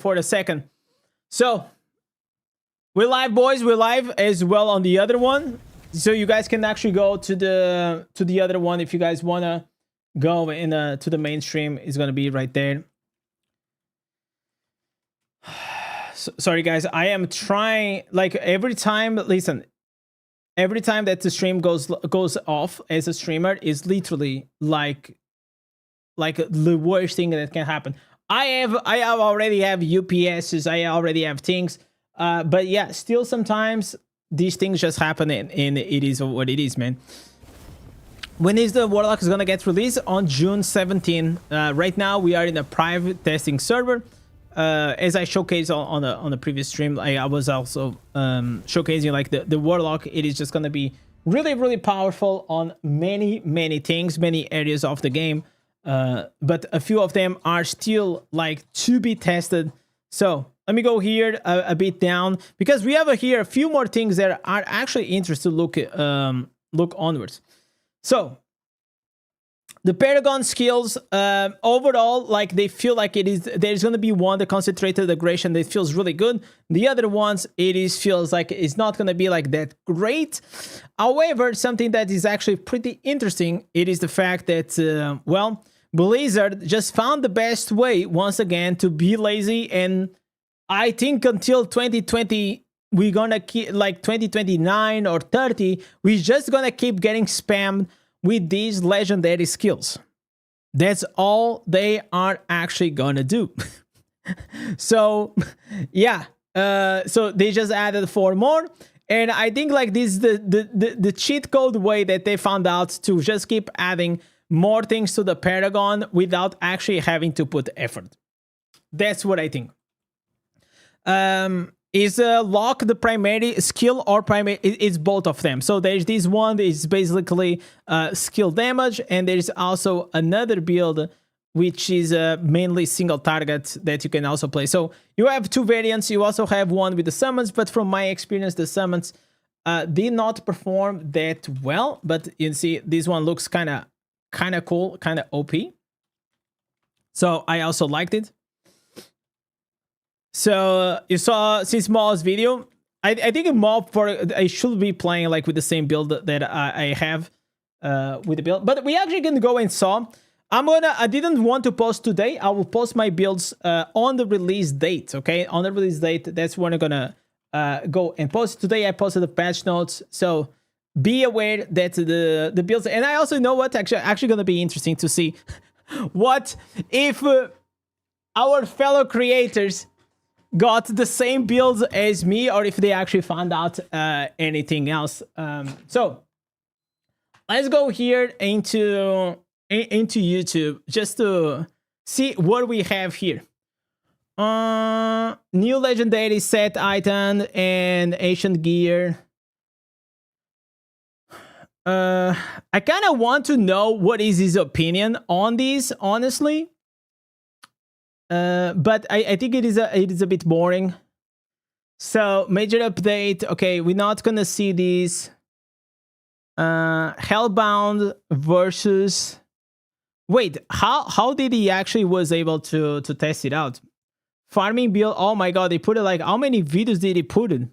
for a second. So we're live, boys. We're live as well on the other one, so you guys can actually go to the other one if you guys wanna go in to the mainstream. It's gonna be right there. Sorry guys, I am trying, like, every time. Listen, every time that the stream goes off as a streamer is literally like the worst thing that can happen. I already have UPSs, I already have things, but yeah, still sometimes these things just happen, and it is what it is, man. When is the Warlock is gonna get released? On June 17. Right now we are in a private testing server. As I showcased on the previous stream, I was also showcasing like the Warlock. It is just gonna be really powerful on many things, many areas of the game. But a few of them are still like to be tested. So let me go here a bit down, because we have here a few more things that are actually interesting to look onwards. So the Paragon skills, overall, like, they feel like there's going to be one, the concentrated aggression, that feels really good. The other ones, feels like it's not going to be like that great. However, something that is actually pretty interesting, it is the fact that, well, Blizzard just found the best way, once again, to be lazy. And I think until 2020, we're going to keep, like 2029 or 30, we're just going to keep getting spammed with these legendary skills. That's all they are actually gonna do. So yeah, so they just added 4 more, and I think like this is the cheat code way that they found out to just keep adding more things to the Paragon without actually having to put effort. That's what I think. Is lock the primary skill or primary? It's both of them. So there's this one that is basically skill damage, and there's also another build which is mainly single target that you can also play. So you have 2 variants. You also have one with the summons, but from my experience, the summons did not perform that well. But you see, this one looks kind of cool, kind of OP. So I also liked it. So you saw since Maul's video, I think Maul I should be playing like with the same build that I have with the build, but we actually can go and saw. I didn't want to post today. I will post my builds on the release date. Okay, on the release date, that's when I'm gonna go and post. Today I posted the patch notes, so be aware that the builds. And I also know what actually gonna be interesting to see what if our fellow creators got the same builds as me, or if they actually found out anything else. So let's go here into YouTube just to see what we have here. New legendary set item and ancient gear. I kind of want to know what is his opinion on these, honestly. But I think it is a bit boring. So major update. Okay, we're not gonna see these. Hellbound versus. Wait, how did he actually was able to test it out? Farming build. Oh my god, they put it like, how many videos did he put in?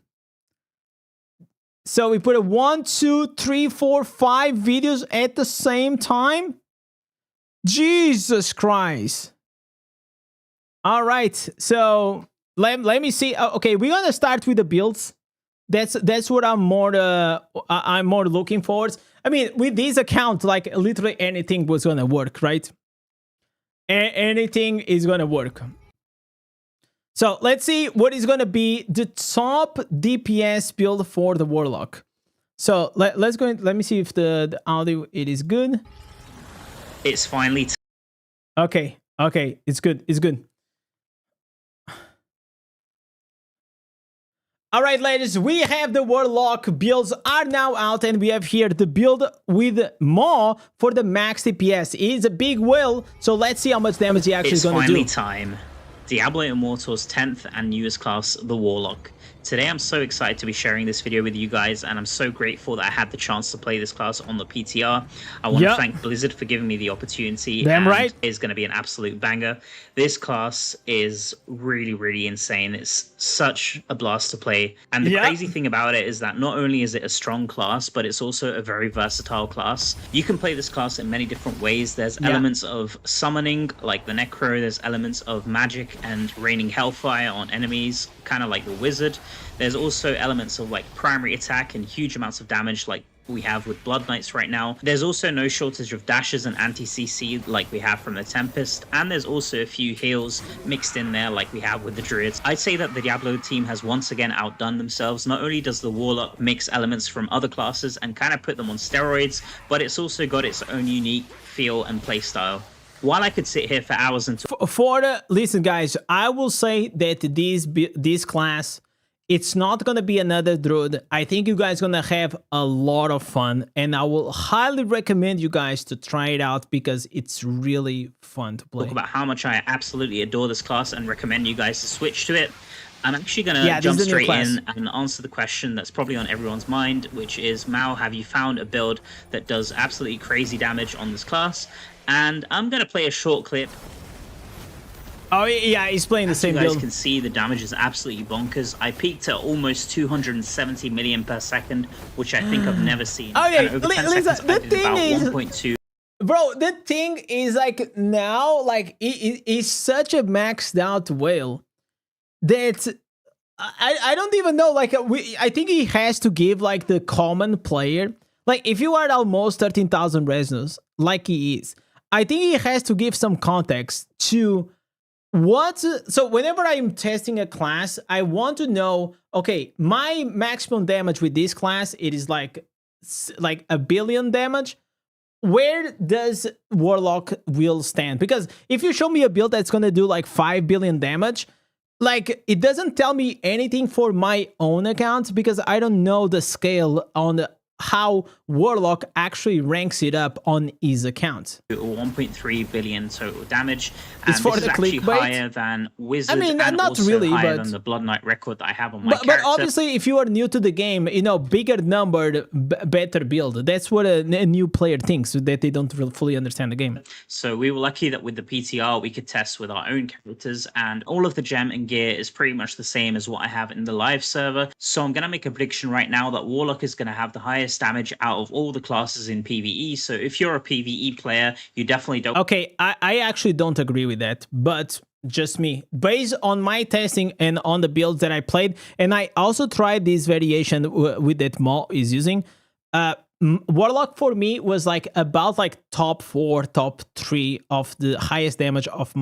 So we put 1, 2, 3, 4, 5 videos at the same time. Jesus Christ. All right, so let me see. Okay, we're gonna start with the builds. That's what I'm more looking forward. I mean, with this account, like literally anything was gonna work, right? Anything is gonna work. So let's see what is gonna be the top DPS build for the Warlock. So let's go. Let me see if the audio it is good. It's finally. Okay, it's good. It's good. All right, ladies, we have the Warlock builds are now out, and we have here the build with Maw for the max DPS. It is a big whale, so let's see how much damage he actually is going to do. It's finally time. Diablo Immortal's 10th and newest class, the Warlock. Today I'm so excited to be sharing this video with you guys, and I'm so grateful that I had the chance to play this class on the PTR. I want to thank Blizzard for giving me the opportunity. Damn right. It's going to be an absolute banger. This class is really, really insane. It's such a blast to play. And the crazy thing about it is that not only is it a strong class, but it's also a very versatile class. You can play this class in many different ways. There's elements of summoning, like the Necro. There's elements of magic and raining hellfire on enemies, kind of like the Wizard. There's also elements of like primary attack and huge amounts of damage like we have with Blood Knights right now. There's also no shortage of dashes and anti-CC like we have from the Tempest, and there's also a few heals mixed in there like we have with the Druids. I'd say that the Diablo team has once again outdone themselves. Not only does the Warlock mix elements from other classes and kind of put them on steroids, but it's also got its own unique feel and playstyle. While I could sit here for hours and listen guys, I will say that this class, it's not gonna be another Druid. I think you guys gonna have a lot of fun, and I will highly recommend you guys to try it out because it's really fun to play. Talk about how much I absolutely adore this class and recommend you guys to switch to it. I'm actually going to jump straight in and answer the question that's probably on everyone's mind, which is, Mal, have you found a build that does absolutely crazy damage on this class? And I'm going to play a short clip. Oh, yeah, he's playing the same build. You guys can see the damage is absolutely bonkers. I peaked at almost 270 million per second, which I think I've never seen. Okay, over 10 Lisa, seconds, the thing is... 1.2. Bro, the thing is, like, now, like, it's such a maxed out whale that I don't even know, like, I think he has to give, like, the common player, like, if you are almost 13,000 resonance, like he is, I think he has to give some context to what. So whenever I'm testing a class, I want to know, okay, my maximum damage with this class, it is like 1 billion damage. Where does Warlock will stand? Because if you show me a build that's gonna do like 5 billion damage, like, it doesn't tell me anything for my own account because I don't know the scale on how Warlock actually ranks it up on his account. 1.3 billion total damage. And it's for this the is actually clickbait. Higher than Wizard, I mean, and not also really, higher but than the Blood Knight record that I have on my character. But obviously, if you are new to the game, you know, bigger numbered, better build. That's what a new player thinks, that they don't really fully understand the game. So we were lucky that with the PTR, we could test with our own characters, and all of the gem and gear is pretty much the same as what I have in the live server. So I'm going to make a prediction right now that Warlock is going to have the highest damage out of all the classes in PvE. So if you're a PvE player, you definitely don't... Okay, I actually don't agree with that, but just me. Based on my testing and on the builds that I played, and I also tried this variation with that Maul is using, Warlock for me was like about like top 4, top 3 of the highest damage of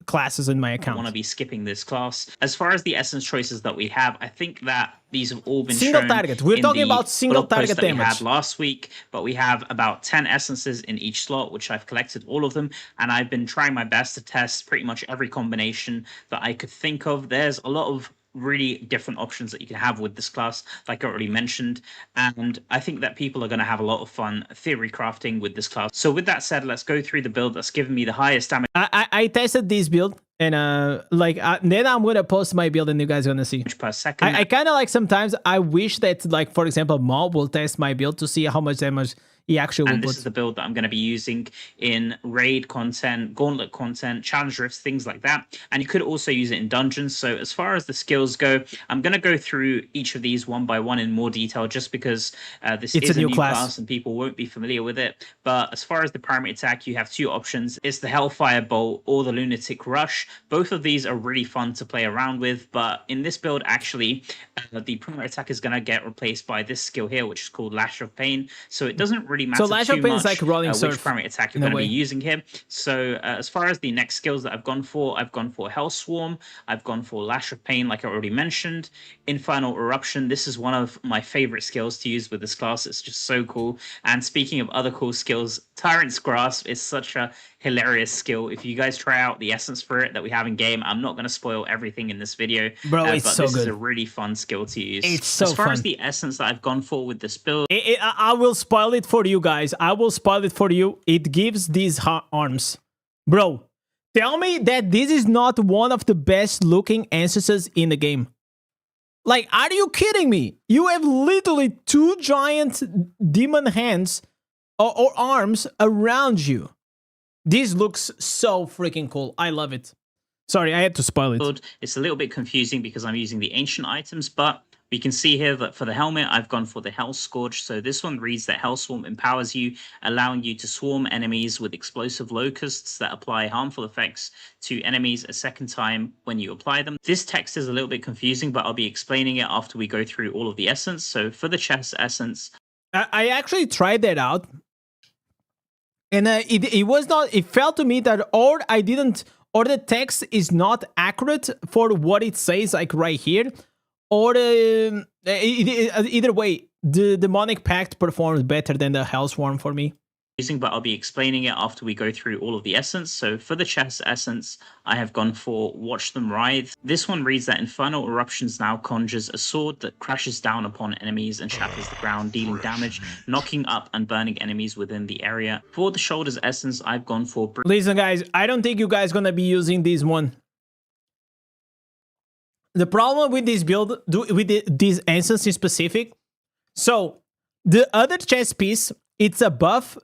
classes in my account. I want to be skipping this class. As far as the essence choices that we have, I think that these have all been single shown target. We're talking about single target that damage. We had last week, but we have about 10 essences in each slot, which I've collected all of them, and I've been trying my best to test pretty much every combination that I could think of. There's a lot of really different options that you can have with this class, like I already mentioned, and I think that people are going to have a lot of fun theory crafting with this class. So with that said, let's go through the build that's given me the highest damage. I tested this build, and then I'm gonna post my build and you guys are gonna see per second. I kind of like, sometimes I wish that, like, for example, Maul will test my build to see how much damage he actually will put. This is the build that I'm going to be using in raid content, gauntlet content, challenge rifts, things like that. And you could also use it in dungeons. So as far as the skills go, I'm going to go through each of these one by one in more detail, just because this is a new class and people won't be familiar with it. But as far as the primary attack, you have 2 options. It's the Hellfire Bolt or the Lunatic Rush. Both of these are really fun to play around with. But in this build, actually, the primary attack is going to get replaced by this skill here, which is called Lash of Pain. So it doesn't really matter so Lash of Pain is like rolling surf, which primary attack you're going to be using here. So as far as the next skills that I've gone for Hell Swarm, I've gone for Lash of Pain, like I already mentioned. Infernal Eruption, this is one of my favorite skills to use with this class. It's just so cool. And speaking of other cool skills, Tyrant's Grasp is such a hilarious skill. If you guys try out the essence for it that we have in game, I'm not going to spoil everything in this video, bro, it's but so this good. is a really fun skill to use. It's so fun. As far as the essence that I've gone for with this build, I will spoil it for you guys. I will spoil it for you. It gives these arms. Bro, tell me that this is not one of the best looking ancestors in the game. Like, are you kidding me? You have literally 2 giant demon hands or arms around you. This looks so freaking cool. I love it. Sorry, I had to spoil it. It's a little bit confusing because I'm using the ancient items, but we can see here that for the helmet, I've gone for the Hell Scourge. So this one reads that Hell Swarm empowers you, allowing you to swarm enemies with explosive locusts that apply harmful effects to enemies a second time when you apply them. This text is a little bit confusing, but I'll be explaining it after we go through all of the essence. So for the chest essence, I actually tried that out, and it was not. It felt to me that or the text is not accurate for what it says, like right here, or either way, the Demonic Pact performs better than the Hellswarm for me. But I'll be explaining it after we go through all of the essence. So for the chest essence, I have gone for Watch Them Writhe. This one reads that Infernal Eruptions now conjures a sword that crashes down upon enemies and shatters the ground, dealing damage, knocking up and burning enemies within the area. For the shoulders essence, I've gone for... Listen, guys, I don't think you guys gonna be using this one. The problem with this build, this essence in specific, so the other chest piece, it's a buff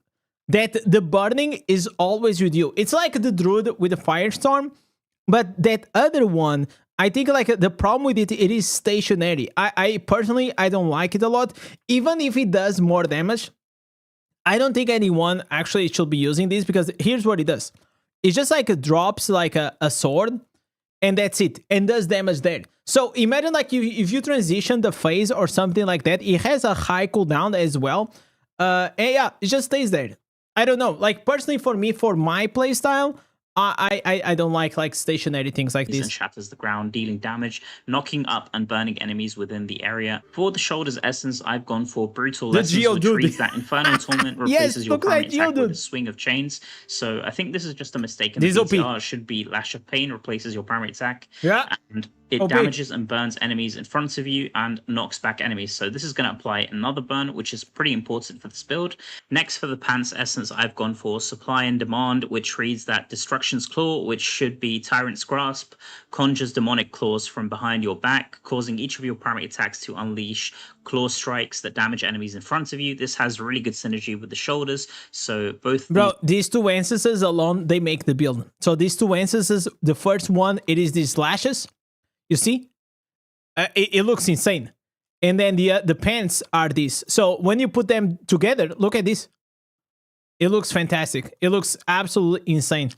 that the burning is always with you. It's like the druid with the firestorm, but that other one, I think like the problem with it is stationary. I personally, I don't like it a lot. Even if it does more damage, I don't think anyone actually should be using this, because here's what it does. It just like drops like a sword, and that's it, and does damage there. So imagine like if you transition the phase or something like that, it has a high cooldown as well. And yeah, it just stays there. I don't know. Like personally, for me, for my playstyle, I don't like stationary things like this. And shatters the ground, dealing damage, knocking up and burning enemies within the area. For the shoulders essence, I've gone for Brutal Lessons, which reads that Infernal Torment replaces your primary attack with a swing of chains. So I think this is just a mistake in the PTR. It should be Lash of Pain replaces your primary attack. Yeah. And it damages and burns enemies in front of you and knocks back enemies. So this is going to apply another burn, which is pretty important for this build. Next, for the pants essence, I've gone for Supply and Demand, which reads that Destruction's Claw, which should be Tyrant's Grasp, conjures demonic claws from behind your back, causing each of your primary attacks to unleash claw strikes that damage enemies in front of you. This has really good synergy with the shoulders. So both... Bro, these 2 instances alone, they make the build. So these 2 instances, the first one, it is these slashes. You see, it looks insane, and then the pants are these. So when you put them together, look at this. It looks fantastic. It looks absolutely insane.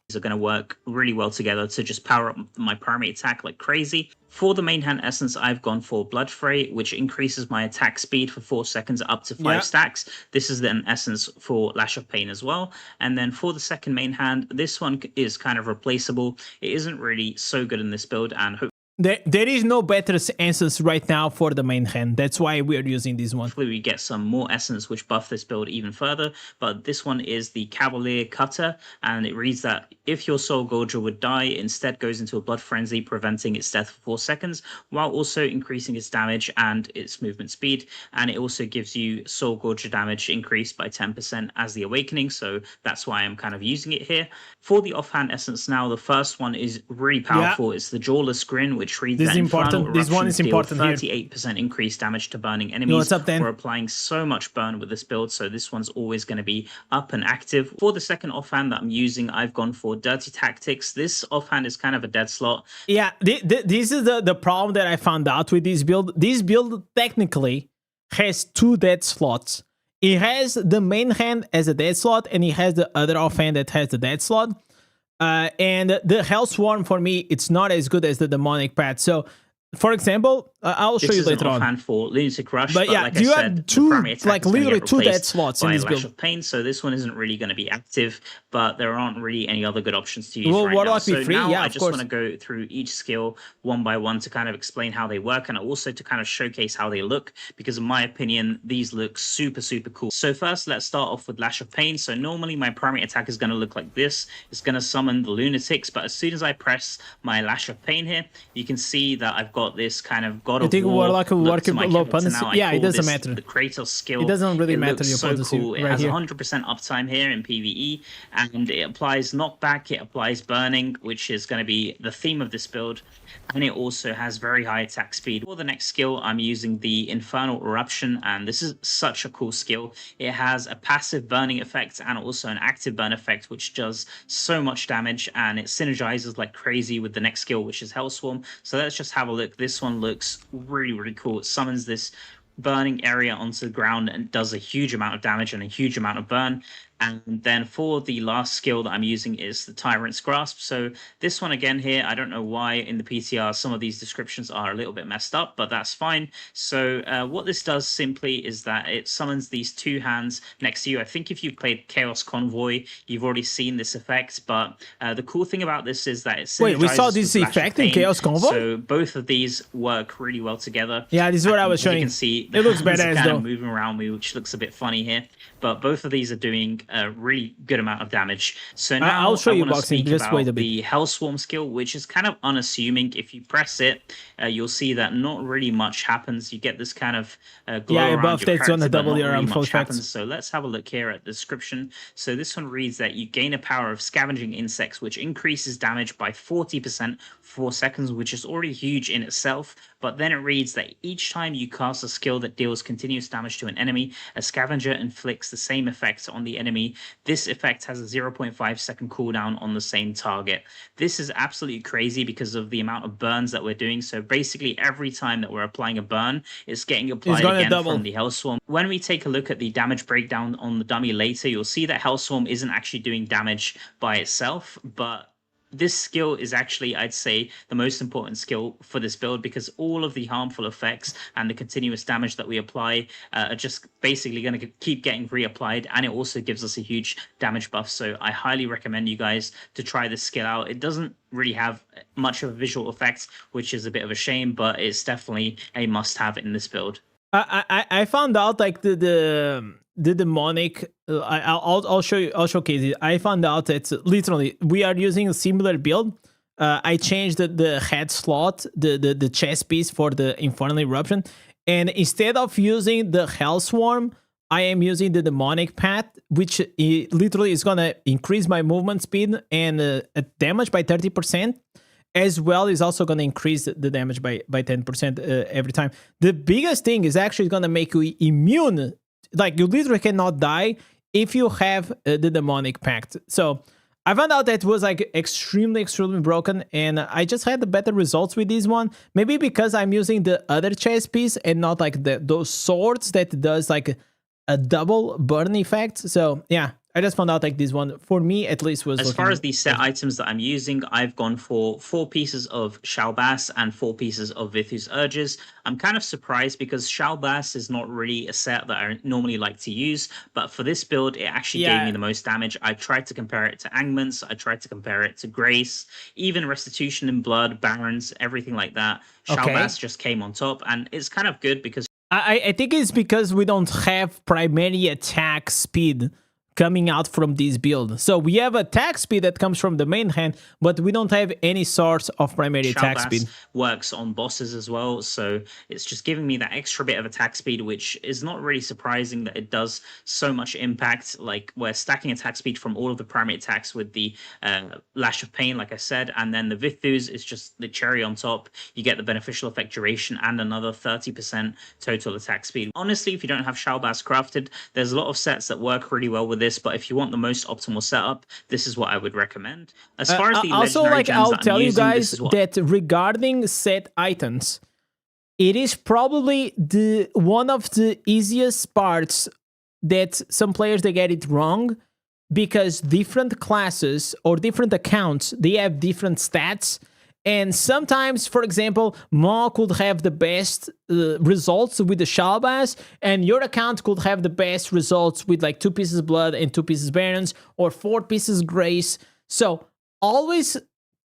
These are going to work really well together to just power up my primary attack like crazy. For the main hand essence, I've gone for Blood Fray, which increases my attack speed for 4 seconds up to 5 stacks. This is then essence for Lash of Pain as well. And then for the second main hand, this one is kind of replaceable. It isn't really so good in this build, and there is no better essence right now for the main hand. That's why we are using this one. Hopefully we get some more essence which buff this build even further. But this one is the Cavalier Cutter, and it reads that if your Soul Gorger would die, it instead goes into a blood frenzy, preventing its death for 4 seconds, while also increasing its damage and its movement speed. And it also gives you Soul Gorger damage increased by 10% as the Awakening, so that's why I'm kind of using it here. For the offhand essence now, the first one is really powerful. It's the Jawless Grin, which reads this that is important. This one is important here. 38% increased damage to burning enemies. What's up, Dan? We're applying so much burn with this build, so this one's always going to be up and active. For the second offhand that I'm using, I've gone for Dirty Tactics. This offhand is kind of a dead slot. Yeah, this is the problem that I found out with this build. This build technically has 2 dead slots. It has the main hand as a dead slot, and it has the other offhand that has the dead slot. And the Hellswarm, for me, it's not as good as the Demonic Pact. So, for example, I'll show you later on. Hand for Lunatic Rush, but yeah, like you have 2, like literally 2 dead slots in this build. Lash of Pain, so this one isn't really going to be active, but there aren't really any other good options to use right now. Warlock So free? now Yeah, I of just course. want to go through each skill one by one to kind of explain how they work, and also to kind of showcase how they look, because in my opinion, these look super, super cool. So first, let's start off with Lash of Pain. So normally my primary attack is going to look like this. It's going to summon the Lunatics, but as soon as I press my Lash of Pain here, you can see that I've got this kind of god God I of think War. Warlock will Look work to with my low character potency. now. I Yeah, it call doesn't this matter. the Kratos skill. It doesn't really It matter looks your so potency cool. It right has here. 100% uptime here in PvE, and it applies knockback, it applies burning, which is going to be the theme of this build, and it also has very high attack speed. For the next skill, I'm using the Infernal Eruption, and this is such a cool skill. It has a passive burning effect and also an active burn effect, which does so much damage, and it synergizes like crazy with the next skill, which is Hellswarm. So let's just have a look. This one looks really, really cool. It summons this burning area onto the ground and does a huge amount of damage and a huge amount of burn. And then for the last skill that I'm using is the Tyrant's Grasp. So this one again here, I don't know why in the PTR some of these descriptions are a little bit messed up, but that's fine. So what this does simply is that it summons these two hands next to you. I think if you've played Chaos Convoy, you've already seen this effect, but the cool thing about this is that it synergizes. Wait, we saw this effect in Chaos Convoy? So both of these work really well together. Yeah, this is what I was showing. You can see it looks hands badass kind though. of moving around me, which looks a bit funny here. But both of these are doing a really good amount of damage. So now I'll show you want to boxing. speak Just about wait a bit. the Hellswarm skill, which is kind of unassuming. If you press it, you'll see that not really much happens. You get this kind of glow around buff your that's on the character, but double not really full much happens. effects. So let's have a look here at the description. So this one reads that you gain a power of scavenging insects, which increases damage by 40% for 4 seconds, which is already huge in itself. But then it reads that each time you cast a skill that deals continuous damage to an enemy, a scavenger inflicts the same effect on the enemy. This effect has a 0.5 second cooldown on the same target. This is absolutely crazy because of the amount of burns that we're doing. So basically every time that we're applying a burn, it's getting applied again from the Hellswarm. When we take a look at the damage breakdown on the dummy later, you'll see that Hellswarm isn't actually doing damage by itself, but this skill is actually, I'd say, the most important skill for this build, because all of the harmful effects and the continuous damage that we apply are just basically going to keep getting reapplied, and it also gives us a huge damage buff. So I highly recommend you guys to try this skill out. It doesn't really have much of a visual effect, which is a bit of a shame, but it's definitely a must-have in this build. I found out like the demonic. I'll show you. I'll showcase it. I found out that literally we are using a similar build. I changed the head slot, the chest piece for the Infernal Eruption, and instead of using the Hellswarm, I am using the demonic path, which literally is gonna increase my movement speed and damage by 30%. As well is also going to increase the damage by 10% every time. The biggest thing is actually going to make you immune. Like, you literally cannot die if you have the demonic pact. So I found out that it was like extremely broken, and I just had the better results with this one. Maybe because I'm using the other chest piece and not like those swords that does like a double burn effect. So yeah, I just found out like this one, for me at least, was... As far as the set items that I'm using, I've gone for 4 pieces of Shalbas and 4 pieces of Vithu's Urges. I'm kind of surprised because Shalbas is not really a set that I normally like to use, but for this build, it actually gave me the most damage. I tried to compare it to Angmans, I tried to compare it to Grace, even Restitution in Blood, Barons, everything like that. Shalbas just came on top, and it's kind of good because... I think it's because we don't have primary attack speed coming out from this build. So we have attack speed that comes from the main hand, but we don't have any source of primary attack speed. Works on bosses as well, so it's just giving me that extra bit of attack speed, which is not really surprising that it does so much impact. Like, we're stacking attack speed from all of the primary attacks with the Lash of Pain, like I said, and then the Vithus is just the cherry on top. You get the beneficial effect duration and another 30% total attack speed. Honestly, if you don't have Shalbas crafted, there's a lot of sets that work really well with this, but if you want the most optimal setup, this is what I would recommend. As far as the also, legendary like, gems I'll that I'm tell you using, guys that regarding set items, it is probably one of the easiest parts that some players, they get it wrong, because different classes or different accounts, they have different stats. And sometimes, for example, Maw could have the best results with the Shalbas, and your account could have the best results with like 2 pieces Blood and 2 pieces Barons, or 4 pieces Grace. So always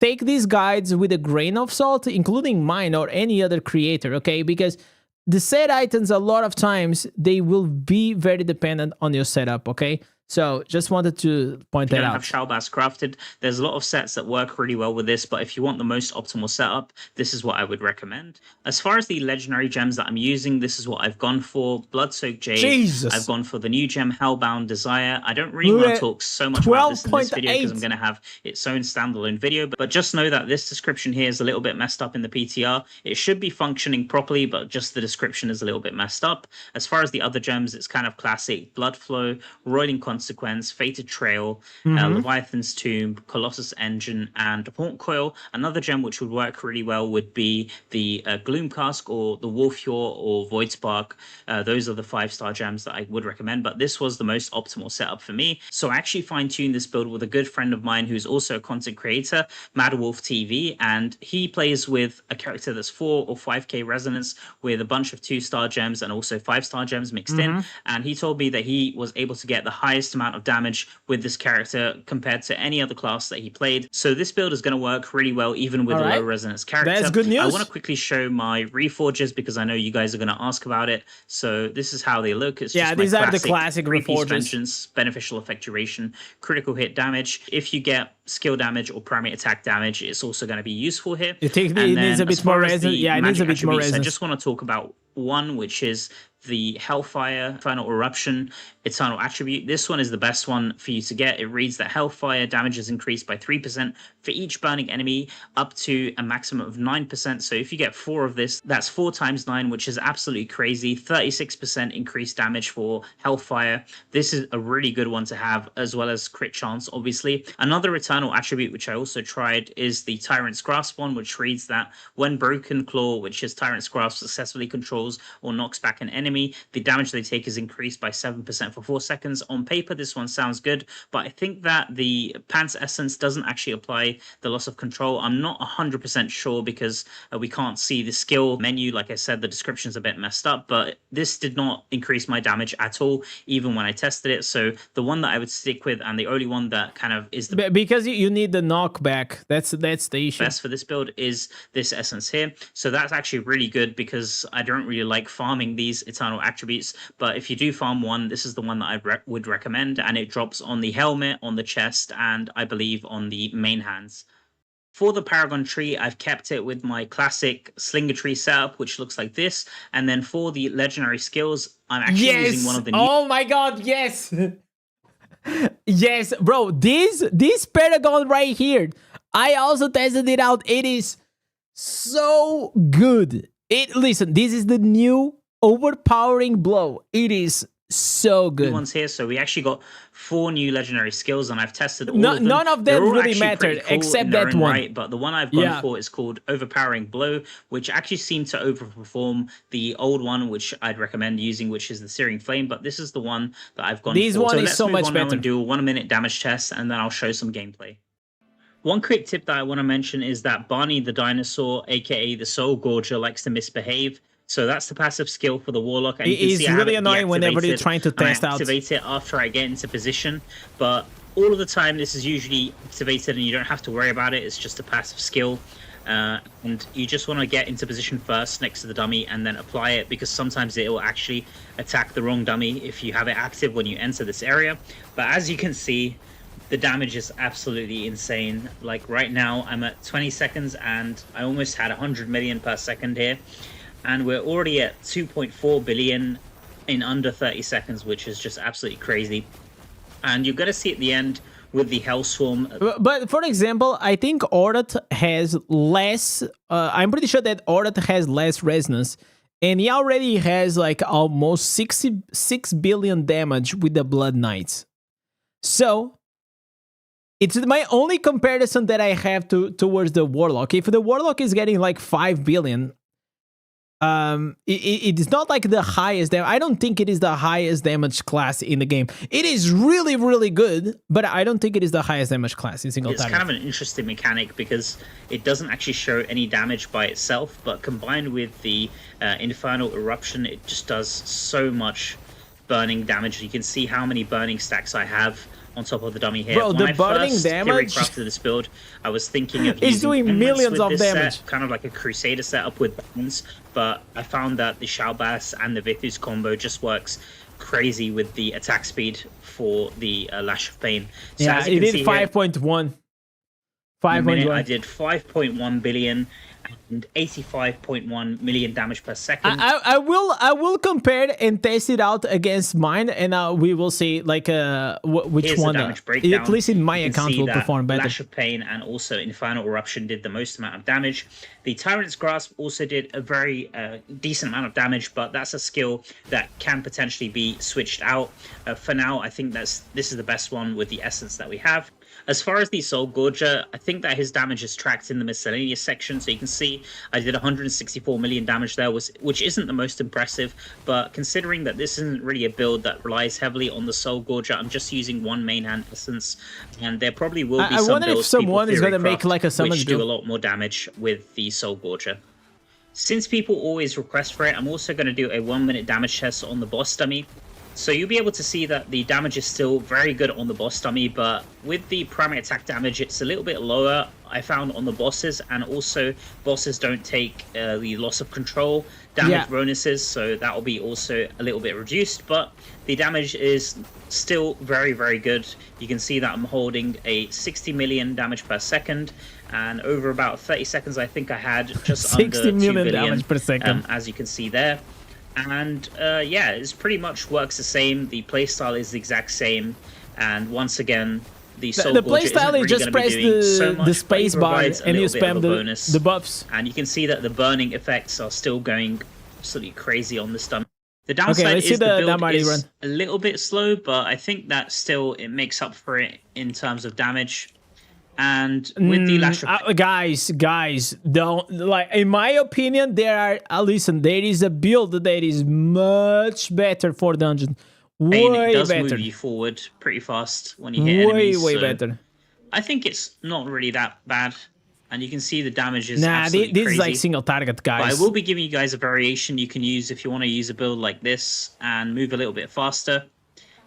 take these guides with a grain of salt, including mine or any other creator, okay? Because the set items, a lot of times, they will be very dependent on your setup, okay? So just wanted to point you that don't out. have Shalbas crafted, there's a lot of sets that work really well with this, but if you want the most optimal setup, this is what I would recommend. As far as the legendary gems that I'm using, this is what I've gone for. Bloodsoaked Jade. Jesus. I've gone for the new gem, Hellbound Desire. I don't really want to talk so much about this in this video because I'm going to have its own standalone video, but just know that this description here is a little bit messed up in the PTR. It should be functioning properly, but just the description is a little bit messed up. As far as the other gems, it's kind of classic. Blood Flow, Roiling Consequence, Fated Trail, Leviathan's Tomb, Colossus Engine, and Haunt Coil. Another gem which would work really well would be the Gloom Cask or the Wolf Yaw or Void Spark. Those are the 5-star gems that I would recommend, but this was the most optimal setup for me. So I actually fine-tuned this build with a good friend of mine who's also a content creator, Mad Wolf TV, and he plays with a character that's 4 or 5k resonance with a bunch of 2-star gems and also 5-star gems mixed in. And he told me that he was able to get the highest amount of damage with this character compared to any other class that he played. So this build is going to work really well even with a low resonance character. That's good news. I want to quickly show my reforges because I know you guys are going to ask about it. So this is how they look. It's just these are the classic reforges. Vengeance, beneficial effect duration, critical hit damage. If you get skill damage or primary attack damage, it's also going to be useful here. It needs a bit more resonance. Yeah, it needs a bit more resonance. I just want to talk about one, which is the Hellfire Infernal Eruption Eternal Attribute. This one is the best one for you to get. It reads that Hellfire damage is increased by 3% for each burning enemy up to a maximum of 9%. So if you get 4 of this, that's 4 times 9, which is absolutely crazy. 36% increased damage for Hellfire. This is a really good one to have, as well as crit chance, obviously. Another Eternal Attribute, which I also tried, is the Tyrant's Grasp one, which reads that when Broken Claw, which is Tyrant's Grasp, successfully controls or knocks back an enemy, the damage they take is increased by 7% for 4 seconds. On paper, this one sounds good, but I think that the Pants Essence doesn't actually apply the loss of control. I'm not 100% sure because we can't see the skill menu. Like I said, the description's a bit messed up, but this did not increase my damage at all, even when I tested it. So the one that I would stick with, and the only one that kind of is the because you need the knockback. That's the issue. Best for this build is this essence here. So that's actually really good because I don't really like farming these eternal attributes, but if you do farm one, this is the one that I would recommend, and it drops on the helmet, on the chest, and I believe on the main hands. For the Paragon tree, I've kept it with my classic Slinger tree setup, which looks like this. And then for the legendary skills, I'm actually using one of the new... Oh my god, yes! Yes, bro, this Paragon right here, I also tested it out. It is so good. Listen, this is the new overpowering blow. It is so good. Ones here, so we actually got 4 new legendary skills, and I've tested all of them. None of them really mattered cool except that one. Right, but the one I've gone for is called Overpowering Blow, which actually seemed to overperform the old one, which I'd recommend using, which is the Searing Flame. But this is the one that I've gone for. This one is so much better. Let's move on now and do a 1-minute damage test, and then I'll show some gameplay. One quick tip that I want to mention is that Barney the Dinosaur, aka the Soul Gorger, likes to misbehave. So that's the passive skill for the Warlock. And it is really annoying whenever you're trying to test out. I activate it after I get into position, but all of the time this is usually activated and you don't have to worry about it. It's just a passive skill. And you just want to get into position first next to the dummy and then apply it, because sometimes it will actually attack the wrong dummy if you have it active when you enter this area. But as you can see, the damage is absolutely insane. Like right now, I'm at 20 seconds and I almost had 100 million per second here. And we're already at 2.4 billion in under 30 seconds, which is just absolutely crazy. And you're going to see at the end with the Hellswarm. But for example, I think Ordat has less... I'm pretty sure that Ordat has less resonance. And he already has like almost 66 billion damage with the Blood Knights. So... it's my only comparison that I have towards the Warlock. If the Warlock is getting like 5 billion... it is not like the highest damage. I don't think it is the highest damage class in the game. It is really, really good, but I don't think it is the highest damage class in single target. It's kind of an interesting mechanic because it doesn't actually show any damage by itself, but combined with the Infernal Eruption, it just does so much burning damage. You can see how many burning stacks I have on top of the dummy here. Bro, the burning damage crafted this build, I was thinking of it's doing millions of damage. Set, kind of like a Crusader setup with buttons, but I found that the Shalbas and the Vithus combo just works crazy with the attack speed for the Lash of Pain. So yeah, as you it can did see 5.1. 5.1. I did 5.1 billion and 85.1 million damage per second. I will compare and test it out against mine, and we will see like which Here's one the damage breakdown. at least in my You can account see will that perform better. Lash of Pain and also Infernal Eruption did the most amount of damage. The Tyrant's Grasp also did a very decent amount of damage, but that's a skill that can potentially be switched out. For now, I think this is the best one with the essence that we have. As far as the Soul Gorger, I think that his damage is tracked in the miscellaneous section, so you can see I did 164 million damage there, which isn't the most impressive, but considering that this isn't really a build that relies heavily on the Soul Gorger, I'm just using one main hand essence, and there probably will be some builds someone is going to make like a summon which do a lot more damage with the Soul Gorger. Since people always request for it, I'm also going to do a 1-minute damage test on the boss dummy. So you'll be able to see that the damage is still very good on the boss dummy, but with the primary attack damage, it's a little bit lower, I found, on the bosses, and also bosses don't take the loss of control damage bonuses, so that will be also a little bit reduced, but the damage is still very, very good. You can see that I'm holding a 60 million damage per second, and over about 30 seconds, I think I had just under 2 billion damage per second, as you can see there. And yeah, it pretty much works the same. The playstyle is the exact same, and once again, the playstyle is just press the space bar and you spam the buffs. And you can see that the burning effects are still going absolutely crazy on this dummy. The downside is the build is a little bit slow, but I think that still it makes up for it in terms of damage. And with the Lash of guys, don't, like, in my opinion, there is a build that is much better for dungeon. It does move you forward pretty fast when you hit enemies. Way better. I think it's not really that bad, and you can see the damage is this crazy. is like single target, guys. But I will be giving you guys a variation you can use if you want to use a build like this and move a little bit faster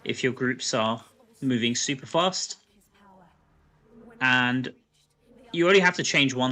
if your groups are moving super fast. And you only have to change one.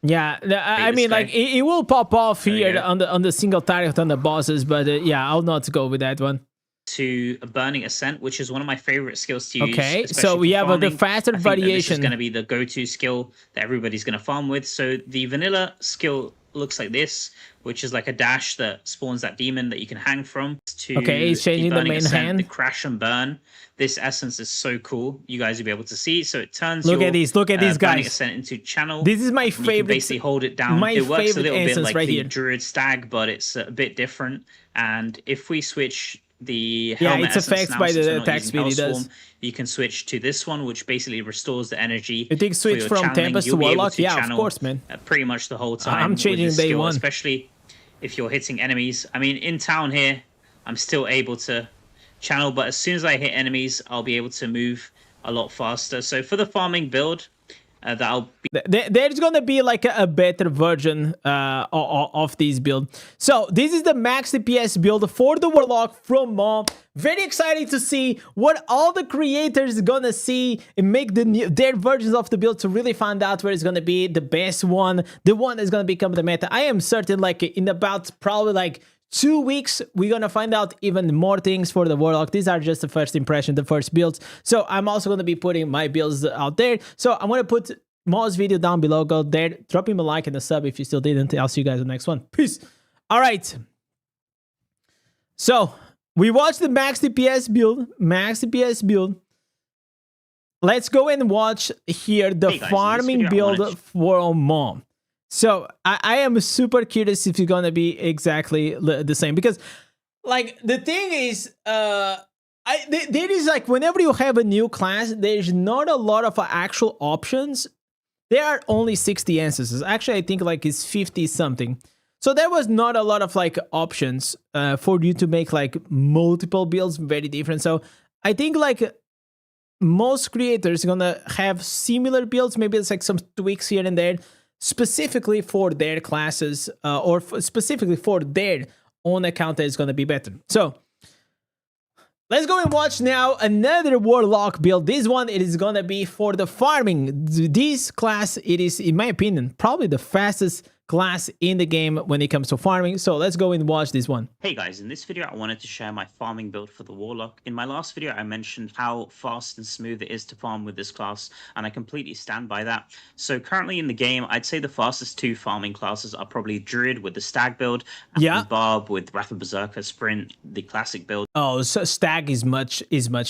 Yeah, I mean, like, it will pop off here on the single target on the bosses, but yeah, I'll not go with that one. To a Burning Ascent, which is one of my favorite skills to use. Okay, so we have the faster variation. This is going to be the go-to skill that everybody's going to farm with. So the vanilla skill looks like this, which is like a dash that spawns that demon that you can hang from. Okay, he's changing the main hand. The Crash and Burn. This essence is so cool. You guys will be able to see. So it turns look at these guys. Burning Ascent into channel. This is my favorite. You can basically hold it down. It works a little bit like the here. Druid Stag, but it's a bit different. And if we switch the helmet it's affected by the attack speed. It does. You can switch to this one, which basically restores the energy. You think switch from Tempest to Warlock? Yeah, of course, man. Pretty much the whole time. I'm changing day one, especially if you're hitting enemies. I mean, in town here, I'm still able to channel, but as soon as I hit enemies, I'll be able to move a lot faster. So for the farming build, there's gonna be like a better version of this build. So this is the max DPS build for the Warlock from Mom. Very exciting to see what all the creators gonna see and make their versions of the build to really find out where it's gonna be the best one, the one that's gonna become the meta. I am certain, like, in about probably like 2 weeks, we're gonna find out even more things for the Warlock. These are just the first impression, the first builds. So I'm also gonna be putting my builds out there. So I'm gonna put Mo's video down below. Go there, drop him a like and a sub if you still didn't. I'll see you guys in the next one. Peace. All right. So we watched the max DPS build. Let's go and watch here the farming build for Mom. So I am super curious if it's gonna be exactly the same, because, like, the thing is, there is, like, whenever you have a new class, there's not a lot of actual options. There are only 60 instances. Actually, I think like it's 50 something. So there was not a lot of like options for you to make like multiple builds very different. So I think like most creators are gonna have similar builds. Maybe it's like some tweaks here and there, specifically for their classes or specifically for their own account that is going to be better. So let's go and watch now another Warlock build. This one, it is going to be for the farming. This class, it is, in my opinion, probably the fastest class in the game when it comes to farming. So let's go and watch this one. Hey guys, in this video I wanted to share my farming build for the Warlock. In my last video I mentioned how fast and smooth it is to farm with this class, and I completely stand by that. So currently in the game, I'd say the fastest two farming classes are probably Druid with the Stag build, and Barb with Wrath of Berserker Sprint, the classic build. Oh, so Stag is much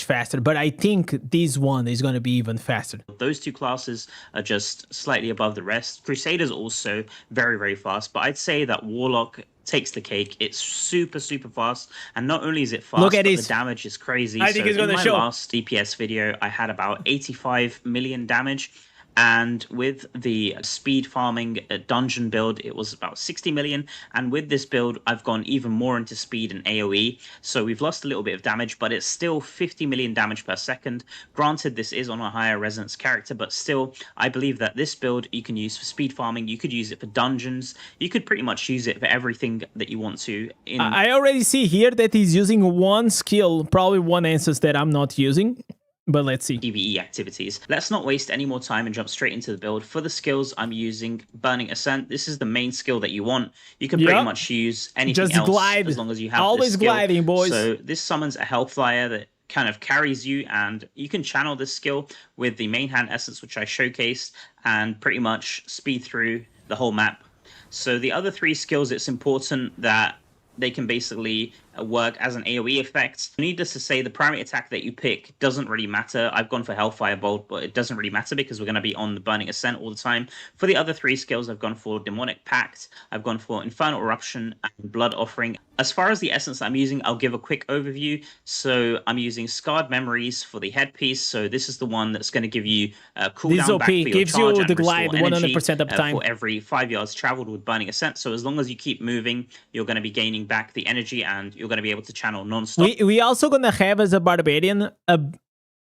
faster, but I think this one is going to be even faster. Those two classes are just slightly above the rest. Crusader's also very fast, but I'd say that Warlock takes the cake. It's super fast, and not only is it fast, but the damage is crazy. I think it's going to show. In my last DPS video, I had about 85 million damage. And with the speed farming dungeon build, it was about 60 million. And with this build, I've gone even more into speed and AoE. So we've lost a little bit of damage, but it's still 50 million damage per second. Granted, this is on a higher resonance character, but still, I believe that this build you can use for speed farming. You could use it for dungeons. You could pretty much use it for everything that you want to. I already see here that he's using one skill, probably one answers that I'm not using. But let's see. PvE activities. Let's not waste any more time and jump straight into the build. For the skills, I'm using Burning Ascent. This is the main skill that you want. You can pretty much use anything else glide. As long as you have always this skill. Gliding, boys. So this summons a Hellfire that kind of carries you, and you can channel this skill with the main hand essence, which I showcased, and pretty much speed through the whole map. So the other three skills, it's important that they can basically work as an AoE effect. Needless to say, the primary attack that you pick doesn't really matter. I've gone for Hellfire Bolt, but it doesn't really matter because we're going to be on the Burning Ascent all the time. For the other three skills, I've gone for Demonic Pact, I've gone for Infernal Eruption, and Blood Offering. As far as the essence I'm using, I'll give a quick overview. So I'm using Scarred Memories for the headpiece. So this is the one that's going to give you a cooldown back for your gives charge you and the glide 100% uptime for every 5 yards traveled with Burning Ascent. So as long as you keep moving, you're going to be gaining back the energy, and you're going to be able to channel non-stop. We also gonna have as a barbarian an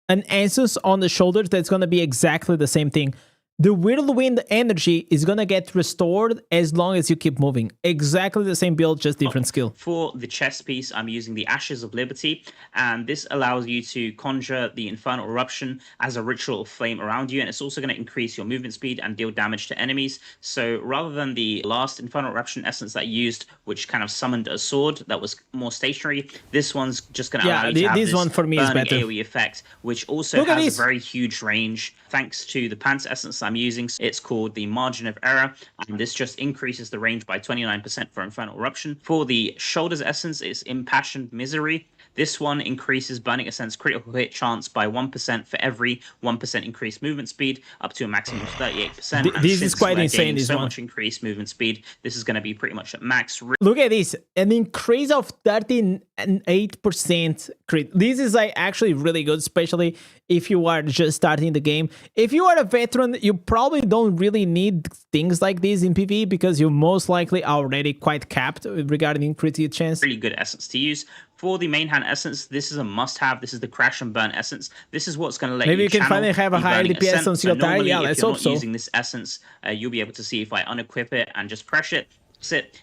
Asus on the shoulders that's gonna be exactly the same thing. The whirlwind energy is gonna get restored as long as you keep moving. Exactly the same build, just different skill. For the chest piece, I'm using the Ashes of Liberty, and this allows you to conjure the Infernal Eruption as a ritual of flame around you, and it's also going to increase your movement speed and deal damage to enemies. So rather than the last Infernal Eruption essence that I used, which kind of summoned a sword that was more stationary, this one's just going to allow you to have this one for me is better. AoE effect, which also has a very huge range. Thanks to the Pants essence I'm using, it's called the Margin of Error, and this just increases the range by 29% for Infernal Eruption. For the Shoulders essence, it's Impassioned Misery. This one increases Burning Ascent's critical hit chance by 1% for every 1% increased movement speed, up to a maximum of 38%. This is quite insane. This so much increased movement speed, this is going to be pretty much at max. Look at this, an increase of 38% crit. This is like actually really good, especially if you are just starting the game. If you are a veteran, you probably don't really need things like this in PvE because you're most likely already quite capped regarding crit chance. Really good essence to use. For the main hand essence, this is a must-have. This is the Crash and Burn essence. This is what's going to let you can finally have a higher DPS on single target. Yeah, let's hope so. Using this essence, you'll be able to see if I unequip it and just press it.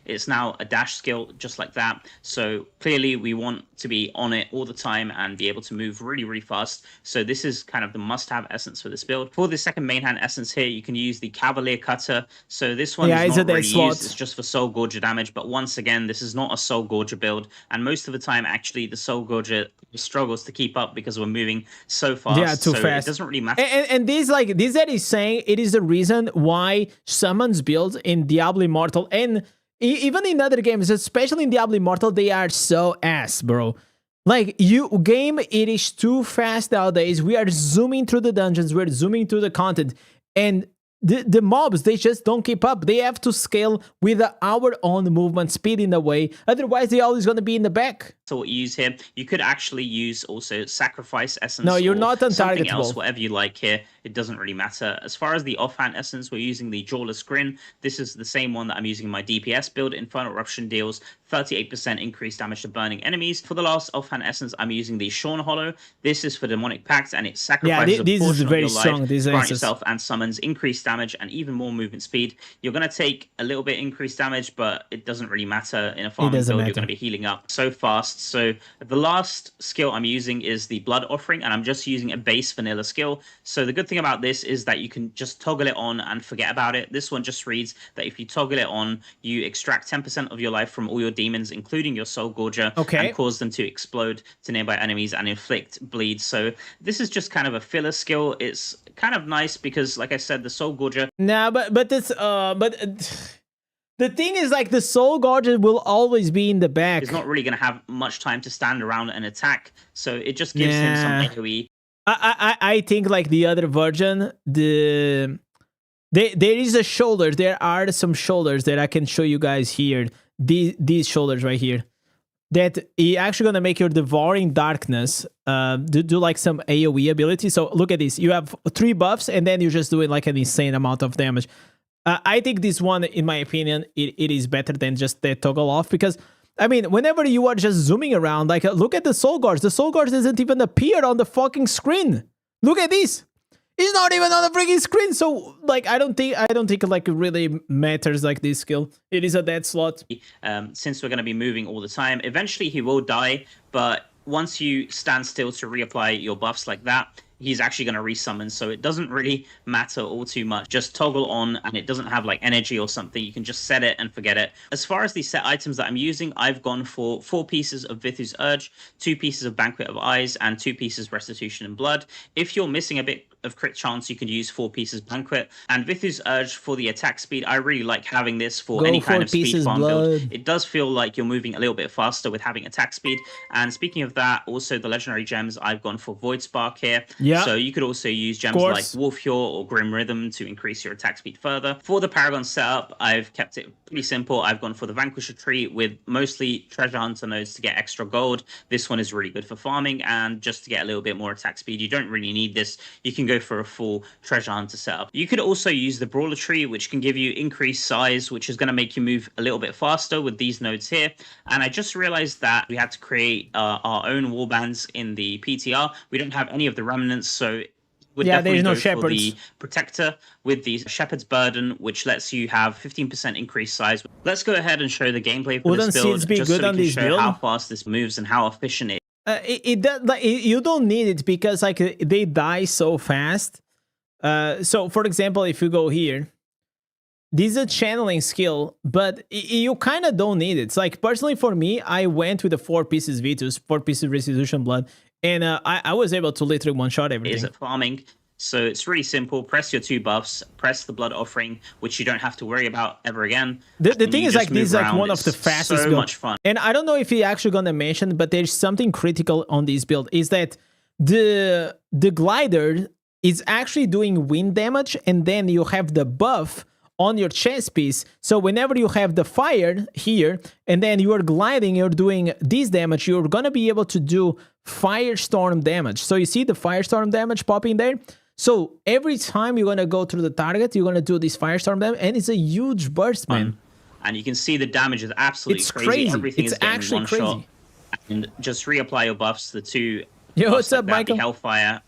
It's now a dash skill just like that. So clearly we want to be on it all the time and be able to move really fast. So this is kind of the must-have essence for this build. For the second main hand essence here, you can use the Cavalier Cutter. So this one is not really used. It's just for Soul Gorger damage. But once again, this is not a Soul Gorger build. And most of the time, actually, the Soul Gorger struggles to keep up because we're moving so fast. Yeah, too fast. It doesn't really matter. And this that is saying it is the reason why summons builds in Diablo Immortal and even in other games, especially in Diablo Immortal, they are so ass, bro. Like, it is too fast nowadays. We are zooming through the dungeons, we're zooming through the content, and the mobs, they just don't keep up. They have to scale with our own movement speed in a way. Otherwise, they're always going to be in the back. So what you use here, you could actually use also Sacrifice Essence. No, you're not untargetable. Something else, whatever you like here. It doesn't really matter. As far as the offhand essence, we're using the Jawless Grin. This is the same one that I'm using in my DPS build. Infernal Eruption deals 38% increased damage to burning enemies. For the last offhand essence, I'm using the Shorn Hollow. This is for Demonic Pact, and it sacrifices this a portion is very of your strong. life, This grant yourself, and summons increased damage damage and even more movement speed. You're going to take a little bit increased damage, but it doesn't really matter. In a farming build, you're going to be healing up so fast. So the last skill I'm using is the Blood Offering, and I'm just using a base vanilla skill. So the good thing about this is that you can just toggle it on and forget about it. This one just reads that if you toggle it on, you extract 10% of your life from all your demons, including your Soul Gorger, and cause them to explode to nearby enemies and inflict bleed. So this is just kind of a filler skill. It's kind of nice because, like I said, the Soul Gorger. Nah, but this the thing is, like, the Soul Gorger will always be in the back. He's not really going to have much time to stand around and attack, so it just gives him some AoE. I think, like, the other version, there is a shoulder. There are some shoulders that I can show you guys here. These shoulders right here. That is actually gonna make your Devouring Darkness do like some AoE ability. So look at this. You have 3 buffs, and then you're just doing like an insane amount of damage. I think this one, in my opinion, it is better than just the toggle off, because I mean, whenever you are just zooming around, like, look at the Soul Guards. The Soul Guards doesn't even appear on the fucking screen. Look at this. It's not even on the freaking screen. So, like, I don't think like it really matters, like, this skill. It is a dead slot. Since we're going to be moving all the time, eventually he will die, but once you stand still to reapply your buffs like that, he's actually going to resummon, so it doesn't really matter all too much. Just toggle on, and it doesn't have like energy or something. You can just set it and forget it. As far as the set items that I'm using, I've gone for 4 pieces of Vithu's Urge, 2 pieces of Banquet of Eyes, and 2 pieces Restitution and Blood. If you're missing a bit of crit chance, you can use 4 pieces Banquet. And Vithu's Urge for the attack speed, I really like having this for any kind of speed farm build. It does feel like you're moving a little bit faster with having attack speed. And speaking of that, also the legendary gems, I've gone for Void Spark here. Yeah. So you could also use gems like Wolf Yaw or Grim Rhythm to increase your attack speed further. For the Paragon setup, I've kept it pretty simple. I've gone for the Vanquisher tree with mostly Treasure Hunter nodes to get extra gold. This one is really good for farming and just to get a little bit more attack speed. You don't really need this. You can go for a full Treasure Hunter setup. You could also use the Brawler tree, which can give you increased size, which is going to make you move a little bit faster with these nodes here. And I just realized that we had to create our own warbands in the PTR. We don't have any of the remnants, so there's no shepherds. The Protector with the Shepherd's Burden, which lets you have 15% increased size. Let's go ahead and show the gameplay for this build, just so we can show how fast this moves and how efficient it is. You don't need it because, like, they die so fast. So, for example, if you go here, this is a channeling skill, but you kind of don't need it. It's like, personally for me, I went with the 4 pieces Vitus, 4 pieces Restitution Blood, and I was able to literally one-shot everything. Is it farming? So it's really simple. Press your 2 buffs, press the Blood Offering, which you don't have to worry about ever again. The thing is, like, this is like one of the fastest builds. Much fun. And I don't know if you're actually going to mention, but there's something critical on this build, is that the glider is actually doing wind damage, and then you have the buff on your chest piece. So whenever you have the fire here, and then you are gliding, you're doing this damage, you're going to be able to do firestorm damage. So you see the firestorm damage popping there? So every time you're going to go through the target, you're going to do this firestorm damage, and it's a huge burst, man. And you can see the damage is absolutely crazy. Everything is getting one crazy. Shot. And just reapply your buffs, the 2 Yo, what's up, Michael? The Hellfire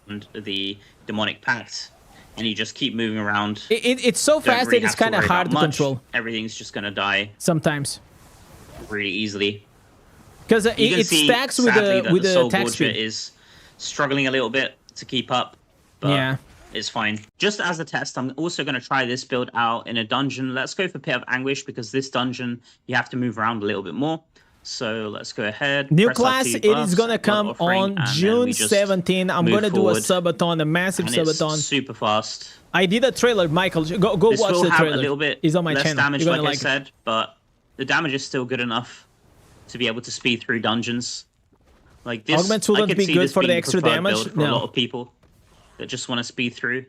and the Demonic Pact. And you just keep moving around. It's so fast that it's kind of hard to control. Everything's just going to die. Sometimes. Really easily. Because it stacks with the attack speed. Is struggling a little bit to keep up. But yeah, it's fine. Just as a test, I'm also going to try this build out in a dungeon. Let's go for Pit of Anguish, because this dungeon, you have to move around a little bit more. So let's go ahead. New class, it is going to come on June 17. I'm going to do a subathon, a massive subathon. Super fast. I did a trailer, Michael. Go watch the trailer. A little bit it's on my less channel. Damage, like I said, but the damage is still good enough to be able to speed through dungeons. Like this, augments wouldn't be good for the extra damage. For a lot of people that just want to speed through.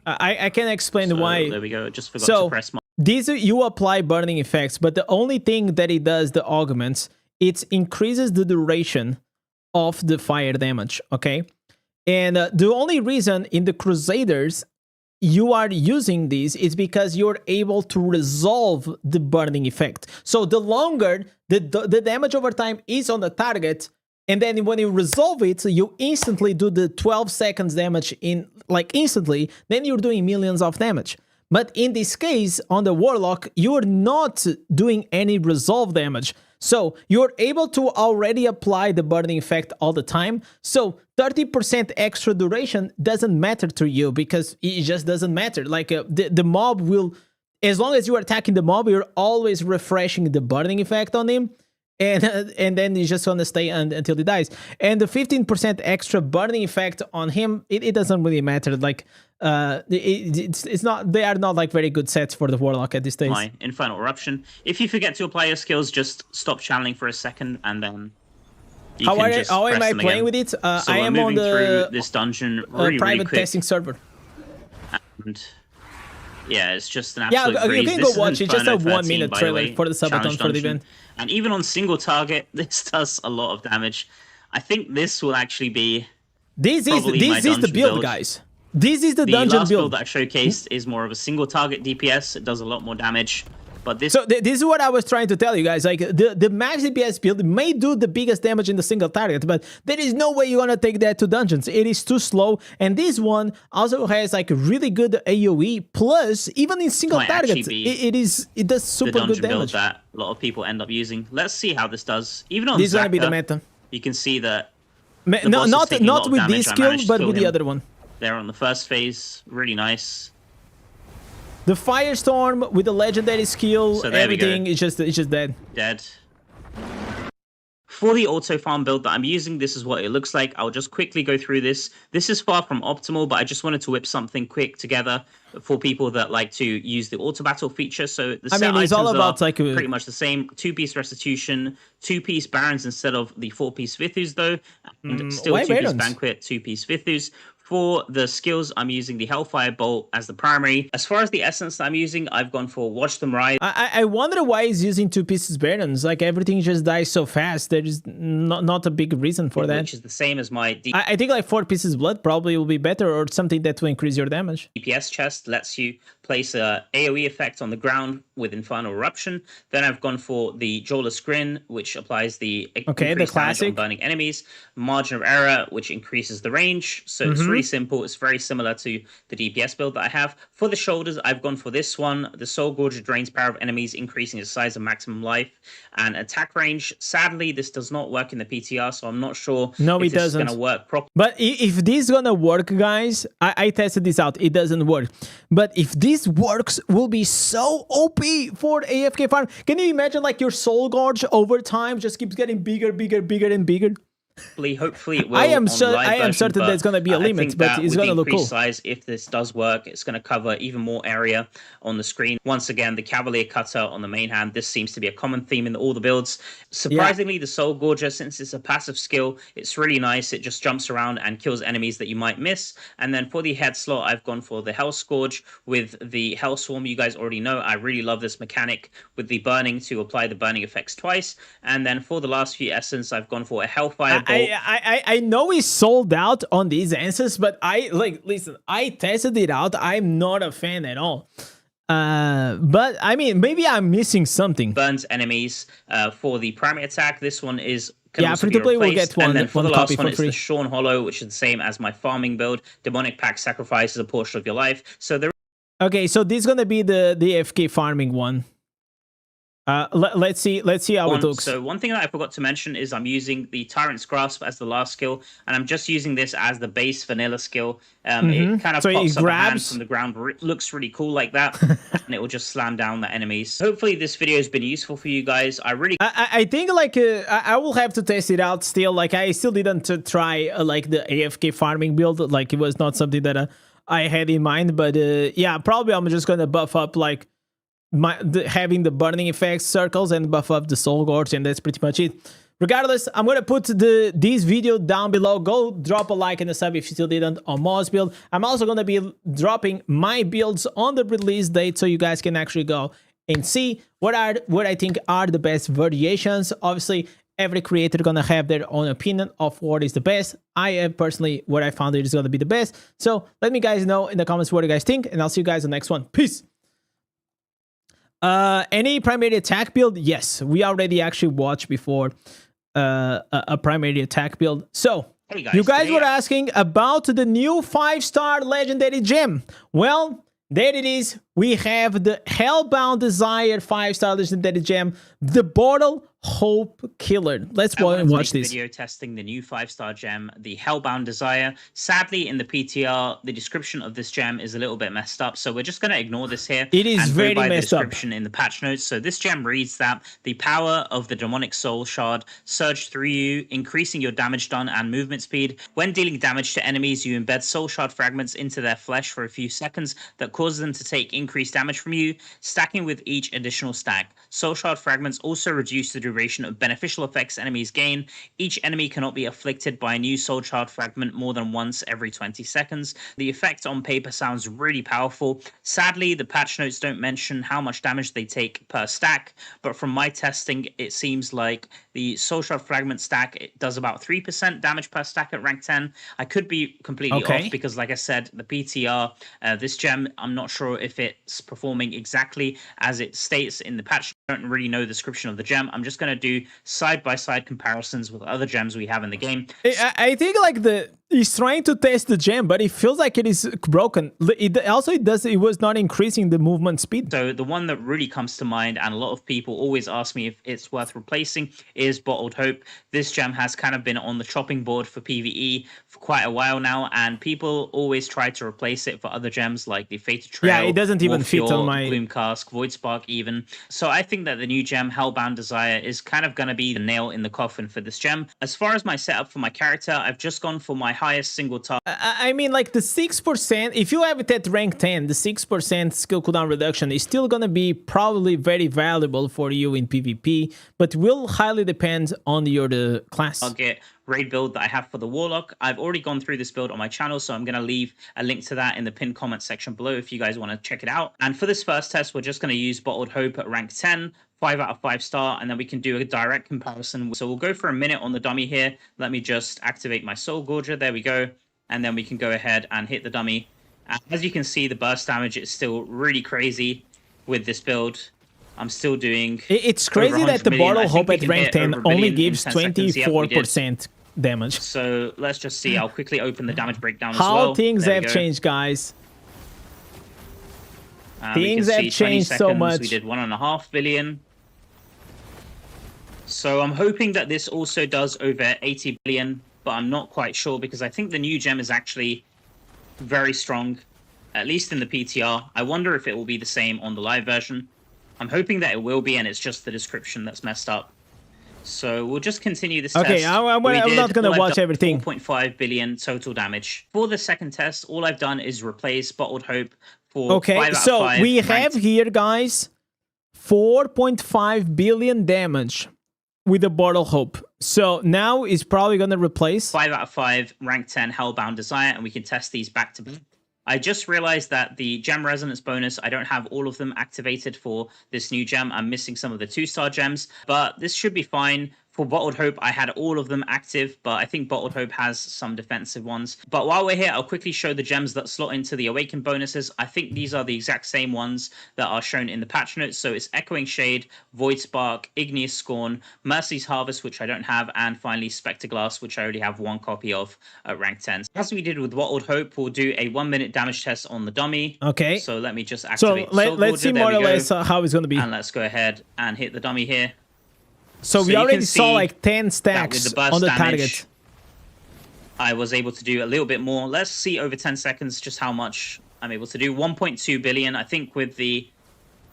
I can explain why. There we go. Just forgot to press. These you apply burning effects, but the only thing that it does, the augments, it increases the duration of the fire damage, okay? And the only reason in the Crusaders you are using these is because you're able to resolve the burning effect. So the longer the damage over time is on the target, and then when you resolve it, you instantly do the 12 seconds damage in like instantly, then you're doing millions of damage. But in this case, on the Warlock, you're not doing any resolve damage. So you're able to already apply the burning effect all the time. So 30% extra duration doesn't matter to you because it just doesn't matter. Like the mob will, as long as you're attacking the mob, you're always refreshing the burning effect on him. And then he's just gonna stay until he dies. And the 15% extra burning effect on him, it doesn't really matter. Like it's not, they are not like very good sets for the Warlock at this stage. My Infernal Eruption. If you forget to apply your skills, just stop channeling for a second and then you how can just am press I them playing again. with it? So I am on the through this dungeon really, private really quick. testing server. And yeah, it's just an absolute you breeze. can This go is watch it. Just a Inferno 1 minute by the trailer way, for the subathon Challenge for the Dungeon. event. And even on single target, this does a lot of damage. I think this will actually be This is the build, guys. This is the dungeon last build that I showcased is more of a single target DPS. It does a lot more damage. But this So this is what I was trying to tell you guys. Like the max DPS build may do the biggest damage in the single target, but there is no way you're gonna take that to dungeons. It is too slow. And this one also has like a really good AoE. Plus, even in single targets, it does super good damage. That a lot of people end up using. Let's see how this does. Even on this is Zaka, gonna be the meta. You can see that. Not with this skill, but with the other one. There on the first phase, really nice. The Firestorm with the legendary skill, So everything is just dead. Dead. For the auto farm build that I'm using, this is what it looks like. I'll just quickly go through this. This is far from optimal, but I just wanted to whip something quick together for people that like to use the auto battle feature. So the set it's all about like pretty much the same. 2-piece restitution, 2-piece barons instead of the 4-piece Vithus though, and still 2-piece banquet, 2-piece Vithus. For the skills, I'm using the Hellfire Bolt as the primary. As far as the essence that I'm using, I've gone for Watch Them Rise. I wonder why he's using 2-pieces barons. Like everything just dies so fast. There is not a big reason for that. Which is the same as my I think like 4-pieces blood probably will be better, or something that will increase your damage. DPS chest lets you place a AoE effect on the ground with Infernal Eruption. Then I've gone for the Jawless Grin, which applies the the classic on burning enemies. Margin of Error, which increases the range. So it's really simple. It's very similar to the DPS build that I have. For the shoulders, I've gone for this one. The Soul Gorger drains power of enemies, increasing the size of maximum life and attack range. Sadly, this does not work in the PTR, so I'm not sure if this doesn't. is going to work properly. But if this is going to work, guys, I tested this out. It doesn't work. But if this works, will be so OP for AFK farm. Can you imagine like your Soul Gorge over time just keeps getting bigger and bigger? Hopefully it will. I am certain there's going to be a limit, but it's going to look cool. Size, if this does work, it's going to cover even more area on the screen. Once again, the Cavalier Cutter on the main hand. This seems to be a common theme in all the builds. Surprisingly, the Soul Gorger, since it's a passive skill, it's really nice. It just jumps around and kills enemies that you might miss. And then for the head slot, I've gone for the Hell Scourge with the Hell Swarm. You guys already know I really love this mechanic with the burning to apply the burning effects twice. And then for the last few essence, I've gone for a Hellfire Bolt. I know he's sold out on these answers, but listen, I tested it out. I'm not a fan at all. But I mean, maybe I'm missing something. Burns enemies for the primary attack. This one is free to play will get one. And then for the last one, it's free. the Shorn Hollow, which is the same as my farming build. Demonic Pact sacrifices a portion of your life. So there. Okay, so this is gonna be the FK farming one. Let's see how it looks. So one thing that I forgot to mention is I'm using the Tyrant's Grasp as the last skill, and I'm just using this as the base vanilla skill. It kind of pops up a hand from the ground, looks really cool like that, and it will just slam down the enemies. Hopefully this video has been useful for you guys. I think like I will have to test it out still. Like I still didn't try like the AFK farming build. Like it was not something that I had in mind, but yeah, probably I'm just gonna buff up like having the burning effects circles and buff up the Soul Gorge, and that's pretty much it. Regardless, I'm gonna put this video down below. Go drop a like and a sub if you still didn't on Mo's build. I'm also gonna be dropping my builds on the release date, so you guys can actually go and see what I think are the best variations. Obviously, every creator gonna have their own opinion of what is the best. I am personally what I found is gonna be the best. So let me guys know in the comments what you guys think, and I'll see you guys in the next one. Peace. Any primary attack build? Yes, we already actually watched before. a primary attack build. So Hey guys, you guys today were asking about the new 5-star legendary gem. Well, there it is. We have the Hellbound Desire 5-star legendary gem, the Bottle Hope Killer. Let's watch this video testing the new 5-star gem, the Hellbound Desire. Sadly, in the PTR, the description of this gem is a little bit messed up, so we're just going to ignore this here. It is and very go by messed the up. description in the patch notes. So this gem reads that the power of the demonic soul shard surged through you, increasing your damage done and movement speed. When dealing damage to enemies, you embed soul shard fragments into their flesh for a few seconds that causes them to take increased damage from you, stacking with each additional stack. Soul shard fragments also reduce the duration of beneficial effects enemies gain. Each enemy cannot be afflicted by a new soul shard fragment more than once every 20 seconds. The effect on paper sounds really powerful. Sadly, the patch notes don't mention how much damage they take per stack, but from my testing, it seems like the soul shard fragment stack, it does about 3% damage per stack at rank 10. I could be completely off because, like I said, the PTR, this gem, I'm not sure if it's performing exactly as it states in the patch. I don't really know the description of the gem. I'm just going to do side-by-side comparisons with other gems we have in the game. I think like he's trying to test the gem, but it feels like it is broken. It was not increasing the movement speed. So the one that really comes to mind, and a lot of people always ask me if it's worth replacing, is Bottled Hope. This gem has kind of been on the chopping board for PvE for quite a while now, and people always try to replace it for other gems like the Fated Trail. Yeah, it doesn't even fit on my Gloom Cask, Void Spark even. So I think that the new gem, Hellbound Desire, is kind of going to be the nail in the coffin for this gem. As far as my setup for my character, I've just gone for my highest single target. I mean, like the 6%, if you have it at rank 10, the 6% skill cooldown reduction is still going to be probably very valuable for you in PvP, but will highly depend on your class. I'll get raid build that I have for the Warlock. I've already gone through this build on my channel, so I'm going to leave a link to that in the pinned comment section below if you guys want to check it out. And for this first test, we're just going to use Bottled Hope at rank 10, 5 out of 5 star, and then we can do a direct comparison. So we'll go for a minute on the dummy here. Let me just activate my Soul Gorger. There we go. And then we can go ahead and hit the dummy. And as you can see, the burst damage is still really crazy with this build. I'm still doing... It's crazy that the Bottle Hope at rank 10 only gives 24% damage. So let's just see. I'll quickly open the damage breakdown as well. How things have changed, guys. Things have changed so much. We did 1.5 billion. So I'm hoping that this also does over 80 billion, but I'm not quite sure because I think the new gem is actually very strong, at least in the PTR. I wonder if it will be the same on the live version. I'm hoping that it will be, and it's just the description that's messed up. So we'll just continue this test. Okay, I'm not going to watch everything. 4.5 billion total damage. For the second test, all I've done is replace Bottled Hope for 5 out of 5. So we have here, guys, 4.5 billion damage with the Bottle Hope. So now it's probably going to replace 5 out of 5 rank 10 Hellbound Desire, and we can test these back to back. I just realized that the gem resonance bonus, I don't have all of them activated for this new gem. I'm missing some of the 2-star gems, but this should be fine. For Bottled Hope, I had all of them active, but I think Bottled Hope has some defensive ones. But while we're here, I'll quickly show the gems that slot into the Awakened bonuses. I think these are the exact same ones that are shown in the patch notes. So it's Echoing Shade, Void Spark, Igneous Scorn, Mercy's Harvest, which I don't have, and finally Spectre Glass, which I already have 1 copy of at rank 10. As we did with Bottled Hope, we'll do a 1-minute damage test on the dummy. Okay. So let me just activate let's see more or less how it's going to be. And let's go ahead and hit the dummy here. So we already saw like 10 stacks on the target. I was able to do a little bit more. Let's see over 10 seconds just how much I'm able to do. 1.2 billion. I think with the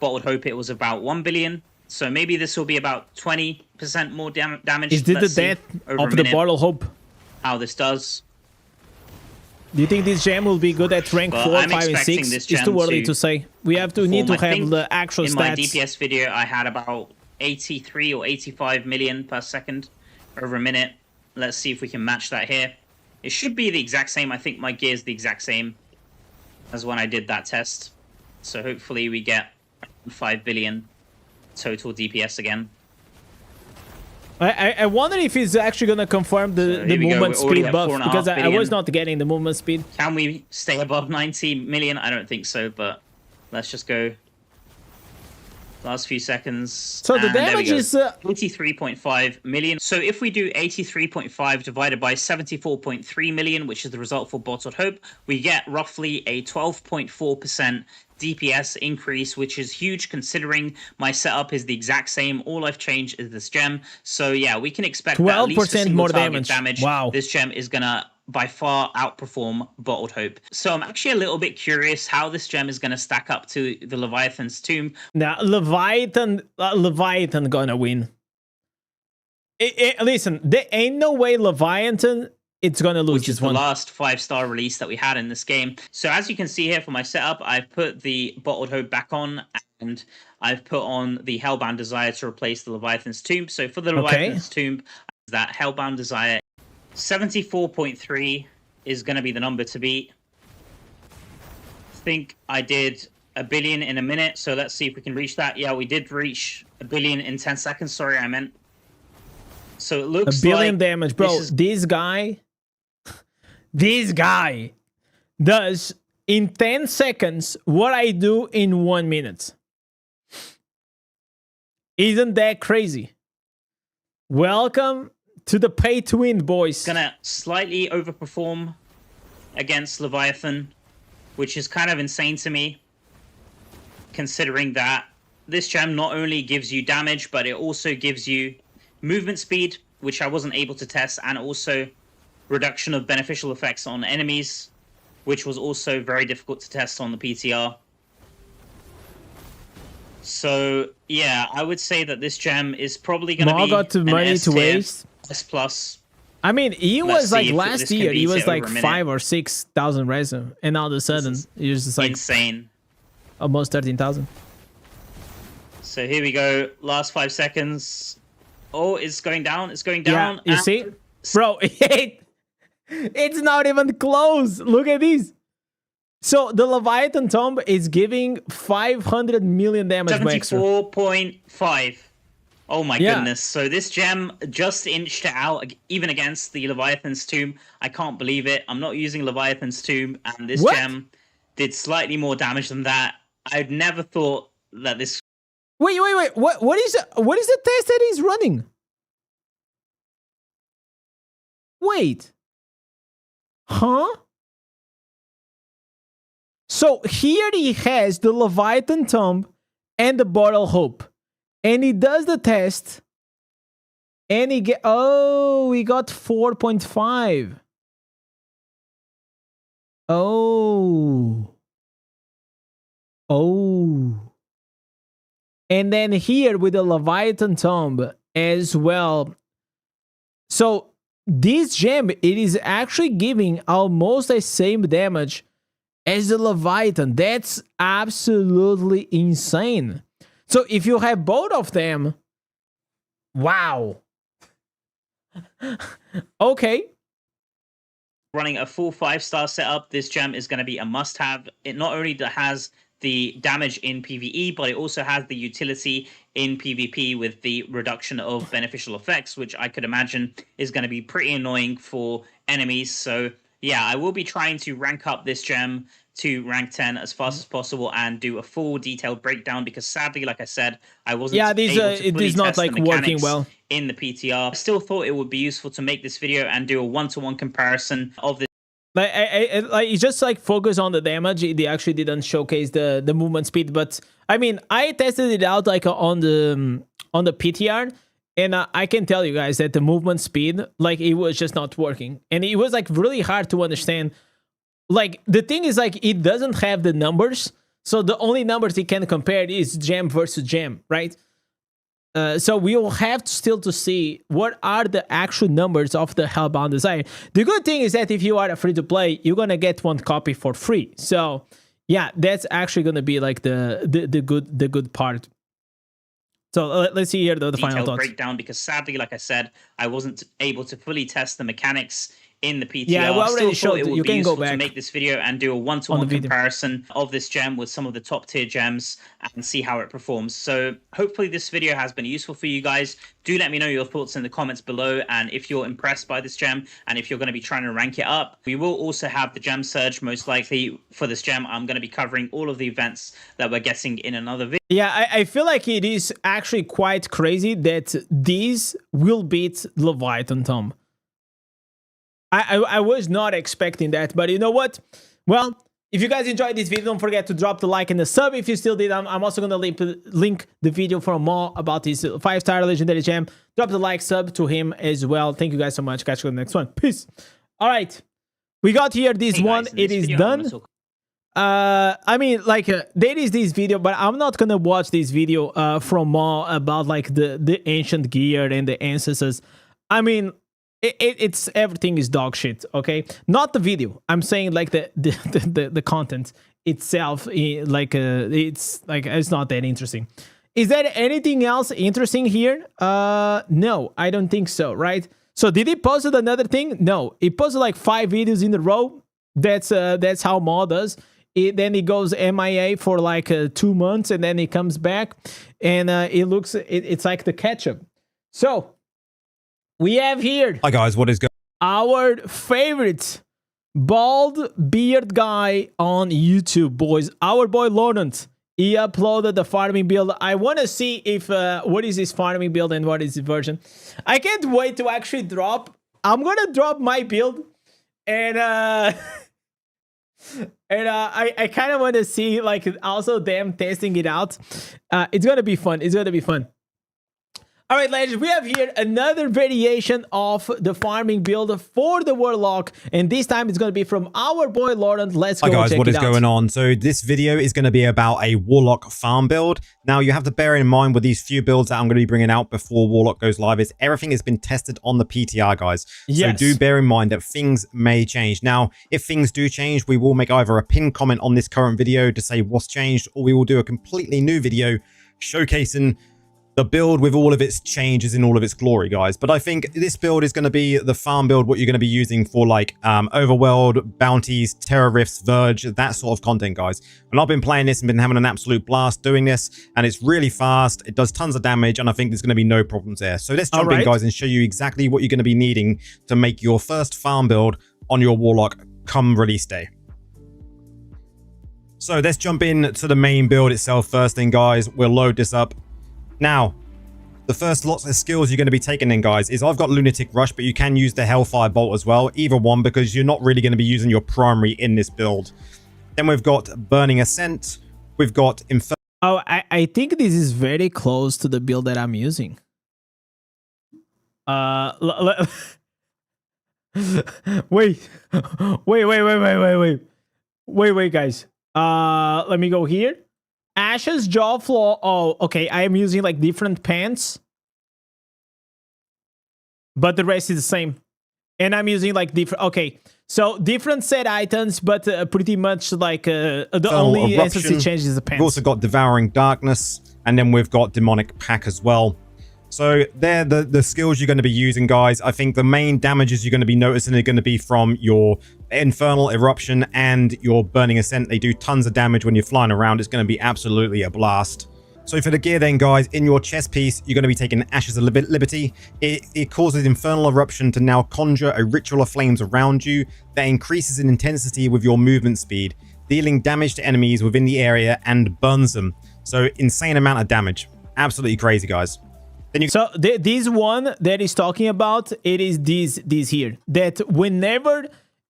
Bottled Hope, it was about 1 billion. So maybe this will be about 20% more damage. Is this the death of the Bottled Hope? How this does. Do you think this gem will be good at rank 4, 5, and 6? It's too early to say. We need to have the actual stats. In my DPS video, I had about 83 or 85 million per second over a minute. Let's see if we can match that here. It should be the exact same. I think my gear is the exact same as when I did that test. So hopefully we get 5 billion total DPS again. I wonder if he's actually going to confirm the movement speed buff, because I was not getting the movement speed. Can we stay above 90 million? I don't think so, but let's just go. Last few seconds. So the damage is 83.5 million. So if we do 83.5 divided by 74.3 million, which is the result for Bottled Hope, we get roughly a 12.4% DPS increase, which is huge considering my setup is the exact same. All I've changed is this gem. So yeah, we can expect 12% that at least for single more target damage. damage. Wow. This gem is gonna by far outperform Bottled Hope. So I'm actually a little bit curious how this gem is going to stack up to the Leviathan's Tomb. Now, Leviathan gonna win. Listen, there ain't no way Leviathan it's gonna lose which this is the one. last 5-star release that we had in this game. So as you can see here for my setup, I've put the Bottled Hope back on, and I've put on the Hellbound Desire to replace the Leviathan's Tomb. So for the Leviathan's Tomb, that Hellbound Desire 74.3 is going to be the number to beat. I think I did 1 billion in a minute, so let's see if we can reach that. Yeah, we did reach 1 billion in 10 seconds. Sorry, I meant. So it looks 1 billion like damage, bro. This guy does in 10 seconds what I do in 1 minute. Isn't that crazy? Welcome to the pay to win, boys. Gonna slightly overperform against Leviathan, which is kind of insane to me, considering that this gem not only gives you damage, but it also gives you movement speed, which I wasn't able to test, and also reduction of beneficial effects on enemies, which was also very difficult to test on the PTR. So yeah, I would say that this gem is probably going to be got the money to waste. S+. I mean, he was like last year, he was like 5,000 or 6,000 resin, and all of a sudden, he was just like insane, almost 13,000. So here we go, last 5 seconds. Oh, it's going down. It's going down. Yeah, you see, bro, it's not even close. Look at these. So the Leviathan Tomb is giving 500 million damage. 74.5. Oh my goodness. So this gem just inched it out, even against the Leviathan's Tomb. I can't believe it. I'm not using Leviathan's Tomb, and this gem did slightly more damage than that. I'd never thought that this... Wait. What is the test that he's running? Wait. Huh? So here he has the Leviathan Tomb and the Bottled Hope. And he does the test. And he get he got 4.5. Oh. And then here with the Leviathan Tomb as well. So this gem, it is actually giving almost the same damage as the Leviathan. That's absolutely insane. So if you have both of them, wow. Okay. Running a full 5-star setup, this gem is going to be a must-have. It not only has the damage in PvE, but it also has the utility in PvP with the reduction of beneficial effects, which I could imagine is going to be pretty annoying for enemies. So yeah, I will be trying to rank up this gem to rank 10 as fast as possible and do a full detailed breakdown, because sadly, like I said, I wasn't able to fully is not test like the working mechanics well in the PTR. I still thought it would be useful to make this video and do a one-to-one comparison of this. Like I just like focus on the damage. They actually didn't showcase the movement speed, but I mean, I tested it out like on the PTR, and I can tell you guys that the movement speed, like, it was just not working, and it was like really hard to understand. Like, the thing is, like, it doesn't have the numbers, so the only numbers it can compare is gem versus gem, right? So we will have to see what are the actual numbers of the Hellbound Desire. The good thing is that if you are a free-to-play, you're gonna get one copy for free. So yeah, that's actually gonna be like the good part. So let's see here the final thoughts. Breakdown, because sadly, like I said, I wasn't able to fully test the mechanics in the PTR. Yeah, we already Still thought showed. it would You be can go useful to back make this video and do a on the one-to-one video. comparison of this gem with some of the top tier gems and see how it performs. So hopefully this video has been useful for you guys. Do let me know your thoughts in the comments below, and if you're impressed by this gem and if you're going to be trying to rank it up. We will also have the gem surge most likely for this gem. I'm going to be covering all of the events that we're getting in another video. Yeah, I feel like it is actually quite crazy that these will beat Leviathan Tomb. I was not expecting that, but you know what? Well, if you guys enjoyed this video, don't forget to drop the like and the sub if you still did. I'm also going to link the video for more about this 5-star legendary gem. Drop the like, sub to him as well. Thank you guys so much. Catch you in the next one. Peace. All right. We got here this one. It is done. I mean, like, there is this video, but I'm not going to watch this video from more about, like, the ancient gear and the ancestors. I mean, it's everything is dog shit, okay? Not the video. I'm saying like the content itself. Like it's not that interesting. Is there anything else interesting here? No, I don't think so. Right? So did he post another thing? No, he posted like 5 videos in a row. That's how Maw does. Then he goes MIA for like 2 months, and then he comes back, and it's like the ketchup. So we have here. Hi guys, what is going our favorite bald beard guy on YouTube, boys. Our boy Laurent. He uploaded the farming build. I want to see if what is his farming build and what is the version. I can't wait to actually drop. I'm gonna drop my build, and I kind of want to see like also them testing it out. It's gonna be fun. It's gonna be fun. All right, ladies, we have here another variation of the farming build for the Warlock, and this time it's going to be from our boy Laurent. Let's go. Hi guys, check what it is out. going on? So this video is going to be about a Warlock farm build. Now you have to bear in mind with these few builds that I'm going to be bringing out before Warlock goes live is everything has been tested on the PTR, guys. Yes. So do bear in mind that things may change. Now, if things do change, we will make either a pinned comment on this current video to say what's changed, or we will do a completely new video showcasing the build with all of its changes in all of its glory, guys. But I think this build is going to be the farm build, what you're going to be using for like overworld, bounties, terror rifts, verge, that sort of content, guys. And I've been playing this and been having an absolute blast doing this, and it's really fast. It does tons of damage, and I think there's going to be no problems there. So let's jump in, guys, and show you exactly what you're going to be needing to make your first farm build on your Warlock come release day. So let's jump in to the main build itself first thing, guys. We'll load this up. Now, the first lots of skills you're going to be taking in, guys, is I've got Lunatic Rush, but you can use the Hellfire Bolt as well. Either one, because you're not really going to be using your primary in this build. Then we've got Burning Ascent. We've got Inferno. Oh, I think this is very close to the build that I'm using. Wait, guys. Let me go here. Ashes, Jaw, Floor. Oh, okay. I am using like different pants, but the rest is the same. And I'm using like different. Okay, so different set items, but pretty much like the only essence change is the pants. We've also got Devouring Darkness, and then we've got Demonic Pack as well. So they're the skills you're going to be using, guys. I think the main damages you're going to be noticing are going to be from your Infernal Eruption and your Burning Ascent. They do tons of damage when you're flying around. It's going to be absolutely a blast. So for the gear then, guys, in your chest piece, you're going to be taking Ashes of Liberty. It causes Infernal Eruption to now conjure a ritual of flames around you that increases in intensity with your movement speed, dealing damage to enemies within the area and burns them. So insane amount of damage. Absolutely crazy, guys. So this one that is talking about, it is this here, that whenever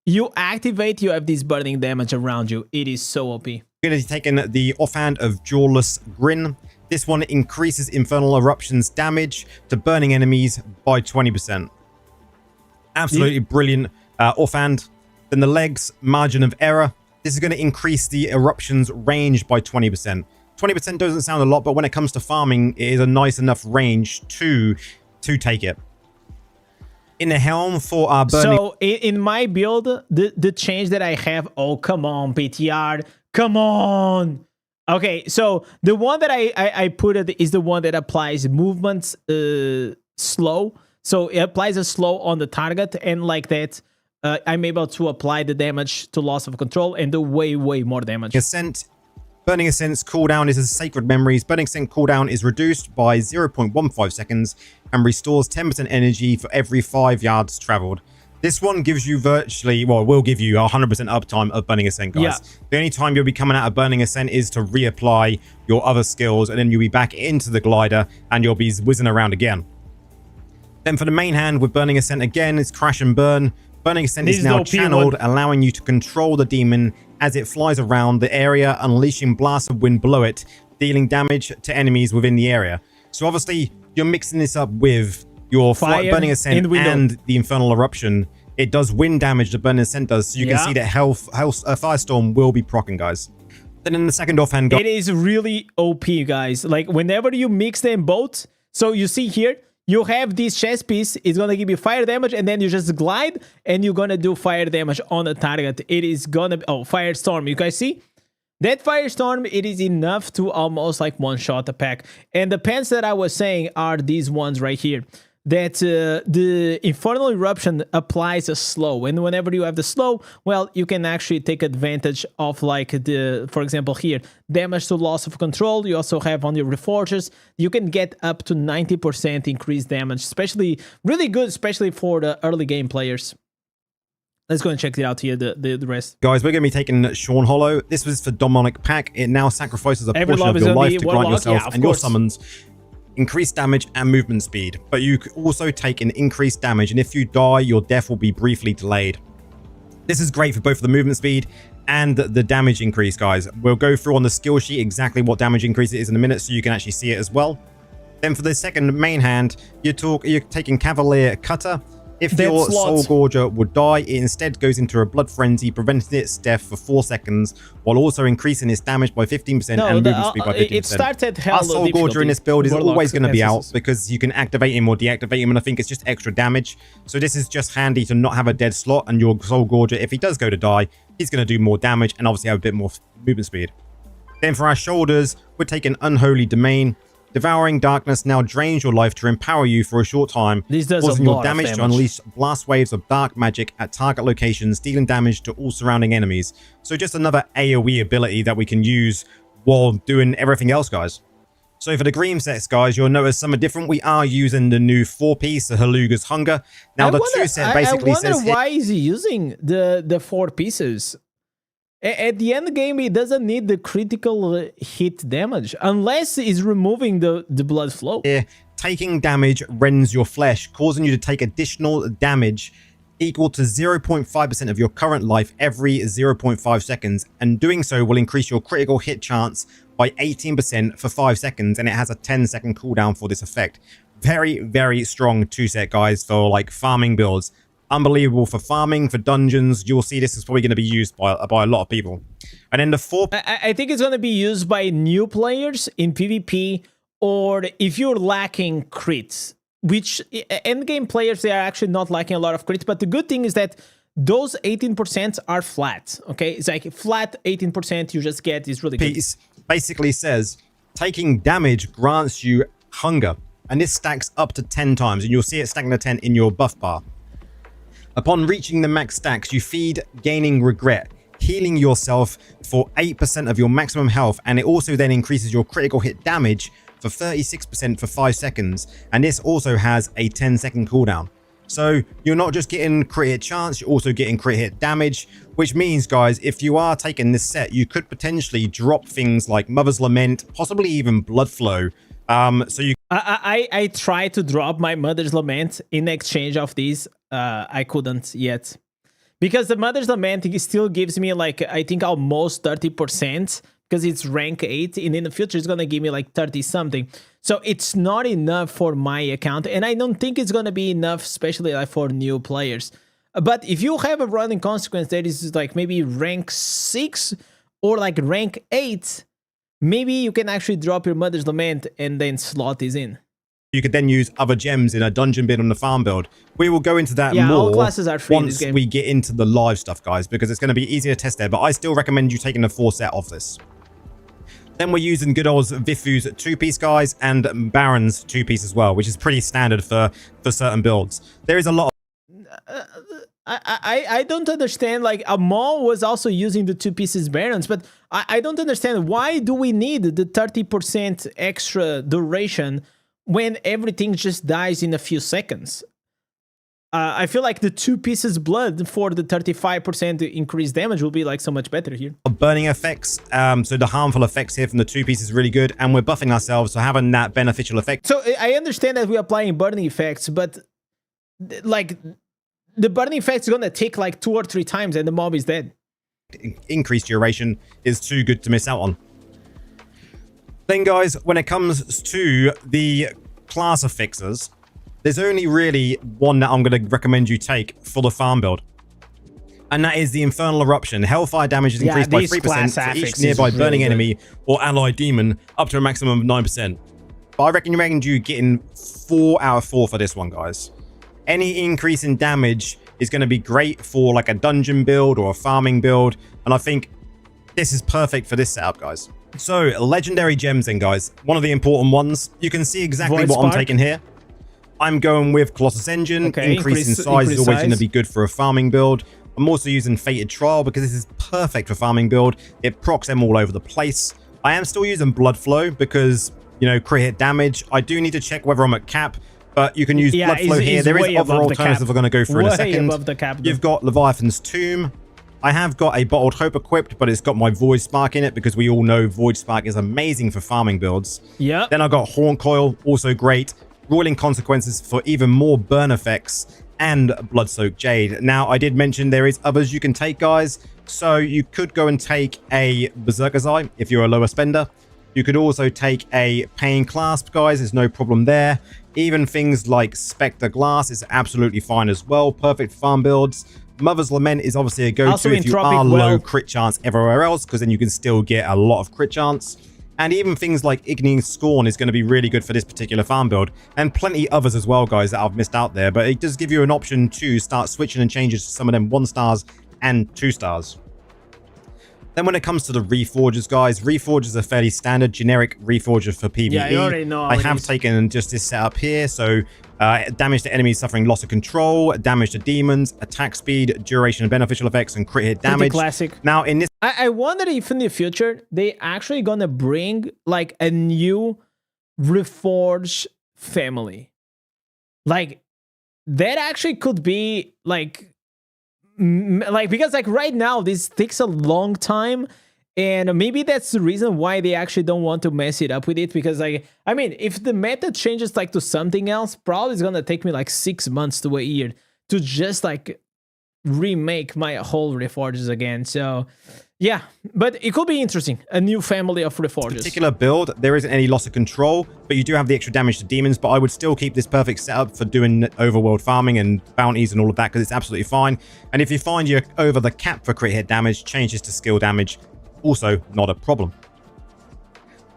you activate, you have this burning damage around you. It is so OP. You're going to be taking the offhand of Jawless Grin. This one increases Infernal Eruption's damage to burning enemies by 20%. Absolutely brilliant offhand. Then the legs, Margin of Error. This is going to increase the eruption's range by 20%. 20% doesn't sound a lot, but when it comes to farming, it is a nice enough range to take it. In the helm for our burning... So in my build, the change that I have... Oh, come on, PTR. Come on. Okay, so the one that I put it is the one that applies movements slow. So it applies a slow on the target, and like that, I'm able to apply the damage to loss of control and do way more damage. Ascent. Burning Ascent's cooldown is as Sacred Memories. Burning Ascent cooldown is reduced by 0.15 seconds and restores 10% energy for every 5 yards traveled. This one gives you virtually, well, will give you 100% uptime of Burning Ascent, guys. Yeah. The only time you'll be coming out of Burning Ascent is to reapply your other skills, and then you'll be back into the glider and you'll be whizzing around again. Then for the main hand with Burning Ascent again, it's Crash and Burn. Burning Ascent is now channeled, allowing you to control the demon as it flies around the area, unleashing blasts of wind below it, dealing damage to enemies within the area. So obviously, you're mixing this up with your Burning Ascent and the Infernal Eruption. It does wind damage that Burning Ascent does, so you can see that Firestorm will be proccing, guys. Then in the second offhand, it is really OP, guys. Like, whenever you mix them both, so you see here, you have this chest piece, it's gonna give you fire damage, and then you just glide, and you're gonna do fire damage on the target. It is gonna be, oh, Firestorm, you guys see? That Firestorm, it is enough to almost like one-shot a pack. And the pants that I was saying are these ones right here. That the Infernal Eruption applies a slow, and whenever you have the slow, well, you can actually take advantage of, like, the, for example here, damage to loss of control. You also have on your Reforgers, you can get up to 90% increased damage, especially really good, especially for the early game players. Let's go and check it out here, the rest. Guys, we're going to be taking Sean Hollow. This was for Demonic Pack. It now sacrifices a portion of your life to grant yourself and your summons increased damage and movement speed, but you could also take an increased damage, and if you die, your death will be briefly delayed. This is great for both the movement speed and the damage increase, guys. We'll go through on the skill sheet exactly what damage increase it is in a minute, so you can actually see it as well. Then for the second main hand, you're taking Cavalier Cutter. If your Soul Gorger would die, it instead goes into a blood frenzy, preventing its death for 4 seconds, while also increasing its damage by 15% and movement speed by 15%. It starts at hell. Our Soul Gorger in this build is always going to be out because you can activate him or deactivate him, and I think it's just extra damage. So this is just handy to not have a dead slot, and your Soul Gorger, if he does go to die, he's going to do more damage and obviously have a bit more movement speed. Then for our shoulders, we're taking Unholy Domain. Devouring Darkness now drains your life to empower you for a short time, causing your damage to unleash blast waves of dark magic at target locations, dealing damage to all surrounding enemies. So just another AoE ability that we can use while doing everything else, guys. So for the green sets, guys, you'll notice some are different. We are using the new 4-piece, the Haluga's Hunger. Now the 2 set basically says... I wonder why is he using the 4 pieces? At the end game, it doesn't need the critical hit damage, unless it's removing the blood flow. Taking damage rends your flesh, causing you to take additional damage equal to 0.5% of your current life every 0.5 seconds, and doing so will increase your critical hit chance by 18% for 5 seconds, and it has a 10-second cooldown for this effect. Very strong 2-set, guys, for like farming builds. Unbelievable for farming, for dungeons. You'll see this is probably going to be used by a lot of people. And then the 4... I think it's going to be used by new players in PvP, or if you're lacking crits, which endgame players, they are actually not lacking a lot of crits. But the good thing is that those 18% are flat, okay? It's like flat 18% you just get is really good. Piece basically says, taking damage grants you hunger. And this stacks up to 10 times. And you'll see it stacking to 10 in your buff bar. Upon reaching the max stacks, you feed gaining regret, healing yourself for 8% of your maximum health, and it also then increases your critical hit damage for 36% for 5 seconds, and this also has a 10-second cooldown. So you're not just getting crit hit chance, you're also getting crit hit damage, which means, guys, if you are taking this set, you could potentially drop things like Mother's Lament, possibly even Blood Flow. So you... I tried to drop my Mother's Lament in exchange of these. I couldn't yet, because the Mother's Lament still gives me like, I think almost 30%, because it's rank 8, and in the future it's gonna give me like 30 something. So it's not enough for my account, and I don't think it's gonna be enough, especially like for new players. But if you have a running consequence that is like maybe rank 6 or like rank 8, maybe you can actually drop your Mother's Lament and then slot is in. You could then use other gems in a dungeon build on the farm build. We will go into that more all classes are free once we get into the live stuff, guys, because it's going to be easier to test there. But I still recommend you taking the 4 set of this. Then we're using good old Vifu's 2-piece, guys, and Baron's 2-piece as well, which is pretty standard for certain builds. There is a lot of... I don't understand. Like Amon was also using the 2 pieces barons, but I don't understand why do we need the 30% extra duration when everything just dies in a few seconds. I feel like the 2 pieces blood for the 35% increased damage will be like so much better here. Burning effects, so the harmful effects here from the 2 pieces is really good, and we're buffing ourselves, so having that beneficial effect. So I understand that we're applying burning effects, but like the burning effect is gonna take like 2 or 3 times and the mob is dead. Increased duration is too good to miss out on. Then guys, when it comes to the class of fixers, there's only really one that I'm going to recommend you take for the farm build. And that is the Infernal Eruption. Hellfire damage is increased by 3% for each nearby burning enemy or allied demon, up to a maximum of 9%. But I recommend you getting 4 out of 4 for this one, guys. Any increase in damage is going to be great for like a dungeon build or a farming build. And I think this is perfect for this setup, guys. So, legendary gems then, guys. One of the important ones. You can see exactly what I'm taking here. I'm going with Colossus Engine. Okay, increase in size is always going to be good for a farming build. I'm also using Fated Trial because this is perfect for farming build. It procs them all over the place. I am still using Blood Flow because, you know, crit hit damage. I do need to check whether I'm at cap, but you can use Blood Flow here. There is other alternatives we're going to go through in a second. Above the cap, you've got Leviathan's Tomb. I have got a Bottled Hope equipped, but it's got my Void Spark in it because we all know Void Spark is amazing for farming builds. Yeah. Then I got Horn Coil, also great. Roiling Consequences for even more burn effects, and Blood-Soaked Jade. Now, I did mention there is others you can take, guys. So you could go and take a Berserker's Eye if you're a lower spender. You could also take a Pain Clasp, guys. There's no problem there. Even things like Spectre Glass is absolutely fine as well. Perfect farm builds. Mother's Lament is obviously a go-to if you are low crit chance everywhere else, because then you can still get a lot of crit chance. And even things like Igniting Scorn is going to be really good for this particular farm build. And plenty others as well, guys, that I've missed out there. But it does give you an option to start switching and changes to some of them 1 stars and 2 stars. Then when it comes to the Reforgers, guys, Reforgers are fairly standard, generic Reforger for PvE. Yeah, you already know I have taken just this setup here. So damage to enemies suffering loss of control, damage to demons, attack speed, duration of beneficial effects, and crit hit damage. Pretty classic. Now in this, I wonder if in the future they actually gonna bring like a new Reforged family. Like that actually could be like because like right now this takes a long time, and maybe that's the reason why they actually don't want to mess it up with it, because like I mean, if the meta changes like to something else, probably it's gonna take me like 6 months to a year to just like remake my whole Reforgers again. So yeah, but it could be interesting, a new family of Reforgers. Particular build, there isn't any loss of control, but you do have the extra damage to demons. But I would still keep this perfect setup for doing overworld farming and bounties and all of that, because it's absolutely fine. And if you find you're over the cap for crit hit damage, changes to skill damage, also not a problem.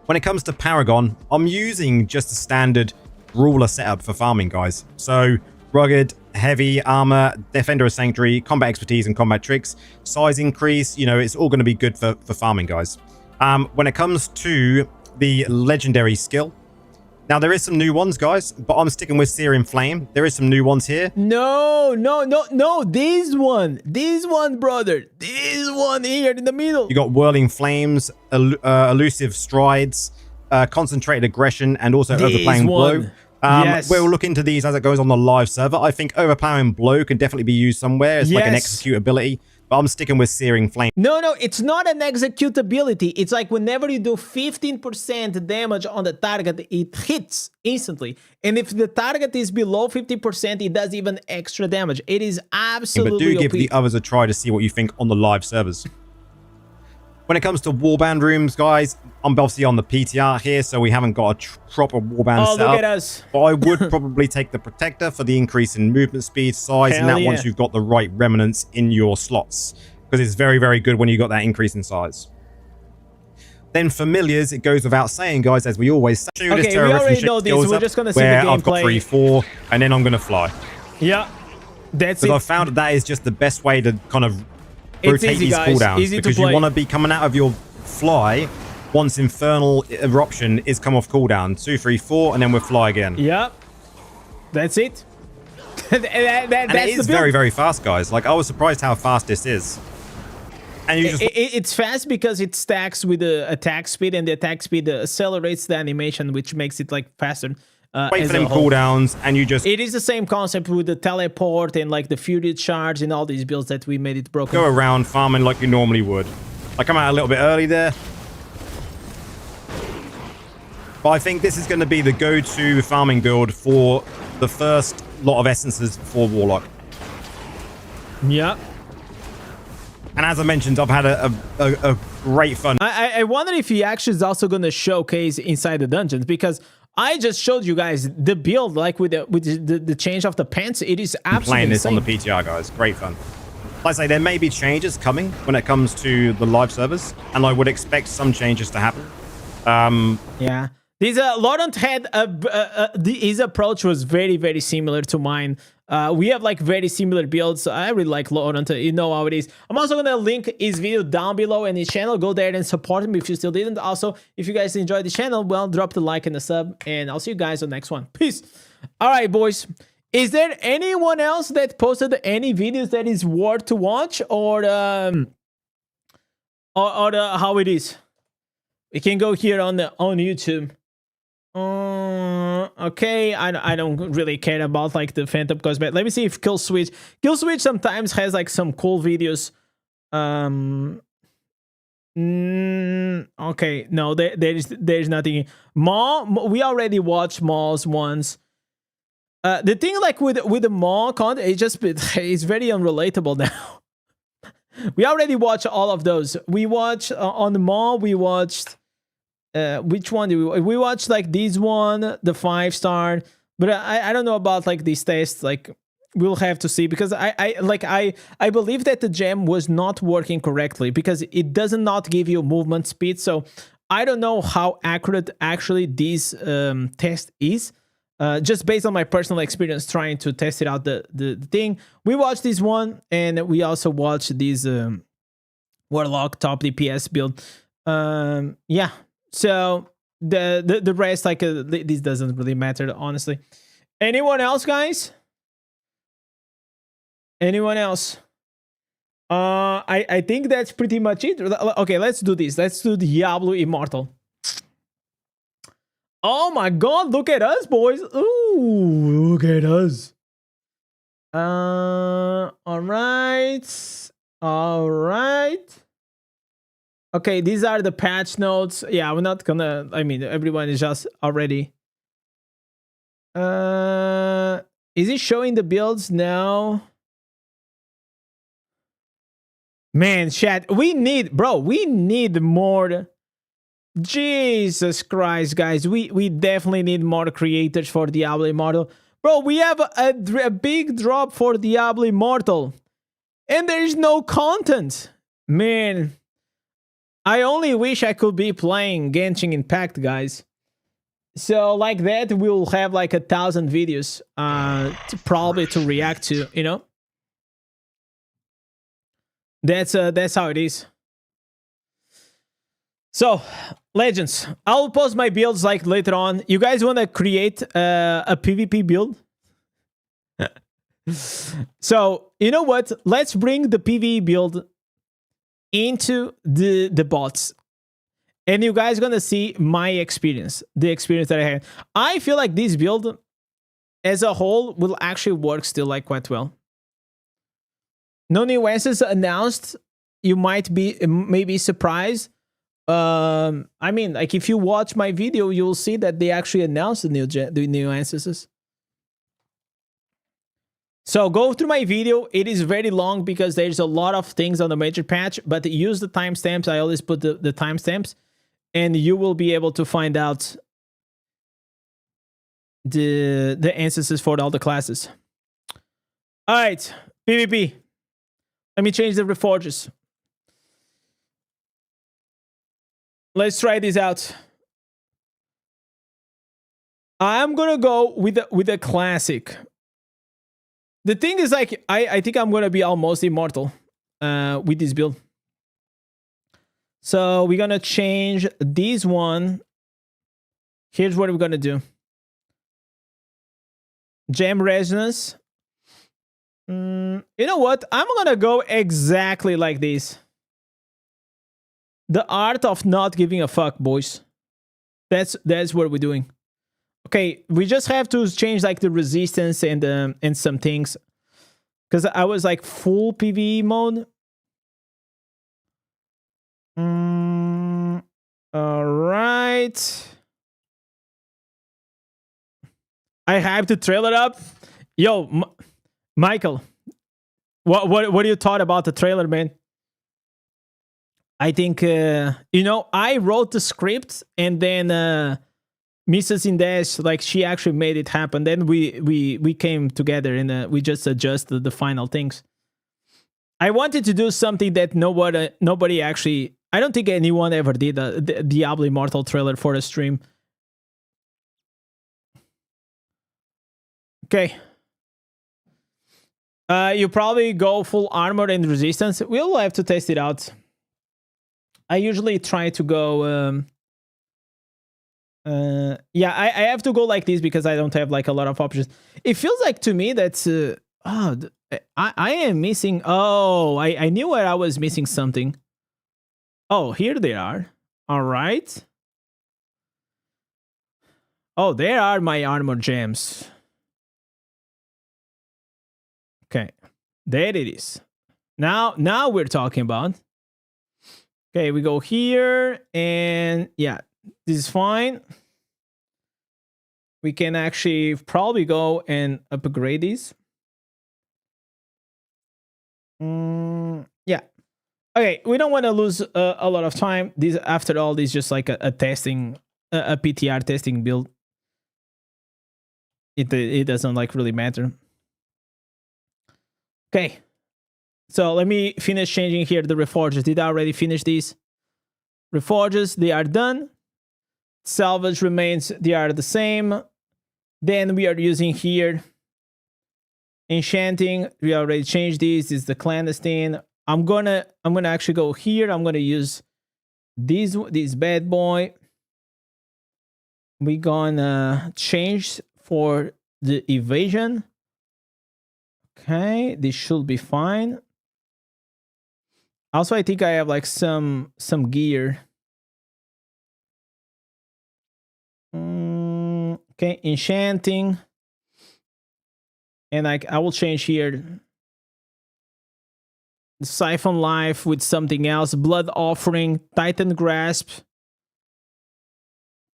When it comes to Paragon, I'm using just a standard ruler setup for farming, guys. So rugged, heavy armor, defender of sanctuary, combat expertise, and combat tricks. Size increase, you know, it's all going to be good for farming, guys. When it comes to the legendary skill, now there is some new ones, guys, but I'm sticking with Searing Flame. There is some new ones here. No, this one, brother, this one here in the middle. You got Whirling Flames, Elusive Strides, Concentrated Aggression, and also Overpowering Blow. Yes. We'll look into these as it goes on the live server. I think Overpowering Blow can definitely be used somewhere. It's like an execute ability, but I'm sticking with Searing Flame. No, it's not an execute ability. It's like whenever you do 15% damage on the target, it hits instantly. And if the target is below 50%, it does even extra damage. It is absolutely But do give the others a try to see what you think on the live servers. When it comes to warband rooms, guys, I'm obviously on the PTR here, so we haven't got a proper warband setup. Look at us. But I would probably take the Protector for the increase in movement speed, size, and that once you've got the right remnants in your slots. Because it's very, very good when you got that increase in size. Then Familiars, it goes without saying, guys, as we always say. Okay, we already know these. We're just going to see the gameplay. I've got 3-4, and then I'm going to fly. Yeah, that's it. Because I found that is just the best way to kind of rotate these cooldowns, because you want to be coming out of your fly once Infernal Eruption is come off cooldown. 2, 3, 4, and then we'll fly again. Yeah, that's it. And it is very, very fast, guys. Like, I was surprised how fast this is. And you just... it's fast because it stacks with the attack speed, and the attack speed accelerates the animation, which makes it like faster. Wait for them cooldowns, and you just... It is the same concept with the teleport and like the Fury Charge and all these builds that we made it broken. Go around farming like you normally would. I come out a little bit early there. But I think this is going to be the go-to farming build for the first lot of essences for Warlock. Yeah. And as I mentioned, I've had a great fun. I wonder if he actually is also going to showcase inside the dungeons, because I just showed you guys the build, like with the change of the pants. It is absolutely playing this insane. on the PTR, guys. Great fun. Like I say, there may be changes coming when it comes to the live servers, and I would expect some changes to happen. Yeah. These Laurent had his approach was very, very similar to mine. We have like very similar builds, so I really like Laurent. You know how it is. I'm also gonna link his video down below and his channel. Go there and support him if you still didn't. Also, if you guys enjoyed the channel, well, drop the like and the sub, and I'll see you guys on the next one. Peace. All right, boys. Is there anyone else that posted any videos that is worth to watch, or how it is? We can go here on YouTube. Okay, I don't really care about like the Phantom Cosmet. Let me see if Kill Switch sometimes has like some cool videos. Okay, no, there's nothing. Maw, we already watched Maw's ones. The thing like with the Maw content, it's very unrelatable now. We already watched all of those. We watched on the Maw, we watched which one did we watched like this one, the 5-star, but I don't know about like these tests. Like, we'll have to see, because I believe that the gem was not working correctly, because it does not give you movement speed. So I don't know how accurate actually this test is. Just based on my personal experience trying to test it out, the thing. We watched this one, and we also watched this Warlock top DPS build. Yeah. So the rest, like this doesn't really matter, honestly. Anyone else, guys? Anyone else? I think that's pretty much it. Okay, let's do this. Let's do Diablo Immortal. Oh my God! Look at us, boys. Ooh, look at us. All right. All right. Okay, these are the patch notes. Yeah, we're not gonna... I mean, everyone is just already... Is it showing the builds now? Man, chat, we need... Bro, we need more... Jesus Christ, guys. We definitely need more creators for Diablo Immortal. Bro, we have a big drop for Diablo Immortal. And there is no content. Man... I only wish I could be playing Genshin Impact, guys. So like that, we'll have like 1,000 videos probably to react to, you know? That's how it is. So, Legends, I'll post my builds like later on. You guys want to create a PvP build? So, you know what? Let's bring the PvE build into the bots, and you guys gonna see my experience, the experience that I had. I feel like this build as a whole will actually work still like quite well. No new answers announced. You might be maybe surprised. I mean, like, if you watch my video, you'll see that they actually announced the new answers. So go through my video. It is very long because there's a lot of things on the major patch, but use the timestamps. I always put the timestamps, and you will be able to find out the answers for all the classes. All right, PvP. Let me change the reforges. Let's try this out. I'm gonna go with the classic. The thing is, like, I think I'm gonna be almost immortal with this build. So we're gonna change this one. Here's what we're gonna do. Gem Resonance. You know what? I'm gonna go exactly like this. The art of not giving a fuck, boys. That's what we're doing. Okay, we just have to change like the resistance and some things, because I was like full PvE mode. All right. I hyped the trailer up. Yo, Michael, what do you thought about the trailer, man? I think you know, I wrote the script and then Mrs. Indez, like, she actually made it happen. Then we came together and we just adjusted the final things. I wanted to do something that nobody actually. I don't think anyone ever did the Diablo Immortal trailer for a stream. Okay. You probably go full armor and resistance. We'll have to test it out. I usually try to go. Yeah, I have to go like this because I don't have like a lot of options. It feels like to me that I am missing. Oh, I knew where I was missing something. Oh, here they are. All right. Oh, there are my armor gems. Okay, there it is. Now we're talking about. Okay, we go here, and yeah, this is fine. We can actually probably go and upgrade these. Yeah. Okay, we don't want to lose a lot of time. This, after all, this is just like a testing, a PTR testing build. It doesn't like really matter. Okay, so let me finish changing here the reforges. Did I already finish these? Reforges, they are done. Salvage remains, they are the same. Then we are using here enchanting. We already changed these. This is the clandestine. I'm gonna actually go here. I'm gonna use this bad boy. We gonna change for the evasion. Okay, this should be fine. Also, I think I have like some gear. Okay, enchanting. And I will change here the Siphon Life with something else. Blood Offering, Titan Grasp.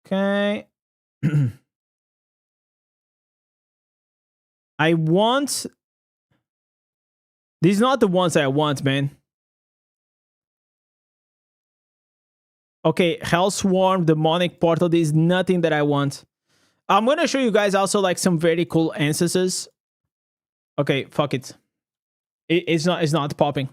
Okay. I want... These are not the ones I want, man. Okay, Hellswarm, Demonic Portal. This is nothing that I want. I'm gonna show you guys also like some very cool instances. Okay, fuck it. It's not popping.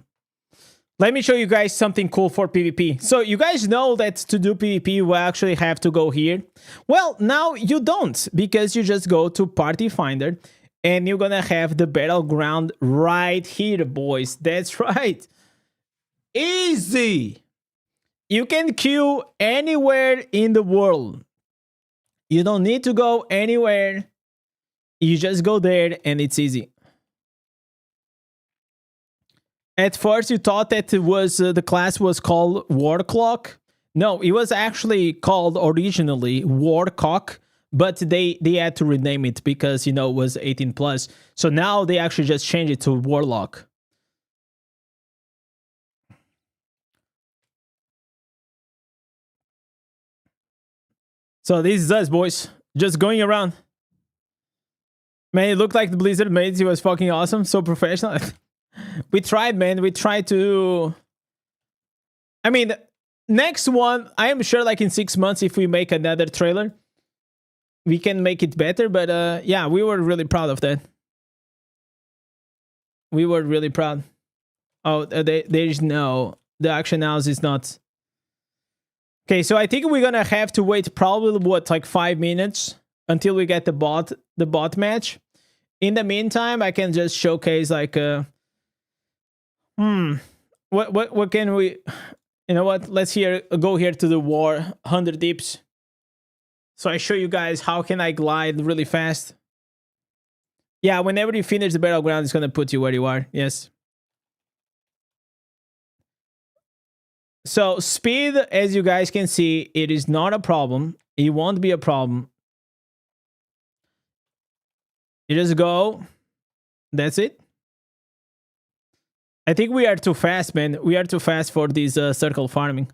Let me show you guys something cool for PvP. So you guys know that to do PvP, you actually have to go here. Well, now you don't, because you just go to Party Finder and you're gonna have the battleground right here, boys. That's right. Easy. You can queue anywhere in the world. You don't need to go anywhere. You just go there and it's easy. At first, you thought that it was the class was called WARLOCK. No, it was actually called originally WARCOCK, but they had to rename it because, you know, it was 18 plus. So now they actually just changed it to WARLOCK. So this is us, boys. Just going around. Man, it looked like the Blizzard made it was fucking awesome. So professional. We tried, man. We tried to... I mean, next one, I am sure like in 6 months, if we make another trailer, we can make it better. But yeah, we were really proud of that. We were really proud. Oh, there's no... The action analysis is not... Okay, so I think we're gonna have to wait probably, what, like 5 minutes until we get the bot match. In the meantime, I can just showcase like what can we... You know what? Let's go here to the war 100 dips. So I show you guys how can I glide really fast. Yeah, whenever you finish the battleground, it's gonna put you where you are. Yes. So speed, as you guys can see, it is not a problem. It won't be a problem. You just go. That's it. I think we are too fast, man. We are too fast for this circle farming.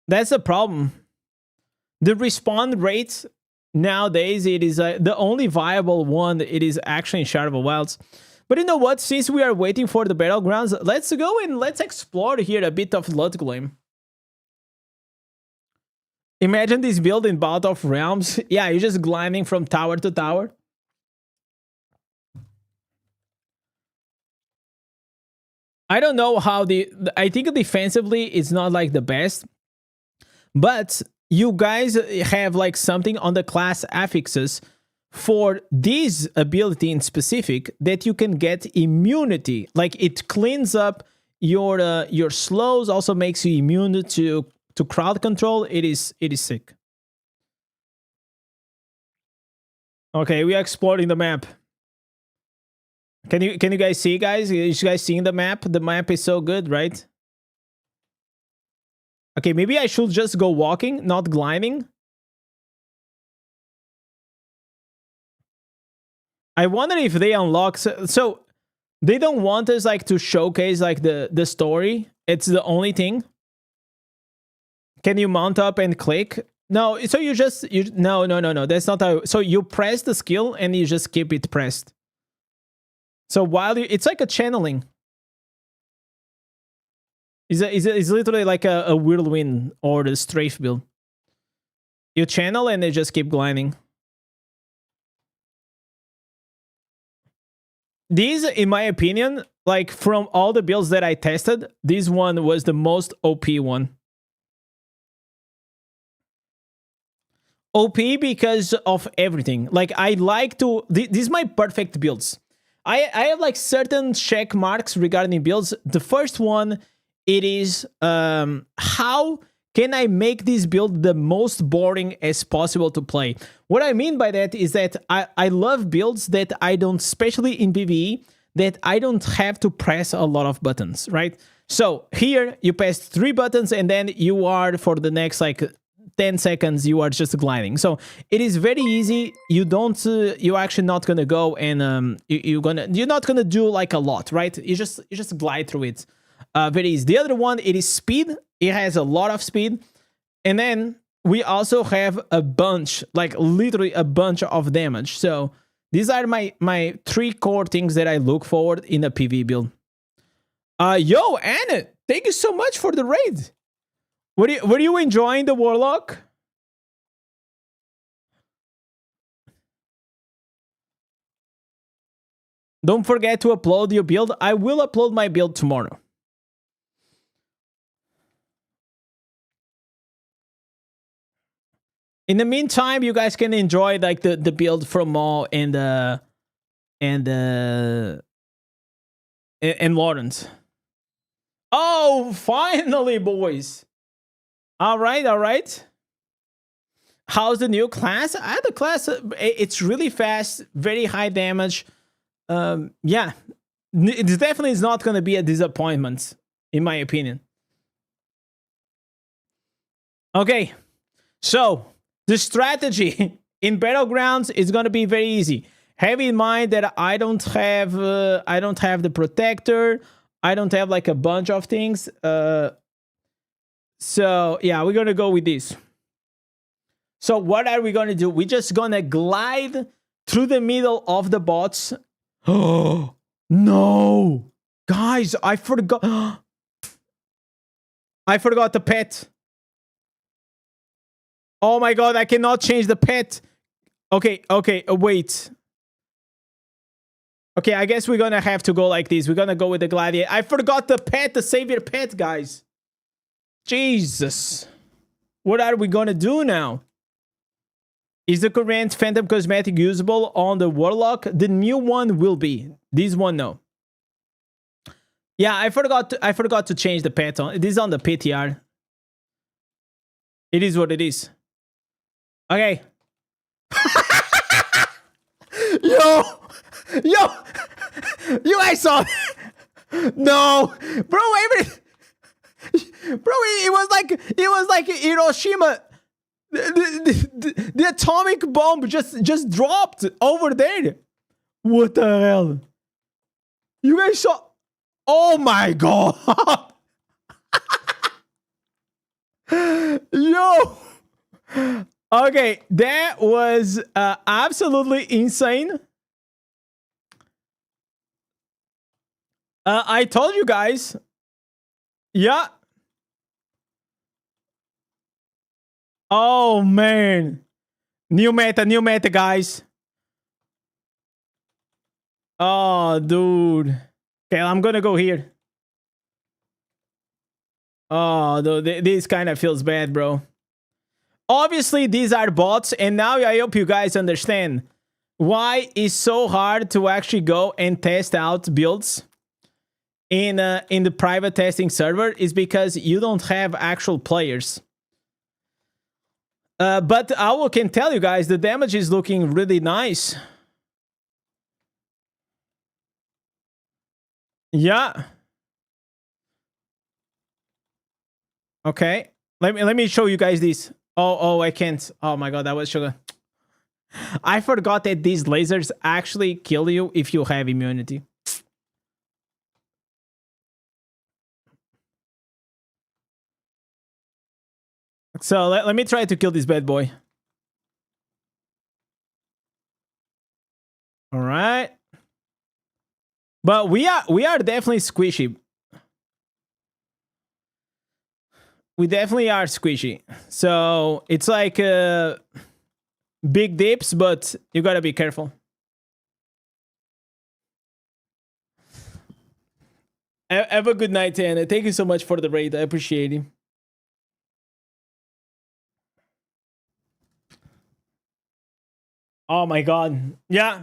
That's the problem. The respawn rate nowadays, it is the only viable one. It is actually in Shadow Wilds. But you know what? Since we are waiting for the battlegrounds, let's go and let's explore here a bit of Ludglim. Imagine this build in Bout of Realms. Yeah, you're just gliding from tower to tower. I don't know how I think defensively it's not like the best, but you guys have like something on the class affixes for this ability in specific that you can get immunity. Like it cleans up your slows, also makes you immune to crowd control. It is sick. Okay, we are exploring the map. Can you guys see, guys? You guys seeing the map? The map is so good, right? Okay, maybe I should just go walking, not gliding. I wonder if they unlock... So they don't want us like to showcase like the story. It's the only thing. Can you mount up and click? No, so no. That's not how... So you press the skill and you just keep it pressed. So while it's like a channeling. It's literally like a whirlwind or the strafe build. You channel and they just keep gliding. These, in my opinion, like from all the builds that I tested, this one was the most OP one. OP because of everything. Like I like to... These are my perfect builds. I have like certain check marks regarding builds. The first one, it is how can I make this build the most boring as possible to play? What I mean by that is that I love builds that I don't, especially in PvE, that I don't have to press a lot of buttons, right? So here you press 3 buttons and then you are for the next like 10 seconds you are just gliding. So it is very easy. You don't you're actually not gonna go and you're not gonna do like a lot, right? You just glide through it. Very easy. The other one, it is speed. It has a lot of speed. And then we also have a bunch, like literally a bunch of damage. So these are my 3 core things that I look forward in a PvE build. Yo, Anna, thank you so much for the raid. Were you enjoying the Warlock? Don't forget to upload your build. I will upload my build tomorrow. In the meantime, you guys can enjoy like the build from Maul and Lawrence. Oh, finally, boys. All right. How's the new class? The class, it's really fast, very high damage. Yeah, it definitely is not going to be a disappointment, in my opinion. Okay, so the strategy in Battlegrounds is going to be very easy. Have in mind that I don't have the protector. I don't have like a bunch of things. So yeah, we're gonna go with this. So what are we gonna do? We're just gonna glide through the middle of the bots. Oh no, guys, I forgot. I forgot the pet. Oh my god, I cannot change the pet. Okay, wait. Okay, I guess we're gonna have to go like this. We're gonna go with the gladiator. I forgot the pet, the savior pet, guys. Jesus. What are we gonna do now? Is the current Phantom Cosmetic usable on the Warlock? The new one will be. This one, no. Yeah, I forgot to change the pet on. This is on the PTR. It is what it is. Okay. Yo! Yo, you guys saw? No, bro. Bro, it was like Hiroshima. The atomic bomb just dropped over there. What the hell? You guys saw? Oh my god. Yo. Okay, that was absolutely insane. I told you guys. Yeah. Oh man. New meta, guys. Oh, dude. Okay, I'm gonna go here. Oh, this kind of feels bad, bro. Obviously, these are bots, and now I hope you guys understand why it's so hard to actually go and test out builds in the private testing server is because you don't have actual players. But I can tell you guys the damage is looking really nice. Yeah. Okay. Let me show you guys this. Oh, I can't. Oh my god, that was sugar. I forgot that these lasers actually kill you if you have immunity. So let me try to kill this bad boy. All right. But we are definitely squishy. We definitely are squishy. So it's like big dips, but you gotta be careful. Have a good night, Anna. Thank you so much for the raid. I appreciate it. Oh my god. Yeah.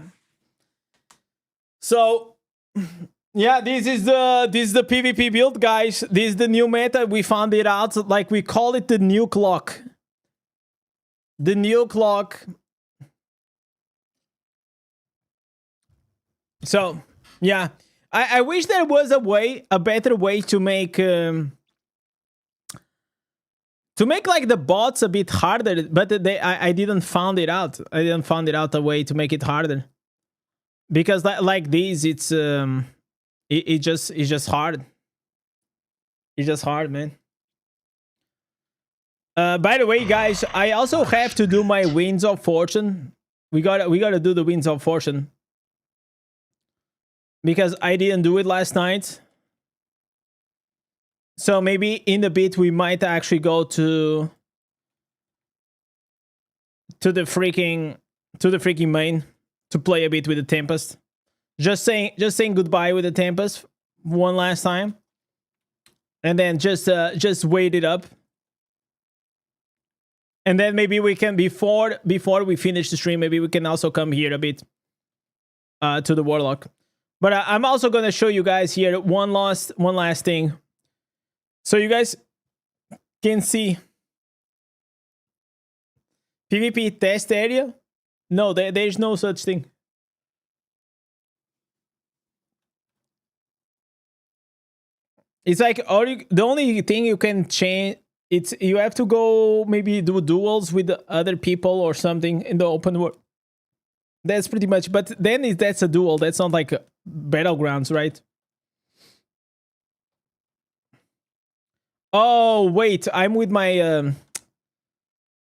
So yeah, this is the PvP build, guys. This is the new meta. We found it out. Like, we call it the new clock. The new clock. So yeah, I wish there was a better way to make like the bots a bit harder, but I didn't find it out. I didn't find it out a way to make it harder, because like these, it's just hard. It's just hard, man. By the way, guys, I also have to do my Winds of Fortune. We gotta do the Winds of Fortune, because I didn't do it last night. So maybe in a bit we might actually go to the freaking main to play a bit with the Tempest. Just saying goodbye with the Tempest one last time, and then just wait it up. And then maybe we can, before we finish the stream, maybe we can also come here a bit to the Warlock. But I'm also gonna show you guys here one last thing, so you guys can see. PvP test area? No, there's no such thing. It's like the only thing you can change. It's you have to go maybe do duels with other people or something in the open world. That's pretty much. But then that's a duel. That's not like battlegrounds, right? Oh wait, I'm with my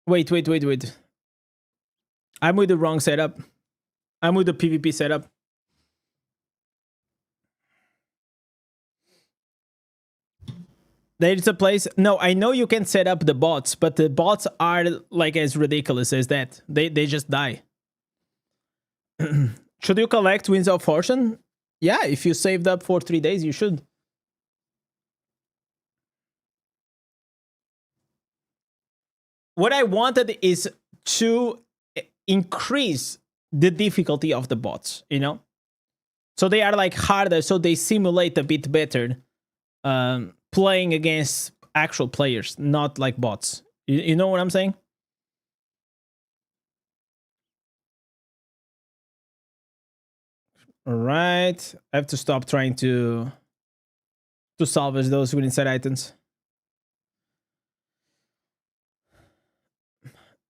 wait. I'm with the wrong setup. I'm with the PvP setup. There's a place. No, I know you can set up the bots, but the bots are like as ridiculous as that. They just die. Should you collect Winds of Fortune? Yeah, if you saved up for 3 days, you should. What I wanted is to increase the difficulty of the bots, you know? So they are like harder, so they simulate a bit better playing against actual players, not like bots. You know what I'm saying? All right. I have to stop trying to salvage those with inside items.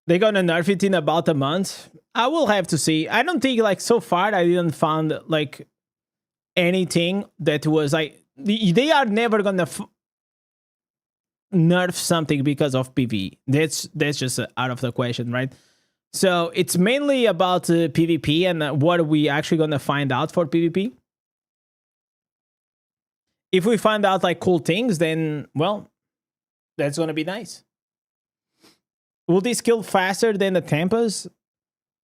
They're gonna nerf it in about a month. I will have to see. I don't think like so far I didn't find like anything that was like they are never gonna nerf something because of PvE. That's just out of the question, right? So it's mainly about PvP and what are we actually gonna find out for PvP. If we find out like cool things, then well, that's gonna be nice. Will this kill faster than the Tampas?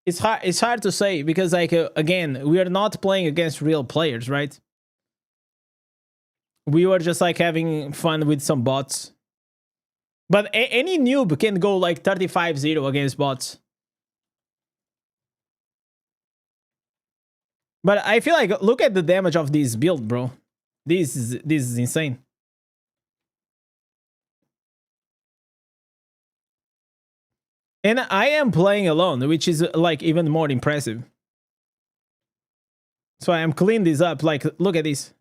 It's hard to say because like again, we are not playing against real players, right? We were just like having fun with some bots. But any noob can go like 35-0 against bots. But I feel like look at the damage of this build, bro. This is insane. And I am playing alone, which is like even more impressive. So I am cleaning this up. Like, look at this.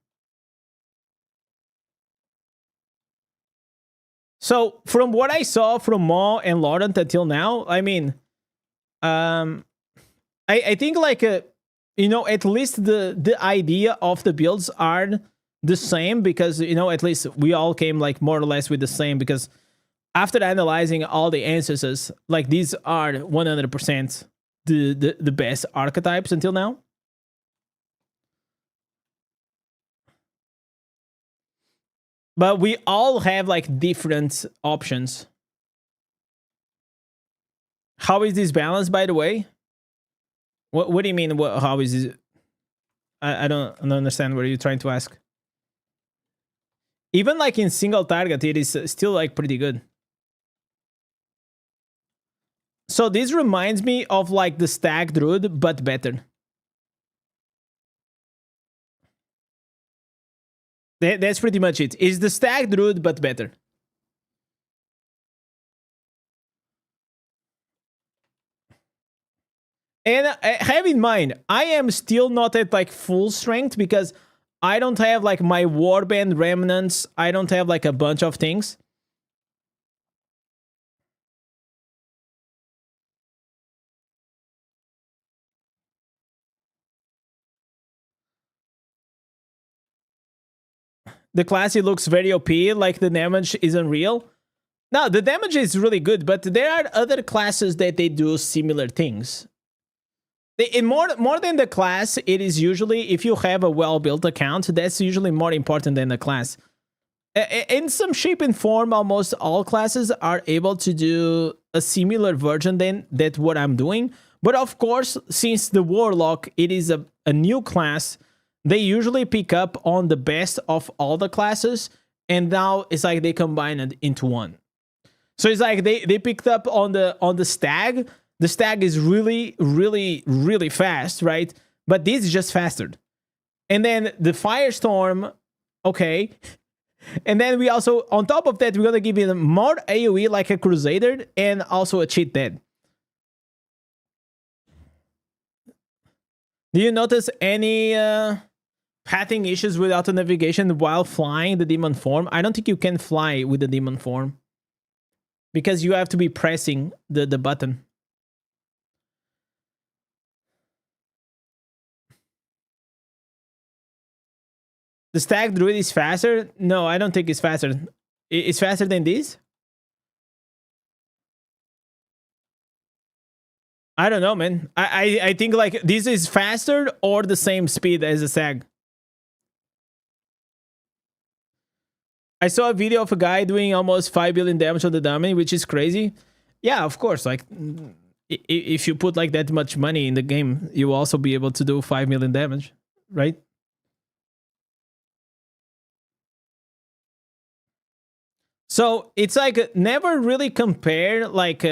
So from what I saw from Maw and Laurent until now, I mean, I think like you know, at least the idea of the builds are the same because you know at least we all came like more or less with the same because. After analyzing all the ancestors, like these are 100% the best archetypes until now. But we all have like different options. How is this balanced, by the way? What do you mean? How is this? I don't understand what you're trying to ask. Even like in single target, it is still like pretty good. So this reminds me of like the Stag Druid, but better. That's pretty much it. It's the Stag Druid, but better. And have in mind, I am still not at like full strength because I don't have like my Warband remnants. I don't have like a bunch of things. The classy looks very OP, like the damage isn't real. No, the damage is really good, but there are other classes that they do similar things. In more than the class, it is usually, if you have a well-built account, that's usually more important than the class. In some shape and form, almost all classes are able to do a similar version than that what I'm doing. But of course, since the Warlock, it is a new class, they usually pick up on the best of all the classes, and now it's like they combine it into one. So it's like they picked up on the Stag. The Stag is really, really, really fast, right? But this is just faster. And then the Firestorm, okay. And then we also, on top of that, we're gonna give it more AoE like a Crusader and also a Cheat Dead. Do you notice any pathing issues with auto navigation while flying the demon form? I don't think you can fly with the demon form because you have to be pressing the button. The Stag Druid is faster? No, I don't think it's faster. It's faster than this? I don't know, man. I think like this is faster or the same speed as the Stag. I saw a video of a guy doing almost 5 billion damage on the dummy, which is crazy. Yeah, of course. Like, if you put like that much money in the game, you will also be able to do 5 million damage, right? So it's like never really compare. Like,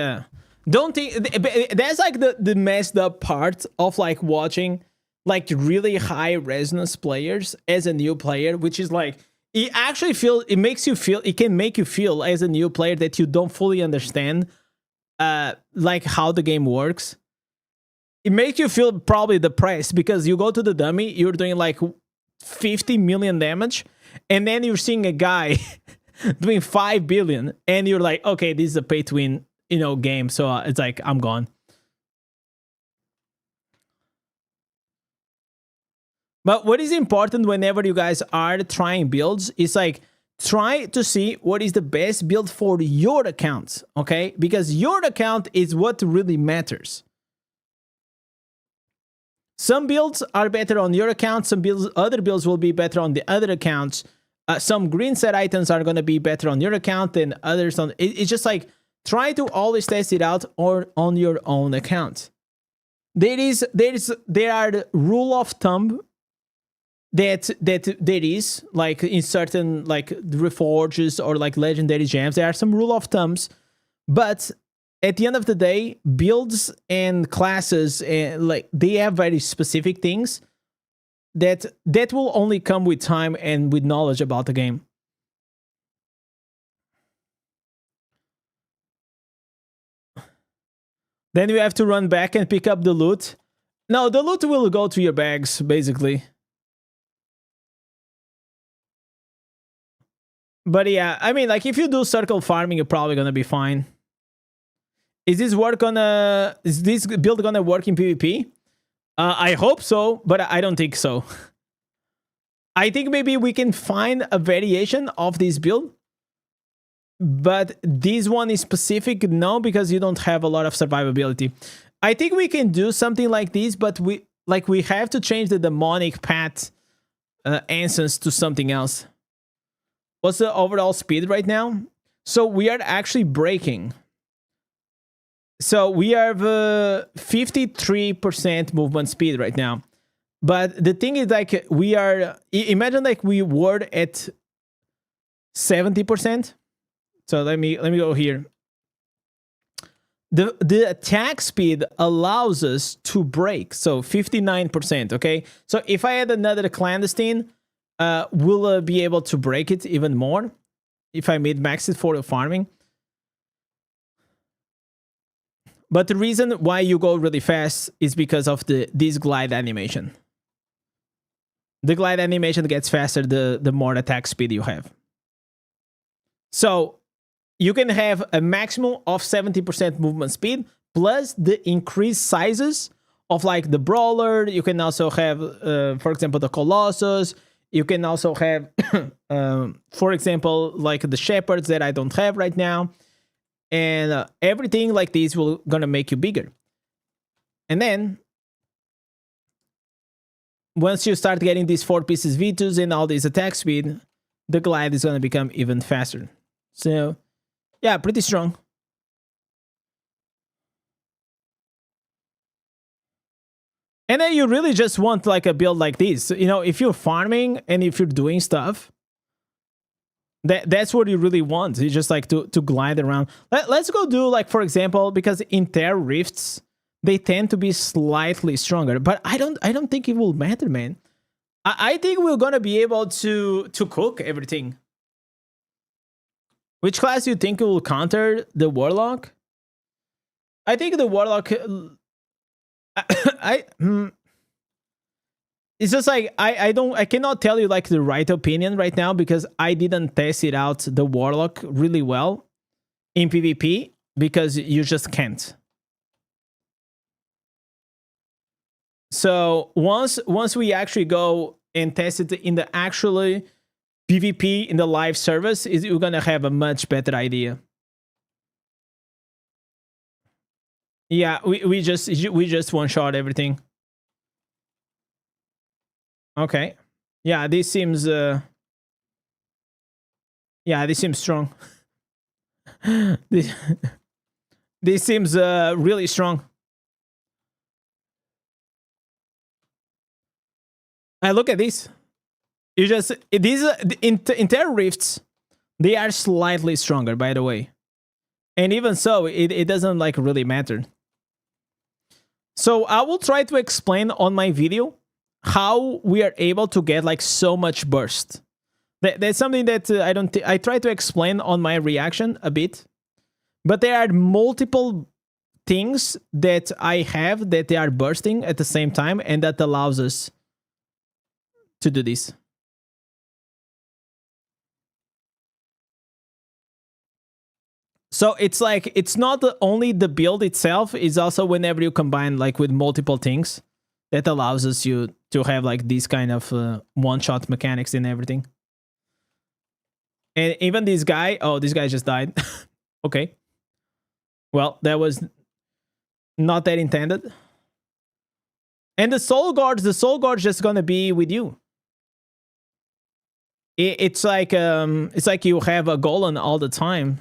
don't think that's like the messed up part of like watching like really high resonance players as a new player, which is like. It actually it can make you feel as a new player that you don't fully understand like how the game works. it makes you feel probably depressed because you go to the dummy, you're doing like 50 million damage, and then you're seeing a guy doing 5 billion, and you're like, okay, this is a pay to win, game. So it's like, I'm gone. But what is important whenever you guys are trying builds is like, try to see what is the best build for your account, okay? Because your account is what really matters. Some builds are better on your account, other builds will be better on the other accounts. Some green set items are going to be better on your account than others. It's just like, try to always test it out or on your own account. There are the rule of thumb that there is, like in certain like reforges or like legendary gems, there are some rule of thumbs, but at the end of the day, builds and classes, like they have very specific things that will only come with time and with knowledge about the game. Then you have to run back and pick up the loot. No, the loot will go to your bags, basically. But yeah, I mean, like if you do circle farming, you're probably gonna be fine. Is this build gonna work in PvP? I hope so, but I don't think so. I think maybe we can find a variation of this build, but this one is specific, no, because you don't have a lot of survivability. I think we can do something like this, but we have to change the demonic path instance to something else. What's the overall speed right now? So we are actually breaking. So we have 53% movement speed right now. But the thing is, like, we are, imagine like we were at 70%. So let me go here. The attack speed allows us to break. So 59%, okay? So if I had another clandestine, we'll be able to break it even more if I mid-max it for the farming. But the reason why you go really fast is because of this glide animation. The glide animation gets faster the more attack speed you have. So you can have a maximum of 70% movement speed plus the increased sizes of like the brawler. You can also have, for example, the Colossus. You can also have, for example, like the shepherds that I don't have right now. And everything like this will gonna make you bigger. And then once you start getting these 4 pieces V2s and all this attack speed, the glide is gonna become even faster. So yeah, pretty strong. And then you really just want like a build like this. You know, if you're farming and if you're doing stuff, that's what you really want. You just like to glide around. Let's go do like, for example, because in Terror Rifts, they tend to be slightly stronger, but I don't think it will matter, man. I think we're gonna be able to cook everything. Which class do you think will counter the Warlock? I think the Warlock. It's just like I cannot tell you like the right opinion right now because I didn't test it out the Warlock really well in PvP because you just can't. So once we actually go and test it in the actually PvP in the live service, you're gonna have a much better idea. Yeah, we just one shot everything. Okay. Yeah, this seems strong. this seems really strong. Look at this. You just these in Terror Rifts, they are slightly stronger, by the way. And even so, it doesn't like really matter. So I will try to explain on my video how we are able to get like so much burst. That's something that I try to explain on my reaction a bit, but there are multiple things that I have that they are bursting at the same time, and that allows us to do this. So it's like, it's not only the build itself, it's also whenever you combine like with multiple things that allows us you to have like these kind of one-shot mechanics and everything. And even this guy, oh, this guy just died. Okay. Well, that was not that intended. And the soul guard's just gonna be with you. It's like you have a golem all the time.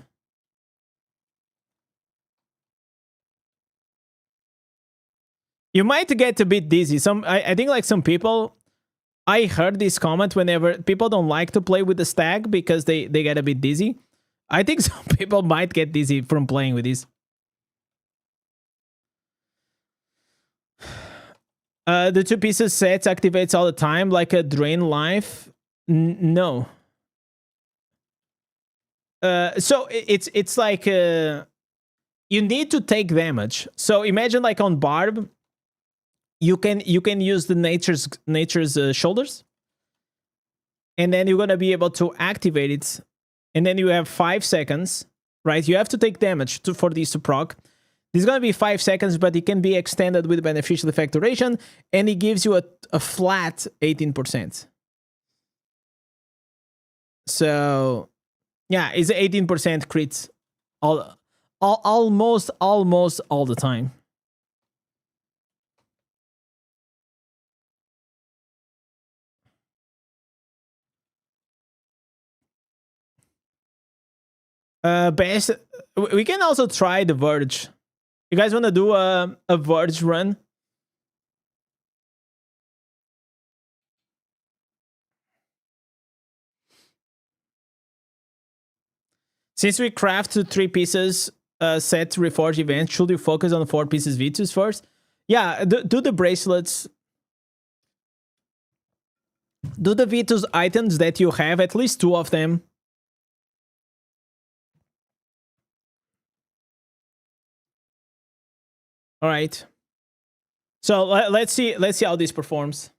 You might get a bit dizzy. I think like some people, I heard this comment whenever people don't like to play with the stag because they get a bit dizzy. I think some people might get dizzy from playing with this. The 2 pieces set activates all the time like a drain life. No. So it's like you need to take damage. So imagine like on Barb, you can use the nature's shoulders, and then you're gonna be able to activate it, and then you have 5 seconds, right? You have to take damage for this to proc. This is gonna be 5 seconds, but it can be extended with beneficial effect duration, and it gives you a flat 18%. So yeah, it's 18% crits almost all the time. Best, we can also try the Verge. You guys want to do a Verge run? Since we craft 3 pieces set reforge event, should you focus on 4 pieces V2s first? Yeah, do the bracelets. Do the V2s items that you have, at least 2 of them. All right. So let's see how this performs.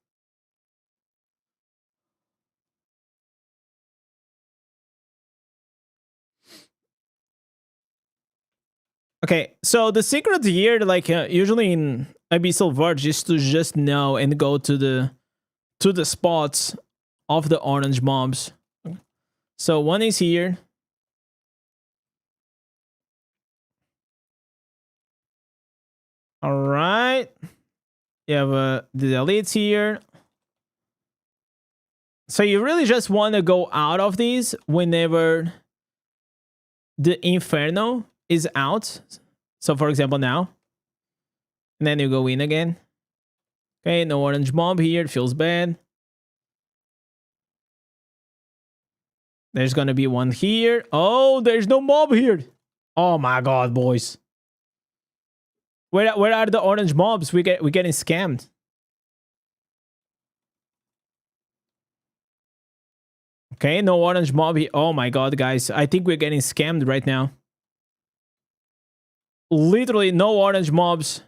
Okay, so the secret here, like usually in Abyssal Verge, is to just know and go to the spots of the orange mobs. So one is here. All right. You have the elites here. So you really just want to go out of these whenever the Inferno is out. So for example now. And then you go in again. Okay, no orange mob here. It feels bad. There's gonna be one here. Oh, there's no mob here. Oh my god, boys. Where are the orange mobs? We're getting scammed. Okay, no orange mob here. Oh my god, guys. I think we're getting scammed right now. Literally no orange mobs.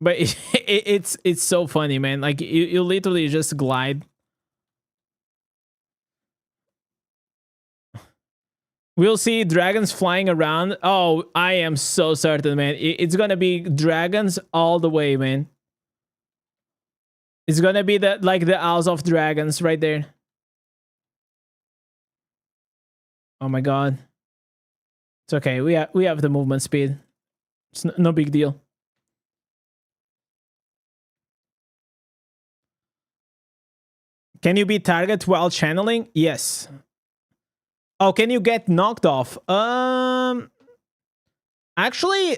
But it's so funny, man. Like you literally just glide. We'll see dragons flying around. Oh, I am so certain, man. It's gonna be dragons all the way, man. It's gonna be the Owls of Dragons right there. Oh my god. It's okay. We have the movement speed. It's no big deal. Can you be target while channeling? Yes. Oh, can you get knocked off? Actually,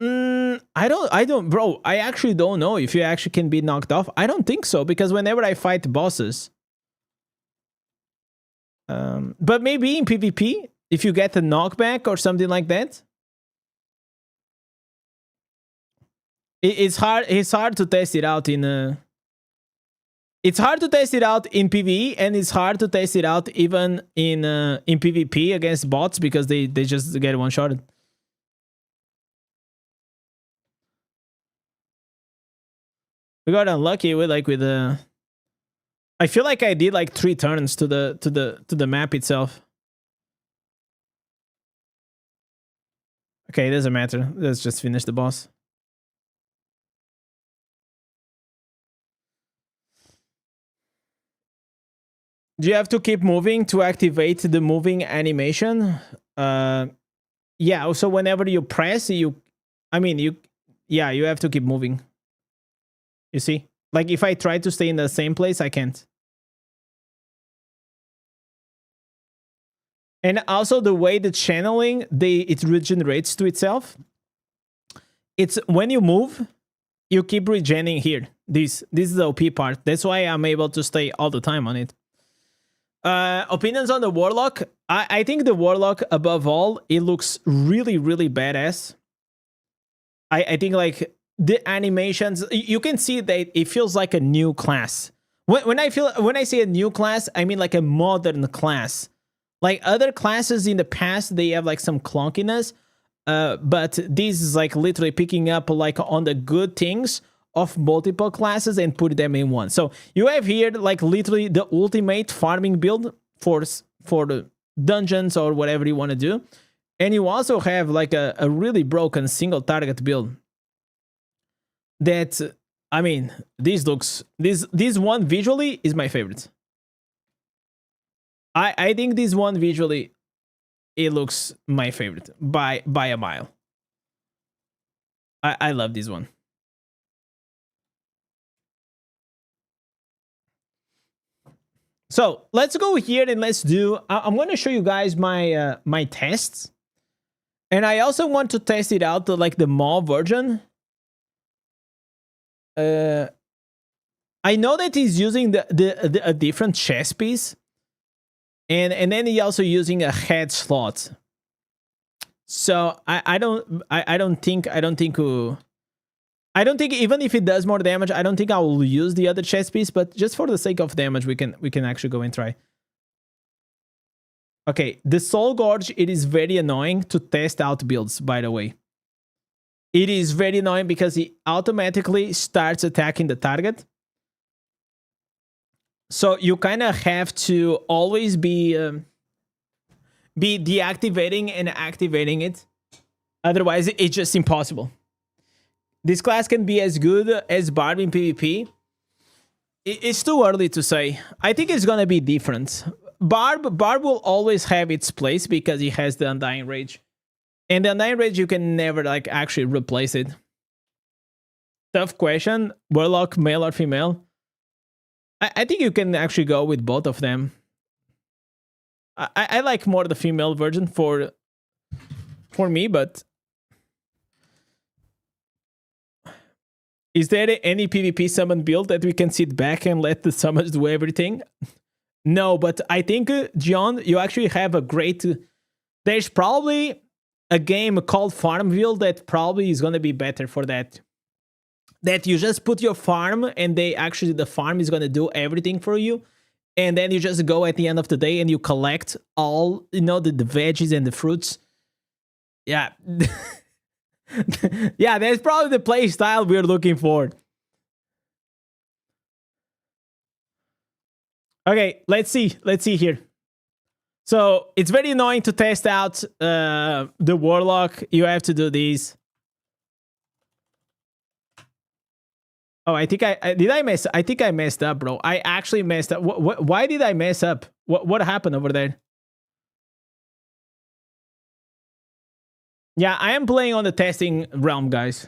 I don't, bro. I actually don't know if you actually can be knocked off. I don't think so, because whenever I fight bosses, but maybe in PvP, if you get a knockback or something like that, it's hard. It's hard to test it out in It's hard to test it out in PvE, and it's hard to test it out even in PvP against bots because they just get one-shotted. We got unlucky with the. I feel like I did like 3 turns to the map itself. Okay, it doesn't matter. Let's just finish the boss. Do you have to keep moving to activate the moving animation? Yeah, so whenever you press, you have to keep moving. You see? Like if I try to stay in the same place, I can't. And also the way the channeling, it regenerates to itself. It's when you move, you keep regening here. This is the OP part. That's why I'm able to stay all the time on it. Opinions on the Warlock. I think the Warlock, above all, it looks really, really badass. I think like the animations, you can see that it feels like a new class. When I say a new class, I mean like a modern class. Like other classes in the past, they have like some clunkiness, but this is like literally picking up like on the good things of multiple classes and put them in one. So you have here like literally the ultimate farming build for the dungeons or whatever you want to do, and you also have like a really broken single target build. That, I mean, this one visually is my favorite. I think this one visually, it looks my favorite by a mile. I love this one. So let's go here and let's do. I'm going to show you guys my my tests, and I also want to test it out like the mall version. I know that he's using a different chess piece. And then he also using a head slot. So I don't think even if it does more damage, I don't think I will use the other chess piece, but just for the sake of damage, we can actually go and try. Okay, the Soul Gorge, it is very annoying to test out builds, by the way. It is very annoying because it automatically starts attacking the target. So you kind of have to always be deactivating and activating it. Otherwise, it's just impossible. This class can be as good as Barb in PvP. It's too early to say. I think it's going to be different. Barb will always have its place because he has the Undying Rage. And the Undying Rage, you can never like actually replace it. Tough question. Warlock, male or female? I think you can actually go with both of them. I like more the female version for me, but is there any PvP summon build that we can sit back and let the summons do everything? No, but I think, John, you actually have a great... There's probably a game called Farmville that probably is going to be better for that. That you just put your farm and the farm is going to do everything for you. And then you just go at the end of the day and you collect all, the veggies and the fruits. Yeah. Yeah, that's probably the play style we're looking for. Okay, let's see. Let's see here. So it's very annoying to test out the Warlock. You have to do these. Oh, I think I think I messed up, bro. I actually messed up. Why did I mess up? What happened over there? Yeah, I am playing on the testing realm, guys.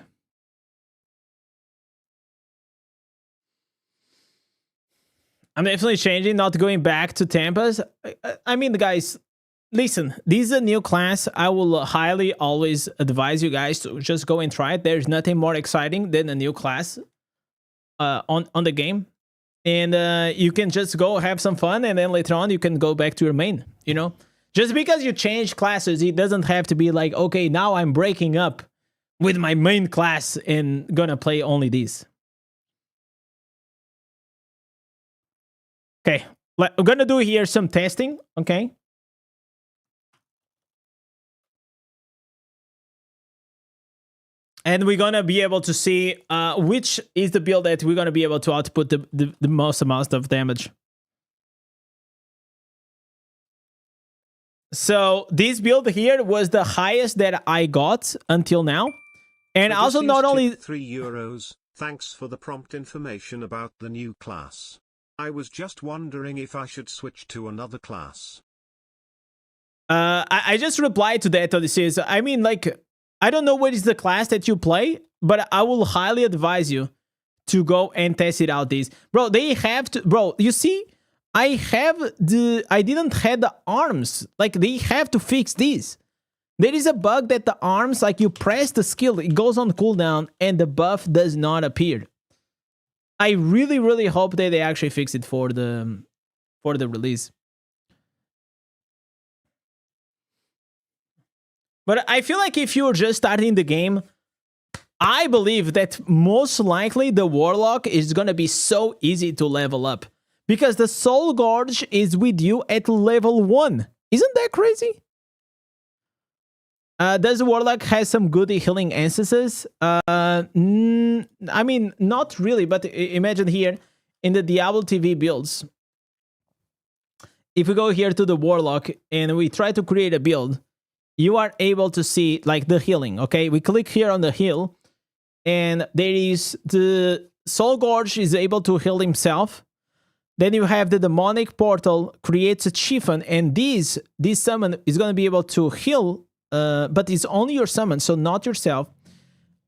I'm definitely changing, not going back to Tampa's. I mean, guys, listen, this is a new class. I will highly always advise you guys to just go and try it. There's nothing more exciting than a new class. On the game, and you can just go have some fun, and then later on you can go back to your main. Just because you change classes, it doesn't have to be like, okay, now I'm breaking up with my main class and gonna play only these. Okay, we're gonna do here some testing. Okay. And we're gonna be able to see which is the build that we're gonna be able to output the most amount of damage. So this build here was the highest that I got until now. And also not only €3. Thanks for the prompt information about the new class. I was just wondering if I should switch to another class. I just replied to that. Odysseus. I mean, like, I don't know what is the class that you play, but I will highly advise you to go and test it out. These, bro, they have to, bro. You see, I didn't have the arms. Like, they have to fix this. There is a bug that the arms, like, you press the skill, it goes on cooldown, and the buff does not appear. I really, really hope that they actually fix it for the release. But I feel like if you're just starting the game, I believe that most likely the Warlock is gonna be so easy to level up. Because the Soul Gorge is with you at level 1. Isn't that crazy? Does the Warlock has some good healing instances? I mean, not really, but imagine here in the Diablo TV builds. If we go here to the Warlock and we try to create a build, you are able to see like the healing, okay? We click here on the heal and there is the Soul Gorge is able to heal himself. Then you have the demonic portal creates a chieftain, and this summon is going to be able to heal, but it's only your summon, so not yourself.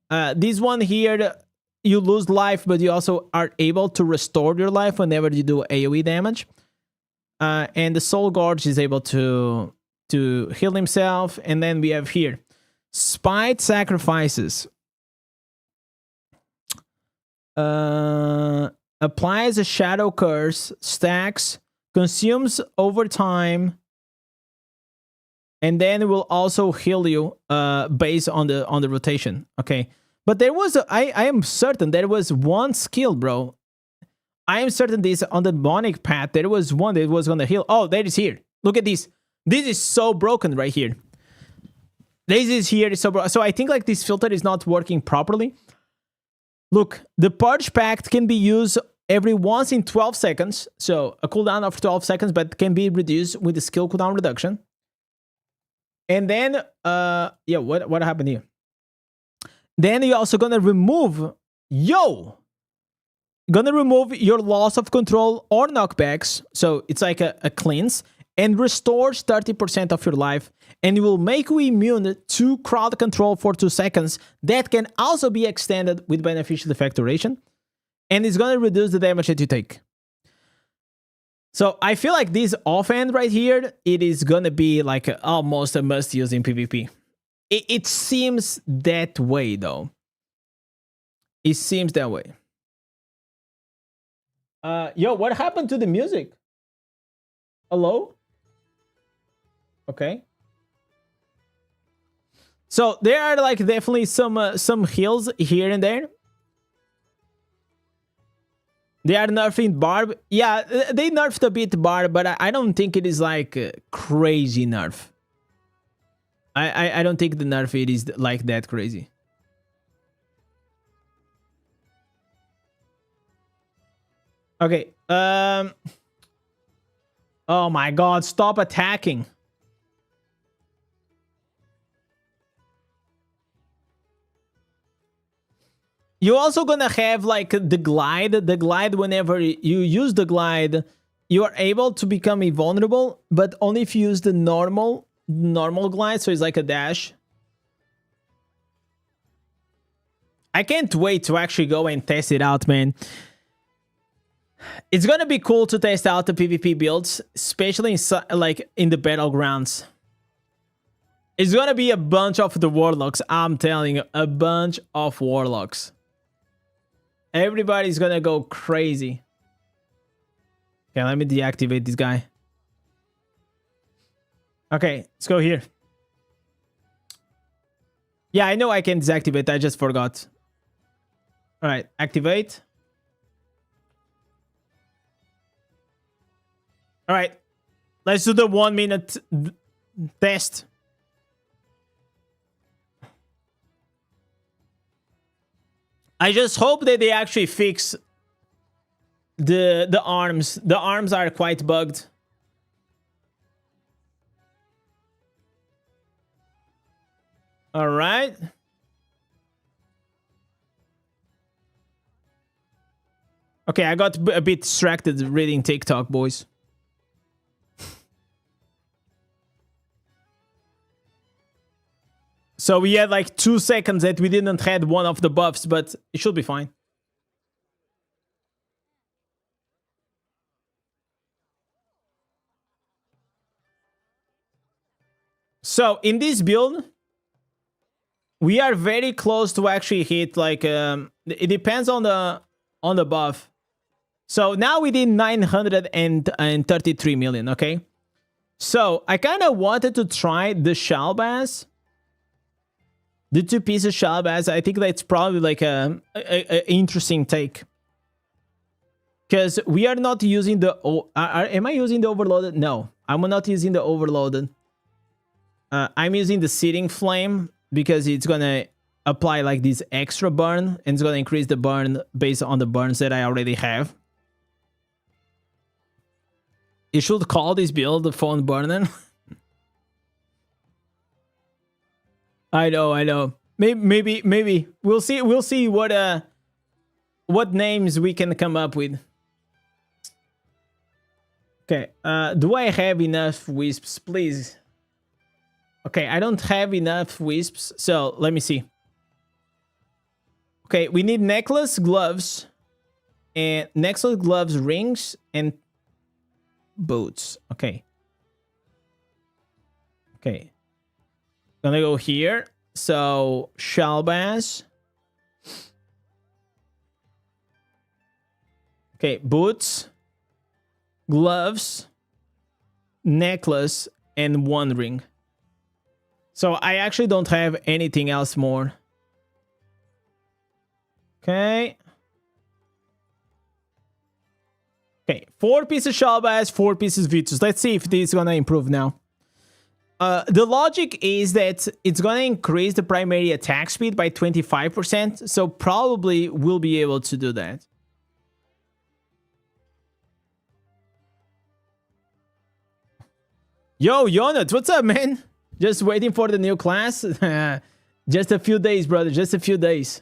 This one here, you lose life, but you also are able to restore your life whenever you do AoE damage. And the Soul Gorge is able to heal himself. And then we have here Spite Sacrifices. Applies a shadow curse, stacks, consumes over time, and then it will also heal you based on the rotation. Okay, but there was I am certain there was one skill, bro. I am certain this on the demonic path there was one that was gonna heal. Oh, that is here. Look at this. This is so broken right here. This is here so broken. So I think like this filter is not working properly. Look, the Purge Pact can be used every once in 12 seconds. So a cooldown of 12 seconds, but can be reduced with the skill cooldown reduction. And then, yeah, what happened here? Then you're also gonna remove, gonna remove your loss of control or knockbacks. So it's like a cleanse and restores 30% of your life. And it will make you immune to crowd control for 2 seconds. That can also be extended with beneficial effect duration. And it's going to reduce the damage that you take. So I feel like this offhand right here, it is going to be like almost a must use in PvP. It seems that way though. It seems that way. Yo, what happened to the music? Hello? Okay. So there are like definitely some heals here and there. They are nerfing Barb. Yeah, they nerfed a bit Barb, but I don't think it is like crazy nerf. I don't think the nerf it is like that crazy. Okay. Oh my god, stop attacking. You're also gonna have like the glide. The glide, whenever you use the glide, you are able to become invulnerable, but only if you use the normal glide, so it's like a dash. I can't wait to actually go and test it out, man. It's gonna be cool to test out the PvP builds, especially in the battlegrounds. It's gonna be a bunch of the Warlocks, I'm telling you, a bunch of Warlocks. Everybody's gonna go crazy. Okay, let me deactivate this guy. Okay, let's go here. Yeah, I know I can deactivate, I just forgot. Alright, activate. All right, let's do the 1 minute test. I just hope that they actually fix the arms. The arms are quite bugged. All right. Okay, I got a bit distracted reading TikTok, boys. So we had like 2 seconds that we didn't had one of the buffs, but it should be fine. So in this build, we are very close to actually hit like it depends on the buff. So now we did 933 million, okay? So I kind of wanted to try the Shalbaz. The 2 pieces Shalbaz. I think that's probably like a interesting take. Because we are not using the... am I using the overloaded? No, I'm not using the overloaded. I'm using the Searing Flame because it's going to apply like this extra burn. And it's going to increase the burn based on the burns that I already have. You should call this build the phone burning. I know. Maybe we'll see what names we can come up with. Okay, do I have enough wisps, please? Okay, I don't have enough wisps, so let me see. Okay, we need necklace, gloves, and necklace, gloves, rings, and boots. Okay. Gonna go here. So Shalbaz. Okay, boots, gloves, necklace, and 1 ring. So I actually don't have anything else more. Okay. 4 pieces Shalbaz, 4 pieces Vitus. Let's see if this is gonna improve now. The logic is that it's gonna increase the primary attack speed by 25%, so probably we'll be able to do that. Yo, Yonat, what's up, man? Just waiting for the new class? Just a few days, brother, just a few days.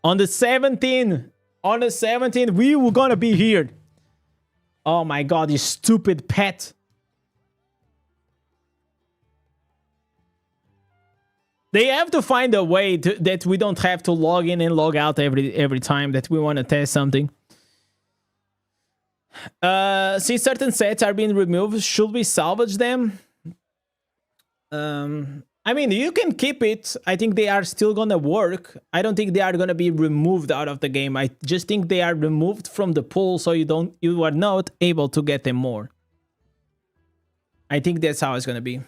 On the 17th, we were gonna be here. Oh my god, you stupid pet. They have to find a way that we don't have to log in and log out every time that we want to test something. Since certain sets are being removed, should we salvage them? I mean, you can keep it. I think they are still gonna work. I don't think they are gonna be removed out of the game. I just think they are removed from the pool, so you are not able to get them more. I think that's how it's gonna be.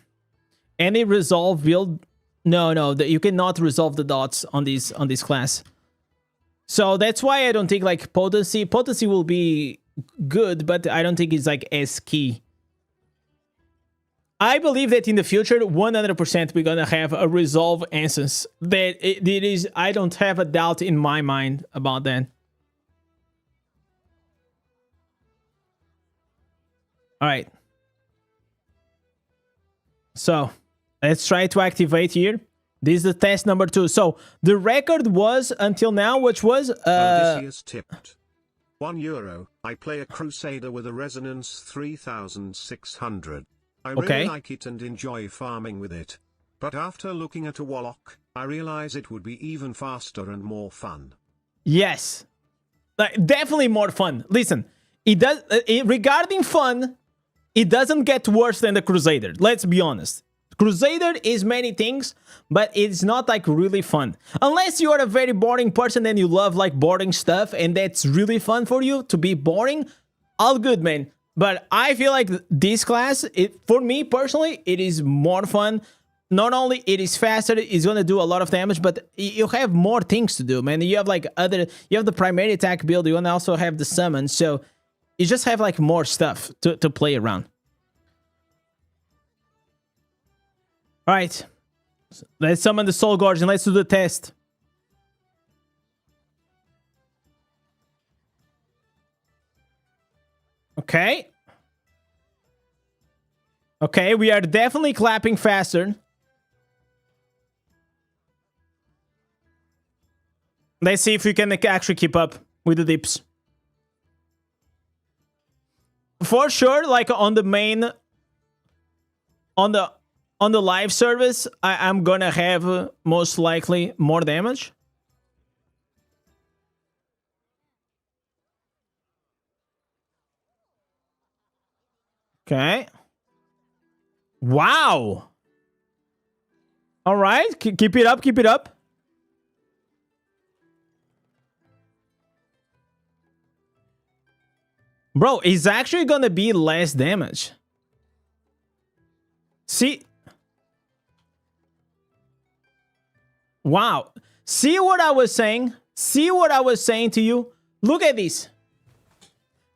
Any resolve build? No, you cannot resolve the dots on this class. So that's why I don't think like potency will be good, but I don't think it's like as key. I believe that in the future, 100% we're gonna have a resolve instance. That it is. I don't have a doubt in my mind about that. All right. So let's try to activate here. This is the test number 2. So the record was until now, which was Odysseus tipped €1. I play a Crusader with a resonance 3600. I really like it and enjoy farming with it. But after looking at a Warlock, I realize it would be even faster and more fun. Yes, like, definitely more fun. Listen, it does. Regarding fun, it doesn't get worse than the Crusader. Let's be honest. Crusader is many things, but it's not like really fun. Unless you are a very boring person and you love like boring stuff and that's really fun for you to be boring, all good, man. But I feel like this class, for me personally, it is more fun. Not only it is faster, it's gonna do a lot of damage, but you have more things to do, man. You have like you have the primary attack build, you also have the summon, so you just have like more stuff to play around. All right, let's summon the Soul Gorge and let's do the test. Okay. Okay, we are definitely clapping faster. Let's see if we can actually keep up with the dips. For sure, like on the main, on the live service, I'm gonna have most likely more damage. Okay. Wow. All right, keep it up, keep it up. Bro, it's actually gonna be less damage. See? Wow. See what I was saying? See what I was saying to you? Look at this.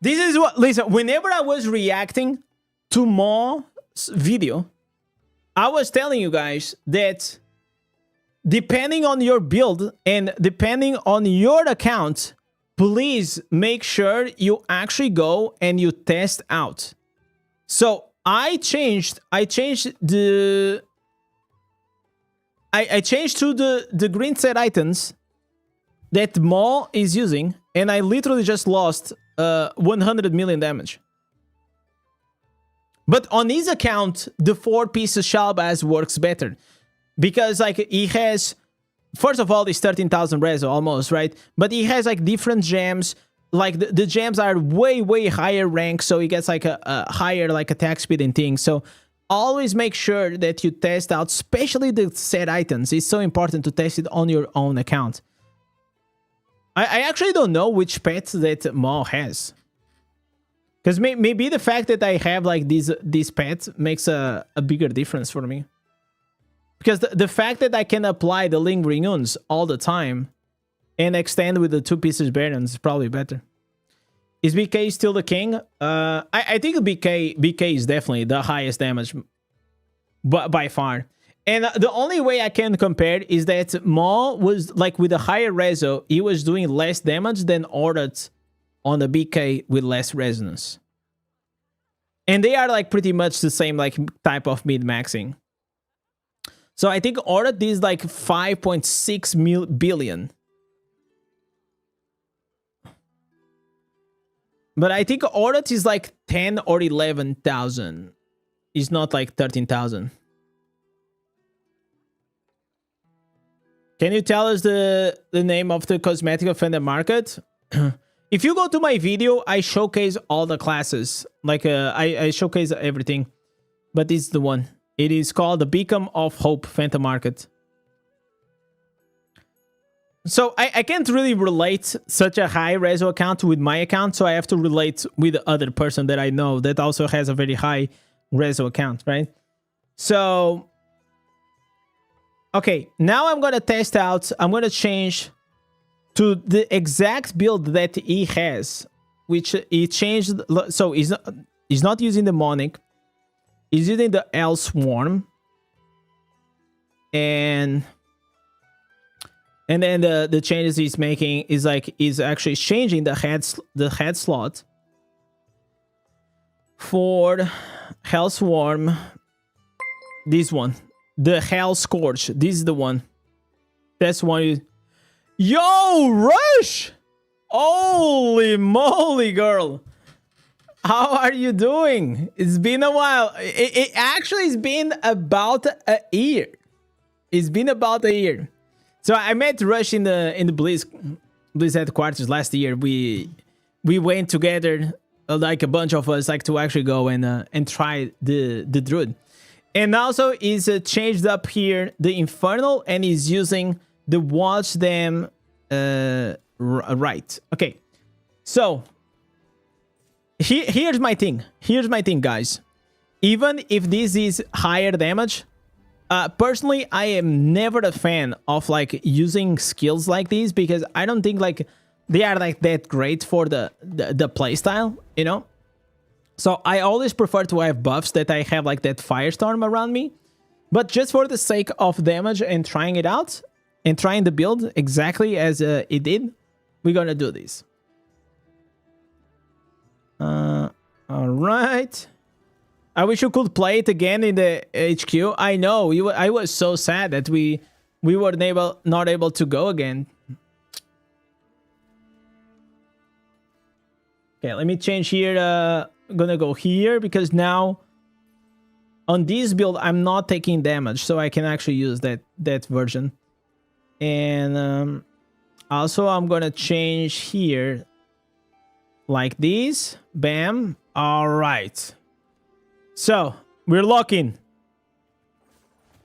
This is what... Listen, whenever I was reacting to Maul's video, I was telling you guys that depending on your build and depending on your account, please make sure you actually go and you test out. So I changed to the green set items that Maul is using, and I literally just lost 100 million damage. But on his account, the 4-piece Shalbaz works better. Because like he has, first of all, it's 13,000 reso almost, right? But he has like different gems. Like the gems are way higher rank, so he gets like a higher like attack speed and things. So always make sure that you test out, especially the set items. It's so important to test it on your own account. I actually don't know which pets that Maul has. Because maybe the fact that I have like these pets makes a bigger difference for me. Because the fact that I can apply the Lingering Wounds all the time and extend with the 2 pieces Barons is probably better. Is BK still the king? I think BK is definitely the highest damage by far. And the only way I can compare is that Maul was like with a higher reso, he was doing less damage than Ordat on the BK with less resonance. And they are like pretty much the same like type of mid-maxing. So I think Ordat is like 5.6 billion. But I think Ordat is like 10 or 11,000. It's not like 13,000. Can you tell us the name of the cosmetic offender market? If you go to my video, I showcase all the classes. Like I showcase everything. But this is the one. It is called the Beacon of Hope Phantom Market. So I can't really relate such a high reso account with my account, so I have to relate with the other person that I know that also has a very high reso account, right? So, okay, now I'm gonna test out, I'm gonna change to the exact build that he has, which he changed, so he's not using the Demonic, he's using the L Swarm, and then the changes he's making is like he's actually changing the head slot for Hell Swarm. This one, the Hell Scourge. This is the one. That's one. Yo, Rush! Holy moly, girl! How are you doing? It's been a while. It actually has been about a year. It's been about a year. So I met Rush in the Blizz headquarters last year. We went together, like a bunch of us, like to actually go and try the Druid. And also is changed up here the Infernal and is using the Watch Them right. Okay, so here's my thing. Here's my thing, guys. Even if this is higher damage. Personally, I am never a fan of like using skills like these because I don't think like they are like that great for the playstyle, you know. So I always prefer to have buffs that I have like that firestorm around me. But just for the sake of damage and trying it out and trying the build exactly as it did, we're gonna do this. All right. I wish you could play it again in the HQ. I know. I was so sad that we were not able to go again. Okay, let me change here. I'm gonna go here because now on this build I'm not taking damage, so I can actually use that version. And also I'm gonna change here like this. Bam. All right. So we're locking.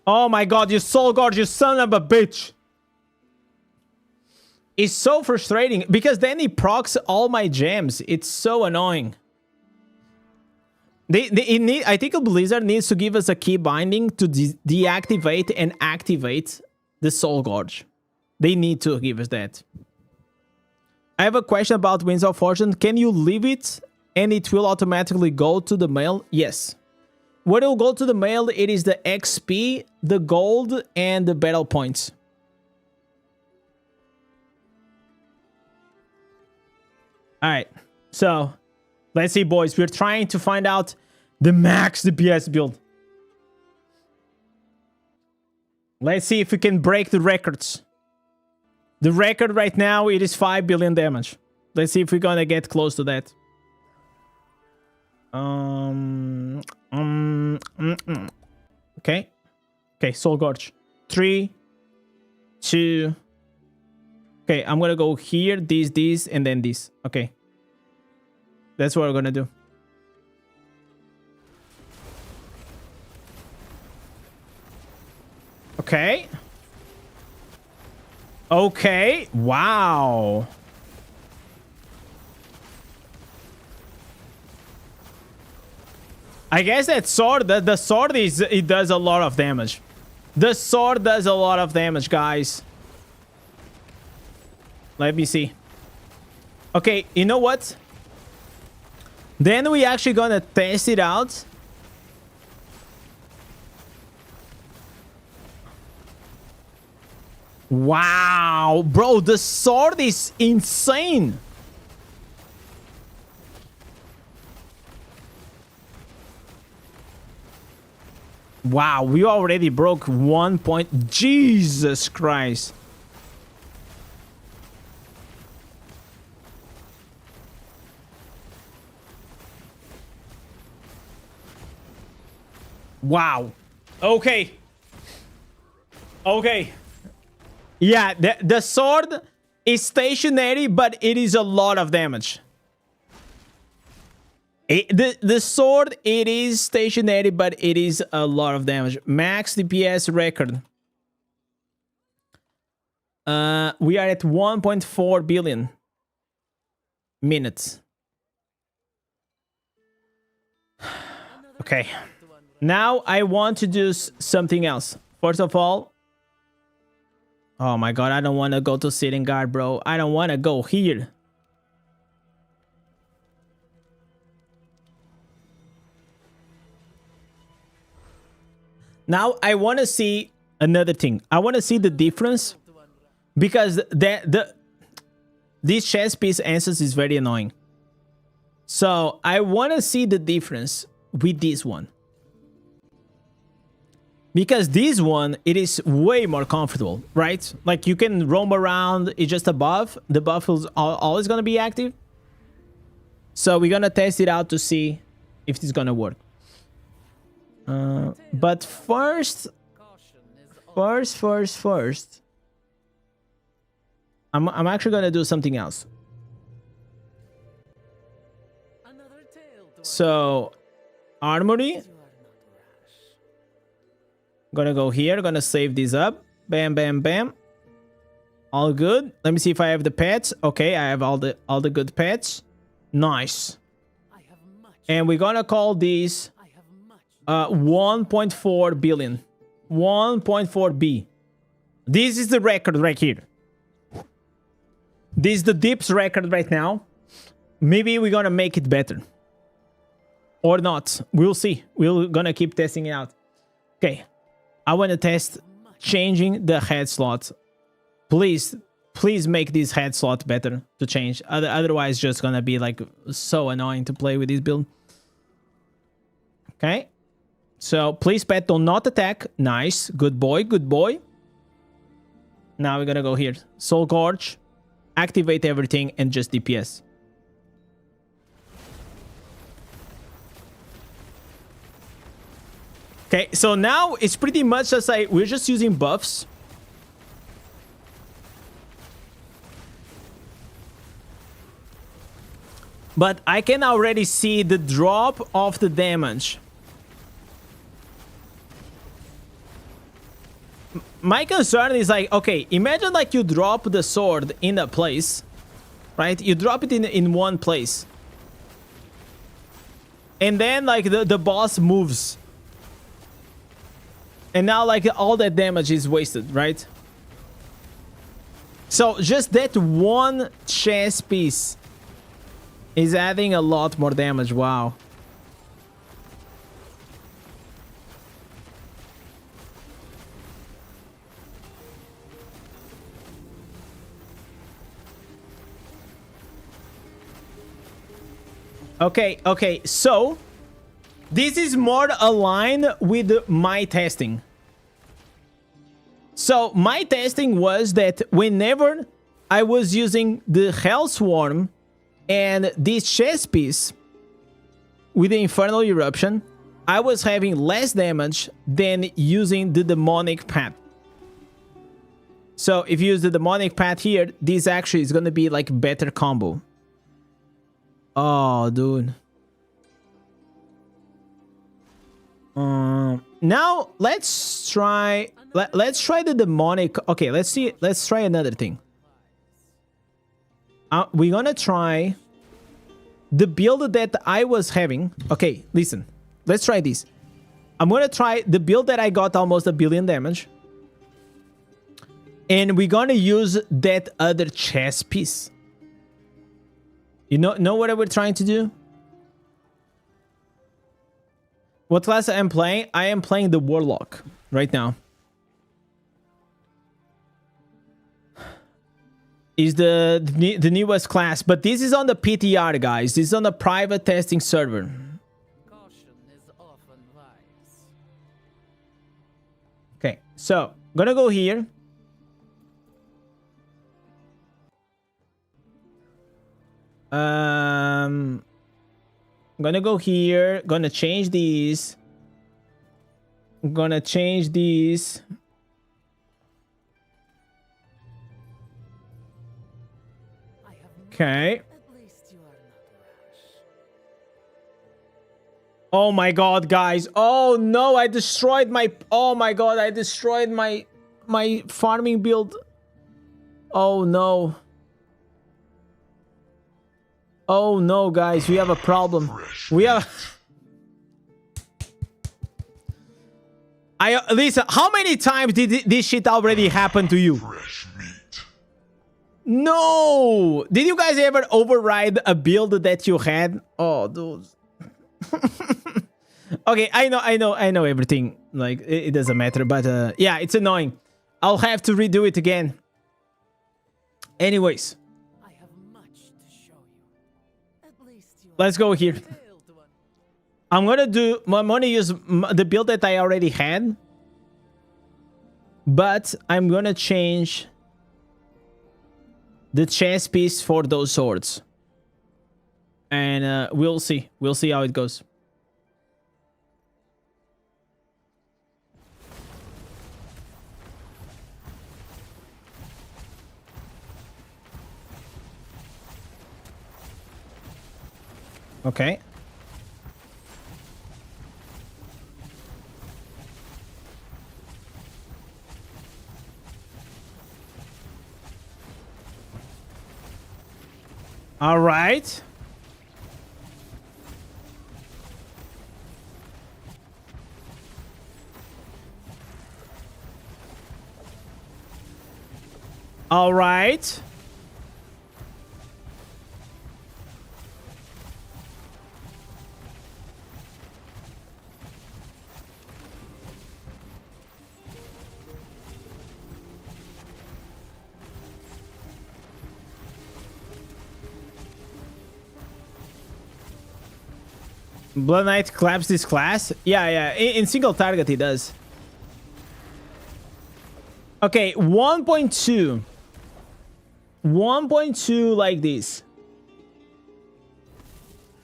Oh my god, you soul guard, you son of a bitch. It's so frustrating because then he procs all my gems. It's so annoying. I think Blizzard needs to give us a key binding to deactivate and activate the Soul Gorge. They need to give us that. I have a question about Winds of Fortune. Can you leave it and it will automatically go to the mail? Yes. What will go to the mail? It is the XP, the gold, and the battle points. Alright, so let's see, boys. We're trying to find out the max DPS build. Let's see if we can break the records. The record right now, it is 5 billion damage. Let's see if we're gonna get close to that. Okay. Okay, Soul Gorge. 3, 2... Okay, I'm gonna go here, this, and then this. Okay. That's what we're gonna do. Okay. Okay. Wow. I guess that sword, the sword it does a lot of damage. The sword does a lot of damage, guys. Let me see. Okay, you know what? Then we actually gonna test it out. Wow, bro, the sword is insane. Wow, we already broke 1 point. Jesus Christ. Wow. Okay. Okay. Yeah, the sword is stationary, but it is a lot of damage. The sword, it is stationary, but it is a lot of damage. Max DPS record. We are at 1.4 billion minutes. Okay. Now I want to do something else. First of all, oh my god, I don't want to go to sitting guard, bro. I don't want to go here. Now I want to see another thing. I want to see the difference because this chess piece answers is very annoying. So I want to see the difference with this one. Because this one, it is way more comfortable, right? Like you can roam around, it's just a buff. The buff is always going to be active. So we're going to test it out to see if it's going to work. But first, I'm actually going to do something else. So, armory. Gonna go here, gonna save this up. Bam, bam, bam. All good. Let me see if I have the pets. Okay, I have all the good pets. Nice. And we're gonna call these 1.4 billion. 1.4 B. This is the record right here. This is the dips record right now. Maybe we're gonna make it better. Or not. We'll see. We're gonna keep testing it out. Okay. I want to test changing the head slot. Please make this head slot better to change. Otherwise, just gonna be like so annoying to play with this build. Okay. So please, pet, do not attack. Nice. Good boy. Good boy. Now we're gonna go here. Soul Gorge. Activate everything and just DPS. Okay, so now it's pretty much just like we're just using buffs. But I can already see the drop of the damage. My concern is like, okay, imagine like you drop the sword in a place, right? You drop it in one place. And then like the boss moves. And now, like, all that damage is wasted, right? So, just that one chess piece is adding a lot more damage. Wow. Okay, so this is more aligned with my testing. So my testing was that whenever I was using the Hell Swarm and this chess piece with the Infernal Eruption, I was having less damage than using the Demonic Path. So if you use the Demonic Path here, this actually is going to be like better combo. Oh, dude. Now let's try the demonic. Okay, let's try another thing. We're gonna try the build that I was having. Okay, listen, let's try this. I'm gonna try the build that I got almost 1 billion damage, and we're gonna use that other chess piece. You know what we're trying to do? What class I am playing? I am playing the Warlock right now. Is the newest class, but this is on the PTR, guys. This is on the private testing server. Caution is often wise. Okay, so I'm gonna go here. I'm gonna go here. Gonna change these. I'm gonna change these. Okay. At least you are not rash. Oh my god, guys. Oh no, I destroyed my... Oh my god, I destroyed my farming build. Oh no. Oh no, guys, we have a problem. We have... Lisa, how many times did this shit already happen to you? No! Did you guys ever override a build that you had? Oh, dude. Okay, I know everything. Like, it doesn't matter, but yeah, it's annoying. I'll have to redo it again. Anyways. I have much to show you. At least you Let's go here. failed one. I'm gonna use the build that I already had. But I'm gonna change the chess piece for those swords. And we'll see. We'll see how it goes. Okay. All right. All right. Blood Knight claps this class? Yeah. In single target, he does. Okay, 1.2. 1.2 like this.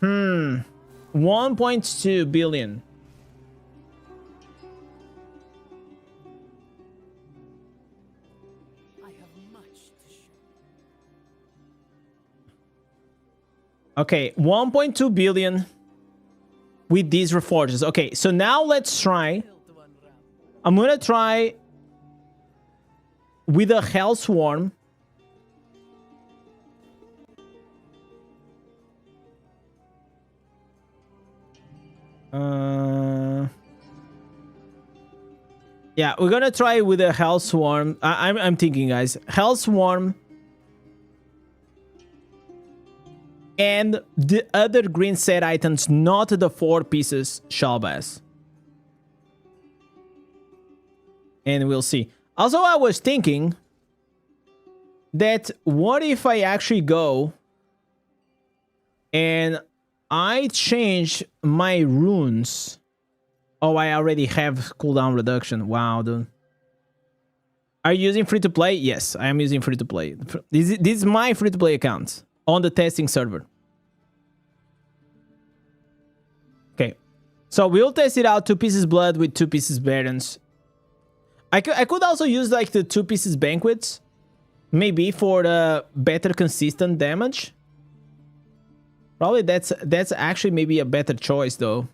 1.2 billion. I have much to show. Okay, 1.2 billion with these reforges. Okay, so now let's try. I'm gonna try with a Hell Swarm. Yeah, we're gonna try with a Hell Swarm. I'm thinking, guys, Hell Swarm and the other green set items, not the 4 pieces Shalbaz. And we'll see. Also, I was thinking that what if I actually go and I change my runes. Oh, I already have cooldown reduction. Wow, dude. Are you using free-to-play? Yes, I am using free-to-play. This is my free-to-play account on the testing server. Okay. So we'll test it out. 2 pieces blood with 2 pieces barons. I could also use like the 2 pieces banquets. Maybe for the better consistent damage. Probably that's actually maybe a better choice though.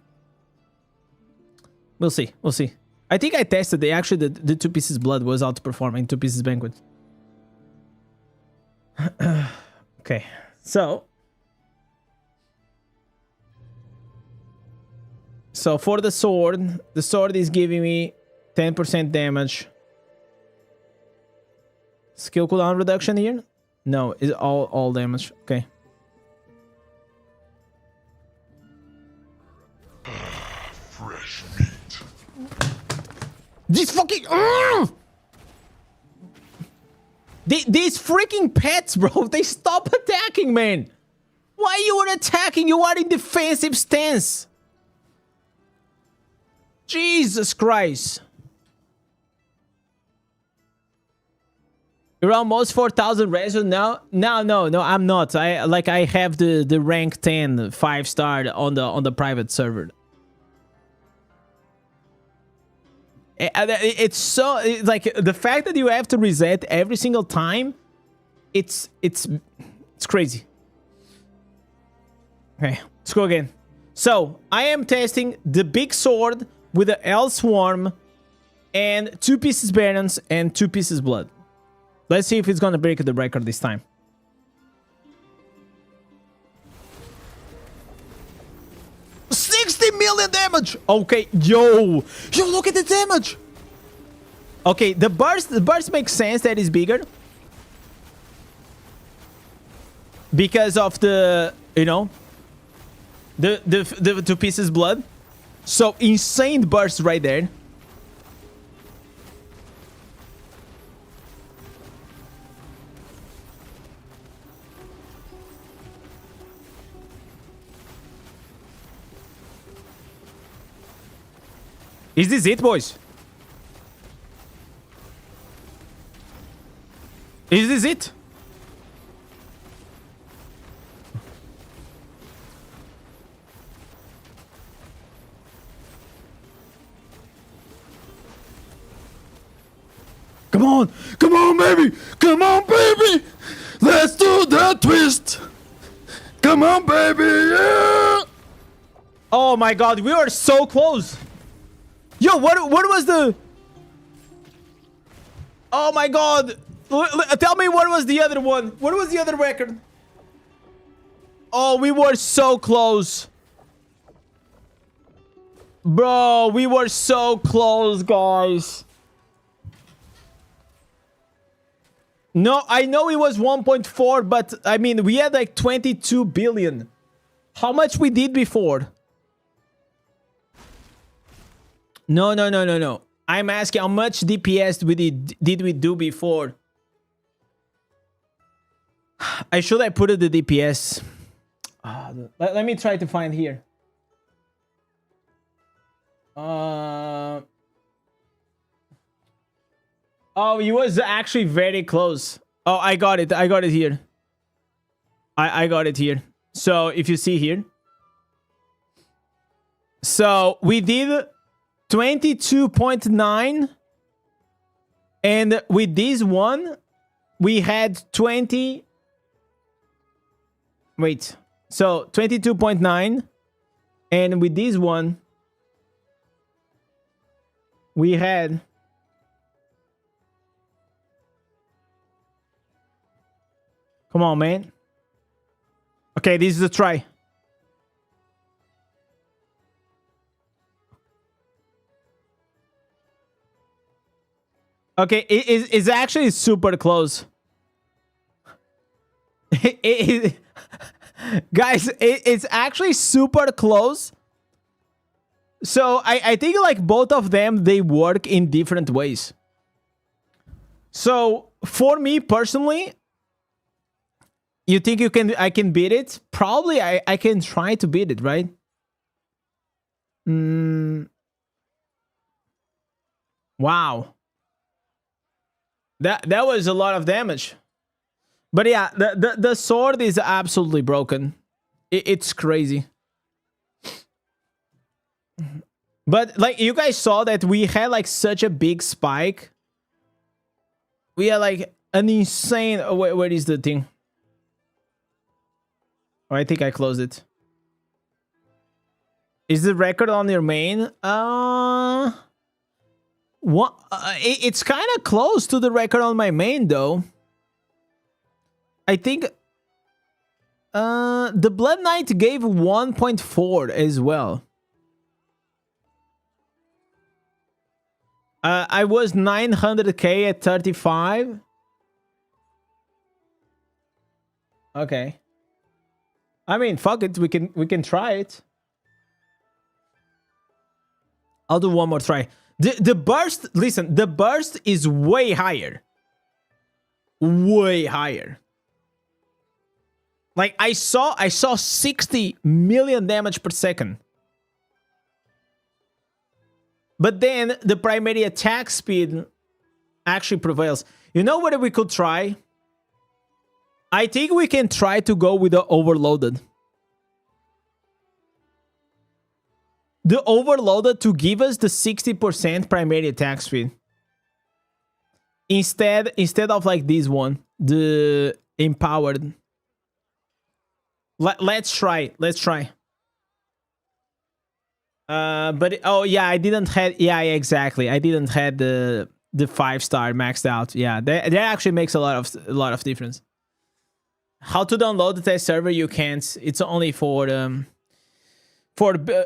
We'll see. We'll see. I think I tested the 2 pieces blood was outperforming 2 pieces banquet. Okay. So for the sword is giving me 10% damage. Skill cooldown reduction here? No, it's all damage. Okay. Fresh meat. These fucking these freaking pets, bro, they stop attacking, man. Why you are attacking? You are in defensive stance. Jesus Christ. You're almost 4,000 reso now? No, I'm not. I have the rank 10 5-star on the private server. It's so like the fact that you have to reset every single time. It's crazy. Okay, let's go again. So I am testing the big sword with the L Swarm and 2 pieces barons and 2 pieces blood. Let's see if it's gonna break the record this time. $60 million damage. Okay, yo, look at the damage. Okay, the burst makes sense that is bigger because of the, you know, the 2 pieces blood. So insane burst right there. Is this it, boys? Is this it? Come on! Come on, baby! Come on, baby! Let's do that twist! Come on, baby! Yeah! Oh my god, we are so close! Yo, what was the... Oh my god! Tell me what was the other one? What was the other record? Oh, we were so close. Bro, we were so close, guys. No, I know it was 1.4, but I mean, we had like 22 billion. How much we did before? No. I'm asking how much DPS did we do before? I should have put it the DPS. Let me try to find here. Oh, he was actually very close. Oh, I got it. I got it here. I got it here. So if you see here. So we did 22.9. And with this one, we had 20. Wait. So 22.9. And with this one, we had... Come on, man. Okay, this is a try. Okay, it's actually super close. Guys, it's actually super close. So I think like both of them, they work in different ways. So for me personally, you think I can beat it? Probably I can try to beat it, right? Wow. That was a lot of damage. But yeah, the sword is absolutely broken. It's crazy. But like you guys saw that we had like such a big spike. We had like an insane... Oh, where is the thing? Oh, I think I closed it. Is the record on your main? What? It's kind of close to the record on my main, though. I think the Blood Knight gave 1.4 as well. I was 900k at 35. Okay. I mean, fuck it. We can try it. I'll do one more try. The burst, listen, the burst is way higher. Way higher. Like I saw 60 million damage per second. But then the primary attack speed actually prevails. You know what we could try? I think we can try to go with the overloaded. The overloaded to give us the 60% primary attack speed. Instead of like this one, the empowered. Let's try. Let's try. But oh yeah, I didn't have... Yeah, exactly. I didn't have the 5-star maxed out. Yeah, that actually makes a lot of difference. How to download the test server? You can't. It's only for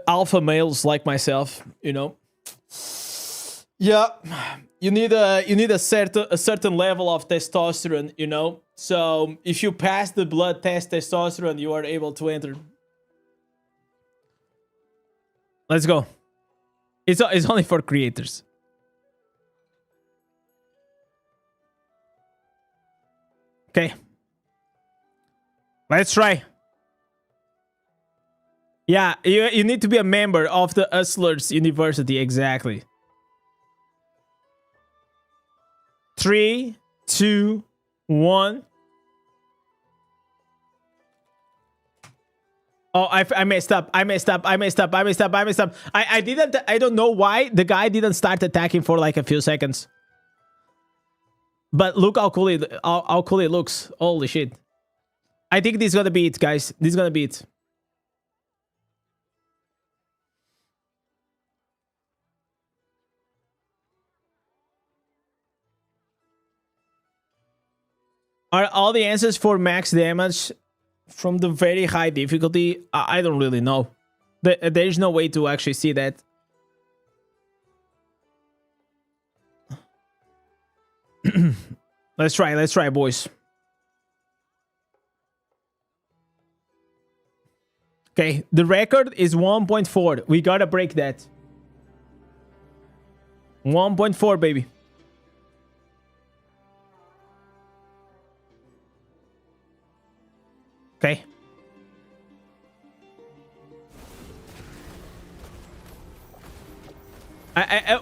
alpha males like myself, you know. Yeah, you need a certain level of testosterone, you know. So if you pass the blood test testosterone, you are able to enter. Let's go. It's only for creators. Okay. Let's try. Yeah, you need to be a member of the Hustlers University. Exactly. 3, 2, 1. Oh, I messed up. I don't know why the guy didn't start attacking for like a few seconds. But look how cool it looks. Holy shit. I think this is gonna be it, guys. This is gonna be it. Are all the answers for max damage from the very high difficulty? I don't really know. There's no way to actually see that. Let's try, boys. Okay, the record is 1.4. We gotta break that. 1.4, baby. Okay.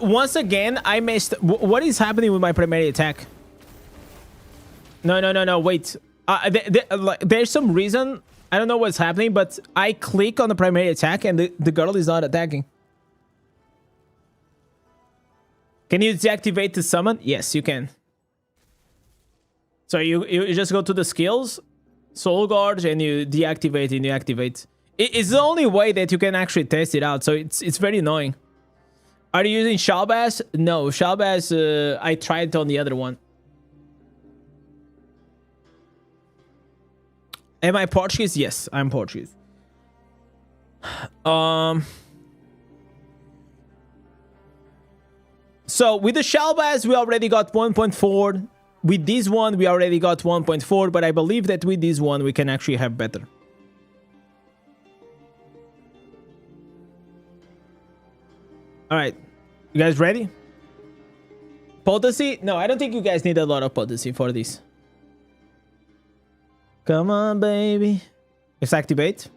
Once again, I missed. What is happening with my primary attack? No, wait. There's some reason. I don't know what's happening, but I click on the primary attack and the girl is not attacking. Can you deactivate the summon? Yes, you can. So you just go to the skills, Soul Gorge, and you deactivate and you activate. It's the only way that you can actually test it out, so it's very annoying. Are you using Shalbaz? No, Shalbaz, I tried it on the other one. Am I Portuguese? Yes, I'm Portuguese. So with the Shalbaz, we already got 1.4. With this one, we already got 1.4, but I believe that with this one, we can actually have better. All right. You guys ready? Potency? No, I don't think you guys need a lot of potency for this. Come on, baby. Let's activate.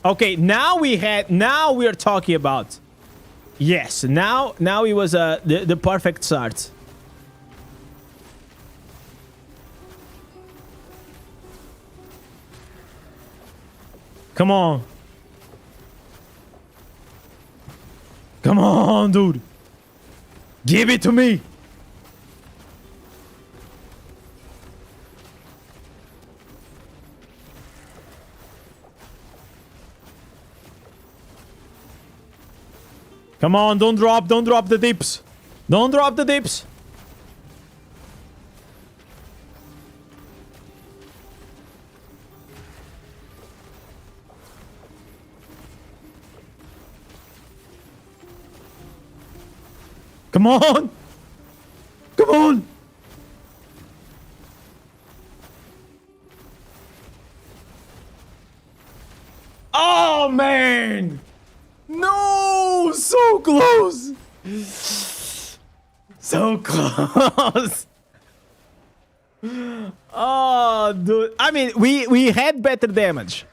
Okay, now we are talking about. Yes, now it was the perfect start. Come on. Come on, dude. Give it to me. Come on, don't drop the dips. Don't drop the dips. Come on. Come on. Oh, man. No, so close. So close. Oh, dude. I mean, we had better damage.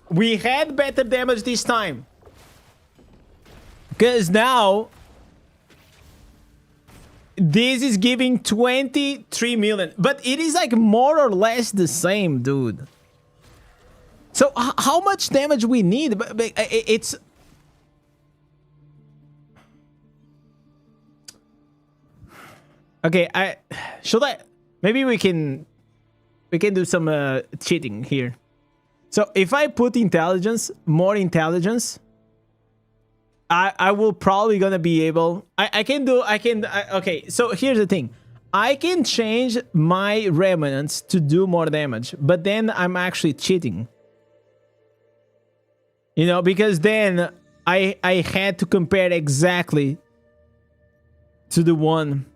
We had better damage this time. Because now this is giving 23 million. But it is like more or less the same, dude. So how much damage we need? It's okay. Maybe we can do some cheating here. So if I put intelligence, more intelligence, I will probably gonna be able. Okay. So here's the thing. I can change my remnants to do more damage, but then I'm actually cheating. You know, because then I had to compare exactly to the one.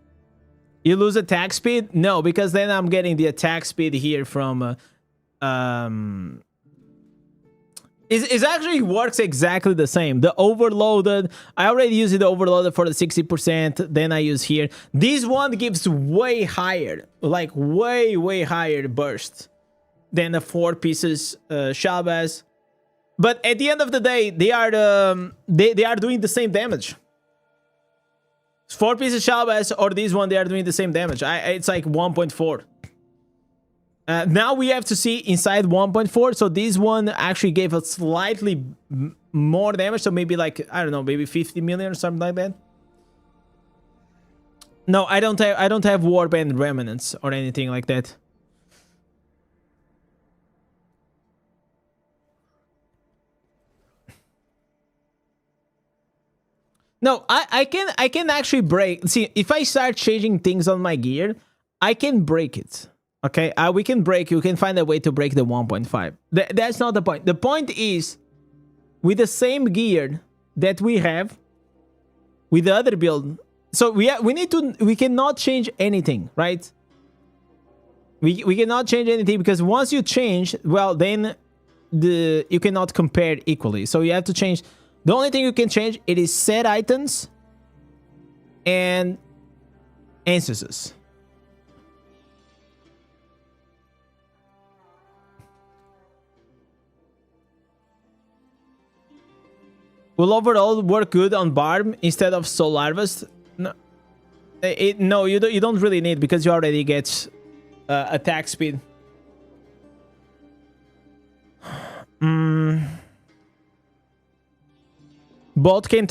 You lose attack speed? No, because then I'm getting the attack speed here from... It actually works exactly the same. The overloaded, I already used the overloaded for the 60%, then I use here. This one gives way higher, like way higher burst than the 4 pieces Shalbaz. But at the end of the day, they are doing the same damage. 4 pieces Shalbaz or this one, they are doing the same damage. It's like 1.4. Now we have to see inside 1.4. So this one actually gave us slightly more damage. So maybe like, I don't know, maybe 50 million or something like that. No, I don't have warband remnants or anything like that. No, I can actually break. See, if I start changing things on my gear, I can break it. Okay, we can break. You can find a way to break the 1.5. That's not the point. The point is, with the same gear that we have, with the other build, so we cannot change anything, right? We cannot change anything because once you change, well, then you cannot compare equally. So you have to change. The only thing you can change, it is set items and instances. will overall work good on Barb instead of Soul Harvest. No, no, you don't really need, because you already get attack speed. Both can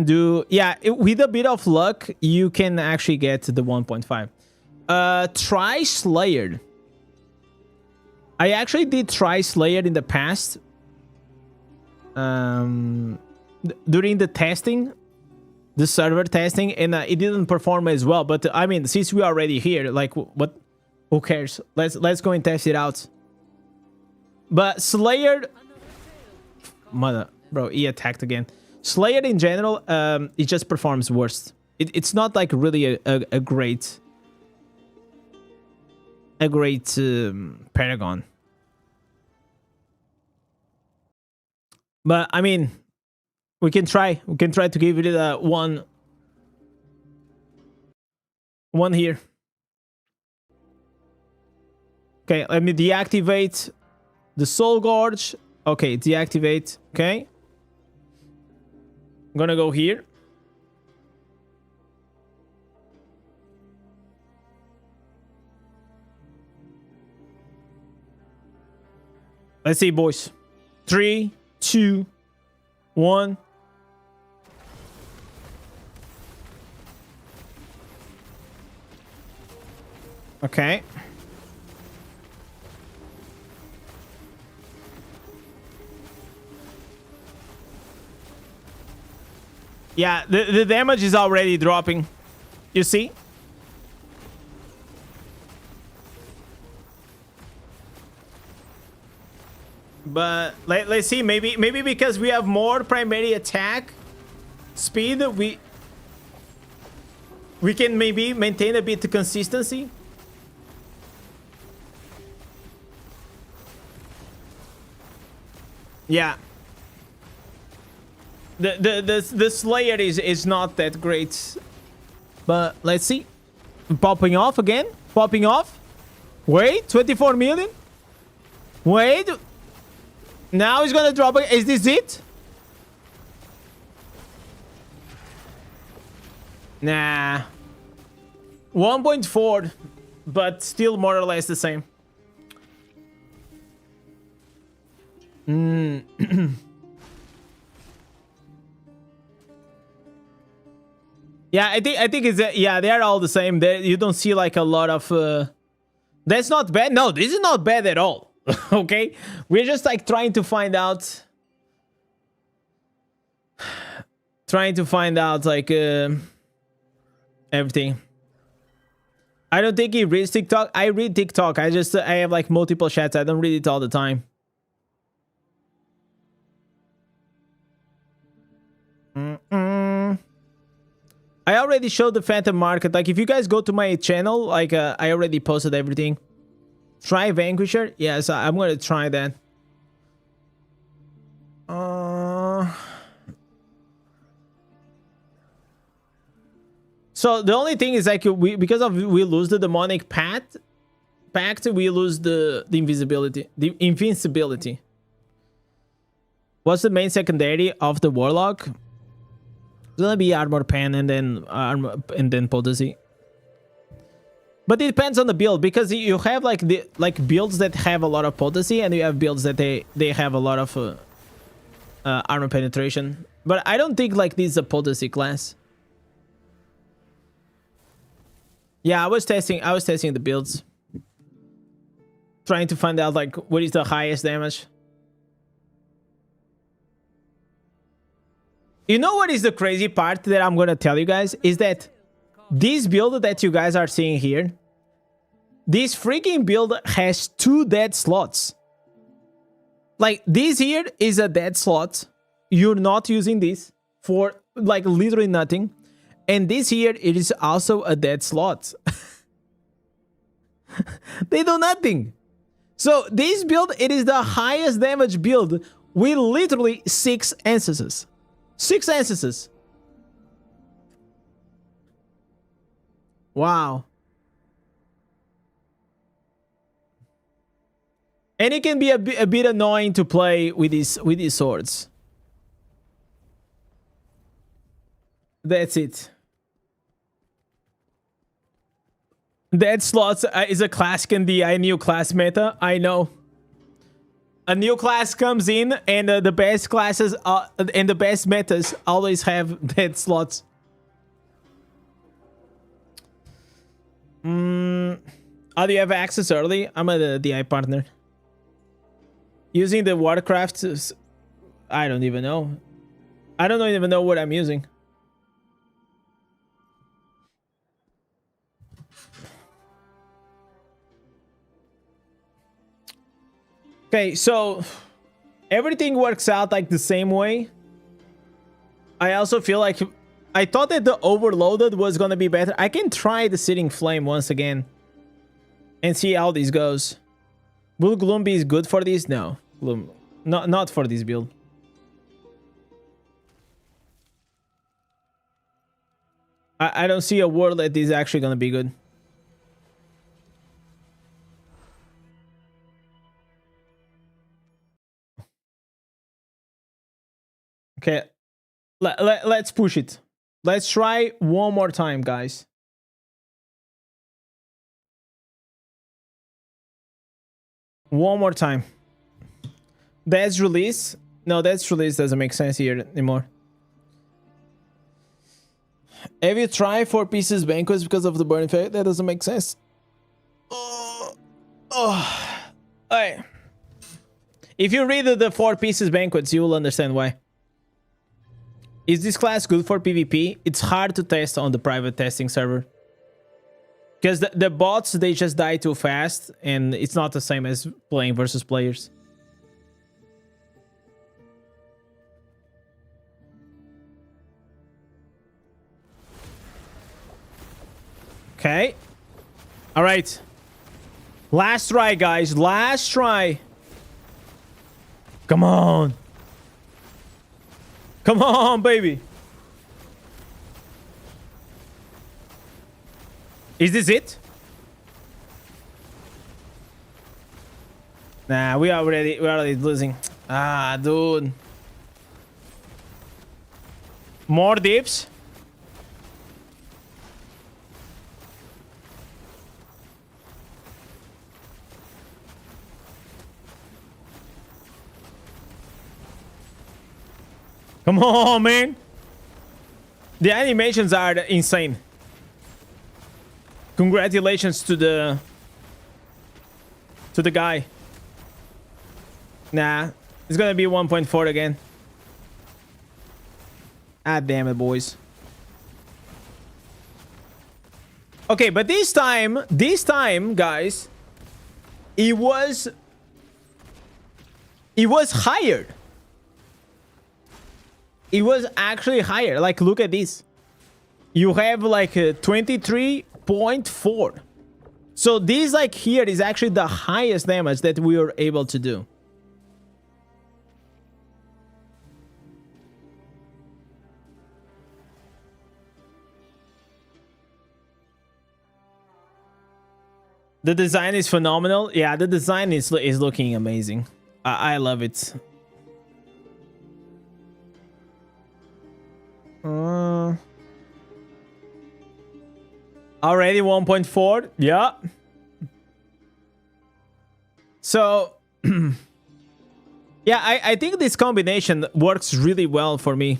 do, yeah, with a bit of luck you can actually get the 1.5. Try Slayer. I actually did try Slayer in the past. During the testing, the server testing, and it didn't perform as well. But I mean, since we're already here, like, what? Who cares? Let's go and test it out. But Slayer, mother, bro, he attacked again. Slayer in general, it just performs worst. It's not like really a great Paragon. But I mean, we can try to give it a one here. Okay, let me deactivate the Soul Gorge. Okay, deactivate. Okay, I'm gonna go here. Let's see, boys. 3, 2, 1. Okay. Yeah, the damage is already dropping. You see? But let's see, maybe because we have more primary attack speed, we can maybe maintain a bit of consistency. Yeah. The Slayer is not that great. But let's see. Popping off again. Popping off. Wait, 24 million. Wait. Now he's gonna drop. Is this it? Nah. 1.4, but still more or less the same. Yeah, I think it's yeah, they are all the same. You don't see like a lot of that's not bad. No, this is not bad at all. Okay, we're just like trying to find out like everything. I don't think he reads TikTok. I read TikTok. I have like multiple chats. I don't read it all the time. I already showed the Phantom Market. Like, if you guys go to my channel, like, I already posted everything. Try Vanquisher. Yes, I'm gonna try that. So the only thing is like we lose the demonic pact, we lose the invincibility. What's the main secondary of the Warlock? It's gonna be armor pen and then potency. But it depends on the build, because you have like builds that have a lot of potency, and you have builds that they have a lot of armor penetration. But I don't think like this is a potency class. Yeah, I was testing the builds, trying to find out like what is the highest damage. You know what is the crazy part that I'm gonna tell you guys is that this build that you guys are seeing here, this freaking build has 2 dead slots. Like, this here is a dead slot. You're not using this for like literally nothing. And this here, it is also a dead slot. They do nothing. So this build, it is the highest damage build with literally 6 instances. 6 instances. Wow. And it can be a bit annoying to play with these swords. That's it. Dead slots is a classic in the new class meta. I know. A new class comes in, and the best classes and the best metas always have dead slots. How do you have access early? I'm a DI partner. Using the Warcraft, I don't even know. I don't even know what I'm using. Okay, so everything works out like the same way. I also feel like I thought that the Overloaded was gonna be better. I can try the Sitting Flame once again and see how this goes. Will Gloom be good for this? No, Gloom, not for this build. I don't see a world that is actually gonna be good. Okay, let's push it. Let's try one more time, guys. One more time. That's release. No, that's release doesn't make sense here anymore. Have you tried 4 pieces banquets because of the burn effect? That doesn't make sense. Alright. If you read the 4 pieces banquets, you will understand why. Is this class good for PvP? It's hard to test on the private testing server. Because the bots, they just die too fast, and it's not the same as playing versus players. Okay. All right. Last try, guys. Last try. Come on. Come on, baby. Is this it? Nah, we're already losing. Ah, dude. More dips. Come on, man. The animations are insane. Congratulations to the guy. Nah, it's gonna be 1.4 again. Ah, damn it, boys. Okay, but this time, guys, it was higher. It was actually higher. Like, look at this. You have like 23.4. So this like here is actually the highest damage that we were able to do. The design is phenomenal. Yeah, the design is looking amazing. I love it. Already 1.4. Yeah. So yeah, I think this combination works really well for me.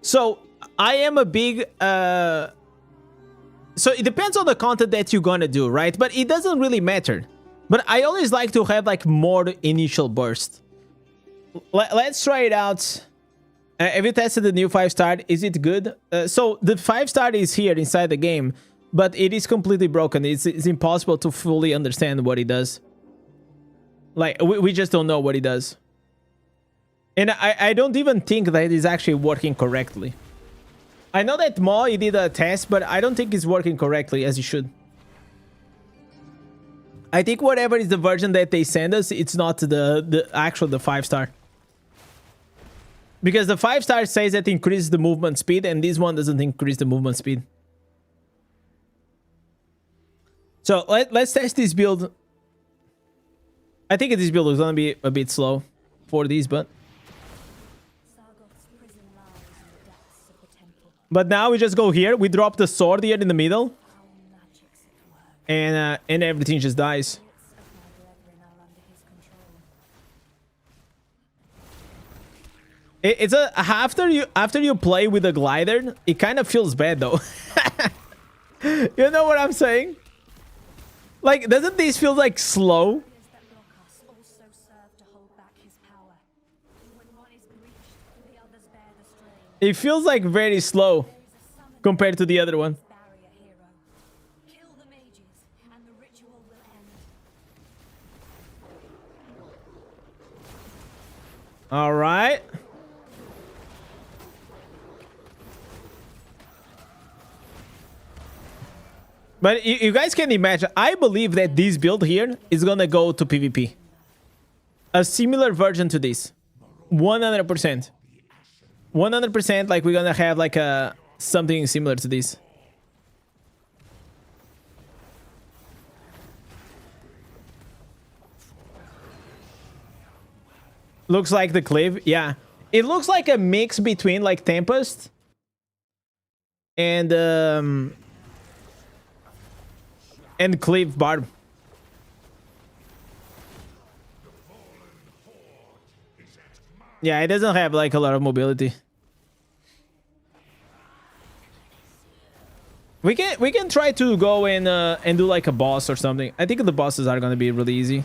So I am a big so it depends on the content that you're gonna do, right? But it doesn't really matter. But I always like to have like more initial burst. Let's try it out. Have you tested the new 5-star? Is it good? So the 5-star is here inside the game, but it is completely broken. It's impossible to fully understand what it does. Like, we just don't know what it does. And I don't even think that it is actually working correctly. I know that Mo, he did a test, but I don't think it's working correctly as it should. I think whatever is the version that they send us, it's not the actual 5-star. Because the 5-star says that it increases the movement speed, and this one doesn't increase the movement speed. So let's test this build. I think this build is gonna be a bit slow for these, but But now we just go here. We drop the sword here in the middle. And everything just dies. It's a after you play with a glider, it kind of feels bad though. You know what I'm saying? Like, doesn't this feel like slow? It feels like very slow compared to the other one. All right. But you guys can imagine, I believe that this build here is gonna go to PvP. A similar version to this. 100%. 100%, like we're gonna have like a something similar to this. Looks like the Cliff, yeah. It looks like a mix between like Tempest and Cliff Barb. Yeah, it doesn't have like a lot of mobility. We can try to go and do like a boss or something. I think the bosses are gonna be really easy.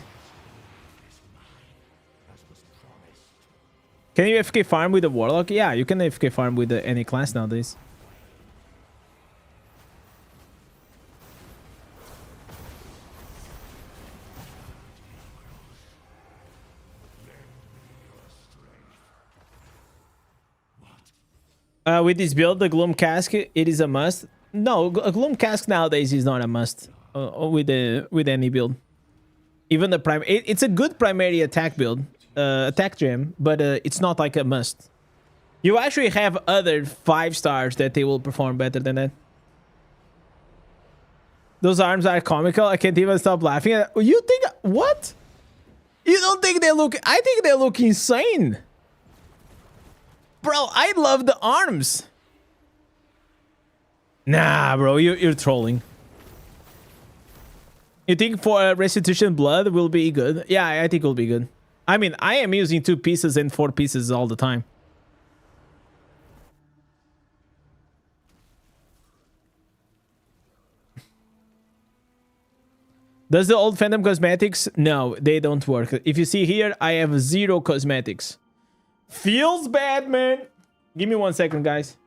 Can you FK farm with the Warlock? Yeah, you can FK farm with any class nowadays. With this build, the Gloom Cask, it is a must. No, a Gloom Cask nowadays is not a must with any build. Even the prime, it's a good primary attack build, attack gem, but it's not like a must. You actually have other 5 stars that they will perform better than that. Those arms are comical. I can't even stop laughing at. You think what? You don't think they look? I think they look insane. Bro, I love the arms. Nah, bro, you're trolling. You think for Restitution Blood will be good? Yeah, I think it will be good. I mean, I am using 2 pieces and 4 pieces all the time. Does the old Phantom cosmetics? No, they don't work. If you see here, I have 0 cosmetics. Feels bad, man. Give me 1 second, guys.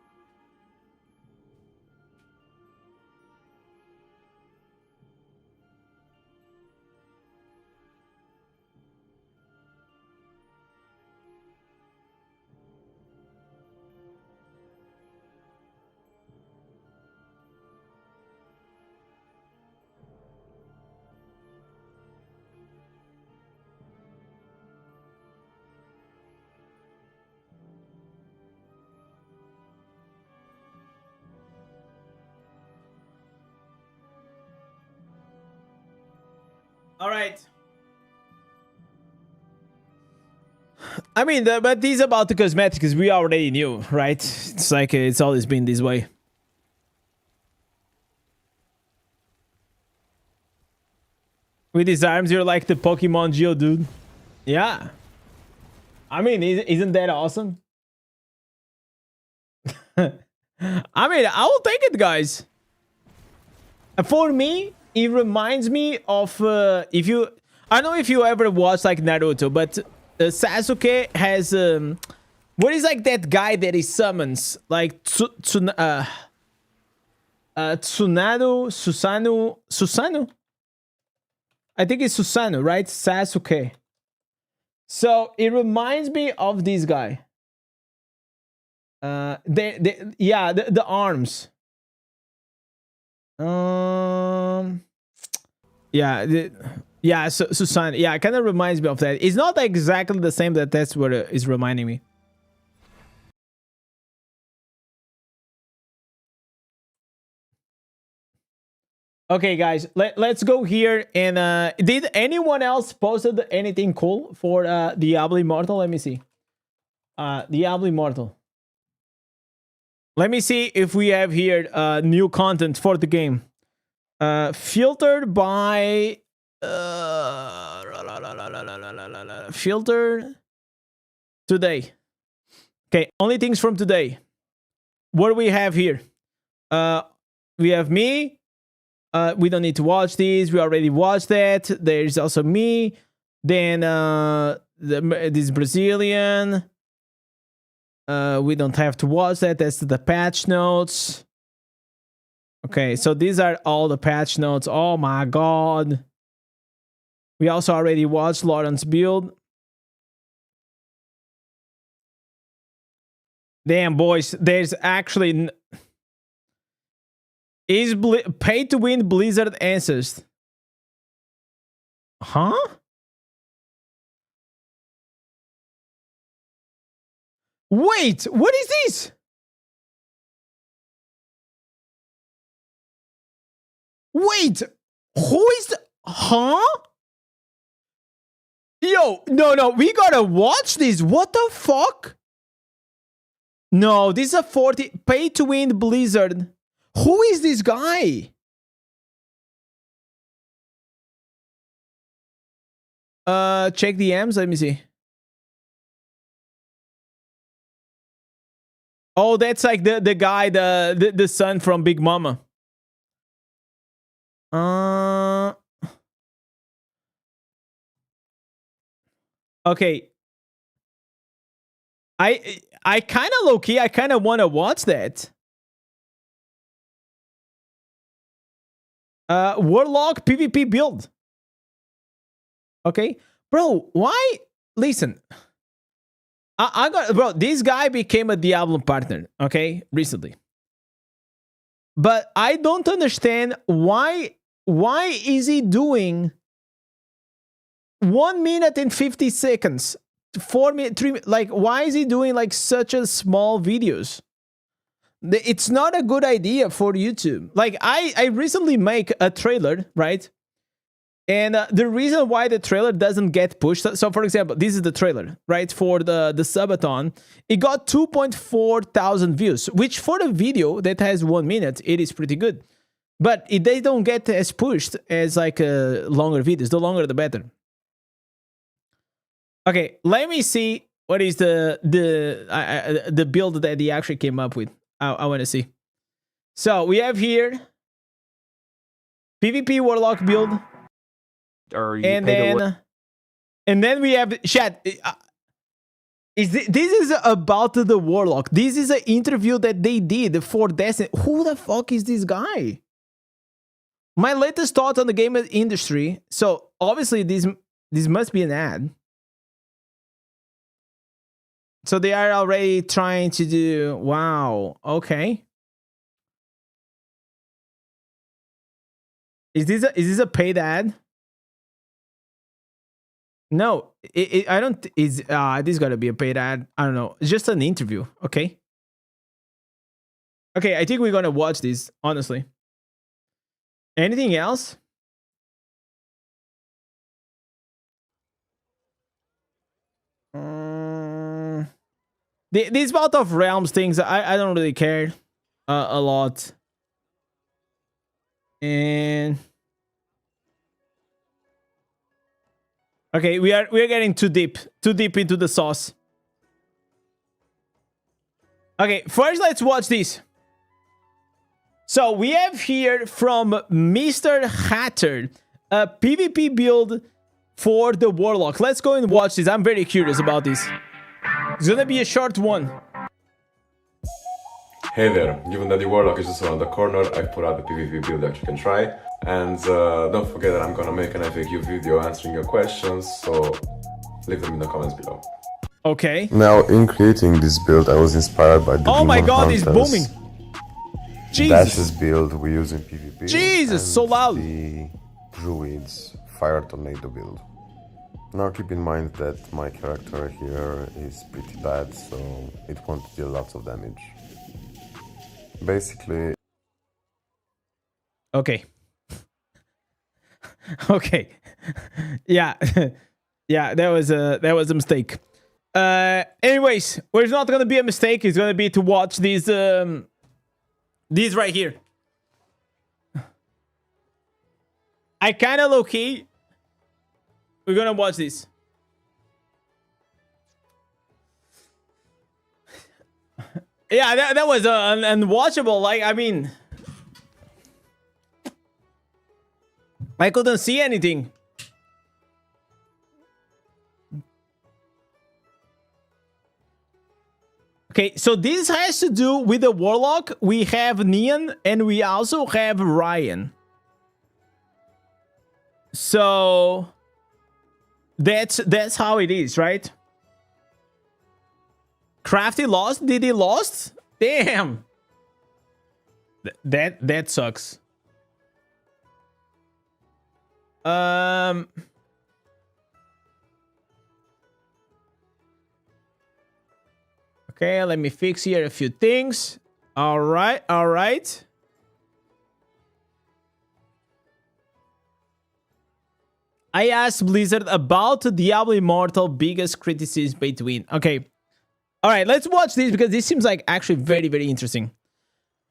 All right. I mean, but these about the cosmetics we already knew, right? It's like it's always been this way. With these arms, you're like the Pokemon Geodude. Yeah. I mean, isn't that awesome? I mean, I will take it, guys. For me, it reminds me of if you, I don't know if you ever watched like Naruto, but Sasuke has what is like that guy that he summons, like Susanoo. I think it's Susanoo, right? Sasuke. So it reminds me of this guy. Yeah, the arms. Yeah, so Susan, yeah, it kind of reminds me of that. It's not exactly the same, that's what is reminding me. Okay, guys, let's go here. And did anyone else posted anything cool for Diablo Immortal? Let me see. Diablo Immortal. Let me see if we have here new content for the game. Filtered by filtered today. Okay, only things from today. What do we have here? We have me. We don't need to watch these. We already watched that. There's also me. Then this Brazilian. We don't have to watch that. That's the patch notes. Okay, so these are all the patch notes. Oh my god. We also already watched Lawrence build. Damn, boys. There's actually... Is pay to win Blizzard answers. Huh? Wait, what is this? Wait, who is the... Huh? Yo, no, we gotta watch this. What the fuck? No, this is a 40... Pay to win Blizzard. Who is this guy? Check the M's. Let me see. Oh, that's like the guy, the son from Big Mama. Okay. I kind of low key. I kind of want to watch that. Warlock PvP build. Okay, bro. Why? Listen, I got, bro. This guy became a Diablo partner. Okay, recently, but I don't understand why. Why is he doing 1 minute and 50 seconds, 4 minutes, 3? Like, why is he doing like such a small videos? It's not a good idea for YouTube. Like, I recently make a trailer, right? And the reason why the trailer doesn't get pushed, so for example, this is the trailer, right? For the subathon, it got 2.4 thousand views, which for a video that has 1 minute, it is pretty good. But they don't get as pushed as like longer videos. The longer, the better. Okay, let me see what is the build that he actually came up with. I want to see. So we have here PvP Warlock build, and then we have chat. This is about the Warlock. This is an interview that they did for Destiny. Who the fuck is this guy? My latest thought on the game industry. So obviously this must be an ad. So they are already trying to do... Wow. Okay. Is this a paid ad? No. I don't... This got to be a paid ad. I don't know. It's just an interview. Okay. Okay, I think we're going to watch this, honestly. Anything else? These Vault of Realms things, I don't really care a lot. And okay, we are getting too deep into the sauce. Okay, first let's watch this. So we have here from Mr. Hatter a PvP build for the Warlock. Let's go and watch this. I'm very curious about this. It's gonna be a short one. Hey there, given that the Warlock is just around the corner, I put out the PvP build that you can try. And don't forget that I'm gonna make an FAQ video answering your questions, so leave them in the comments below. Okay. Now, in creating this build, I was inspired by the Oh my god, it's booming! Jesus! That's this build we use in PvP. Jesus, so loud! The Druid's Fire Tornado build. Now keep in mind that my character here is pretty bad, so it won't deal lots of damage. Basically... Okay. Okay. Yeah. Yeah, that was a mistake. Anyways, where's not gonna be a mistake is gonna be to watch these right here. I kind of low key. We're gonna watch this. Yeah, that was unwatchable. Like, I mean, I couldn't see anything. Okay, so this has to do with the Warlock. We have Neon and we also have Ryan. So that's how it is, right? Crafty lost? Did he lost? Damn. That sucks. Okay, let me fix here a few things. All right, all right. I asked Blizzard about Diablo Immortal biggest criticism pay to win. Okay. All right, let's watch this because this seems like actually very, very interesting.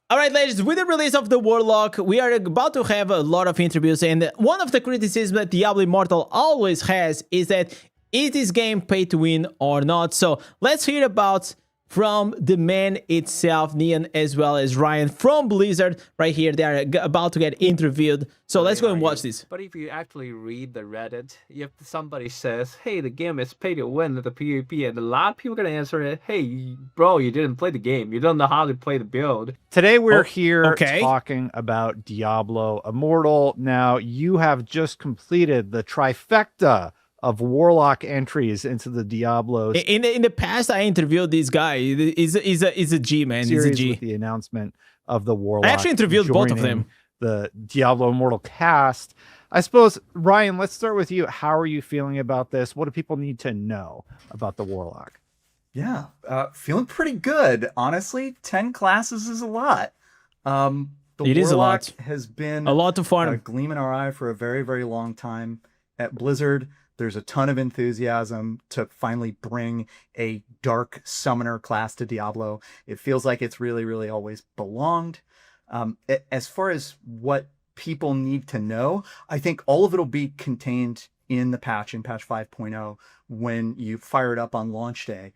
All right, ladies, with the release of the Warlock, we are about to have a lot of interviews, and one of the criticisms that Diablo Immortal always has is that is this game pay to win or not? So let's hear about from the man itself, Neon, as well as Ryan from Blizzard right here. They are about to get interviewed. So let's go and watch this. But if you actually read the Reddit, if somebody says, hey, the game is pay to win at the PvP, and a lot of people are going to answer it, hey, bro, you didn't play the game. You don't know how to play the build. Today we're here talking about Diablo Immortal. Now, you have just completed the trifecta of Warlock entries into the Diablos. In the past, I interviewed this guy. He's a G, man. He's a G. With the announcement of the Warlock. I actually interviewed both of them. The Diablo Immortal cast. I suppose, Ryan, let's start with you. How are you feeling about this? What do people need to know about the Warlock? Yeah, feeling pretty good. Honestly, 10 classes is a lot. The it is a lot. Has been a lot of fun. A gleam in our eye for a very, very long time at Blizzard. There's a ton of enthusiasm to finally bring a dark summoner class to Diablo. It feels like it's really, really always belonged. As far as what people need to know, I think all of it will be contained in the patch, in patch 5.0, when you fire it up on launch day.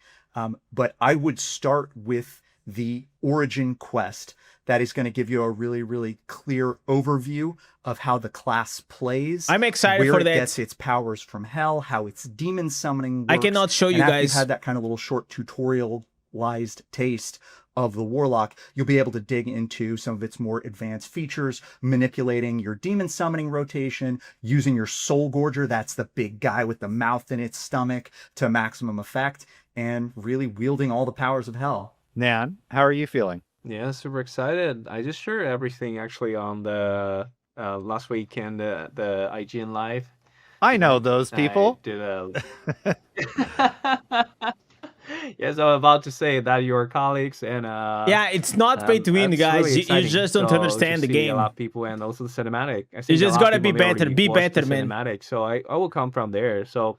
But I would start with the origin quest. That is going to give you a really, really clear overview of how the class plays. I'm excited for that. Where it gets its powers from hell, how its demon summoning works. I cannot show you guys. You've had that kind of little short tutorialized taste of the Warlock, you'll be able to dig into some of its more advanced features, manipulating your demon summoning rotation, using your Soul Gorger, that's the big guy with the mouth in its stomach, to maximum effect, and really wielding all the powers of hell. Nan, how are you feeling? Yeah, super excited. I just shared everything actually on the last weekend, the IGN Live. I know those people. I did yes, I'm about to say that your colleagues and yeah, it's not pay to win, guys. Really you just don't understand the game. A lot of people and also the cinematic. You just gotta be better. Be better, man. Cinematic. So I will come from there. So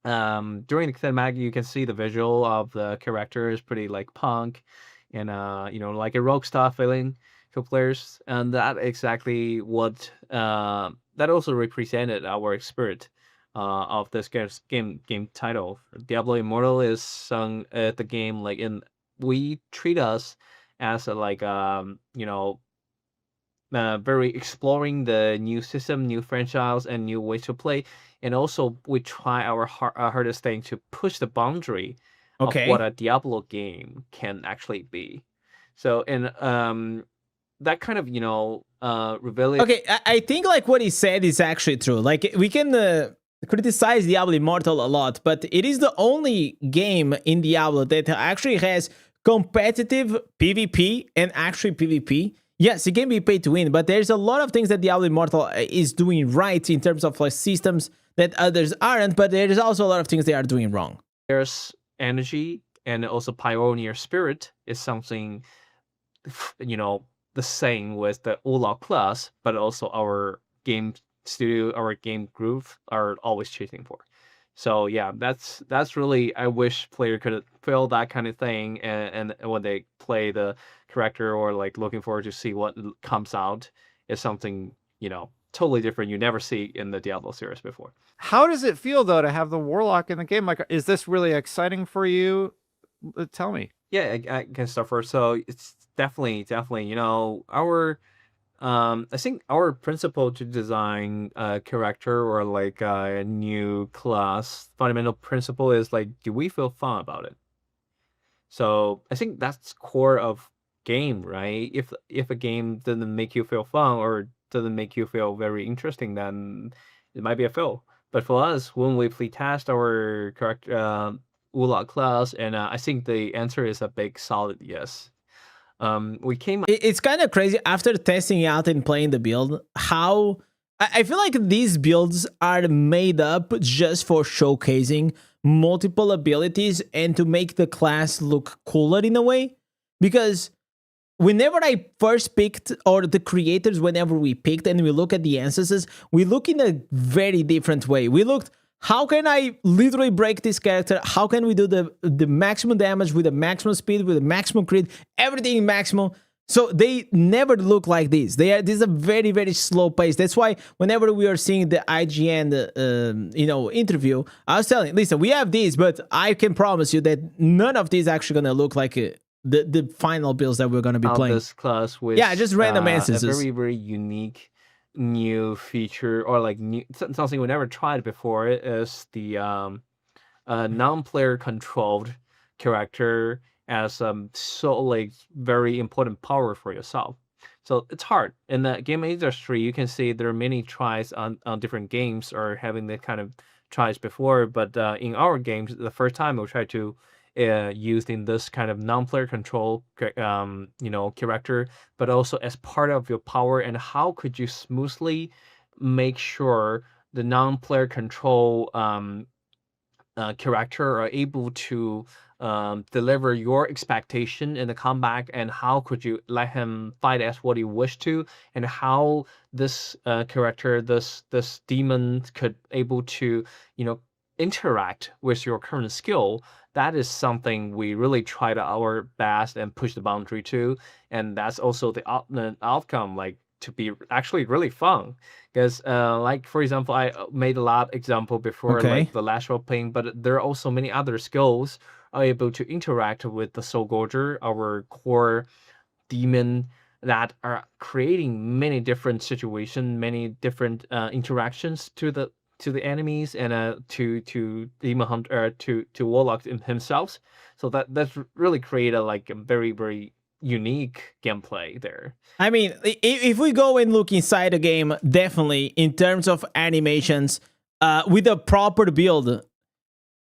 during the cinematic, you can see the visual of the character is pretty like punk, and you know, like a rogue style feeling for players, and that exactly what that also represented our spirit of this game title. Diablo Immortal is sung at the game like we treat us as a, like you know, very exploring the new system, new franchise, and new ways to play, and also we try our hardest thing to push the boundary of what a Diablo game can actually be. So and that kind of, you know, revealing. Okay, I think like what he said is actually true. Like we can criticize Diablo Immortal a lot, but it is the only game in Diablo that actually has competitive PvP and actually PvP. Yes, it can be pay to win, but there's a lot of things that Diablo Immortal is doing right in terms of like systems that others aren't, but there is also a lot of things they are doing wrong. There's energy, and also pioneer spirit is something, you know, the same with the Warlock class, but also our game studio, our game group are always chasing for. So yeah, that's really, I wish player could feel that kind of thing, and when they play the character or like looking forward to see what comes out is something, totally different you never see in the Diablo series before. How does it feel though to have the Warlock in the game? Like, is this really exciting for you? Tell me. Yeah, I can start first. So it's definitely, our I think our principle to design a character or like a new class, fundamental principle is like, do we feel fun about it? So I think that's core of game, right? If a game doesn't make you feel fun or doesn't make you feel very interesting, then it might be a fail. But for us, when we play test our character Warlock class, and I think the answer is a big solid yes. We came. It's kind of crazy after testing out and playing the build, how I feel like these builds are made up just for showcasing multiple abilities and to make the class look cooler in a way. Because whenever I first picked, or the creators, whenever we picked and we look at the ancestors, we look in a very different way. We looked, how can I literally break this character? How can we do the maximum damage with the maximum speed, with the maximum crit, everything maximum? So they never look like this. This is a very, very slow pace. That's why whenever we are seeing the IGN, interview, I was telling, listen, we have these, but I can promise you that none of these are actually gonna look like the final builds that we're gonna be playing. This class with just random ancestors. A very, very unique new feature, or like something we never tried before, is the non-player controlled character as so like very important power for yourself. So it's hard in the game industry. You can see there are many tries on different games or having that kind of tries before, but in our games, the first time we tried to using this kind of non-player control character, but also as part of your power, and how could you smoothly make sure the non-player control character are able to deliver your expectation in the combat, and how could you let him fight as what he wished to, and how this character, this demon, could able to interact with your current skill. That is something we really tried our best and push the boundary to, and that's also the outcome, like to be actually really fun. Because like for example, I made a lot example before, like the last role playing, but there are also many other skills are able to interact with the Soul Gorger, our core demon, that are creating many different situations, many different interactions to the enemies, and to Demon Hunter, to Warlock himself. So that's really create a very, very unique gameplay there. I mean, if we go and look inside the game, definitely in terms of animations, with a proper build,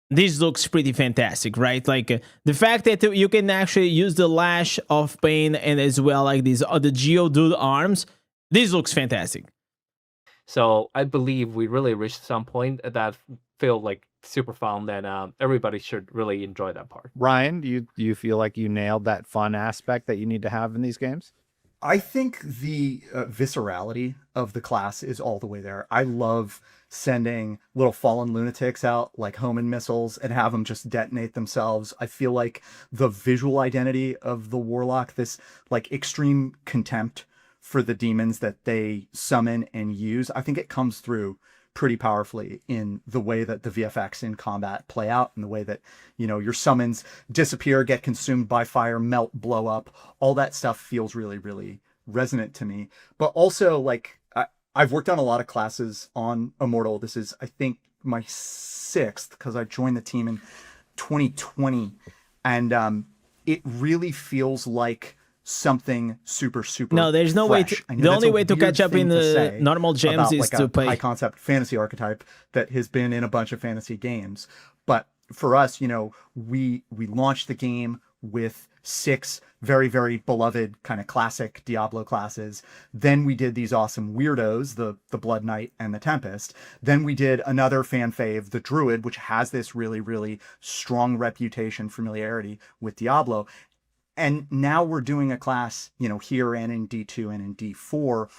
this looks pretty fantastic, right? Like the fact that you can actually use the Lash of Pain, and as well like these the Geodude arms, this looks fantastic. So I believe we really reached some point that feel like super fun, that everybody should really enjoy that part. Ryan, do you feel like you nailed that fun aspect that you need to have in these games? I think the viscerality of the class is all the way there. I love sending little fallen lunatics out like homing missiles and have them just detonate themselves. I feel like the visual identity of the Warlock, this like extreme contempt for the demons that they summon and use, I think it comes through pretty powerfully in the way that the VFX in combat play out, and the way that, your summons disappear, get consumed by fire, melt, blow up. All that stuff feels really, really resonant to me. But also, like, I've worked on a lot of classes on Immortal. This is, I think, my 6th, because I joined the team in 2020. And it really feels like something super no, there's no fresh. way to, the only way to catch up in the normal gems is to play high concept fantasy archetype that has been in a bunch of fantasy games. But for us, we launched the game with 6 very, very beloved kind of classic Diablo classes. Then we did these awesome weirdos, the Blood Knight and the Tempest. Then we did another fan fave, the Druid, which has this really, really strong reputation, familiarity with Diablo. And now we're doing a class, here and in D2 and in D4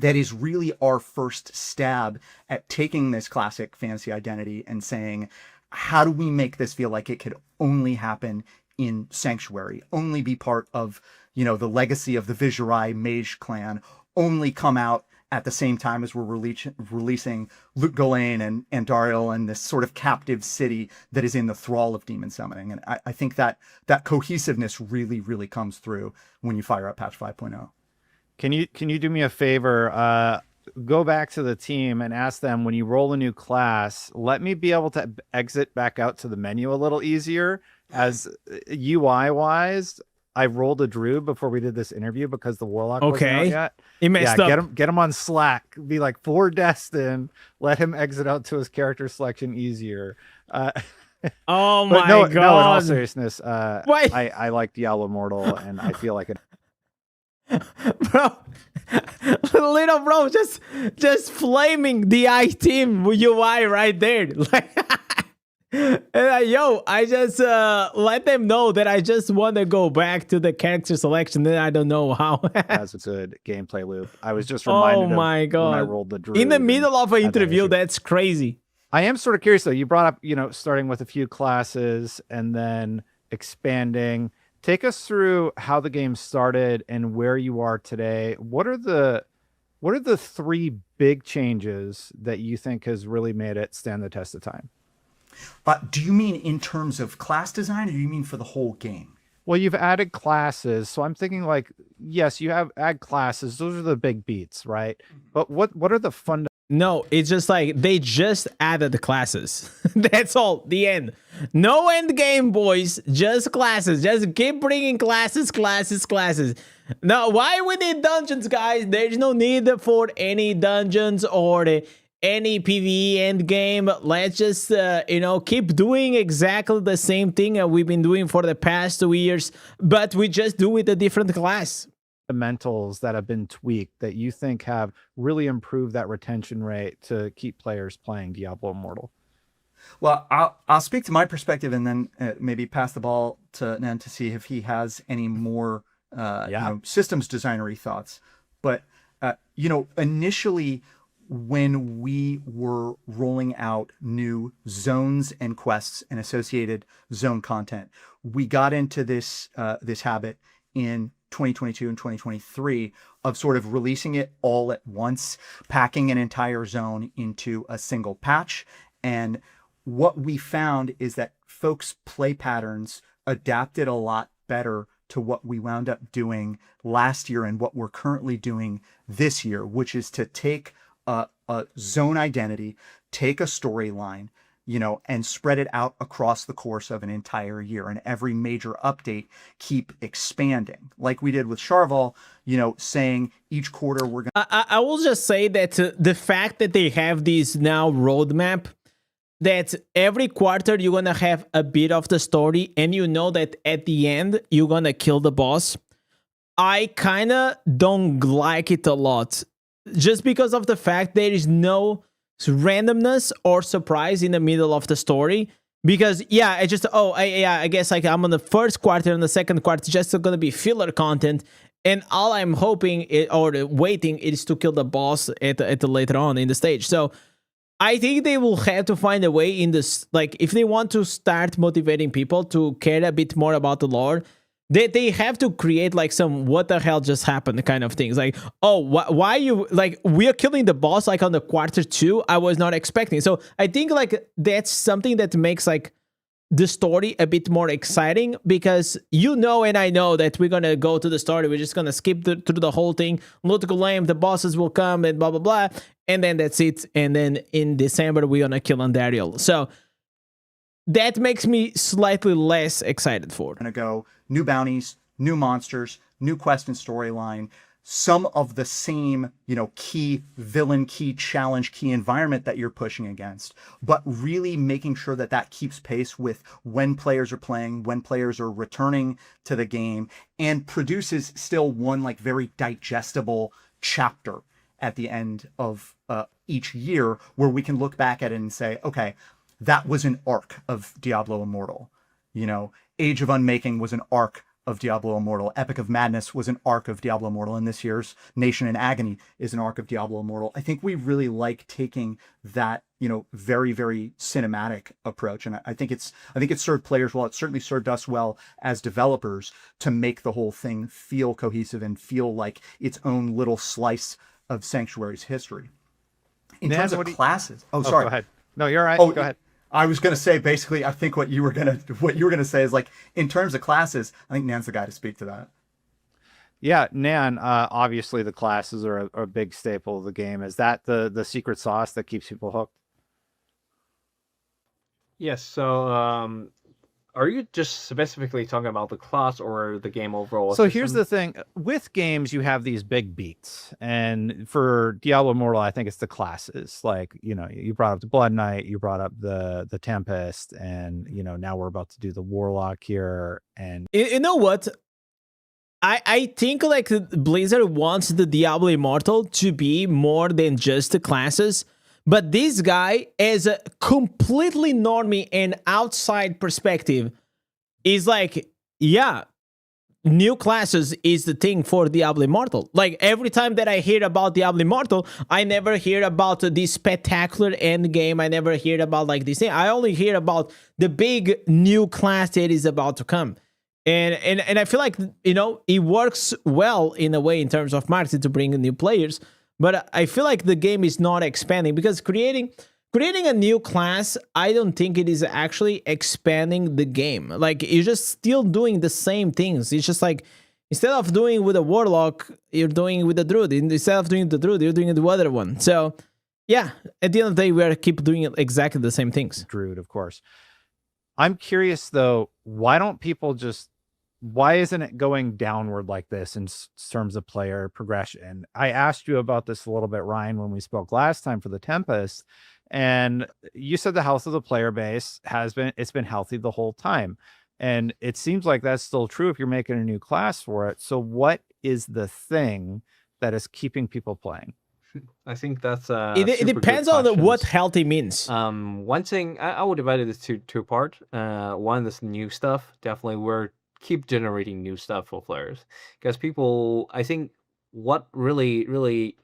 that is really our first stab at taking this classic fantasy identity and saying, how do we make this feel like it could only happen in Sanctuary, only be part of, you know, the legacy of the Viserai Mage clan, only come out at the same time as we're releasing Luke Ghislaine and Andariel and this sort of captive city that is in the thrall of demon summoning. And I think that cohesiveness really, really comes through when you fire up patch 5.0. Can you do me a favor? Go back to the team and ask them, when you roll a new class, let me be able to exit back out to the menu a little easier. As UI wise, I rolled a Druid before we did this interview because the Warlock wasn't out yet. He messed up. Get him on Slack. Be like, for Destin, let him exit out to his character selection easier. Oh my god! No, in all seriousness, I like Diablo Immortal, and I feel like it. Bro, little bro, just flaming the team UI right there. Like, yo, I just let them know that I just want to go back to the character selection. Then I don't know how. That's a good gameplay loop. I was just reminded. Oh my god! When I rolled the Druid in the middle of an interview. That's crazy. I am sort of curious though. You brought up, you know, starting with a few classes and then expanding. Take us through how the game started and where you are today. What are the 3 big changes that you think has really made it stand the test of time? Do you mean in terms of class design, or do you mean for the whole game? Well, you've added classes, so I'm thinking like, yes, you have add classes. Those are the big beats, right? But what are the fundamental? No, it's just like they just added the classes. That's all. The end. No end game, boys. Just classes. Just keep bringing classes. Now, why we need dungeons, guys? There's no need for any dungeons or any PvE end game. Let's just, keep doing exactly the same thing that we've been doing for the past 2 years, but we just do it a different class. Fundamentals that have been tweaked that you think have really improved that retention rate to keep players playing Diablo Immortal? Well, I'll speak to my perspective and then maybe pass the ball to Nen to see if he has any more systems designery thoughts. But initially when we were rolling out new zones and quests and associated zone content, we got into this habit in 2022 and 2023 of sort of releasing it all at once, packing an entire zone into a single patch. And what we found is that folks' play patterns adapted a lot better to what we wound up doing last year and what we're currently doing this year, which is to take a zone identity, take a storyline, and spread it out across the course of an entire year. And every major update keep expanding. Like we did with Charval, saying each quarter we're going to... I will just say that the fact that they have this now roadmap, that every quarter you're going to have a bit of the story, and that at the end you're going to kill the boss. I kind of don't like it a lot. Just because of the fact there is no randomness or surprise in the middle of the story, because I guess like I'm on the first quarter and the second quarter, it's just gonna be filler content, and all I'm hoping or waiting is to kill the boss at the later on in the stage. So I think they will have to find a way in this, like if they want to start motivating people to care a bit more about the lore, they have to create like some what the hell just happened kind of things. Like, oh, why you like we're killing the boss like on the quarter 2? I was not expecting. So I think like that's something that makes like the story a bit more exciting, because and I know that we're gonna go to the story, we're just gonna skip through the whole thing, look lame, the bosses will come and blah blah blah, and then that's it. And then in December we're gonna kill Andariel. So that makes me slightly less excited for. Gonna go new bounties, new monsters, new quest and storyline, some of the same, key villain, key challenge, key environment that you're pushing against, but really making sure that keeps pace with when players are playing, when players are returning to the game, and produces still one like very digestible chapter at the end of each year where we can look back at it and say, okay, that was an arc of Diablo Immortal. Age of Unmaking was an arc of Diablo Immortal. Epic of Madness was an arc of Diablo Immortal, and this year's Nation in Agony is an arc of Diablo Immortal. I think we really like taking that, very, very cinematic approach, and I think it's served players well. It certainly served us well as developers to make the whole thing feel cohesive and feel like its own little slice of Sanctuary's history. In terms of classes, sorry. Go ahead. No, you're all right. Go ahead. I was going to say, basically, I think what you were going to say is, like, in terms of classes, I think Nan's the guy to speak to that. Yeah, Nan, obviously the classes are a big staple of the game. Is that the secret sauce that keeps people hooked? Yes, so are you just specifically talking about the class or the game overall? So here's the thing. With games, you have these big beats. And for Diablo Immortal, I think it's the classes. Like, you brought up the Blood Knight, you brought up the Tempest, and, now we're about to do the Warlock here. And you know what? I think like Blizzard wants the Diablo Immortal to be more than just the classes. But this guy, as a completely normie and outside perspective, is like, yeah, new classes is the thing for Diablo Immortal. Like, every time that I hear about Diablo Immortal, I never hear about this spectacular end game. I never hear about like this thing. I only hear about the big new class that is about to come. And I feel like, it works well in a way in terms of marketing to bring in new players. But I feel like the game is not expanding, because creating a new class, I don't think it is actually expanding the game. Like, you're just still doing the same things. It's just like, instead of doing with a Warlock, you're doing with the Druid. Instead of doing the Druid, you're doing the other one. So, yeah, at the end of the day, we are keep doing exactly the same things. Druid, of course. I'm curious, though, why isn't it going downward like this in terms of player progression? I asked you about this a little bit, Ryan, when we spoke last time for the Tempest, and you said the health of the player base it's been healthy the whole time. And it seems like that's still true if you're making a new class for it. So what is the thing that is keeping people playing? I think that's it depends on what healthy means. One thing I would divide it into two parts. One is new stuff. Definitely we're keep generating new stuff for players, because people, I think what really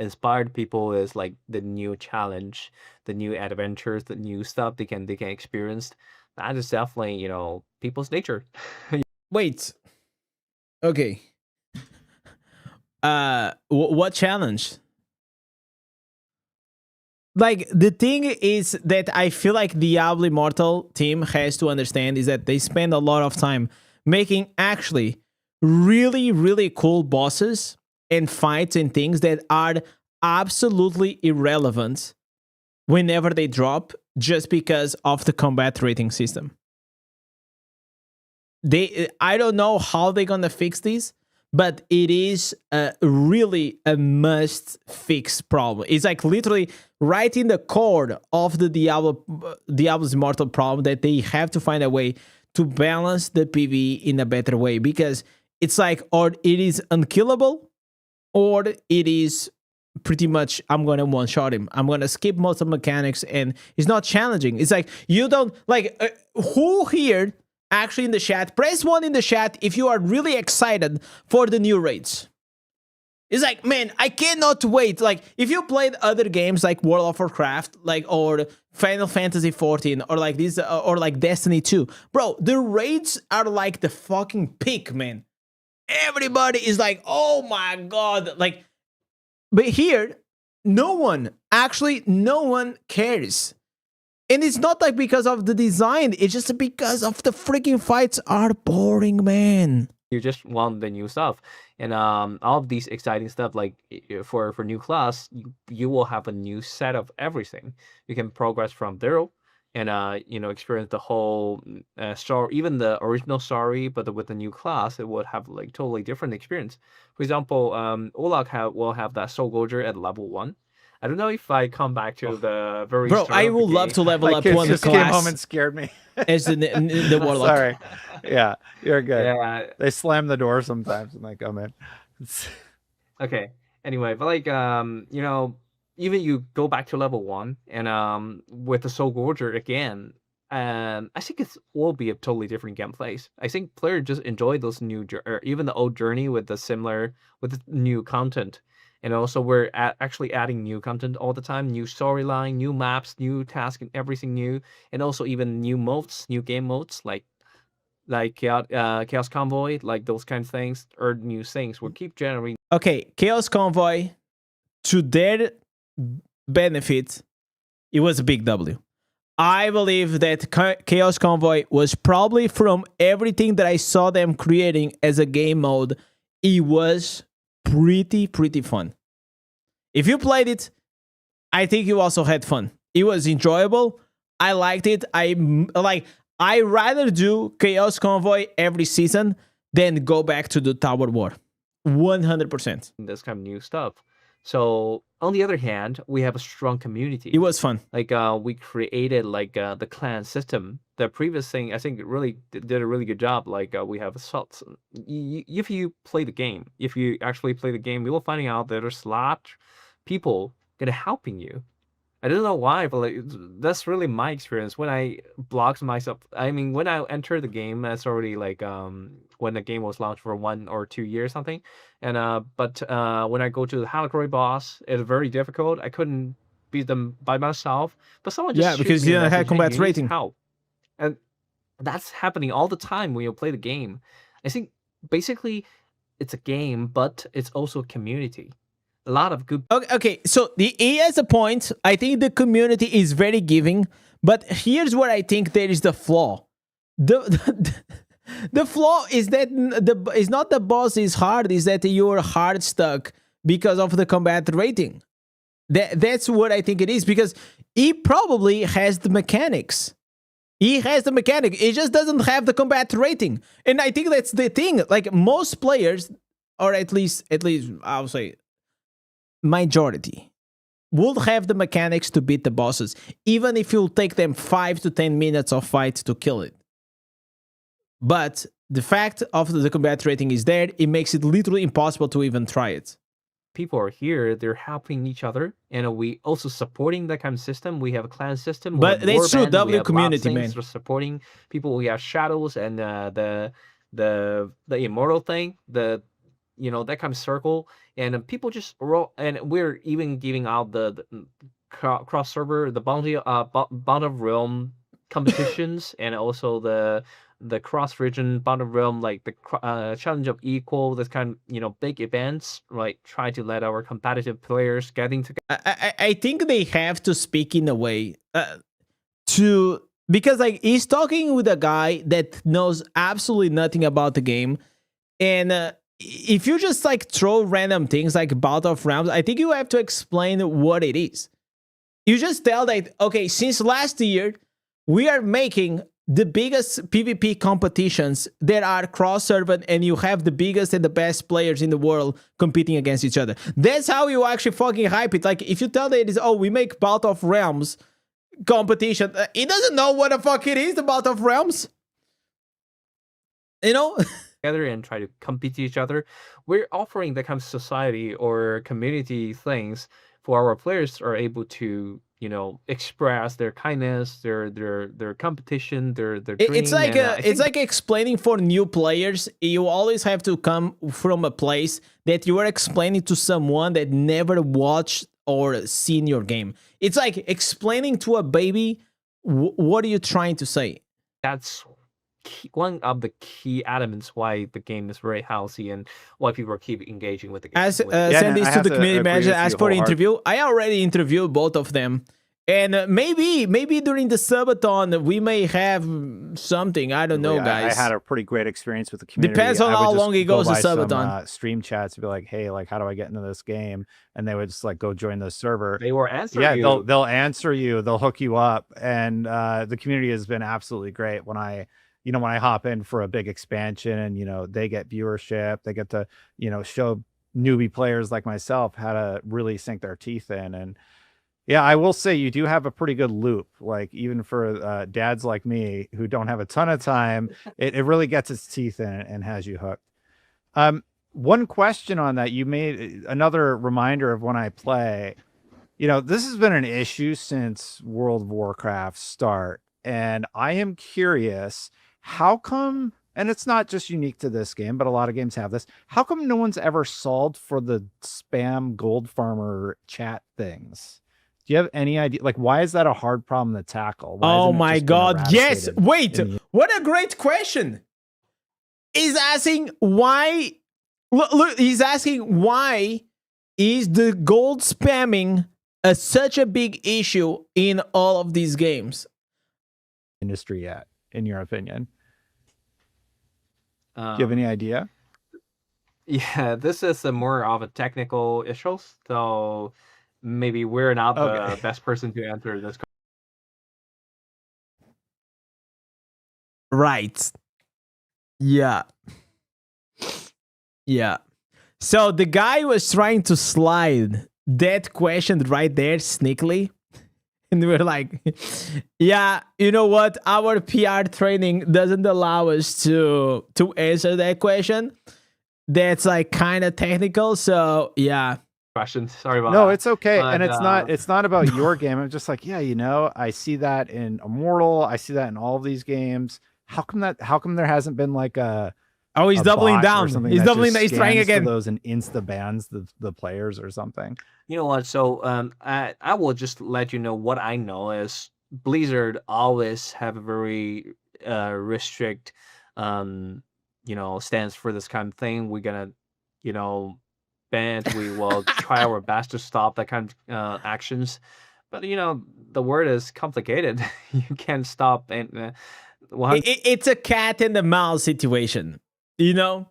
inspired people is like the new challenge, the new adventures, the new stuff they can experience. That is definitely people's nature. Wait, okay, what challenge? Like, the thing is that I feel like Diablo Immortal team has to understand is that they spend a lot of time making actually really, really cool bosses and fights and things that are absolutely irrelevant whenever they drop, just because of the combat rating system. I don't know how they're gonna fix this, but it is really a must-fix problem. It's like literally right in the core of the Diablo's Immortal problem, that they have to find a way to balance the PvE in a better way, because it's like, or it is unkillable, or it is pretty much, I'm gonna one-shot him. I'm gonna skip most of the mechanics, and it's not challenging. It's like, you don't, like, who here actually in the chat, press 1 in the chat if you are really excited for the new raids. It's like, man, I cannot wait. Like, if you played other games like World of Warcraft, like, or Final Fantasy 14, or like this, or like Destiny 2, bro, the raids are like the fucking peak, man. Everybody is like, oh my god, like, but here, no one cares. And it's not like because of the design, it's just because of the freaking fights are boring, man. You just want the new stuff. And all of these exciting stuff, like for new class, you will have a new set of everything. You can progress from zero and experience the whole story, even the original story, but with the new class, it would have like totally different experience. For example, WARLOCK will have that Soul Gorger at level 1. I don't know if I come back to the very bro. I would love to level up one just class. Came home and scared me. As the Warlock. Sorry. Yeah, you're good. Yeah. They slam the door sometimes and like, oh man. Okay. Anyway, but like even you go back to level 1 and with the Soul Gorger again, I think it will be a totally different gameplays. I think players just enjoy those new or even the old journey with the new content. And also we're actually adding new content all the time, new storyline, new maps, new tasks, and everything new, and also even new modes, new game modes like Chaos Convoy, like those kind of things, or new things. We'll keep generating. Okay, Chaos Convoy, to their benefit, it was a big W. I believe that Chaos Convoy was probably, from everything that I saw them creating as a game mode, it was pretty fun. If you played it, I think you also had fun. It was enjoyable. I liked it. I rather do Chaos Convoy every season than go back to the Tower War. 100%. This kind of new stuff. So on the other hand, we have a strong community. It was fun. Like we created like the clan system. The previous thing, I think, it really did a really good job. Like we have assaults. If you play the game, if you actually play the game, you will finding out that there's a lot of people gonna helping you. I don't know why, but like, that's really my experience. When I blocked myself, I mean, when I entered the game, that's already like when the game was launched for 1 or 2 years something. And but when I go to the Halakori boss, it's very difficult. I couldn't beat them by myself. But someone just because you didn't have combat "Hey, you need rating. help," and that's happening all the time when you play the game. I think basically it's a game, but it's also a community. A lot of good. Okay, so he has a point. I think the community is very giving, but here's where I think there is the flaw. The flaw is that it's not the boss is hard, is that you're hard stuck because of the combat rating. That's what I think it is, because he probably has the mechanics. He has the mechanic. He just doesn't have the combat rating. And I think that's the thing. Like most players, or at least I'll say majority, will have the mechanics to beat the bosses, even if you'll take them 5 to 10 minutes of fight to kill it. But the fact of the combat rating is there, it makes it literally impossible to even try it. People are here, they're helping each other, and we also supporting that kind of system. We have a clan system, but it's true W community, man. We're supporting people. We have shadows and the immortal thing, that kind of circle, and people just roll. And we're even giving out the cross server, the bound of realm competitions, and also the cross region bound of realm, like the challenge of equal, this kind of big events, right? Try to let our competitive players getting together. I think they have to speak in a way because like he's talking with a guy that knows absolutely nothing about the game, and if you just like throw random things like Bout of Realms, I think you have to explain what it is. You just tell that, okay, since last year, we are making the biggest PvP competitions that are cross-server, and you have the biggest and the best players in the world competing against each other. That's how you actually fucking hype it. Like, if you tell that it is, oh, we make Bout of Realms competition, he doesn't know what the fuck it is, the Bout of Realms. Together and try to compete each other. We're offering that kind of society or community things for our players are able to express their kindness, their competition, their dream. It's like explaining for new players. You always have to come from a place that you are explaining to someone that never watched or seen your game. It's like explaining to a baby what are you trying to say. That's one of the key elements why the game is very healthy and why people keep engaging with the game. As send this to the community manager, ask for an interview. I already interviewed both of them, and maybe during the subathon we may have something. I don't know, guys. I had a pretty great experience with the community. Depends on how long it goes to subathon. Stream chats to be like, hey, like, how do I get into this game? And they would just like go join the server. They will answer you. Yeah, they'll answer you. They'll hook you up, and the community has been absolutely great. When I hop in for a big expansion and, they get viewership, they get to, show newbie players like myself how to really sink their teeth in. And yeah, I will say you do have a pretty good loop, like even for dads like me who don't have a ton of time, it really gets its teeth in and has you hooked. One question on that, you made another reminder of when I play, this has been an issue since World of Warcraft's start. and I am curious, how come, and it's not just unique to this game, but a lot of games have this, how come no one's ever solved for the spam gold farmer chat things? Do you have any idea? Like, why is that a hard problem to tackle? Why Oh hasn't it my just been God. Yes. eradicated Wait. in the- What a great question. He's asking why. Look, he's asking why is the gold spamming such a big issue in all of these games? industry yet, in your opinion? Do you have Um, any idea? yeah, this is a more of a technical issue, so maybe we're not the Okay. best person to answer this. Right. Yeah. Yeah. So the guy was trying to slide that question right there sneakily. And we're like, yeah, you know what? Our PR training doesn't allow us to answer that question. That's like kind of technical. So yeah. Questions. Sorry about No, that. it's okay. And But, it's not about your game. I'm just like, yeah, you know, I see that in Immortal. I see that in all of these games. How come there hasn't been like a Oh, he's a doubling bot or down. something He's that doubling just down. He's trying scans for again. those and insta bans the players or something? You know what? So I will just let you know what I know is Blizzard always have a very restrict stance for this kind of thing. We're gonna ban it. We will try our best to stop that kind of actions. But the word is complicated. You can't stop and It's a cat and the mouse situation. You know,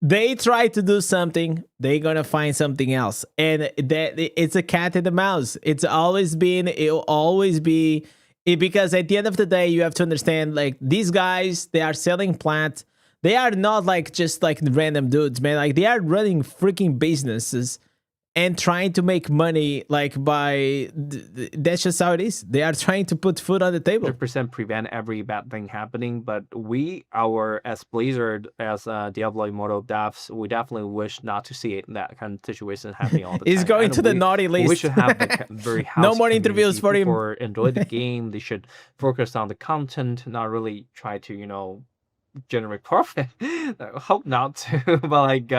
they try to do something, they're gonna find something else, and that it's a cat and the mouse. It'll always be because at the end of the day, you have to understand, like, these guys, they are selling plant. They are not like just like random dudes, man. Like, they are running freaking businesses and trying to make money, like, that's just how it is. They are trying to put food on the table. 100% prevent every bad thing happening, but as Blizzard, as Diablo Immortal devs, we definitely wish not to see that kind of situation happening all the time. He's going And to the naughty list. We should have the very No more interviews for him. People enjoy the game. They should focus on the content, not really try to generate profit. I hope not to, but like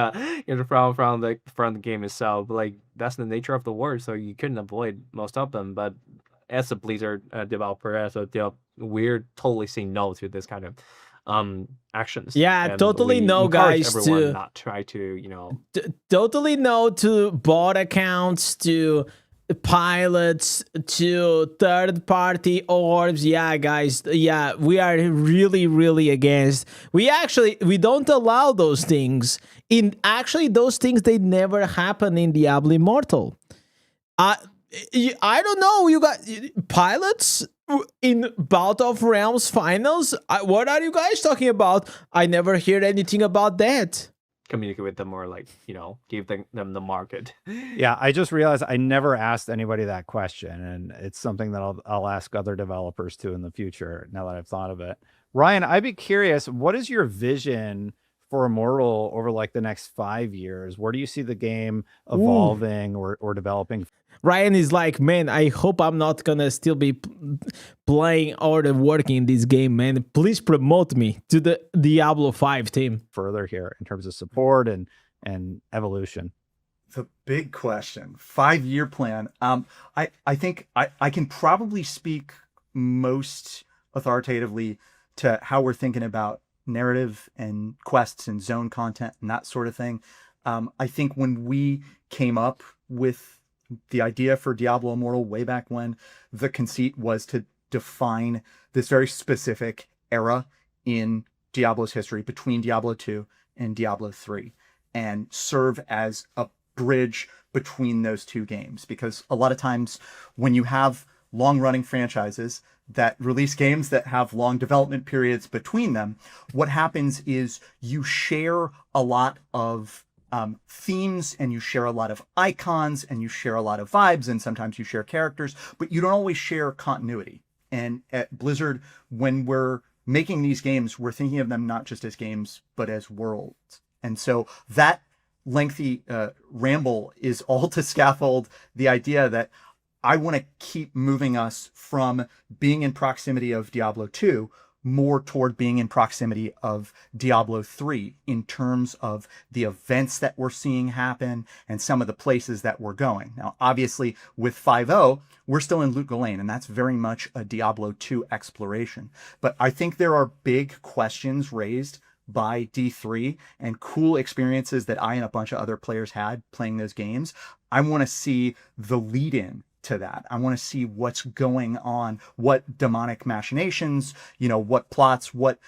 from the game itself, but like that's the nature of the world, so you couldn't avoid most of them. But as a Blizzard developer, we're totally saying no to this kind of actions. Yeah, And totally we no, encourage guys, everyone to not try to totally no to bot accounts, to pilots, to third party orbs. Yeah, guys, yeah, we are really against. We don't allow those things. Those things, they never happen in Diablo Immortal. I don't know, you got pilots in Bout of Realms finals. What are you guys talking about? I never heard anything about that. communicate with them, or give them the market. Yeah, I just realized I never asked anybody that question, and it's something that I'll ask other developers too in the future, now that I've thought of it. Ryan, I'd be curious, what is your vision for Immortal over like the next 5 years? Where do you see the game evolving or developing? Ryan is like, man, I hope I'm not gonna still be playing or working in this game, man. Please promote me to the Diablo 5 team. Further here in terms of support and evolution? The big question, 5-year plan. I think I can probably speak most authoritatively to how we're thinking about narrative and quests and zone content and that sort of thing. I think when we came up with the idea for Diablo Immortal way back when, the conceit was to define this very specific era in Diablo's history between Diablo 2 and Diablo 3, and serve as a bridge between those two games. Because a lot of times when you have long-running franchises that release games that have long development periods between them, what happens is you share a lot of themes, and you share a lot of icons, and you share a lot of vibes, and sometimes you share characters, but you don't always share continuity. And at Blizzard, when we're making these games, we're thinking of them not just as games, but as worlds. And so that lengthy ramble is all to scaffold the idea that I want to keep moving us from being in proximity of Diablo 2 more toward being in proximity of Diablo 3 in terms of the events that we're seeing happen and some of the places that we're going. Now, obviously, with 5.0, we're still in Loot Ghislaine, and that's very much a Diablo 2 exploration. But I think there are big questions raised by D3 and cool experiences that I and a bunch of other players had playing those games. I want to see the lead in to that. I want to see what's going on, what demonic machinations, what plots, what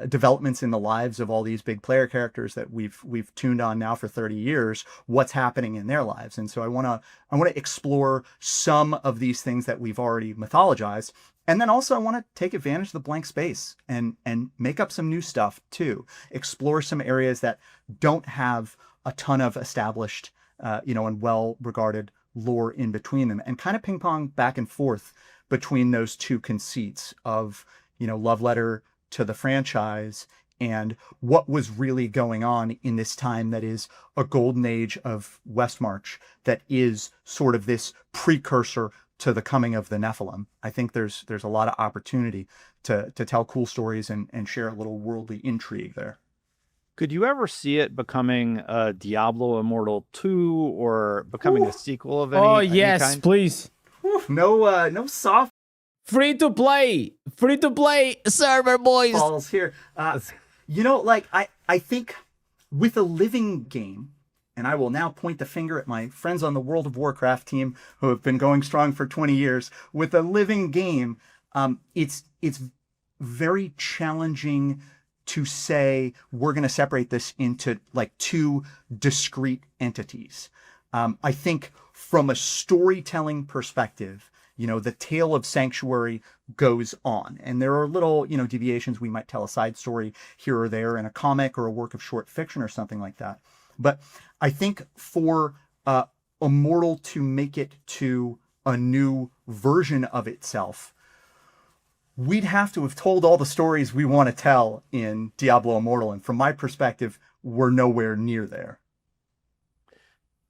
developments in the lives of all these big player characters that we've tuned on now for 30 years, what's happening in their lives. And so I want to explore some of these things that we've already mythologized. And then also I want to take advantage of the blank space and make up some new stuff too. Explore some areas that don't have a ton of established, and well-regarded lore in between them, and kind of ping pong back and forth between those two conceits of, love letter to the franchise and what was really going on in this time that is a golden age of Westmarch, that is sort of this precursor to the coming of the Nephilim. I think there's a lot of opportunity to tell cool stories and share a little worldly intrigue there. Could you ever see it becoming a Diablo Immortal 2 or becoming a sequel of any? Oh any yes, kind? please. No soft Free to play server, boys. balls here. I think with a living game, and I will now point the finger at my friends on the World of Warcraft team who have been going strong for 20 years. With a living game, it's very challenging to say we're going to separate this into like two discrete entities. I think from a storytelling perspective, the tale of Sanctuary goes on, and there are little, deviations. We might tell a side story here or there in a comic or a work of short fiction or something like that. But I think for Immortal to make it to a new version of itself, we'd have to have told all the stories we want to tell in Diablo Immortal. And from my perspective, we're nowhere near there.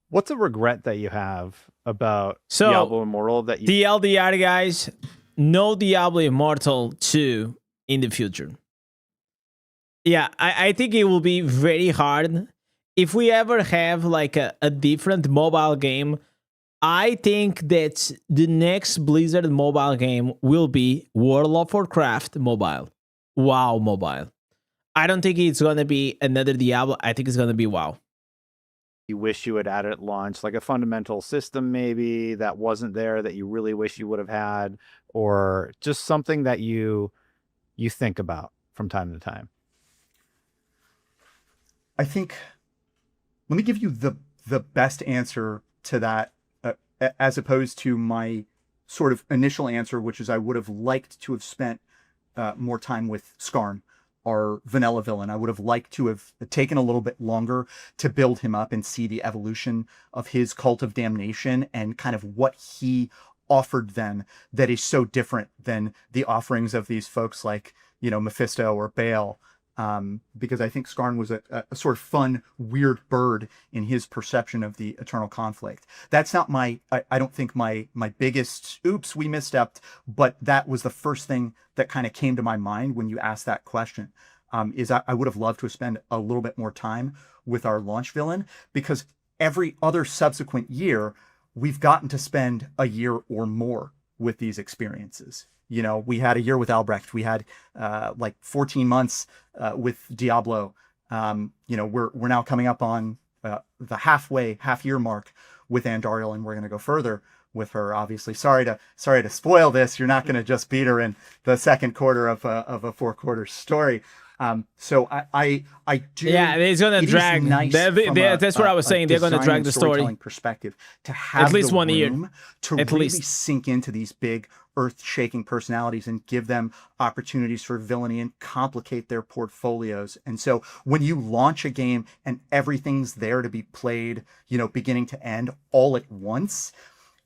What's a regret that you have about Diablo Immortal that you... TLDR, guys, no Diablo Immortal 2 in the future. Yeah, I think it will be very hard. If we ever have like a different mobile game, I think that the next Blizzard mobile game will be World of Warcraft mobile. WoW mobile. I don't think it's going to be another Diablo. I think it's going to be WoW. You wish you had added at launch, like a fundamental system maybe that wasn't there that you really wish you would have had, or just something that you think about from time to time? I think, let me give you the best answer to that, as opposed to my sort of initial answer, which is I would have liked to have spent more time with Skarn, our vanilla villain. I would have liked to have taken a little bit longer to build him up and see the evolution of his cult of damnation and kind of what he offered them that is so different than the offerings of these folks like, Mephisto or Baal. Because I think Skarn was a sort of fun, weird bird in his perception of the eternal conflict. That's not I don't think my biggest, oops, we misstepped, but that was the first thing that kind of came to my mind when you asked that question, is I would have loved to have spent a little bit more time with our launch villain, because every other subsequent year, we've gotten to spend a year or more with these experiences. We had a year with Albrecht. We had like 14 months with Diablo. We're now coming up on the half year mark with Andariel, and we're going to go further with her. Obviously, sorry to spoil this. You're not going to just beat her in the second quarter of a 4-quarter story. So I do. Yeah, it's gonna drag. Nice that's what I was saying. They're gonna drag the story. Perspective to have at least 1 year to at really least sink into these big earth-shaking personalities and give them opportunities for villainy and complicate their portfolios. And so when you launch a game and everything's there to be played, beginning to end all at once,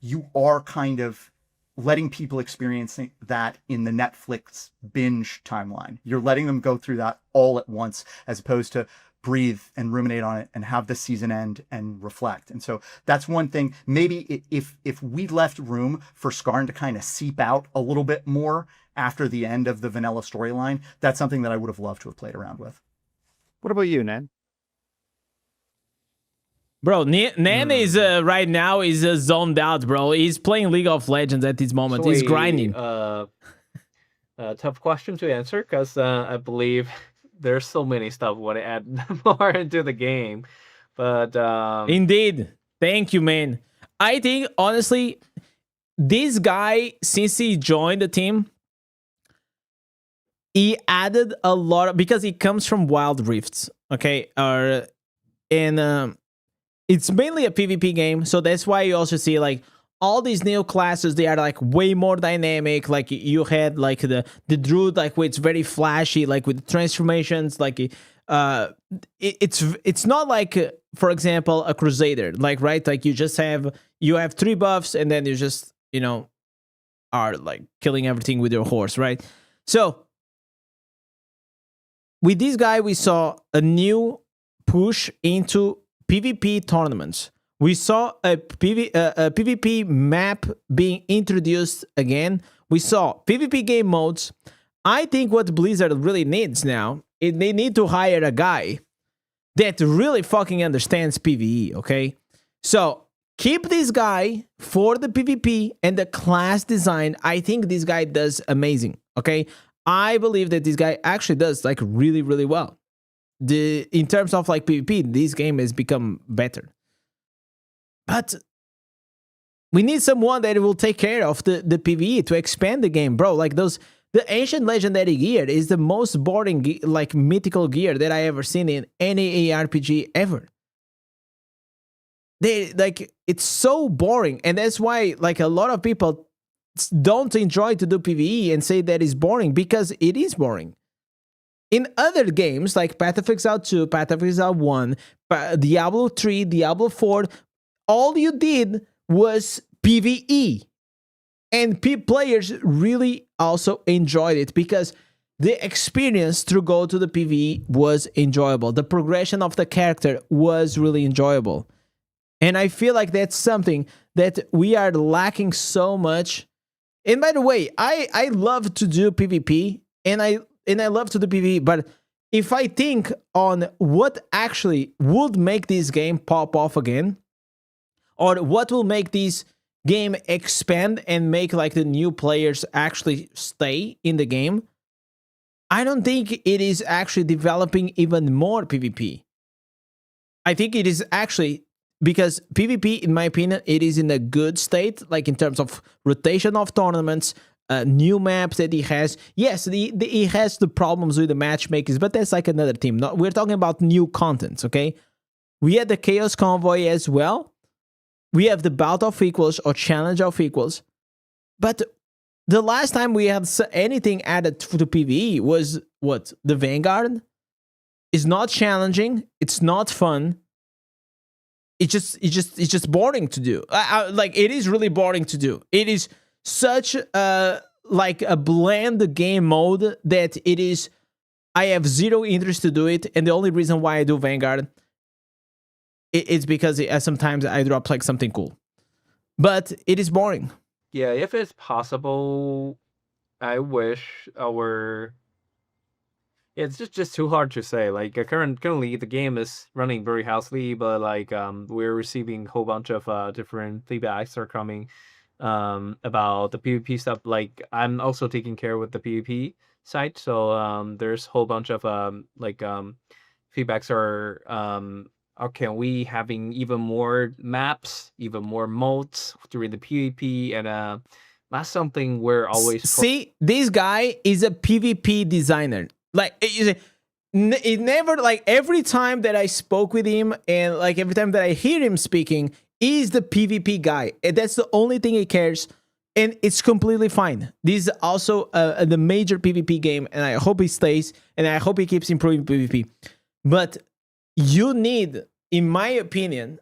you are kind of letting people experience that in the Netflix binge timeline. You're letting them go through that all at once, as opposed to breathe and ruminate on it and have the season end and reflect. And so that's one thing. Maybe if we left room for Skarn to kind of seep out a little bit more after the end of the vanilla storyline, that's something that I would have loved to have played around with. What about you, Nan? Bro, Nan is right now is zoned out, bro. He's playing League of Legends at this moment. So He's grinding. Tough question to answer because I believe there's so many stuff want to add more into the game. But Indeed. Thank you, man. I think, honestly, this guy, since he joined the team, he added a lot of, because he comes from Wild Rifts, okay? And it's mainly a PvP game, so that's why you also see like all these new classes, they are like way more dynamic. Like you had like the druid, like where it's very flashy, like with transformations, like it's not like for example a crusader, like right, like you have 3 buffs and then you just are like killing everything with your horse, right? So with this guy we saw a new push into PvP tournaments. We saw a PvP map being introduced again. We saw PvP game modes. I think what Blizzard really needs now is they need to hire a guy that really fucking understands PvE, okay? So keep this guy for the PvP and the class design. I think this guy does amazing, okay? I believe that this guy actually does like really, really well. In terms of like PvP, this game has become better. But we need someone that will take care of the PvE to expand the game, bro. Like the Ancient Legendary gear is the most boring like mythical gear that I ever seen in any ARPG ever. It's so boring, and that's why like a lot of people don't enjoy to do PvE and say that it's boring, because it is boring. In other games like Path of Exile 2, Path of Exile 1, Diablo 3, Diablo 4, all you did was PvE. And players really also enjoyed it because the experience to go to the PvE was enjoyable. The progression of the character was really enjoyable. And I feel like that's something that we are lacking so much. And by the way, I love to do PvP and I love to do PvE, but if I think on what actually would make this game pop off again, or what will make this game expand and make like the new players actually stay in the game, I don't think it is actually developing even more PvP. I think it is actually, because PvP, in my opinion, it is in a good state, like in terms of rotation of tournaments, new maps that he has. Yes, he has the problems with the matchmakers, but that's like another team. We're talking about new contents, okay? We had the Chaos Convoy as well. We have the Bout of Equals or Challenge of Equals. But the last time we had anything added to PvE was what? The Vanguard? It's not challenging. It's not fun. It's just boring to do. Like it is really boring to do. It is such like a bland game mode that it is. I have zero interest to do it, and the only reason why I do Vanguard it's because sometimes I drop like something cool, but it is boring. Yeah, if it's possible, I wish our. It's just too hard to say. Like currently, the game is running very healthily, but like we're receiving a whole bunch of different feedbacks are coming about the PvP stuff. Like I'm also taking care with the PvP side, so there's a whole bunch of feedbacks are can we having even more maps, even more modes during the PvP, and that's something we're always see. This guy is a PvP designer. Like it never, like every time that I spoke with him and like every time that I hear him speaking, he's the PvP guy. And that's the only thing he cares. And it's completely fine. This is also the major PvP game, and I hope he stays, and I hope he keeps improving PvP. But you need, in my opinion,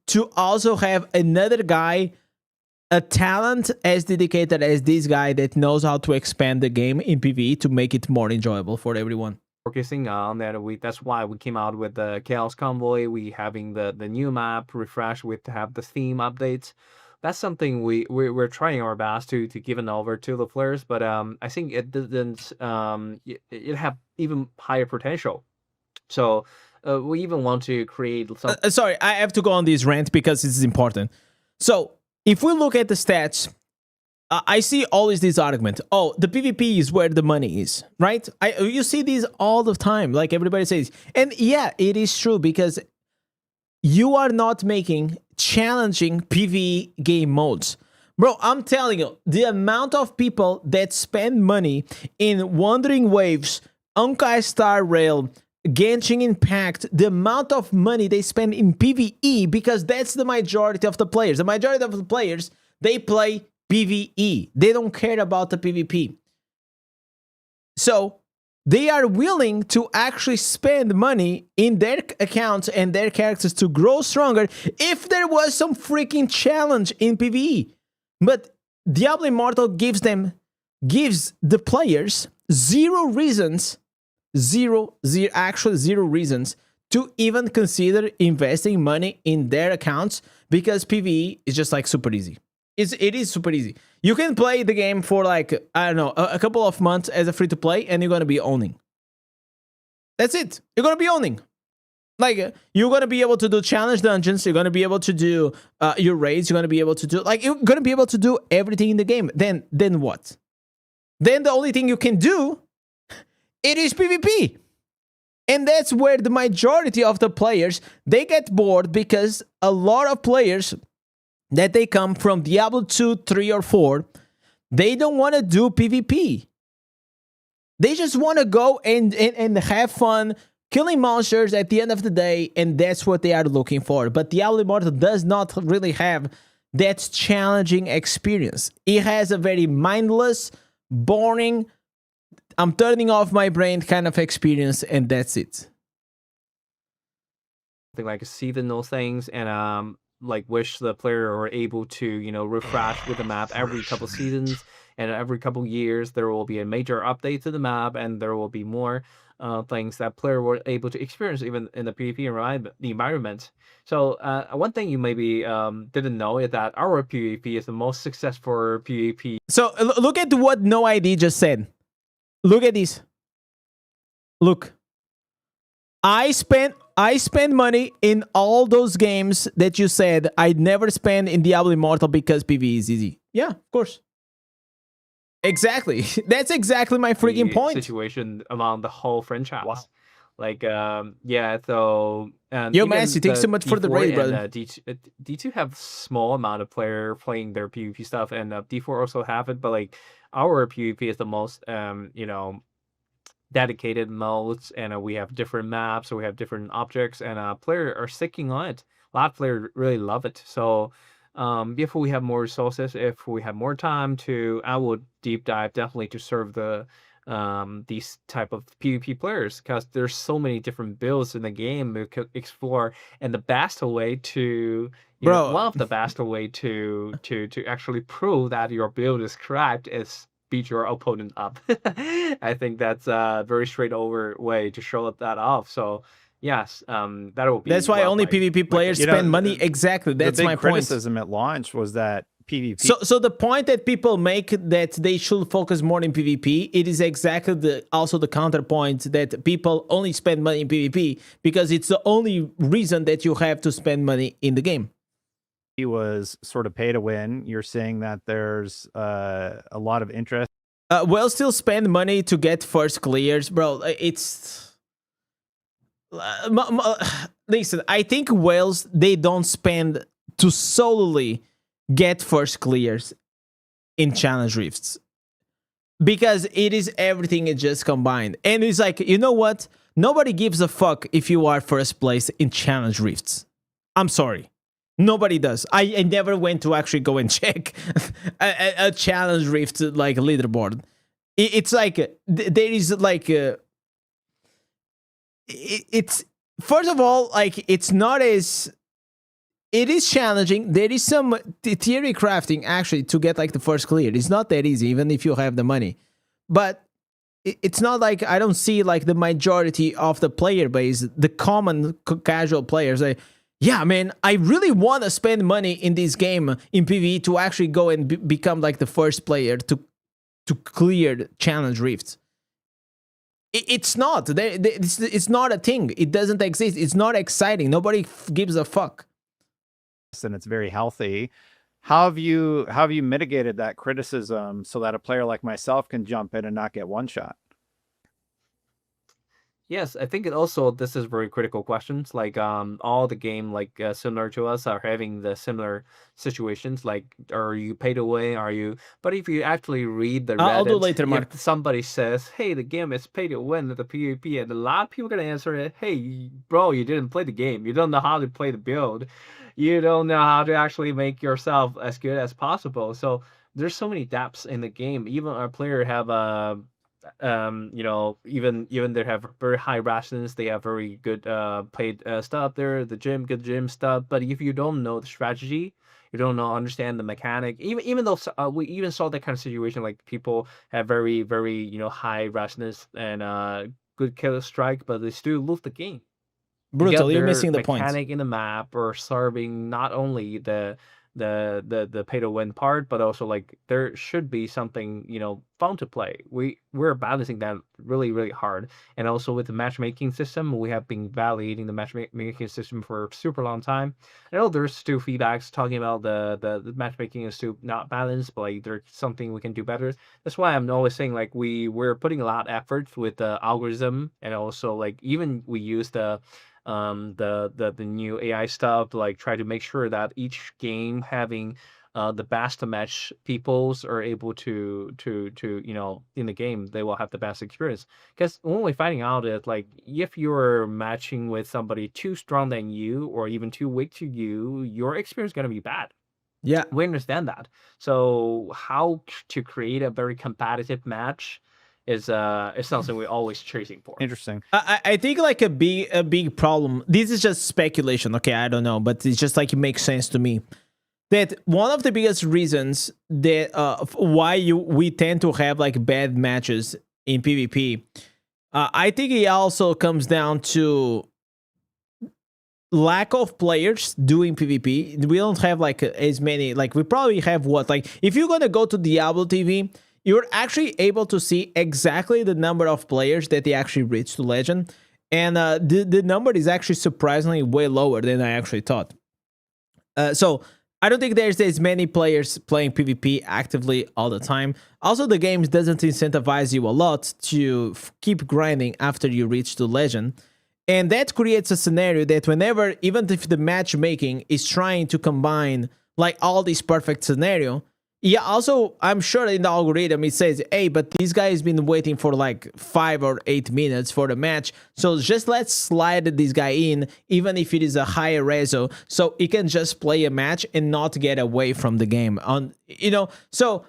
to also have another guy, a talent as dedicated as this guy that knows how to expand the game in PvE to make it more enjoyable for everyone. focusing on that. That's why we came out with the Chaos Convoy. We having the new map refresh with to have the theme updates. That's something we're trying our best to give an over to the players, but I think it didn't it have even higher potential. So we even want to create some. Sorry, I have to go on this rant because this is important. So if we look at the stats, I see always this argument. Oh, the PvP is where the money is, right? You see these all the time, like everybody says. And yeah, it is true because you are not making challenging PvE game modes. Bro, I'm telling you, the amount of people that spend money in Wandering Waves, Honkai Star Rail, Genshin Impact, the amount of money they spend in PvE, because that's the majority of the players. The majority of the players, they play PvE. They don't care about the PvP. So they are willing to actually spend money in their accounts and their characters to grow stronger if there was some freaking challenge in PvE. But Diablo Immortal gives the players zero reasons to even consider investing money in their accounts, because PvE is just like super easy. It is super easy. You can play the game for like, I don't know, a couple of months as a free-to-play, and you're going to be owning. That's it. You're going to be owning. Like, you're going to be able to do challenge dungeons. You're going to be able to do your raids. You're going to be able to do, like, you're going to be able to do everything in the game. Then what? Then the only thing you can do, it is PvP. And that's where the majority of the players, they get bored, because a lot of players that they come from Diablo 2, 3, or 4, they don't want to do PvP. They just want to go and have fun, killing monsters at the end of the day, and that's what they are looking for. But Diablo Immortal does not really have that challenging experience. It has a very mindless, boring, I'm turning off my brain kind of experience, and that's it. Something like seasonal things, and like wish the player are able to, you know, refresh with the map every couple seasons, and every couple years there will be a major update to the map, and there will be more things that player were able to experience even in the PvP environment. So one thing you maybe didn't know is that our PvP is the most successful PvP. So look at what No ID just said. Look at this. Look. I spent money in all those games that you said I'd never spend in Diablo Immortal because PvE is easy. Yeah, of course. Exactly. That's exactly my freaking point. Situation among the whole franchise. Wow. Like, yeah, so... And yo, Massey, thanks so much for the raid, brother. D2 have small amount of player playing their PvP stuff, and D4 also have it, but like, our PvP is the most, you know, dedicated modes, and we have different maps, so we have different objects, and players are sticking on it. A lot of players really love it. So if we have more resources, if we have more time to, I would deep dive definitely to serve the these type of PvP players, because there's so many different builds in the game we could explore, and the best way to one of the best way to actually prove that your build is correct is beat your opponent up. I think that's a very straightforward way to show that off. So yes, that will be. That's why only PvP players spend money. Exactly. That's my point. The big criticism at launch was that PvP. So the point that people make that they should focus more in PvP, it is exactly also the counterpoint that people only spend money in PvP because it's the only reason that you have to spend money in the game. He was sort of pay to win. You're saying that there's a lot of interest. We'll still spend money to get first clears, bro. It's listen. I think whales, they don't spend to solely get first clears in challenge rifts, because it is everything is just combined, and it's like, you know what? Nobody gives a fuck if you are first place in challenge rifts. I'm sorry. Nobody does. I never went to actually go and check a challenge rift like leaderboard. It's like there is like it's first of all, like, it's not as, it is challenging. There is some theory crafting actually to get like the first clear. It's not that easy, even if you have the money. But it's not like I don't see like the majority of the player base, the common casual players. Yeah, man, I really want to spend money in this game in PvE to actually go and become like the first player to clear the challenge rifts. It's not. It's not a thing. It doesn't exist. It's not exciting. Nobody gives a fuck. And it's very healthy. How have you mitigated that criticism so that a player like myself can jump in and not get one shot? Yes, I think this is very critical questions. Like all the game similar to us are having the similar situations. Like, are you pay to win? Are you? But if you actually read the Reddit, I'll do later, Mark. if somebody says, "Hey, the game is pay to win," the PvP, and a lot of people are gonna answer it, "Hey, bro, you didn't play the game. You don't know how to play the build. You don't know how to actually make yourself as good as possible." So there's so many depths in the game. Even our player have even they have very high rations, they have very good paid stuff there, good gym stuff. But if you don't know the strategy, you don't understand the mechanic, even though we even saw that kind of situation, like people have very high rations and good kill strike, but they still lose the game. Brutal. You're missing the point. Mechanic in the map or serving not only the pay to win part, but also like there should be something fun to play. We're balancing that really hard, and also with the matchmaking system, we have been validating the matchmaking system for a super long time. I know there's still feedbacks talking about the matchmaking is still not balanced, but like there's something we can do better. That's why I'm always saying like we're putting a lot of effort with the algorithm, and also like even we use the new AI stuff to like try to make sure that each game having the best to match peoples are able to in the game they will have the best experience. Because when we're finding out that like if you're matching with somebody too strong than you or even too weak to you, your experience is gonna be bad. Yeah, we understand that. So how to create a very competitive match is something we're always chasing for. Interesting. I think like a big problem. This is just speculation, okay? I don't know, but it's just like it makes sense to me that one of the biggest reasons that why we tend to have like bad matches in PvP, I think it also comes down to lack of players doing PvP. We don't have like as many. Like we probably have like if you're gonna go to Diablo TV, you're actually able to see exactly the number of players that they actually reach to Legend. And the number is actually surprisingly way lower than I actually thought. So I don't think there's as many players playing PvP actively all the time. Also, the game doesn't incentivize you a lot to keep grinding after you reach to Legend. And that creates a scenario that whenever, even if the matchmaking is trying to combine like all these perfect scenario, yeah, also, I'm sure in the algorithm it says, hey, but this guy has been waiting for like 5 or 8 minutes for the match. So just let's slide this guy in, even if it is a higher reso, so he can just play a match and not get away from the game. So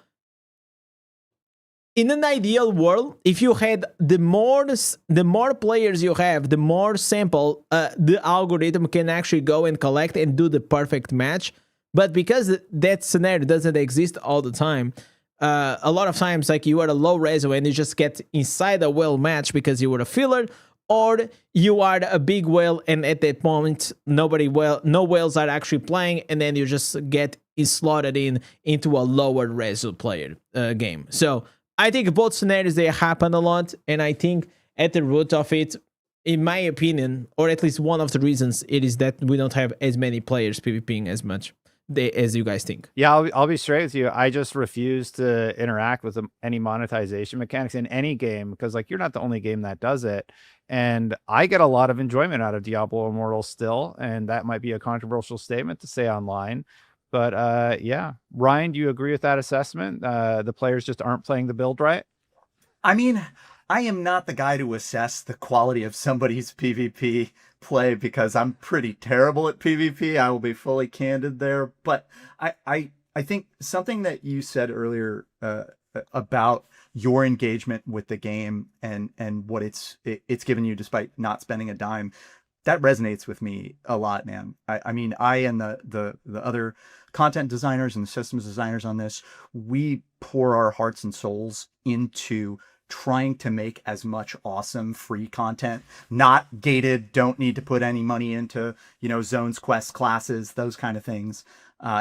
in an ideal world, if you had the more players you have, the more sample the algorithm can actually go and collect and do the perfect match. But because that scenario doesn't exist all the time, a lot of times like you are a low reso and you just get inside a whale match because you were a filler, or you are a big whale and at that moment no whales are actually playing, and then you just get slotted into a lower reso player game. So I think both scenarios, they happen a lot, and I think at the root of it, in my opinion, or at least one of the reasons, it is that we don't have as many players PvPing as much as you guys think. Yeah, I'll be straight with you. I just refuse to interact with any monetization mechanics in any game because like you're not the only game that does it. And I get a lot of enjoyment out of Diablo Immortal still, and that might be a controversial statement to say online. But yeah, Ryan, do you agree with that assessment? The players just aren't playing the build right? I mean, I am not the guy to assess the quality of somebody's PvP play because I'm pretty terrible at PvP. I will be fully candid there. But I think something that you said earlier about your engagement with the game and what it's given you despite not spending a dime, that resonates with me a lot, man. I mean, I and the other content designers and the systems designers on this, we pour our hearts and souls into trying to make as much awesome free content, not gated, don't need to put any money into, zones, quests, classes, those kind of things,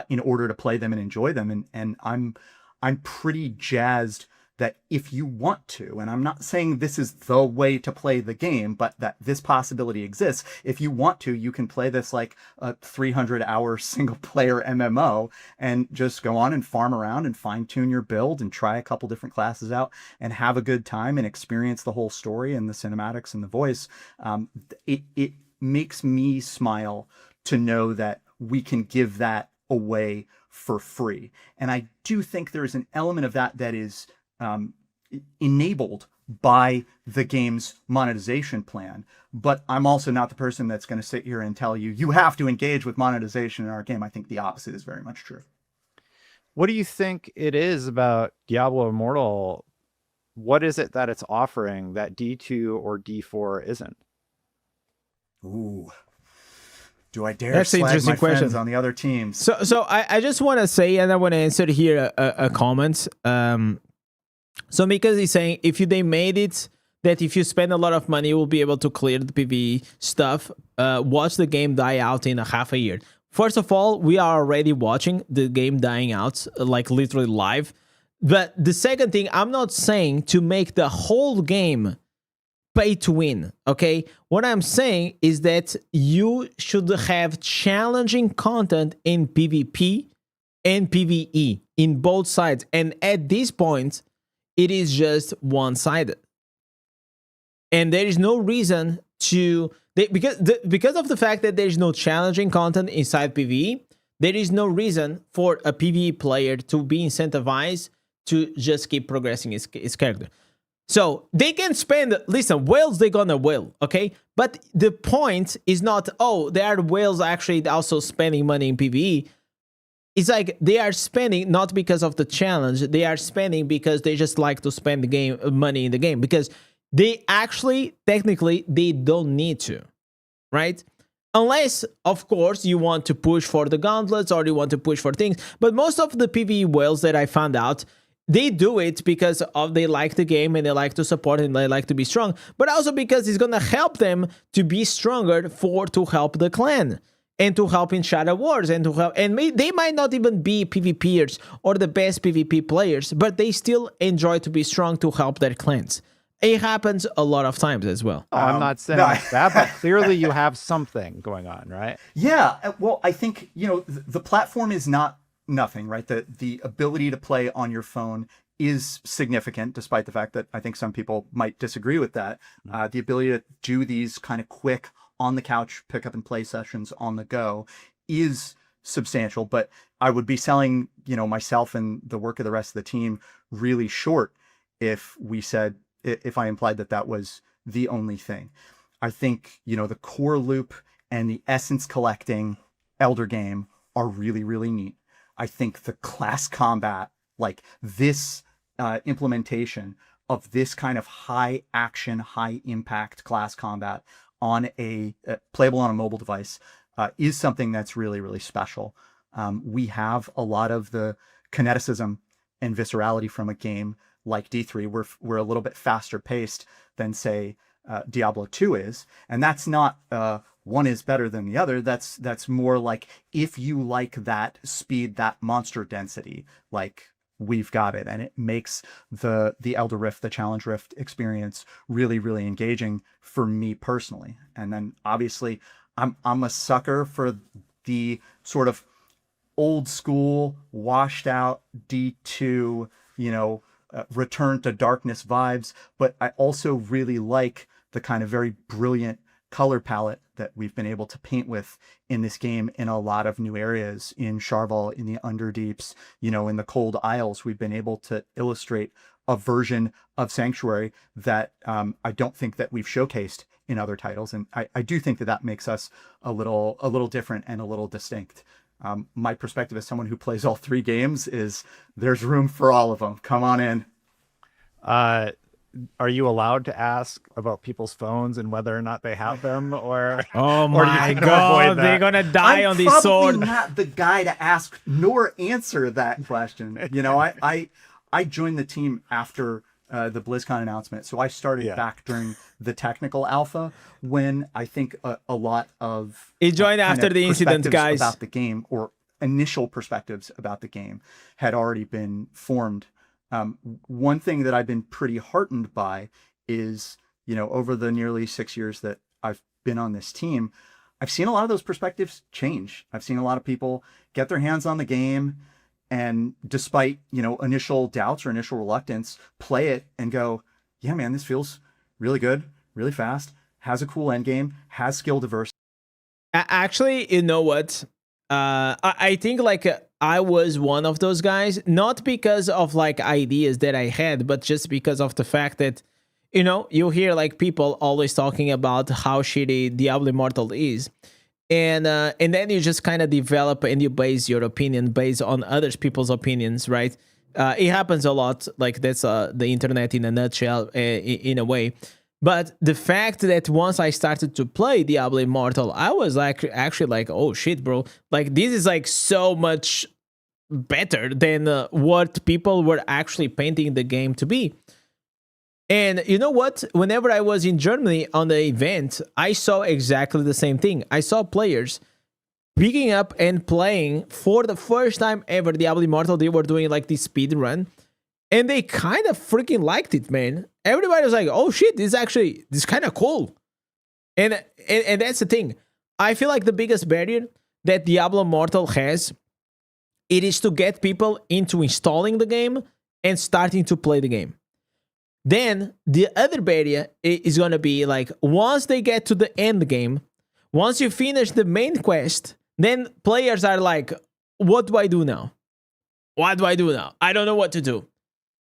in order to play them and enjoy them. And I'm pretty jazzed that if you want to, and I'm not saying this is the way to play the game, but that this possibility exists. If you want to, you can play this like a 300-hour single player MMO and just go on and farm around and fine tune your build and try a couple different classes out and have a good time and experience the whole story and the cinematics and the voice. It makes me smile to know that we can give that away for free. And I do think there is an element of that that is enabled by the game's monetization plan. But I'm also not the person that's going to sit here and tell you, you have to engage with monetization in our game. I think the opposite is very much true. What do you think it is about Diablo Immortal? What is it that it's offering that D2 or D4 isn't? Ooh. Do I dare That's an slag interesting my question. friends on the other teams? So I just want to say, and I want to answer here a comment. So because he's saying if they made it that if you spend a lot of money, you will be able to clear the PvE stuff, watch the game die out in a half a year. First of all, we are already watching the game dying out, like literally live. But the second thing, I'm not saying to make the whole game pay to win, okay? What I'm saying is that you should have challenging content in PvP and PvE in both sides. And at this point, it is just one-sided. And there is no reason to... because of the fact that there is no challenging content inside PvE, there is no reason for a PvE player to be incentivized to just keep progressing his character. So they can spend, listen, whales, they're gonna whale, okay? But the point is not, oh, there are whales actually also spending money in PvE. It's like they are spending not because of the challenge, they are spending because they just like to spend the game money in the game, because they actually, technically, they don't need to, right? Unless, of course, you want to push for the gauntlets or you want to push for things. But most of the PvE whales that I found out, they do it because they like the game and they like to support and they like to be strong, but also because it's gonna help them to be stronger to help the clan and to help in Shadow Wars and to help. And they might not even be PvPers or the best PvP players, but they still enjoy to be strong to help their clans. It happens a lot of times as well. Oh, I'm not saying that, but clearly you have something going on, right? Yeah, well, I think, the platform is not nothing, right? The ability to play on your phone is significant, despite the fact that I think some people might disagree with that. The ability to do these kind of quick on the couch pick up and play sessions on the go is substantial, but I would be selling, myself and the work of the rest of the team really short if I implied that was the only thing. I think, the core loop and the essence collecting Elder game are really, really neat. I think the class combat, like this implementation of this kind of high action, high impact class combat on playable on a mobile device is something that's really, really special. We have a lot of the kineticism and viscerality from a game like D3. We're a little bit faster paced than, say, Diablo 2 is, and that's not one is better than the other. That's more like, if you like that speed, that monster density, like, we've got it, and it makes the Elder Rift, the Challenge Rift experience really, really engaging for me personally. And then obviously I'm a sucker for the sort of old school, washed out D2, Return to Darkness vibes, but I also really like the kind of very brilliant color palette that we've been able to paint with in this game in a lot of new areas, in Charval, in the Underdeeps, in the Cold Isles. We've been able to illustrate a version of Sanctuary that I don't think that we've showcased in other titles, and I do think that makes us a little different and a little distinct. My perspective as someone who plays all three games is there's room for all of them. Come on in. Are you allowed to ask about people's phones and whether or not they have them, or? Oh my God, they're gonna die on this sword. I'm probably not the guy to ask nor answer that question. I joined the team after the BlizzCon announcement. So I started back during the technical alpha when I think a lot of he joined after the incident, guys. About the game, or initial perspectives about the game, had already been formed. One thing that I've been pretty heartened by is, over the nearly 6 years that I've been on this team, I've seen a lot of those perspectives change. I've seen a lot of people get their hands on the game and, despite, initial doubts or initial reluctance, play it and go, yeah, man, this feels really good, really fast, has a cool end game, has skill diversity. Actually, you know what? I think I was one of those guys, not because of ideas that I had, but just because of the fact that, you hear people always talking about how shitty Diablo Immortal is. And then you just kind of develop and you base your opinion based on other people's opinions, right? It happens a lot. That's the internet in a nutshell, in a way. But the fact that once I started to play Diablo Immortal, I was actually oh shit, bro. This is so much better than what people were actually painting the game to be. And you know what? Whenever I was in Germany on the event, I saw exactly the same thing. I saw players picking up and playing for the first time ever Diablo Immortal. They were doing this speed run, and they kind of freaking liked it, man. Everybody was like, "Oh shit, this is kind of cool." And that's the thing. I feel like the biggest barrier that Diablo Immortal has, it is to get people into installing the game and starting to play the game. Then the other barrier is going to be once they get to the end game, once you finish the main quest, then players are like, what do I do now? What do I do now? I don't know what to do.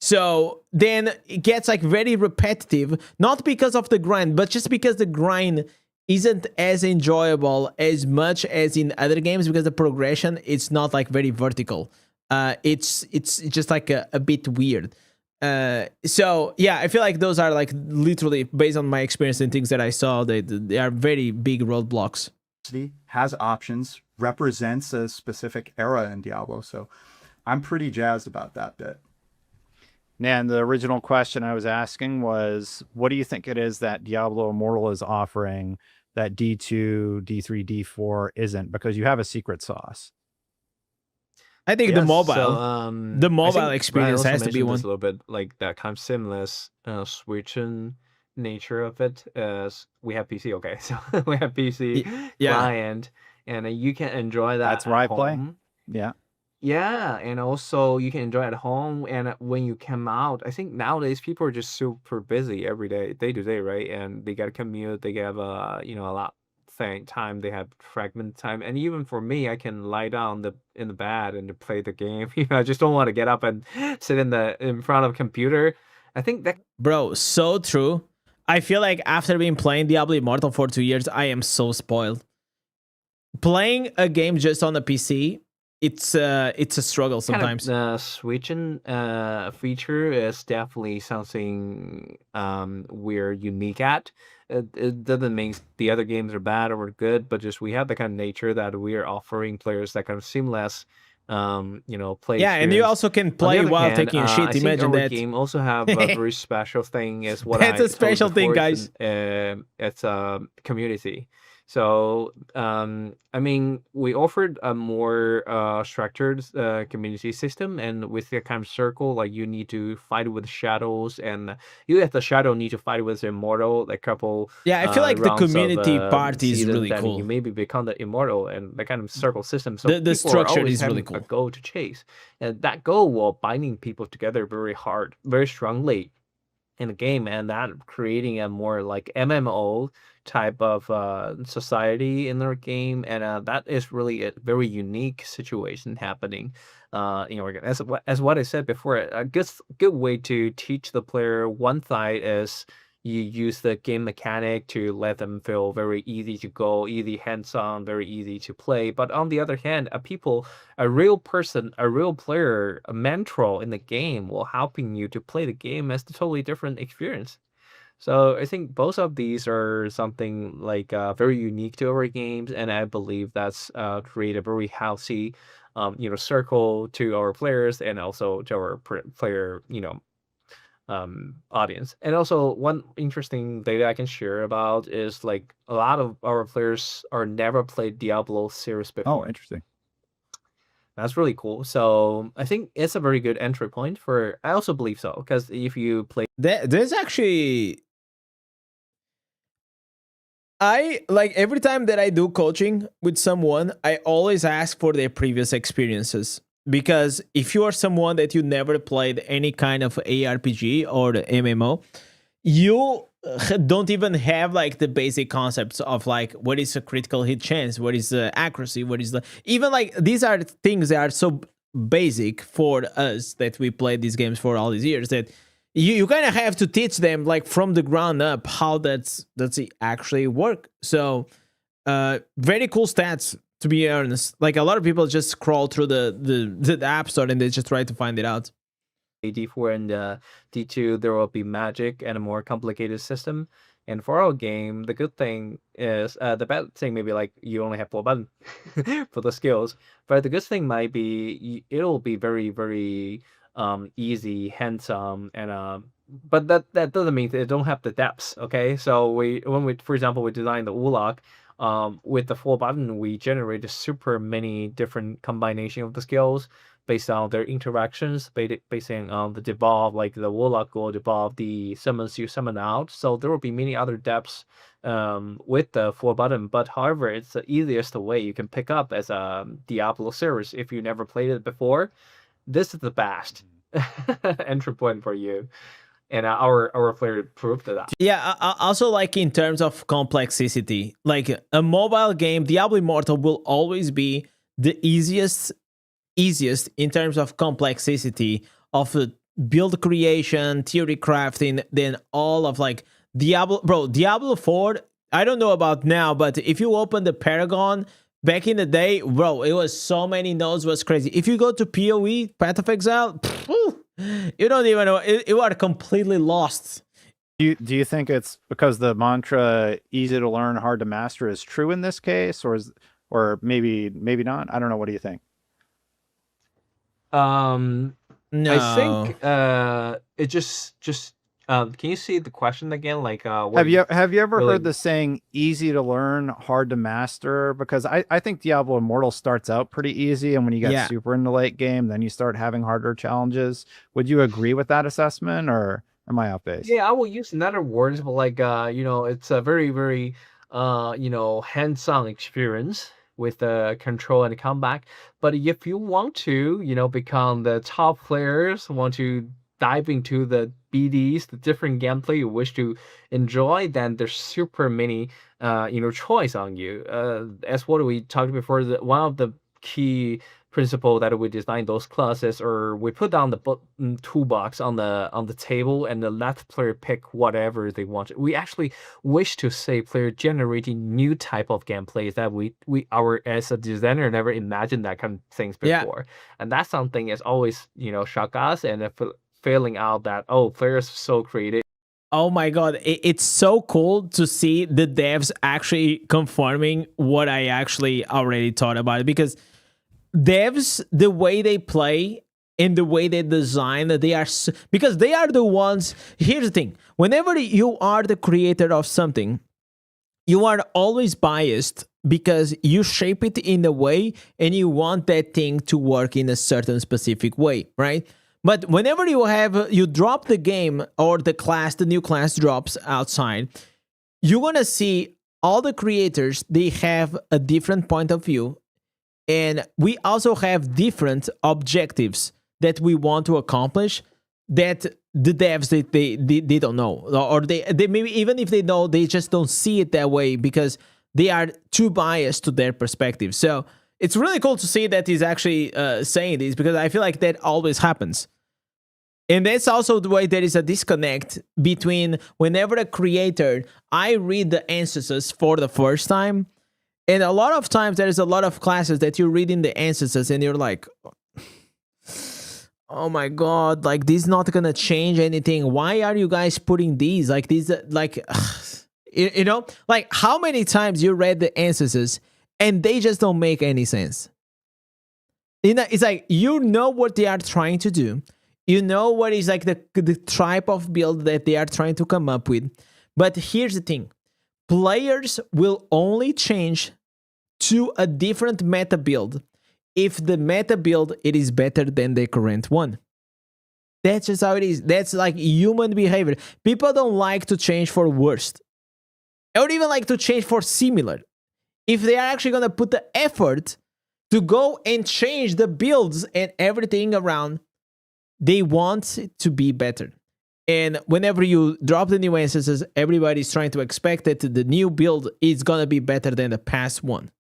So then it gets very repetitive, not because of the grind, but just because the grind isn't as enjoyable as much as in other games, because the progression is not very vertical. It's just a bit weird. So yeah, I feel like those are literally based on my experience and things that I saw. They are very big roadblocks. Has options, represents a specific era in Diablo, so I'm pretty jazzed about that bit. And the original question I was asking was, what do you think it is that Diablo Immortal is offering that D2, D3, D4 isn't? Because you have a secret sauce. I think the mobile experience has to be one. A little bit that kind of seamless switching nature of it. As we have PC, okay, so we have PC client, and you can enjoy that. That's where I play. Yeah, and also you can enjoy it at home. And when you come out, I think nowadays people are just super busy every day to day, right? And they got to commute. They have a lot time. They have fragment time, and even for me, I can lie down in the bed and play the game. I just don't want to get up and sit in front of a computer. I think that, bro, so true. I feel like after being playing Diablo Immortal for 2 years, I am so spoiled. Playing a game just on a PC, it's a struggle sometimes. The switching feature is definitely something we're unique at. It doesn't mean the other games are bad or good, but just we have the kind of nature that we are offering players that kind of seamless play. Yeah, and you also can play while taking a shit. Imagine that. Game also have a very special thing is what that's a special thing, guys. It's a community. So, I mean, we offered a more structured community system, and with the kind of circle, you need to fight with shadows, and you as the shadow need to fight with the immortal, couple. Yeah, I feel like the community part is really cool. You maybe become the immortal, and the kind of circle system. So the structure is really cool. A goal to chase, and that goal will binding people together very hard, very strongly in the game, and that creating a more MMO type of society in their game, and that is really a very unique situation happening. As what I said before, a good way to teach the player one side is you use the game mechanic to let them feel very easy to go, easy hands-on, very easy to play. But on the other hand, a real person, a real player, a mentor in the game will helping you to play the game as a totally different experience. So I think both of these are something very unique to our games, and I believe that's create a very healthy, circle to our players and also to our player, audience. And also, one interesting data I can share about is like a lot of our players are never played Diablo series before. Oh, interesting. That's really cool. So I think it's a very good entry point for. I also believe so, because if you play, There's actually, I like every time that I do coaching with someone, I always ask for their previous experiences. Because if you are someone that you never played any kind of ARPG or the MMO, you don't even have like the basic concepts of like what is a critical hit chance, what is the accuracy, what is the, even like these are things that are so basic for us that we played these games for all these years that you kind of have to teach them like from the ground up how that's actually work. So very cool stats, to be honest. Like a lot of people just scroll through the app store and they just try to find it out. D4 and D2, there will be magic and a more complicated system. And for our game, the good thing is, the bad thing maybe like you only have 4 buttons for the skills. But the good thing might be it'll be very, very easy, handsome, and but that doesn't mean they don't have the depths. Okay, so when we, for example, we designed the WARLOCK, with the 4 button, we generated super many different combination of the skills based on their interactions, based on the devolve, like the Warlock will devolve the summons you summon out. So there will be many other depths with the 4 button. But however, it's the easiest way you can pick up as a Diablo series if you never played it before. This is the best entry point for you. And our player proved that. Yeah, also like in terms of complexity, like a mobile game, Diablo Immortal will always be the easiest in terms of complexity of build creation, theory crafting, than all of like Diablo 4. I don't know about now, but if you open the Paragon back in the day, bro, it was so many nodes, was crazy. If you go to PoE, Path of Exile, you don't even know, you are completely lost. Do you think it's because the mantra easy to learn, hard to master is true in this case, or maybe not? I don't know. What do you think? No. I think it just can you see the question again? Like have you ever heard the saying easy to learn, hard to master? Because I think Diablo Immortal starts out pretty easy, and when you get super into late game, then you start having harder challenges. Would you agree with that assessment, or am I off base? Yeah, I will use another words, but like it's a very, very hands-on experience with the control and comeback. But if you want to, become the top players, want to dive into the BDs, the different gameplay you wish to enjoy, then there's super many, choice on you. As what we talked before, one of the key principle that we design those classes, or we put down the toolbox on the table and let player pick whatever they want. We actually wish to say player generating new type of gameplays that we as a designer never imagined that kind of things before. And that's something is always shock us and failing out that players are so creative. Oh my god, it's so cool to see the devs actually confirming what I actually already thought about it, because devs, the way they play and the way they design, because they are the ones. Here's the thing: whenever you are the creator of something, you are always biased because you shape it in a way and you want that thing to work in a certain specific way, right? But whenever you drop the game, or the new class drops outside, you're gonna see all the creators, they have a different point of view. And we also have different objectives that we want to accomplish that the devs, they don't know. Or they maybe, even if they know, they just don't see it that way because they are too biased to their perspective. So it's really cool to see that he's actually saying this, because I feel like that always happens. And that's also the way there is a disconnect between whenever a creator, I read the instances for the first time, and a lot of times there is a lot of classes that you read in the instances and you're like, oh my god, like this is not gonna change anything. Why are you guys putting these like these? Like, like how many times you read the instances and they just don't make any sense? It's like, what they are trying to do. You know what is like the type of build that they are trying to come up with. But here's the thing. Players will only change to a different meta build if the meta build it is better than the current one. That's just how it is. That's like human behavior. People don't like to change for worst. Or even like to change for similar. If they are actually going to put the effort to go and change the builds and everything around, they want it to be better. And whenever you drop the new instances, everybody's trying to expect that the new build is going to be better than the past one.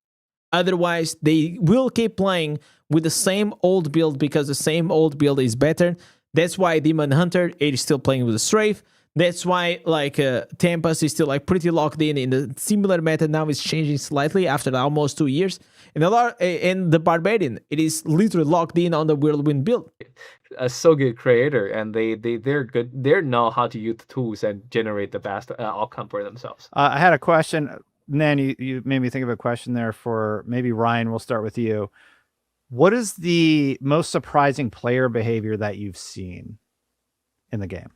Otherwise, they will keep playing with the same old build because the same old build is better. That's why Demon Hunter is still playing with the Strafe. That's why like Tempest is still like pretty locked in the similar meta. Now it's changing slightly after almost 2 years. And the Barbarian, it is literally locked in on the Whirlwind build. A so good creator, and they're good. They know how to use the tools and generate the best outcome for themselves. I had a question. Nan, you made me think of a question there for maybe Ryan. We'll start with you. What is the most surprising player behavior that you've seen in the game?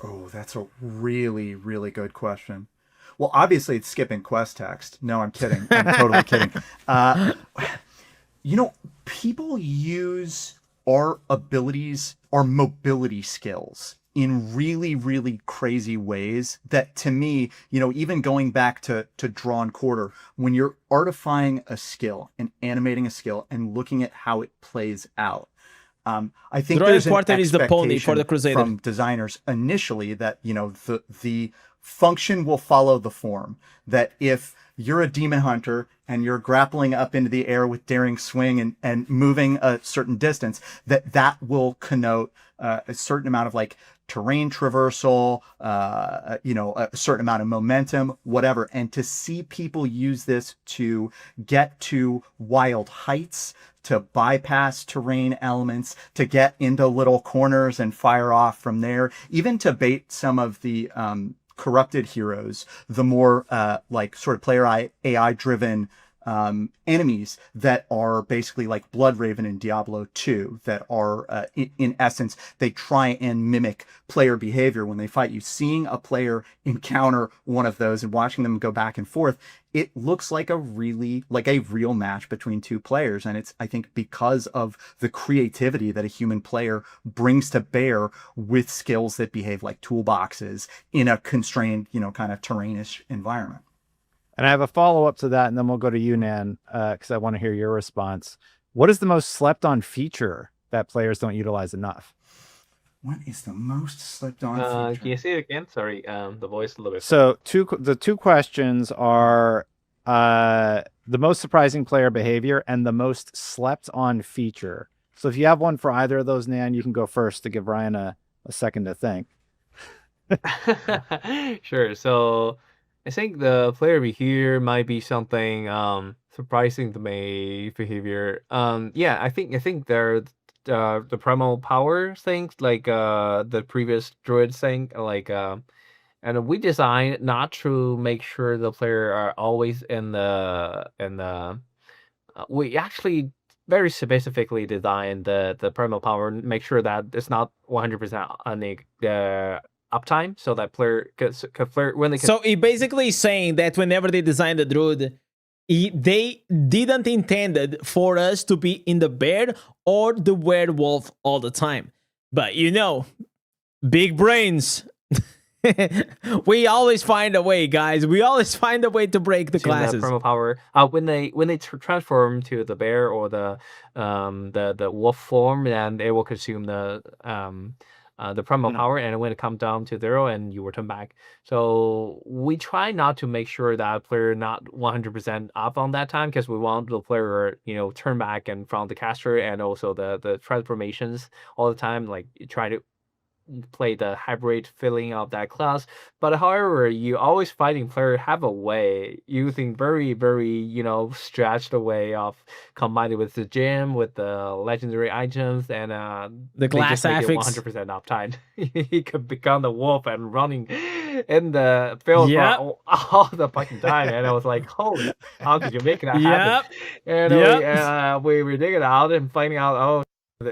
Oh, that's a really, really good question. Well, obviously it's skipping quest text. No, I'm kidding. I'm totally kidding. People use our abilities, our mobility skills in really, really crazy ways that to me, even going back to Drawn Quarter, when you're artifying a skill and animating a skill and looking at how it plays out, I think there's an Quarter is the pony for the expectation Crusader. from designers initially that, the function will follow the form. That if you're a demon hunter and you're grappling up into the air with daring swing and moving a certain distance, that will connote a certain amount of like terrain traversal, a certain amount of momentum, whatever. And to see people use this to get to wild heights, to bypass terrain elements, to get into little corners and fire off from there, even to bait some of the corrupted heroes, the more sort of player AI driven enemies that are basically like Bloodraven in Diablo 2 that are in essence they try and mimic player behavior when they fight you. Seeing a player encounter one of those and watching them go back and forth, it looks like a real match between two players. And it's, I think, because of the creativity that a human player brings to bear with skills that behave like toolboxes in a constrained, kind of terrainish environment. And I have a follow-up to that, and then we'll go to you, Nan, because I want to hear your response. What is the most slept-on feature that players don't utilize enough? What is the most slept-on feature? Can you say it again? Sorry, the voice a little bit. So the two questions are the most surprising player behavior and the most slept-on feature. So if you have one for either of those, Nan, you can go first to give Ryan a second to think. Sure. So I think the player behavior might be something surprising to my behavior. Yeah, I think there the primal power things like the previous druid thing and we designed not to make sure the player are always in the we actually very specifically designed the primal power, make sure that it's not 100% on the uptime, so that player could player when they can. So it basically saying that whenever they designed the druid, they didn't intended for us to be in the bear or the werewolf all the time. But big brains. We always find a way, guys. We always find a way to break the classes. The promo power. When they transform to the bear or the wolf form, then it will consume the promo power, and when it comes down to 0, and you return back. So we try not to make sure that player not 100% up on that time, because we want the player turn back and from the caster and also the transformations all the time. Like try to play the hybrid feeling of that class. But however, you always fighting player have a way using very, very stretched way of combining with the gem, with the legendary items, and the glass affix 100% uptime. He could become the wolf and running in the field for all the fucking time, and I was like, holy, how could you make that happen? And we dig it out and finding out,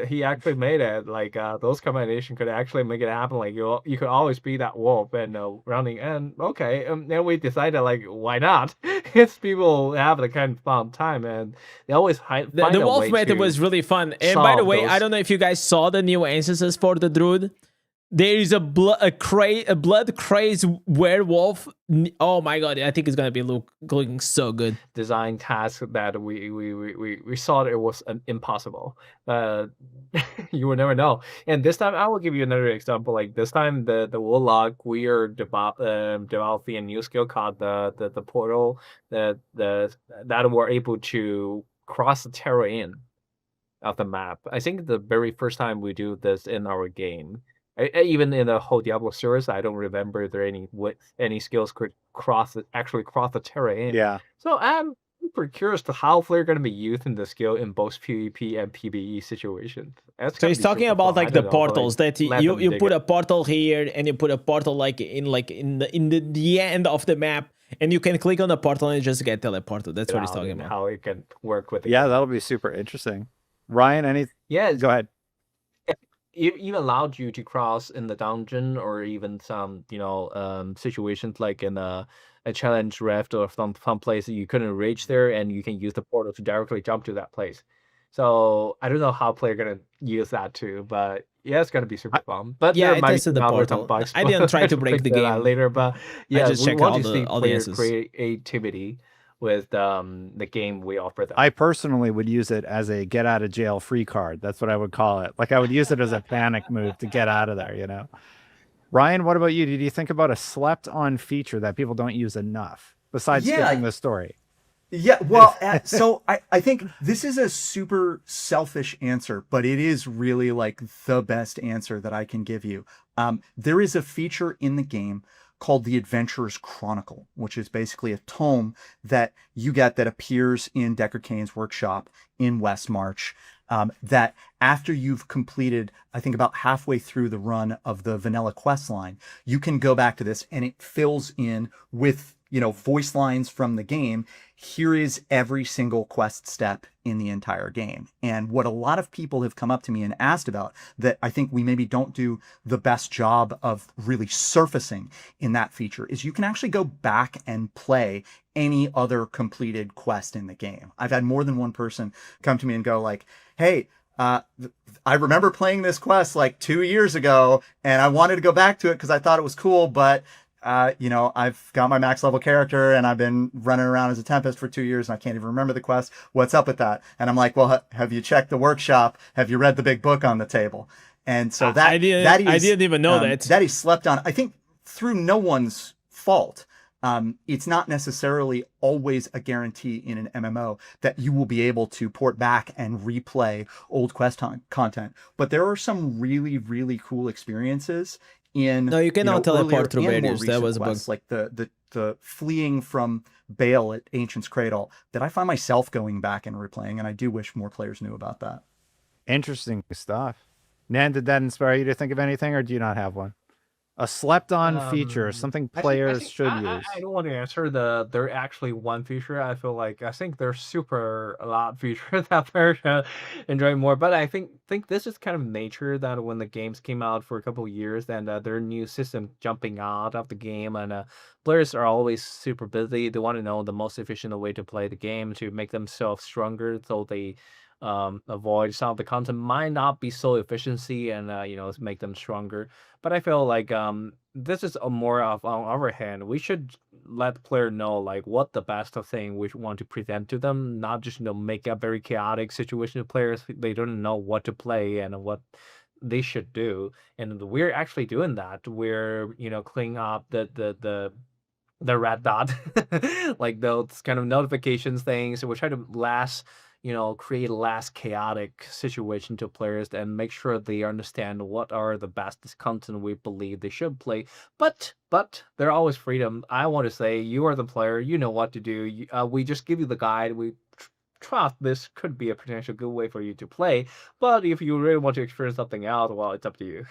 He actually made it like those combination could actually make it happen. Like you could always be that wolf and running. And okay, then we decided like why not? It's people have the kind of fun time and they always find The a wolf way method to was really fun. And by the solve way, I those- don't know if you guys saw the new instances for the druid. There is a blood crazed werewolf. Oh my god! I think it's gonna be looking so good. design task that we thought it was impossible. You will never know. And this time, I will give you another example. Like this time, the Warlock, we are developing a new skill called the portal that we're able to cross the terrain of the map. I think the very first time we do this in our game. Even in the whole Diablo series, I don't remember there any skills could actually cross the terrain. Yeah. So I'm super curious to how they're going to be using the skill in both PvP and PvE situations. So he's talking about like the portals that you put a portal here and you put a portal like in the end of the map, and you can click on the portal and just get teleported. That's what he's talking about. How it can work with. Yeah, that'll be super interesting. Ryan, go ahead. It even allowed you to cross in the dungeon or even some situations like in a challenge rift or some place that you couldn't reach there, and you can use the portal to directly jump to that place. So I don't know how players are gonna use that too, but yeah, it's gonna be super fun. But yeah, there might tested the portal. bugs. I didn't try to break the game later, but yeah, I just we check want all to the see player answers. creativity with the game we offer them. I personally would use it as a get out of jail free card. That's what I would call it. Like I would use it as a panic move to get out of there, you know. Ryan, what about you? Did you think about a slept on feature that people don't use enough besides skipping the story? Yeah, well, so I think this is a super selfish answer, but it is really like the best answer that I can give you. There is a feature in the game called the Adventurer's Chronicle, which is basically a tome that you get that appears in Decker Kane's workshop in Westmarch. That after you've completed, I think about halfway through the run of the vanilla quest line, you can go back to this and it fills in with voice lines from the game. Here is every single quest step in the entire game. And what a lot of people have come up to me and asked about that I think we maybe don't do the best job of really surfacing in that feature is you can actually go back and play any other completed quest in the game. I've had more than one person come to me and go like, hey, I remember playing this quest like 2 years ago and I wanted to go back to it because I thought it was cool, but I've got my max level character and I've been running around as a Tempest for 2 years and I can't even remember the quest. What's up with that? And I'm like, well, have you checked the workshop? Have you read the big book on the table? And so I didn't even know that he slept on, I think through no one's fault. It's not necessarily always a guarantee in an MMO that you will be able to port back and replay old quest content. But there are some really, really cool experiences in you cannot teleport through barriers. That was a bug. Like the fleeing from Bale at Ancient's Cradle that I find myself going back and replaying, and I do wish more players knew about that. Interesting stuff. Nan, did that inspire you to think of anything, or do you not have one? A slept-on feature, something players should use. I don't want to answer there actually one feature. I think there's super a lot of features that players should enjoy more. But I think this is kind of nature that when the games came out for a couple of years, and their new system jumping out of the game, and players are always super busy. They want to know the most efficient way to play the game to make themselves stronger, so they avoid some of the content might not be so efficiency and make them stronger. But I feel like this is more of on our hand. We should let the player know like what the best thing we want to present to them, not just make a very chaotic situation. Players they don't know what to play and what they should do, and we're actually doing that. We're cleaning up the red dot, like those kind of notifications things. So we try to create a less chaotic situation to players and make sure they understand what are the best content we believe they should play. But there are always freedom. I want to say you are the player. You know what to do. We just give you the guide. We trust this could be a potential good way for you to play. But if you really want to experience something else, well, it's up to you.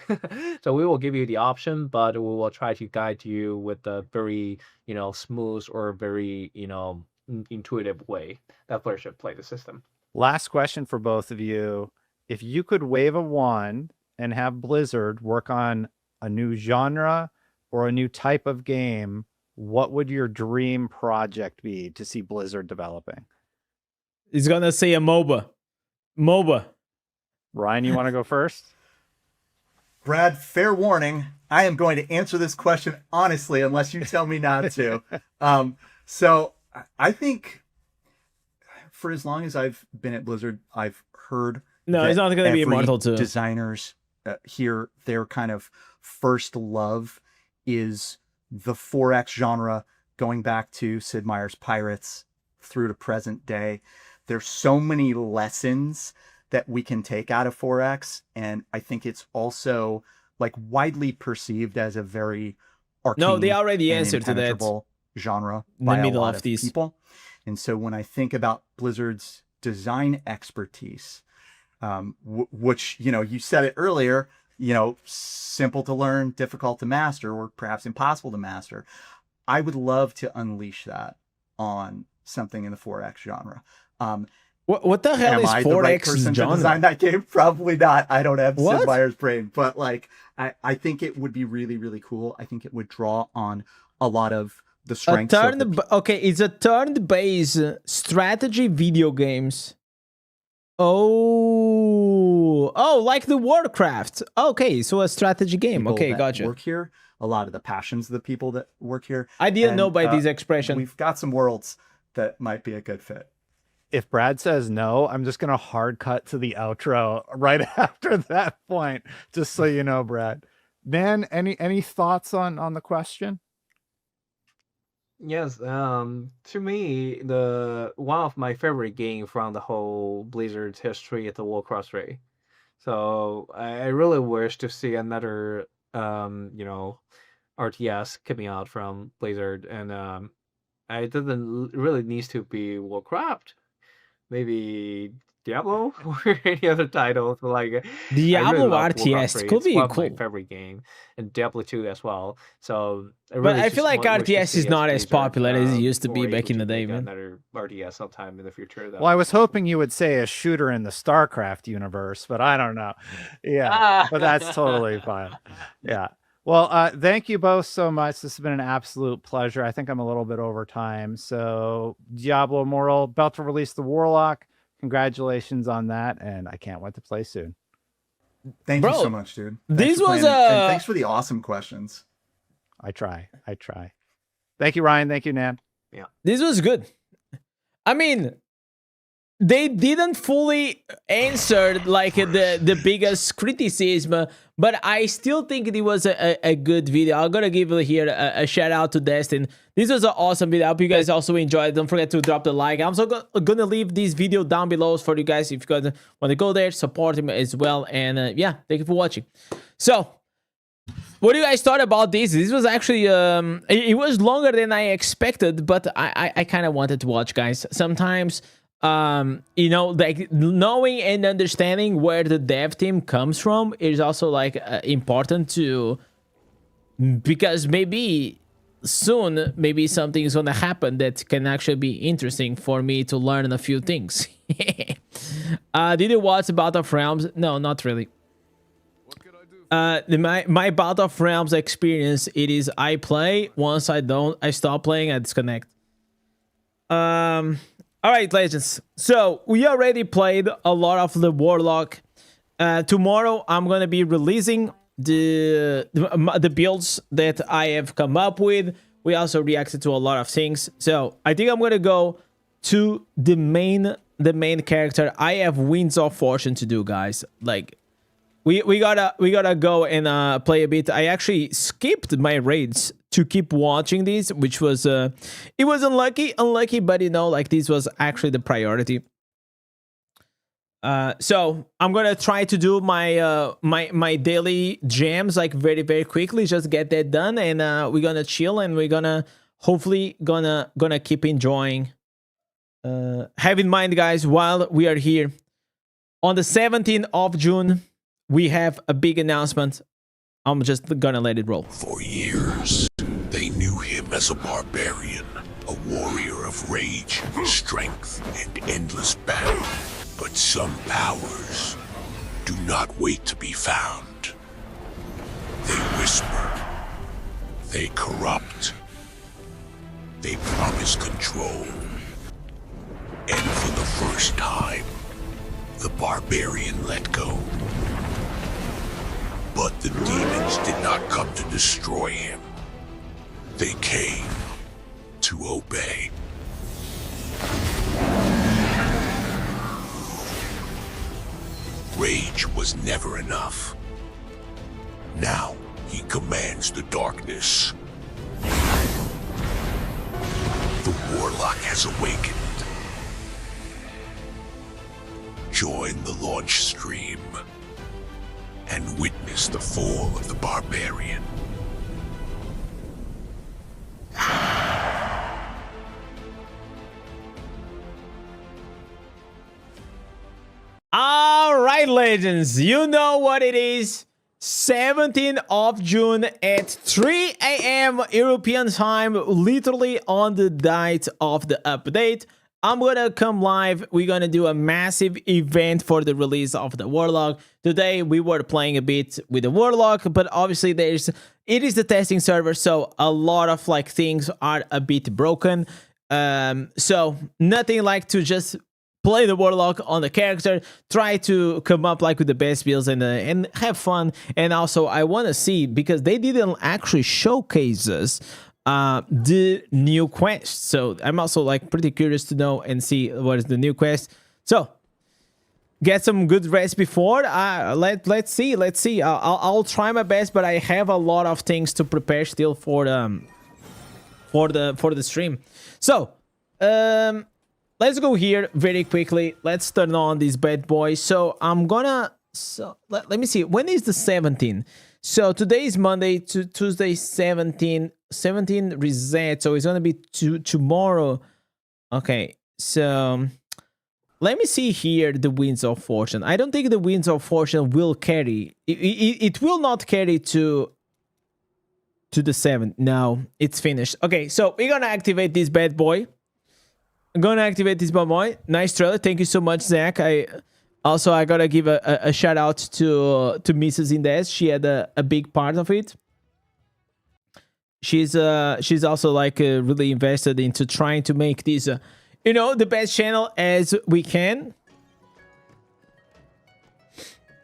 So we will give you the option, but we will try to guide you with a very smooth or very intuitive way that players should play the system. Last question for both of you if you could wave a wand and have Blizzard work on a new genre or a new type of game, what would your dream project be to see Blizzard developing? He's gonna say a MOBA. MOBA. Ryan, you want to go first? Brad, fair warning. I am going to answer this question honestly, unless you tell me not to. So I think for as long as I've been at Blizzard, I've heard no, it's not going to be Immortal 2. Designers here, their kind of first love is the 4X genre, going back to Sid Meier's Pirates through to present day. There's so many lessons that we can take out of 4X, and I think it's also like widely perceived as a very arcane, no, they already answered to that genre in by the a middle lot of of these people. And so when I think about Blizzard's design expertise, which, you know, you said it earlier, you know, simple to learn, difficult to master, or perhaps impossible to master, I would love to unleash that on something in the 4X genre. What the hell Am is I 4X the right person genre? to design that game? Probably not. I don't have What? Sid Meier's brain, but like, I think it would be really, really cool. I think it would draw on a lot of the strengths of the Okay, it's a turn-based strategy video games. Oh, like the Warcraft. Okay, so a strategy game. people Okay, that gotcha. work here, a lot of the passions of the people that work here. I didn't And, know by this expression. We've got some worlds that might be a good fit. If Brad says no, I'm just going to hard cut to the outro right after that point, just so you know, Brad. Dan, any thoughts on the question? Yes, to me, one of my favorite game from the whole Blizzard's history is the Warcraft 3. So I really wish to see another, RTS coming out from Blizzard, and it doesn't really need to be Warcraft. Maybe Diablo or any other title. Like I Diablo really love RTS Warcraft 3. could It's be one of cool. my favorite game, and Diablo 2 as well. So But I just feel like wish to RTS is see not as Blizzard, popular as it used to be were back able in the to day, make man. Another RTS sometime in the future. Well, I was hoping you would say a shooter in the StarCraft universe, but I don't know. Yeah, but that's totally fine. Yeah. Well, thank you both so much. This has been an absolute pleasure. I think I'm a little bit over time. So Diablo Immortal, about to release the Warlock. Congratulations on that, and I can't wait to play soon. Thank Bro, you so much, dude. this Thanks for was playing, and thanks for the awesome questions. I try. Thank you, Ryan. Thank you, Nan. This was good. I mean, they didn't fully answer like the biggest criticism, but I still think it was a good video. I'm gonna give here a shout out to Destin. This was an awesome video. I hope you guys also enjoyed. Don't forget to drop the like. I'm also gonna leave this video down below for you guys if you guys want to go there, support him as well. And yeah, thank you for watching. So, what do you guys thought about this? This was actually it was longer than I expected, but I kind of wanted to watch, guys. Sometimes like knowing and understanding where the dev team comes from is also like important to, because maybe soon something is gonna happen that can actually be interesting for me to learn a few things. Did you watch Battle of Realms? No, not really. My Battle of Realms experience, it is I play, once I stop playing, I disconnect. All right, legends. So we already played a lot of the Warlock. Tomorrow I'm gonna be releasing the builds that I have come up with. We also reacted to a lot of things. So I think I'm gonna go to the main character. I have Winds of Fortune to do, guys. Like we gotta go and play a bit. I actually skipped my raids to keep watching these, which was it was unlucky, but you know, like this was actually the priority. So I'm gonna try to do my my daily jams like very quickly, just get that done, and we're gonna chill, and we're gonna hopefully gonna keep enjoying. Have in mind, guys, while we are here on the 17th of June, we have a big announcement. I'm just gonna let it roll. For years, they knew him as a barbarian, a warrior of rage, strength, and endless battle. But some powers do not wait to be found. They whisper. They corrupt. They promise control. And for the first time, the barbarian let go. But the demons did not come to destroy him. They came to obey. Rage was never enough. Now he commands the darkness. The Warlock has awakened. Join the launch stream and witness the fall of the barbarian. All right, legends, you know what it is. 17th of June at 3 a.m. European time, literally on the date of the update. I'm gonna come live. We're gonna do a massive event for the release of the Warlock. Today we were playing a bit with the Warlock, but obviously it is the testing server, so a lot of like things are a bit broken. So nothing like to just play the Warlock on the character, try to come up like with the best builds and have fun. And also I want to see, because they didn't actually showcase us the new quest, so I'm also like pretty curious to know and see what is the new quest. So get some good rest before. Let's see. I'll try my best, but I have a lot of things to prepare still for the stream. So let's go here very quickly. Let's turn on this bad boy. So I'm gonna let me see, when is the 17th? So today is Monday, to Tuesday 17 reset, so it's gonna be tomorrow. Okay, so let me see here the Winds of Fortune. I don't think the Winds of Fortune will carry. It will not carry to the 7th. No, it's finished. Okay, so we're gonna activate this bad boy. I'm gonna activate this bad boy. Nice trailer. Thank you so much, Zach. I gotta give a shout out to Mrs. Indez. She had a big part of it. She's also like really invested into trying to make this the best channel as we can.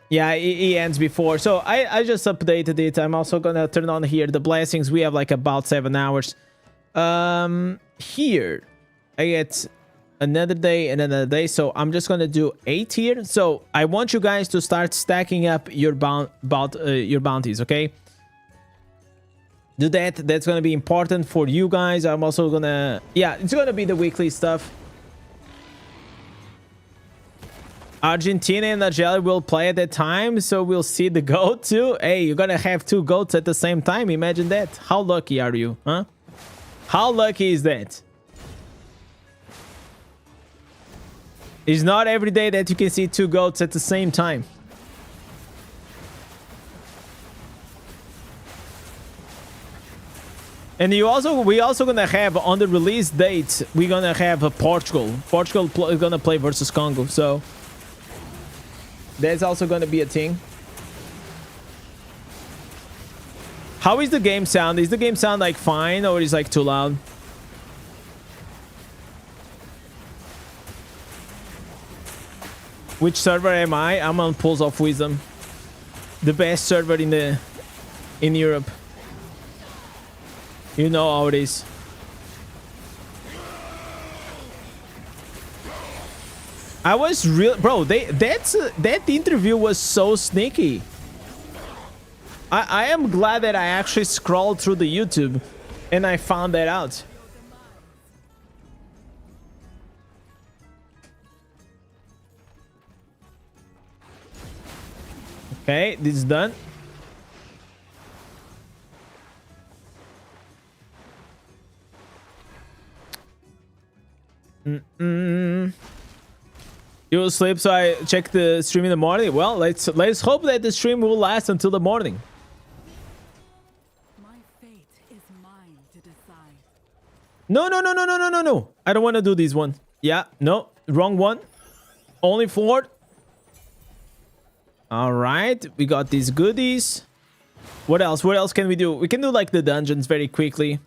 Yeah, it ends before, so I just updated it. I'm also gonna turn on here the blessings. We have like about 7 hours. Here I get another day and another day, so I'm just gonna do 8 here. So I want you guys to start stacking up your bounties, okay? Do that. That's gonna be important for you guys. I'm also gonna, yeah, it's gonna be the weekly stuff. Argentina and Nigeria will play at that time, so we'll see the goat too. Hey, you're gonna have 2 goats at the same time. Imagine that. How lucky are you, huh? How lucky is that? It's not every day that you can see 2 goats at the same time. And we also gonna have on the release date, we're gonna have Portugal. Portugal is gonna play versus Congo, so that's also gonna be a thing. How is the game sound? Is the game sound like fine, or is like too loud? Which server am I? I'm on Pulse of Wisdom, the best server in Europe. You know how it is. I was real, bro. That interview was so sneaky. I am glad that I actually scrolled through the YouTube and I found that out. Okay, this is done. You will sleep, so I check the stream in the morning. Well, let's hope that the stream will last until the morning. My fate is mine to decide. No. I don't want to do this one. Yeah, no, wrong one. Only 4. All right, we got these goodies. What else? What else can we do? We can do like the dungeons very quickly.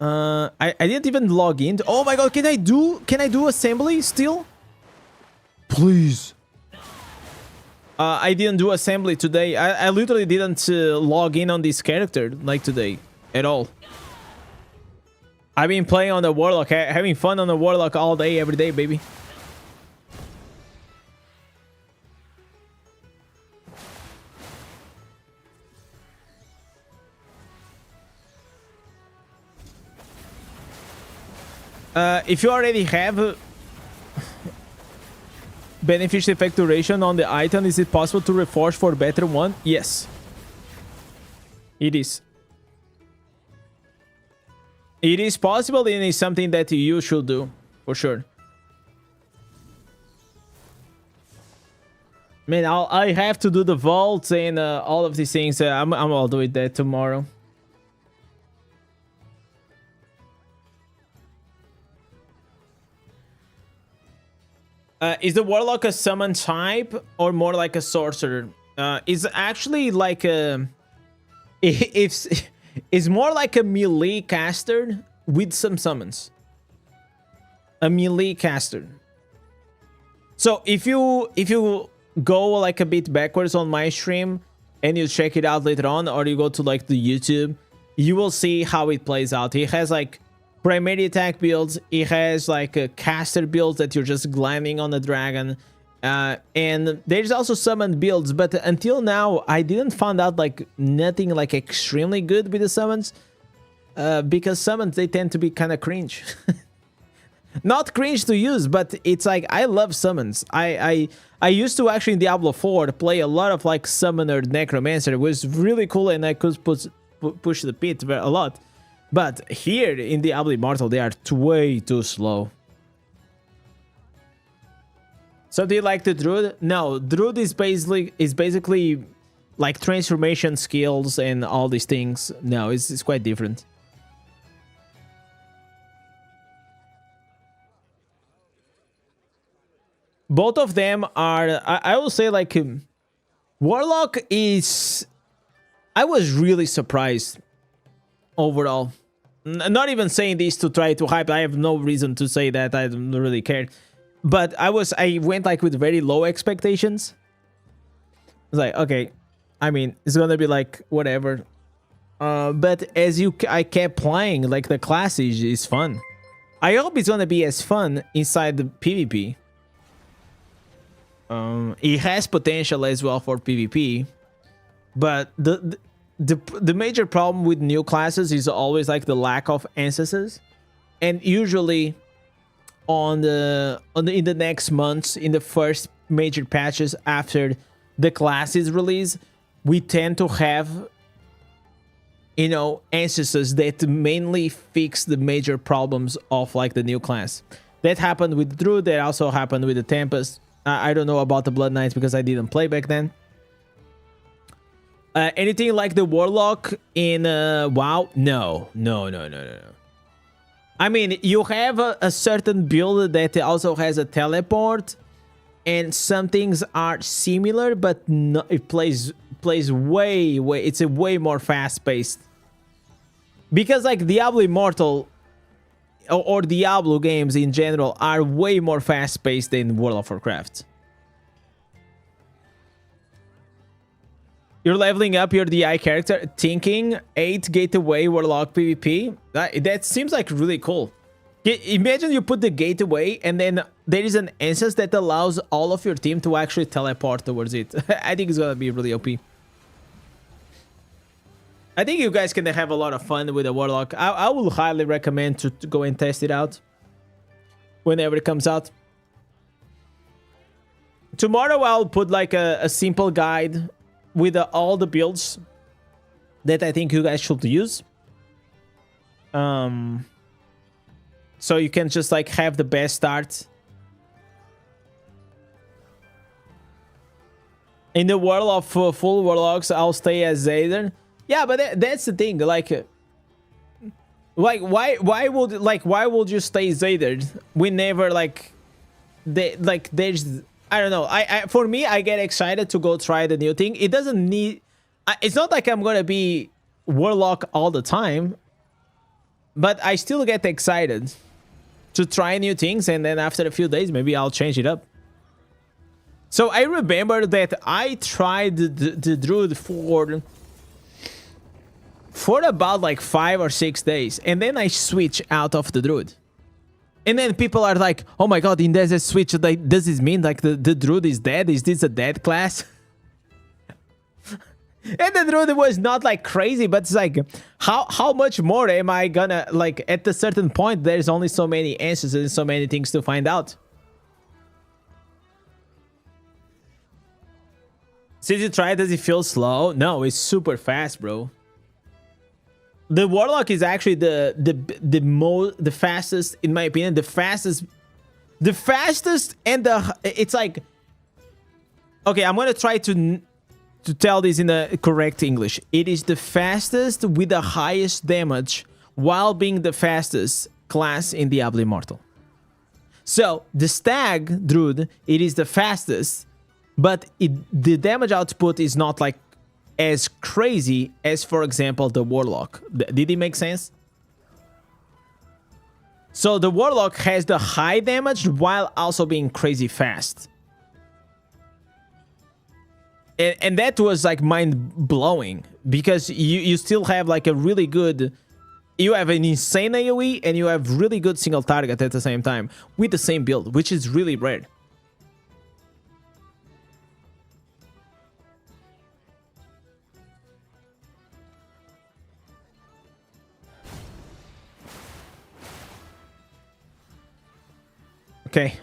I didn't even log in. Oh my god, can I do assembly still? Please. I didn't do assembly today. I literally didn't log in on this character like today at all. I've been playing on the Warlock, having fun on the Warlock all day, every day, baby. If you already have beneficial effect duration on the item, is it possible to reforge for a better one? Yes. It is. It is possible, and it's something that you should do, for sure. Man, I have to do the vaults and all of these things. I'll do it that tomorrow. Is the Warlock a summon type or more like a sorcerer? It's actually like a... It's more like a melee caster with some summons. A melee caster. So if you go like a bit backwards on my stream and you check it out later on, or you go to like the YouTube, you will see how it plays out. He has like primary attack builds. He has like a caster builds that you're just gliding on the dragon. And there's also summon builds, but until now I didn't find out like nothing like extremely good with the summons, because summons, they tend to be kind of cringe. Not cringe to use, but it's like I love summons. I used to actually in Diablo 4 play a lot of like summoner necromancer. It was really cool, and I could push the pit a lot. But here in Diablo Immortal they are way too slow. So do you like the Druid? No, Druid is basically like transformation skills and all these things. No, it's quite different. Both of them are, I will say like, Warlock is, I was really surprised overall. Not even saying this to try to hype. I have no reason to say that. I don't really care. But I went like with very low expectations. I was like, okay, I mean, it's gonna be like whatever. But I kept playing, like the class is fun. I hope it's gonna be as fun inside the PvP. It has potential as well for PvP, but the major problem with new classes is always like the lack of instances, and usually in the next months, in the first major patches after the class is released, we tend to have, you know, instances that mainly fix the major problems of like the new class. That happened with Druid. That also happened with the Tempest. I don't know about the Blood Knights because I didn't play back then. Anything like the Warlock in WoW? No. I mean, you have a certain build that also has a teleport, and some things are similar, but no, it plays way. It's a way more fast-paced. Because like Diablo Immortal or Diablo games in general are way more fast-paced than World of Warcraft. You're leveling up your DI character, thinking 8 gateway Warlock PvP. That seems like really cool. Imagine you put the gateway and then there is an instance that allows all of your team to actually teleport towards it. I think it's gonna be really OP. I think you guys can have a lot of fun with the Warlock. I will highly recommend to go and test it out whenever it comes out. Tomorrow I'll put like a simple guide with all the builds that I think you guys should use. So you can just like have the best start. In the world of full Warlocks, I'll stay as Zayden. Yeah, but that's the thing. Like why would you stay Zayden? We never there's I don't know. For me, I get excited to go try the new thing. It doesn't need. It's not like I'm gonna be Warlock all the time, but I still get excited to try new things, and then after a few days, maybe I'll change it up. So I remember that I tried the Druid for about like 5 or 6 days, and then I switch out of the Druid. And then people are like, oh my god, Indez has switched. Like, does this mean like the Druid is dead? Is this a dead class? And the Druid was not like crazy, but it's like, how much more am I gonna, like, at a certain point, there's only so many answers and so many things to find out. Since you tried, does it feel slow? No, it's super fast, bro. The Warlock is actually the fastest, in my opinion, the fastest, and it's like, okay, I'm gonna try to tell this in the correct English. It is the fastest with the highest damage while being the fastest class in Diablo Immortal. So the Stag Druid, it is the fastest, but the damage output is not like as crazy as, for example, the Warlock. Did it make sense? So the Warlock has the high damage while also being crazy fast. And that was like mind-blowing, because you still have like a really good... You have an insane AoE and you have really good single target at the same time with the same build, which is really rare. Okay,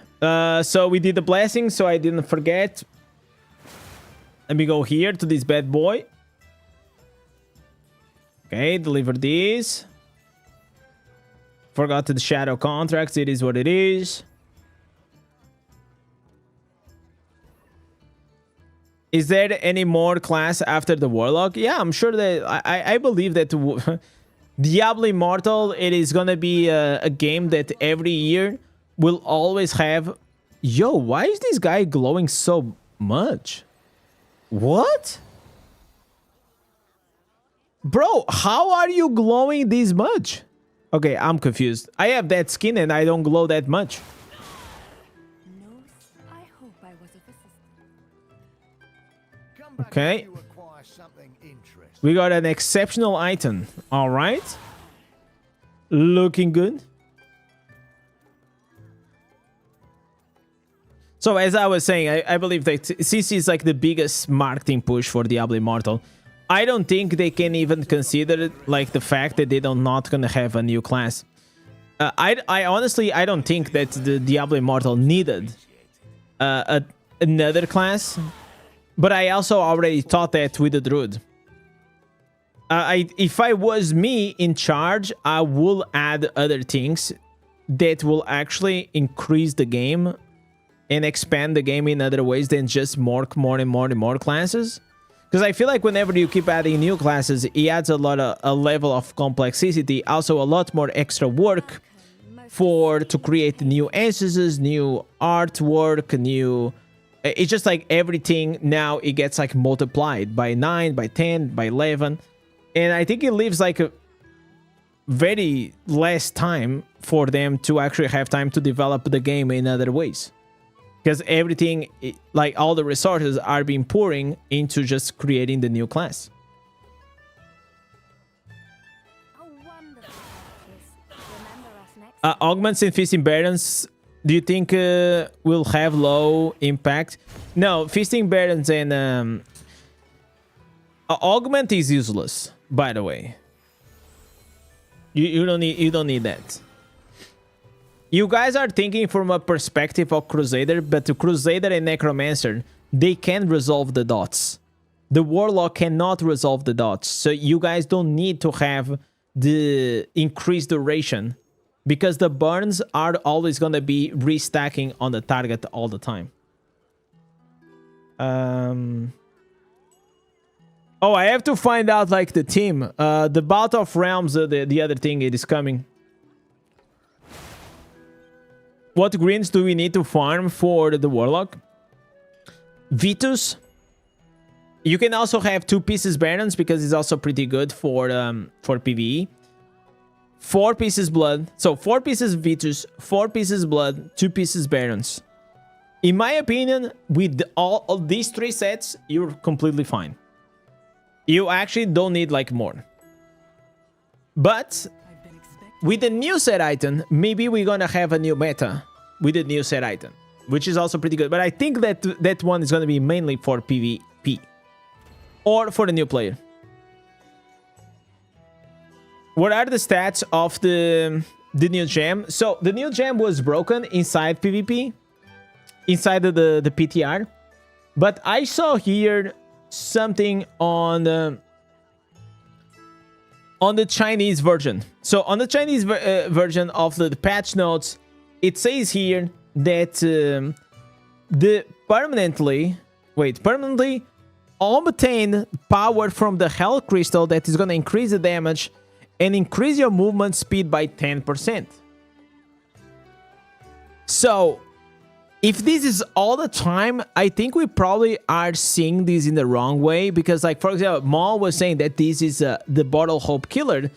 so we did the blessing, so I didn't forget. Let me go here to this bad boy. Okay, deliver this. Forgot the shadow contracts. It is what it is. Is there any more class after the Warlock? Yeah, I'm sure that I believe that Diablo Immortal, it is gonna be a game that every year will always have... Yo, why is this guy glowing so much? What? Bro, how are you glowing this much? Okay, I'm confused. I have that skin and I don't glow that much. I hope I was of assistance. Okay. We got an exceptional item. All right. Looking good. So as I was saying, I believe that CC is like the biggest marketing push for Diablo Immortal. I don't think they can even consider it, like the fact that they are not gonna have a new class. I honestly, I don't think that the Diablo Immortal needed another class, but I also already thought that with the Druid. If I was me in charge, I will add other things that will actually increase the game and expand the game in other ways than just more classes. Because I feel like whenever you keep adding new classes, it adds a level of complexity, also a lot more extra work to create new instances, new artwork, new... It's just like everything now, it gets like multiplied by 9, by 10, by 11. And I think it leaves like a very less time for them to actually have time to develop the game in other ways. Because everything, like all the resources are being pouring into just creating the new class. Augments and Feasting Barons, do you think will have low impact? No, Feasting Barons and Augment is useless, by the way. You don't need that. You guys are thinking from a perspective of Crusader, but the Crusader and Necromancer, they can resolve the dots. The Warlock cannot resolve the dots, so you guys don't need to have the increased duration, because the burns are always going to be restacking on the target all the time. Oh, I have to find out like the team. The Bout of Realms, the other thing, it is coming. What greens do we need to farm for the Warlock? Vitus. You can also have 2 pieces Barons because it's also pretty good for PvE. 4 pieces Blood. So 4 pieces Vitus, 4 pieces Blood, 2 pieces Barons. In my opinion, with all of these 3 sets, you're completely fine. You actually don't need like more. But with the new set item, maybe we're gonna have a new meta with the new set item, which is also pretty good. But I think that that one is gonna be mainly for PvP or for the new player. What are the stats of the new gem? So the new gem was broken inside PvP, inside of the PTR, but I saw here something on the Chinese version. So on the Chinese version of the patch notes, it says here that the permanently obtain power from the Hell Crystal that is going to increase the damage and increase your movement speed by 10%. So if this is all the time, I think we probably are seeing this in the wrong way, because like, for example, Maul was saying that this is the Bottle Hope killer.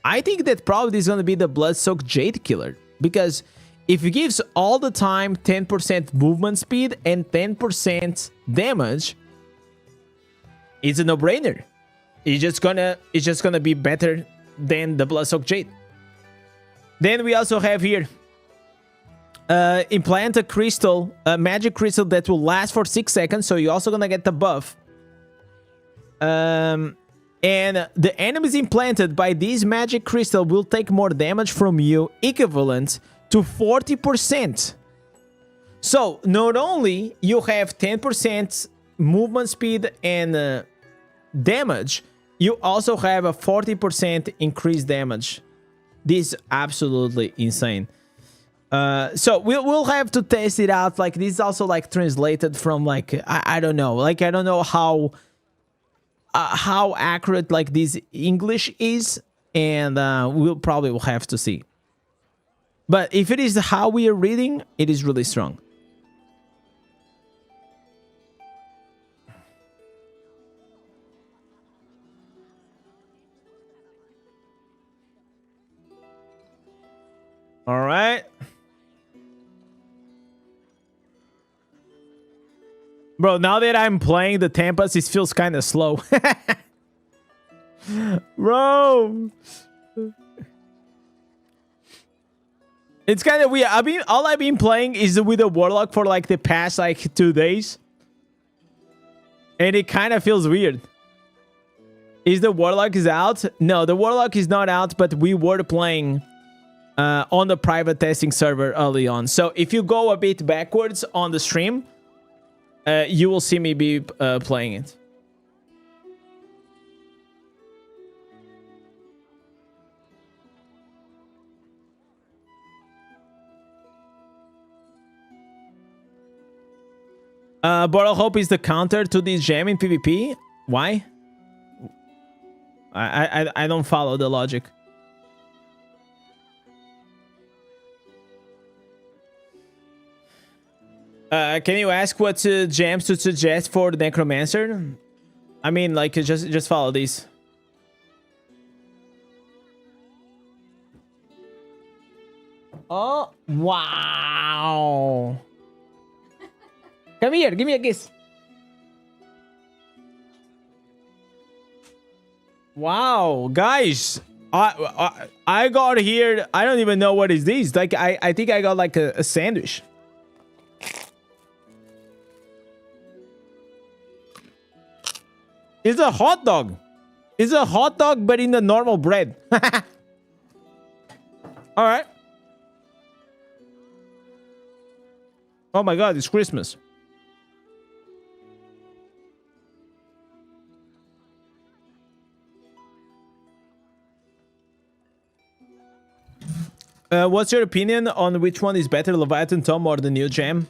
I think that probably is going to be the Blood-Soaked Jade killer, because if it gives all the time 10% movement speed and 10% damage, it's a no-brainer. It's just gonna be better than the Blood-Soaked Jade. Then we also have here implant a crystal, a magic crystal that will last for 6 seconds, so you're also gonna get the buff. And the enemies implanted by this magic crystal will take more damage from you, equivalent to 40%. So not only you have 10% movement speed and damage, you also have a 40% increased damage. This is absolutely insane. So we'll have to test it out. Like, this is also like translated from like I don't know. Like, I don't know how accurate like this English is, and we'll probably will have to see. But if it is how we are reading, it is really strong. All right. Bro, now that I'm playing the Tempest, it feels kind of slow. Bro. It's kind of weird. All I've been playing is with the Warlock for like the past like 2 days. And it kind of feels weird. Is the Warlock is out? No, the Warlock is not out, but we were playing on the private testing server early on. So if you go a bit backwards on the stream, you will see me be playing it. Bottle Hope is the counter to this gem in PvP. Why? I don't follow the logic. Can you ask what gems to suggest for the Necromancer? I mean, like, just follow these. Oh, wow. Come here, give me a kiss. Wow, guys. I got here. I don't even know what is this. Like, I think I got like a sandwich. It's a hot dog. It's a hot dog, but in the normal bread. All right. Oh my God, it's Christmas. What's your opinion on which one is better, Leviathan Tome or the new gem?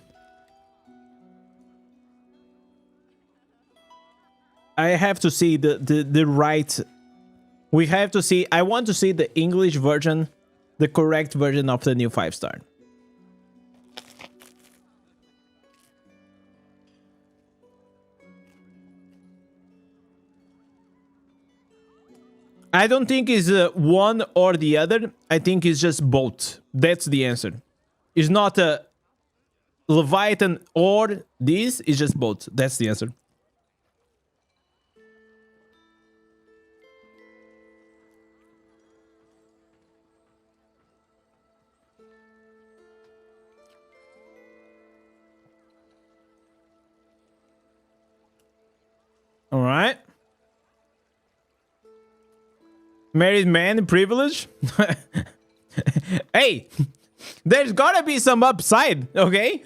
I have to see the right. We have to see. I want to see the English version, the correct version of the new 5-star. I don't think it's one or the other. I think it's just both. That's the answer. It's not a Leviathan or this. It's just both. That's the answer. All right. Married man privilege. Hey, there's gotta be some upside, okay?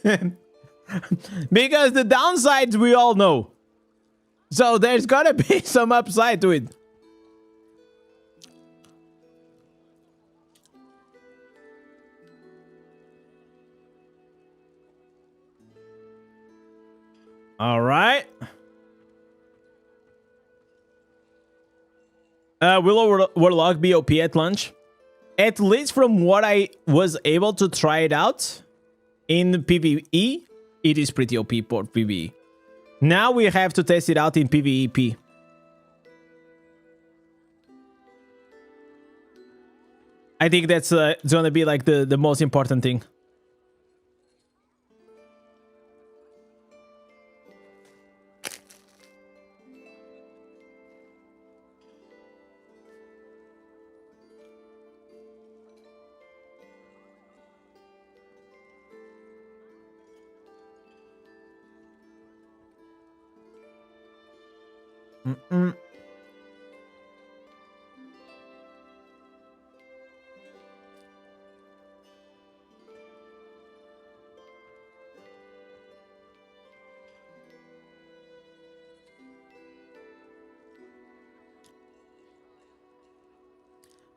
Because the downsides we all know. So there's gotta be some upside to it. All right. Will Warlock be OP at launch? At least from what I was able to try it out in PvE, it is pretty OP for PvE. Now we have to test it out in PvEP. I think that's gonna be like the most important thing.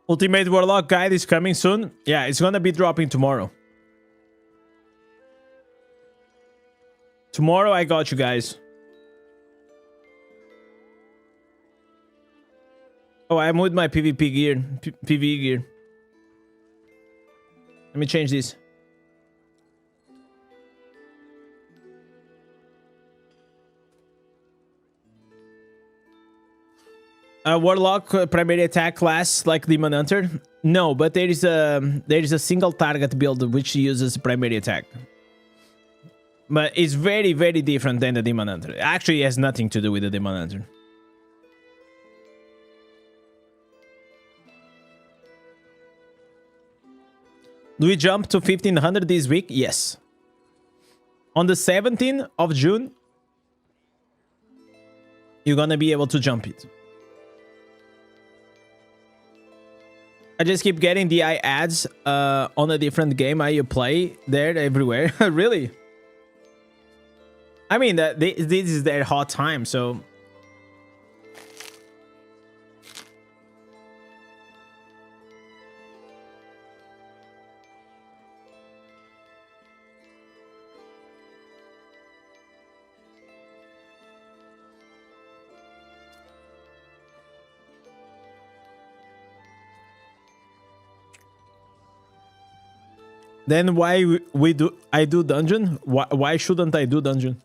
Ultimate Warlock guide is coming soon. Yeah, it's gonna be dropping tomorrow. Tomorrow I got you guys. Oh, I'm with my PvP gear. PvE gear. Let me change this. Warlock primary attack class like Demon Hunter? No, but there is a single target build which uses primary attack. But it's very, very different than the Demon Hunter. Actually, it has nothing to do with the Demon Hunter. Do we jump to 1500 this week? Yes. On the 17th of June, you're gonna be able to jump it. I just keep getting the ads on a different game I play there everywhere. Really? I mean, this is their hot time, so... Then why I do dungeon? Why shouldn't I do dungeon?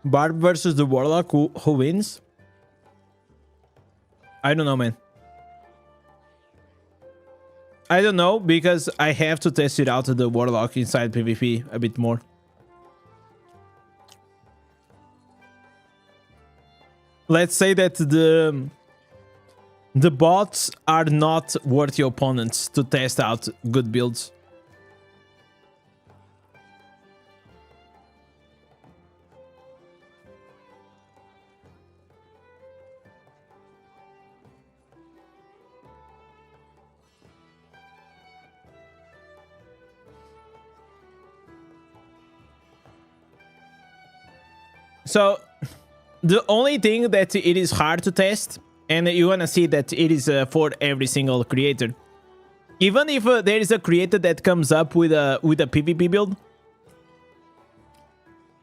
Barb versus the Warlock, who wins? I don't know, man. I don't know, because I have to test it out, the Warlock inside PvP a bit more. Let's say that the bots are not worthy opponents to test out good builds. So, the only thing that it is hard to test, and you wanna see that it is for every single creator, Even if there is a creator that comes up with a PvP build,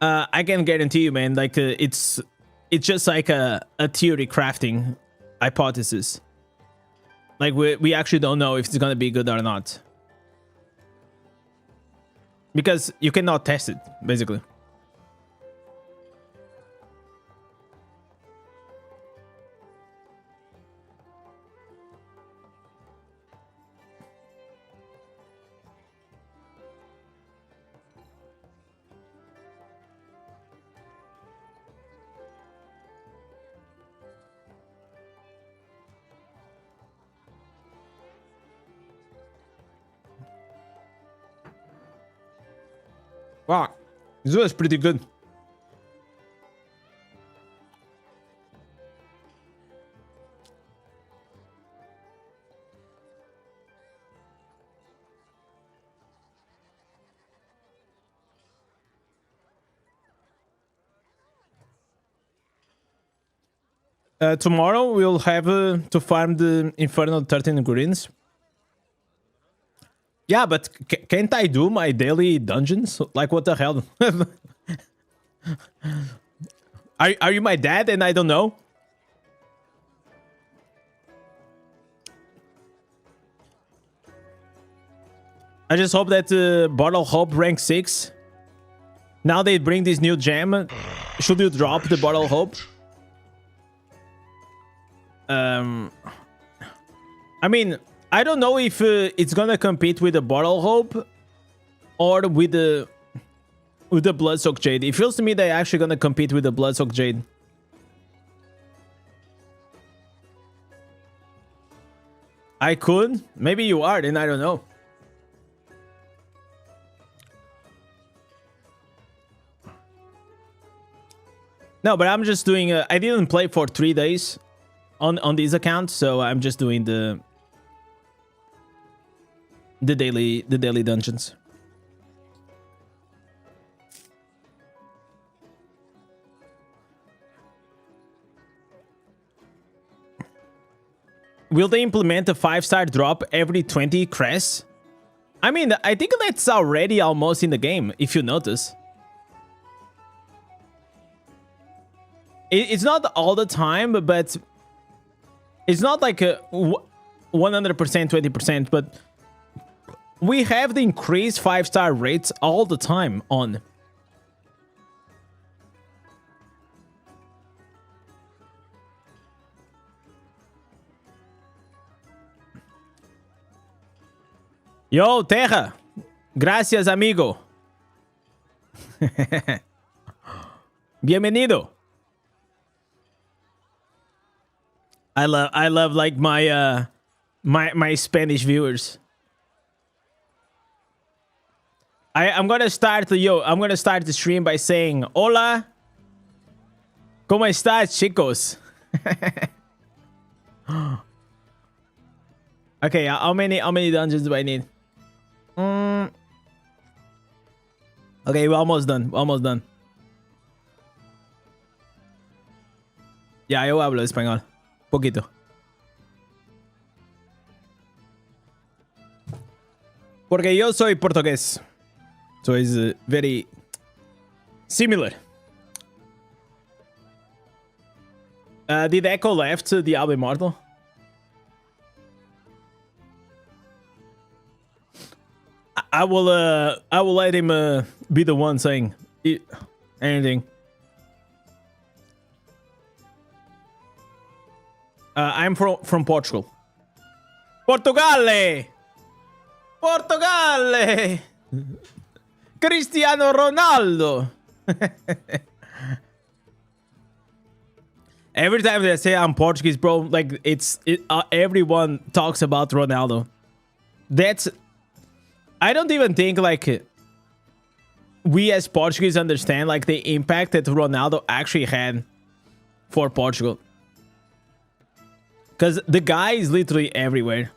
I can guarantee you, man, like it's just like a theory crafting hypothesis. Like we actually don't know if it's gonna be good or not, because you cannot test it, basically. Wow, this was pretty good. Tomorrow we'll have to farm the Infernal 13 Greens. Yeah, but can't I do my daily dungeons? Like, what the hell? Are you my dad and I don't know? I just hope that Bottle of Hope rank 6. Now they bring this new gem. Should you drop the Bottle of Hope? I mean, I don't know if it's gonna compete with the Bottle of Hope or with the Bloodsoaked Jade. It feels to me they're actually gonna compete with the Bloodsoaked Jade. I could. Maybe you are, then I don't know. No, but I'm just doing... I didn't play for 3 days on this account, so I'm just doing the daily dungeons. Will they implement a 5-star drop every 20 crests? I mean, I think that's already almost in the game, if you notice. It's not all the time, but it's not like a 100%, 20%, but we have the increased 5-star rates all the time on. Yo, Terra. Gracias, amigo. Bienvenido. I love like my my Spanish viewers. I'm gonna start the stream by saying hola. ¿Cómo estás, chicos? Okay, how many dungeons do I need? Okay, we're almost done. Ya, yo hablo español. Poquito. Porque yo soy portugués. So it's very similar. Did Echo left Diablo Immortal? I will let him be the one saying anything. I'm from Portugal. Portugale! Cristiano Ronaldo! Every time they say I'm Portuguese, bro, like everyone talks about Ronaldo. I don't even think like we as Portuguese understand like the impact that Ronaldo actually had for Portugal. Because the guy is literally everywhere.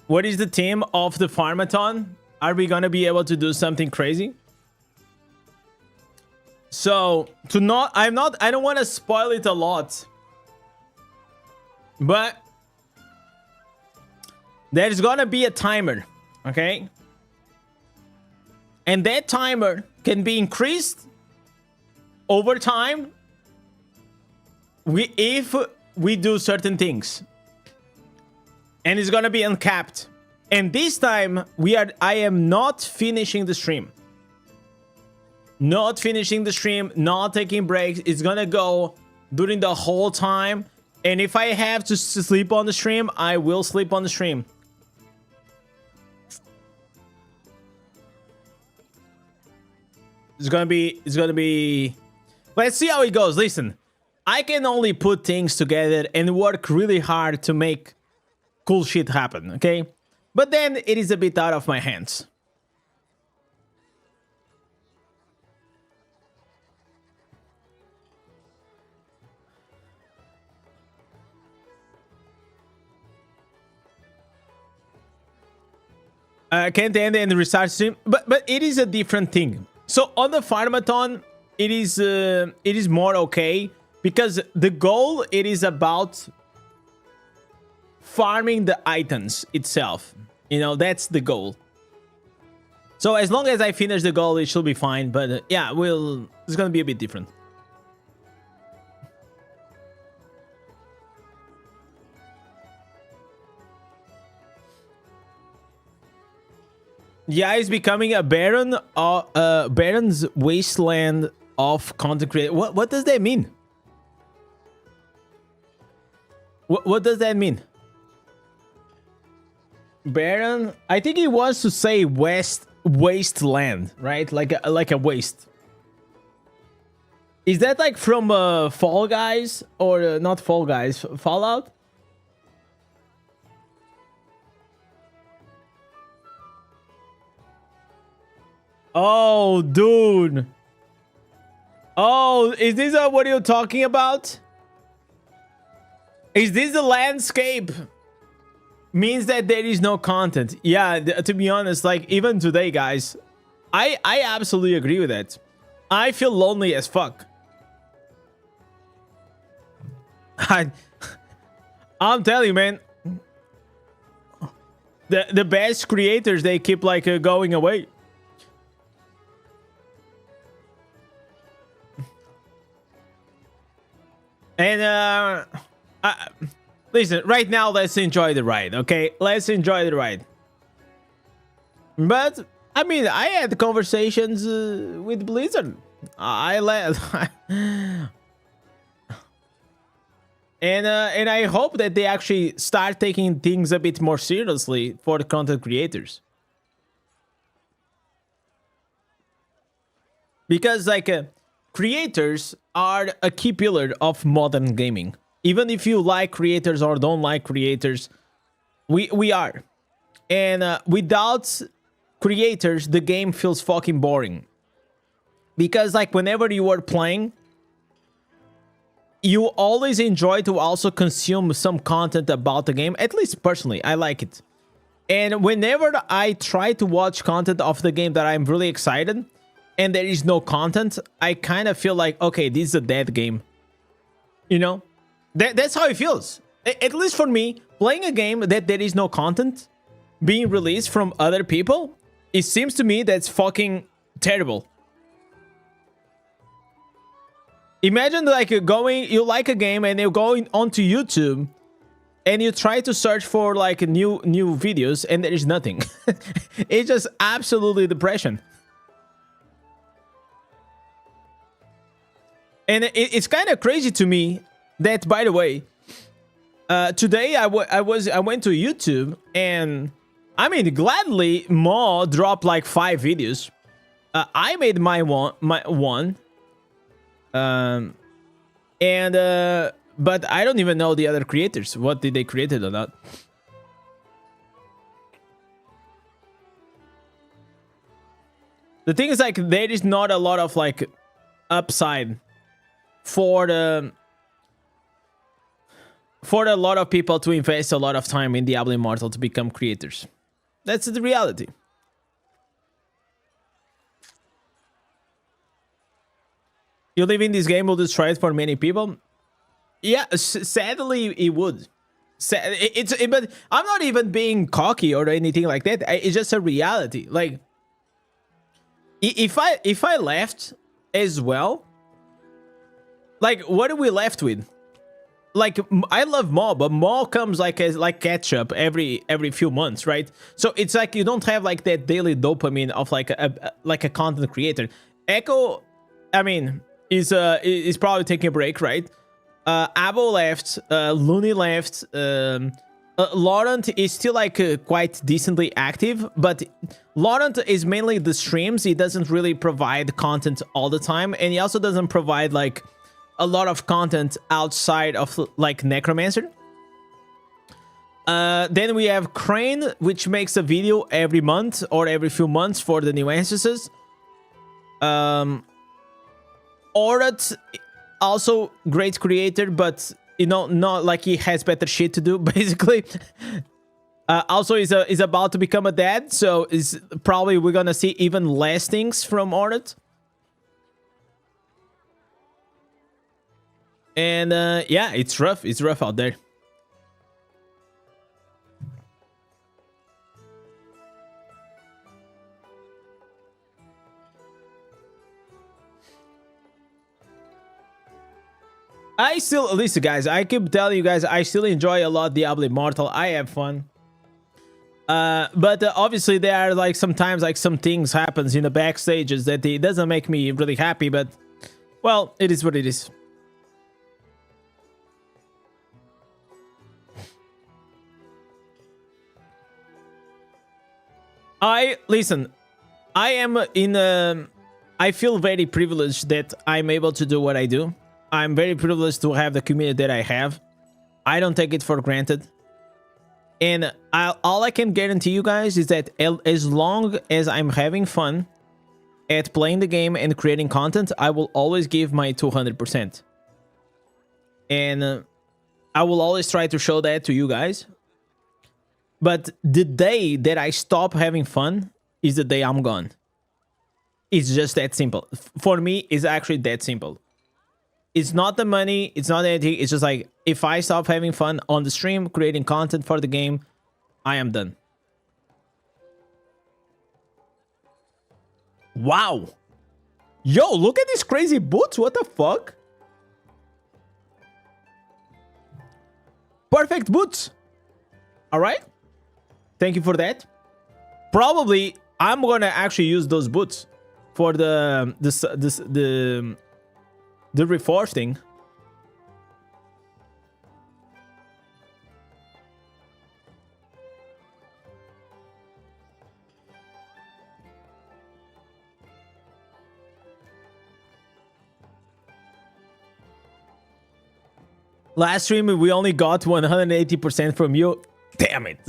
What is the theme of the Farmathon? Are we gonna be able to do something crazy? So I don't want to spoil it a lot, but there's gonna be a timer, okay? And that timer can be increased over time if we do certain things. And it's gonna be uncapped. And this time I am not finishing the stream. Not finishing the stream, not taking breaks. It's gonna go during the whole time. And if I have to sleep on the stream, I will sleep on the stream. It's gonna be. Let's see how it goes. Listen, I can only put things together and work really hard to make cool shit happen, okay? But then it is a bit out of my hands. Can't end and restart stream, but it is a different thing. So on the Farmathon, it is more okay because the goal it is about farming the items itself. You know, that's the goal. So as long as I finish the goal, it should be fine. But yeah, it's gonna be a bit different. Yeah, he's becoming a baron, baron's wasteland of content creator. What does that mean? What does that mean? Baron, I think he wants to say wasteland, right? Like a waste. Is that like from Fall Guys or not Fall Guys? Fallout? Oh, dude. Oh, is this what you're talking about? Is this the landscape? Means that there is no content. Yeah, to be honest, like even today, guys, I absolutely agree with that. I feel lonely as fuck. I'm telling you, man. The best creators, they keep like going away. And listen, right now let's enjoy the ride, okay? Let's enjoy the ride. But I mean, I had conversations with Blizzard. And I hope that they actually start taking things a bit more seriously for the content creators. Because like creators are a key pillar of modern gaming. Even if you like creators or don't like creators, we are. And without creators, the game feels fucking boring. Because like whenever you are playing, you always enjoy to also consume some content about the game. At least personally, I like it. And whenever I try to watch content of the game that I'm really excited, and there is no content, I kind of feel like, okay, this is a dead game. You know? That's how it feels. At least for me, playing a game that there is no content being released from other people, it seems to me that's fucking terrible. Imagine like you like a game and you're going onto YouTube and you try to search for like new videos and there is nothing. It's just absolutely depression. And it's kind of crazy to me that, by the way, today I went to YouTube and I mean gladly Mo dropped like 5 videos. I made my one. But I don't even know the other creators. What did they create or not? The thing is like there is not a lot of like upside for a lot of people to invest a lot of time in Diablo Immortal to become creators. That's the reality. You live in this game will destroy it for many people. Yeah, sadly it would. But I'm not even being cocky or anything like that. It's just a reality. Like, if I left as well, like, what are we left with? Like, I love Maw, but Maw comes like as like ketchup every few months, right? So it's like you don't have like that daily dopamine of like a content creator. Echo, I mean, is probably taking a break, right? Abo left, Looney left, Laurent is still like quite decently active, but Laurent is mainly the streams. He doesn't really provide content all the time, and he also doesn't provide like a lot of content outside of like Necromancer. Then we have Crane, which makes a video every month or every few months for the new instances. Orat, also great creator, but you know, not like he has better shit to do, basically. Also is about to become a dad, so is probably we're gonna see even less things from Orat. And yeah, it's rough. It's rough out there. I still, listen guys, I keep telling you guys, I still enjoy a lot Diablo Immortal. I have fun. But obviously there are like sometimes like some things happens in the backstages that it doesn't make me really happy, but well, it is what it is. Listen, I am in I feel very privileged that I'm able to do what I do. I'm very privileged to have the community that I have. I don't take it for granted. And all I can guarantee you guys is that as long as I'm having fun at playing the game and creating content, I will always give my 200%. And I will always try to show that to you guys. But the day that I stop having fun is the day I'm gone. It's just that simple. For me, it's actually that simple. It's not the money, it's not anything. It's just like, if I stop having fun on the stream, creating content for the game, I am done. Wow. Yo, look at these crazy boots. What the fuck? Perfect boots. All right. Thank you for that. Probably, I'm gonna actually use those boots for the reforged thing. Last stream we only got 180% from you. Damn it.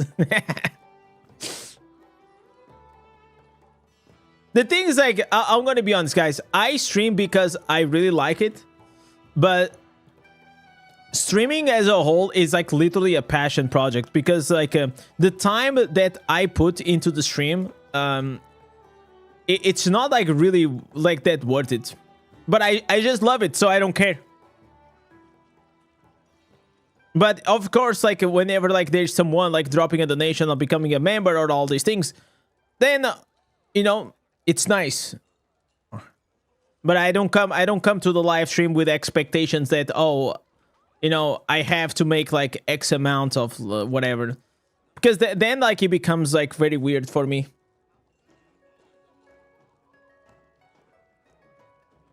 The thing is, like, I'm gonna be honest, guys. I stream because I really like it, but streaming as a whole is like literally a passion project, because like the time that I put into the stream, it's not like really like that worth it. But I just love it, so I don't care. But of course, like whenever like there's someone like dropping a donation or becoming a member or all these things, then you know, it's nice. But I don't come to the live stream with expectations that, oh, you know, I have to make like X amount of whatever, because then like it becomes like very weird for me.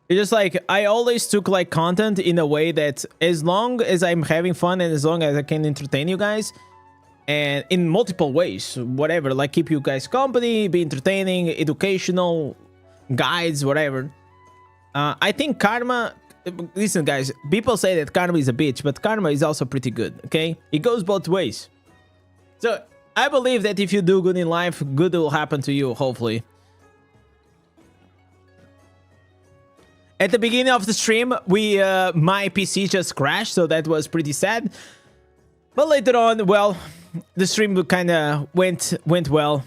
It's just like I always took like content in a way that as long as I'm having fun and as long as I can entertain you guys, and in multiple ways, whatever, like keep you guys company, be entertaining, educational, guides, whatever. I think karma, listen guys, people say that karma is a bitch, but karma is also pretty good, okay? It goes both ways. So I believe that if you do good in life, good will happen to you, hopefully. At the beginning of the stream, my PC just crashed, so that was pretty sad. But later on, well, the stream kind of went well.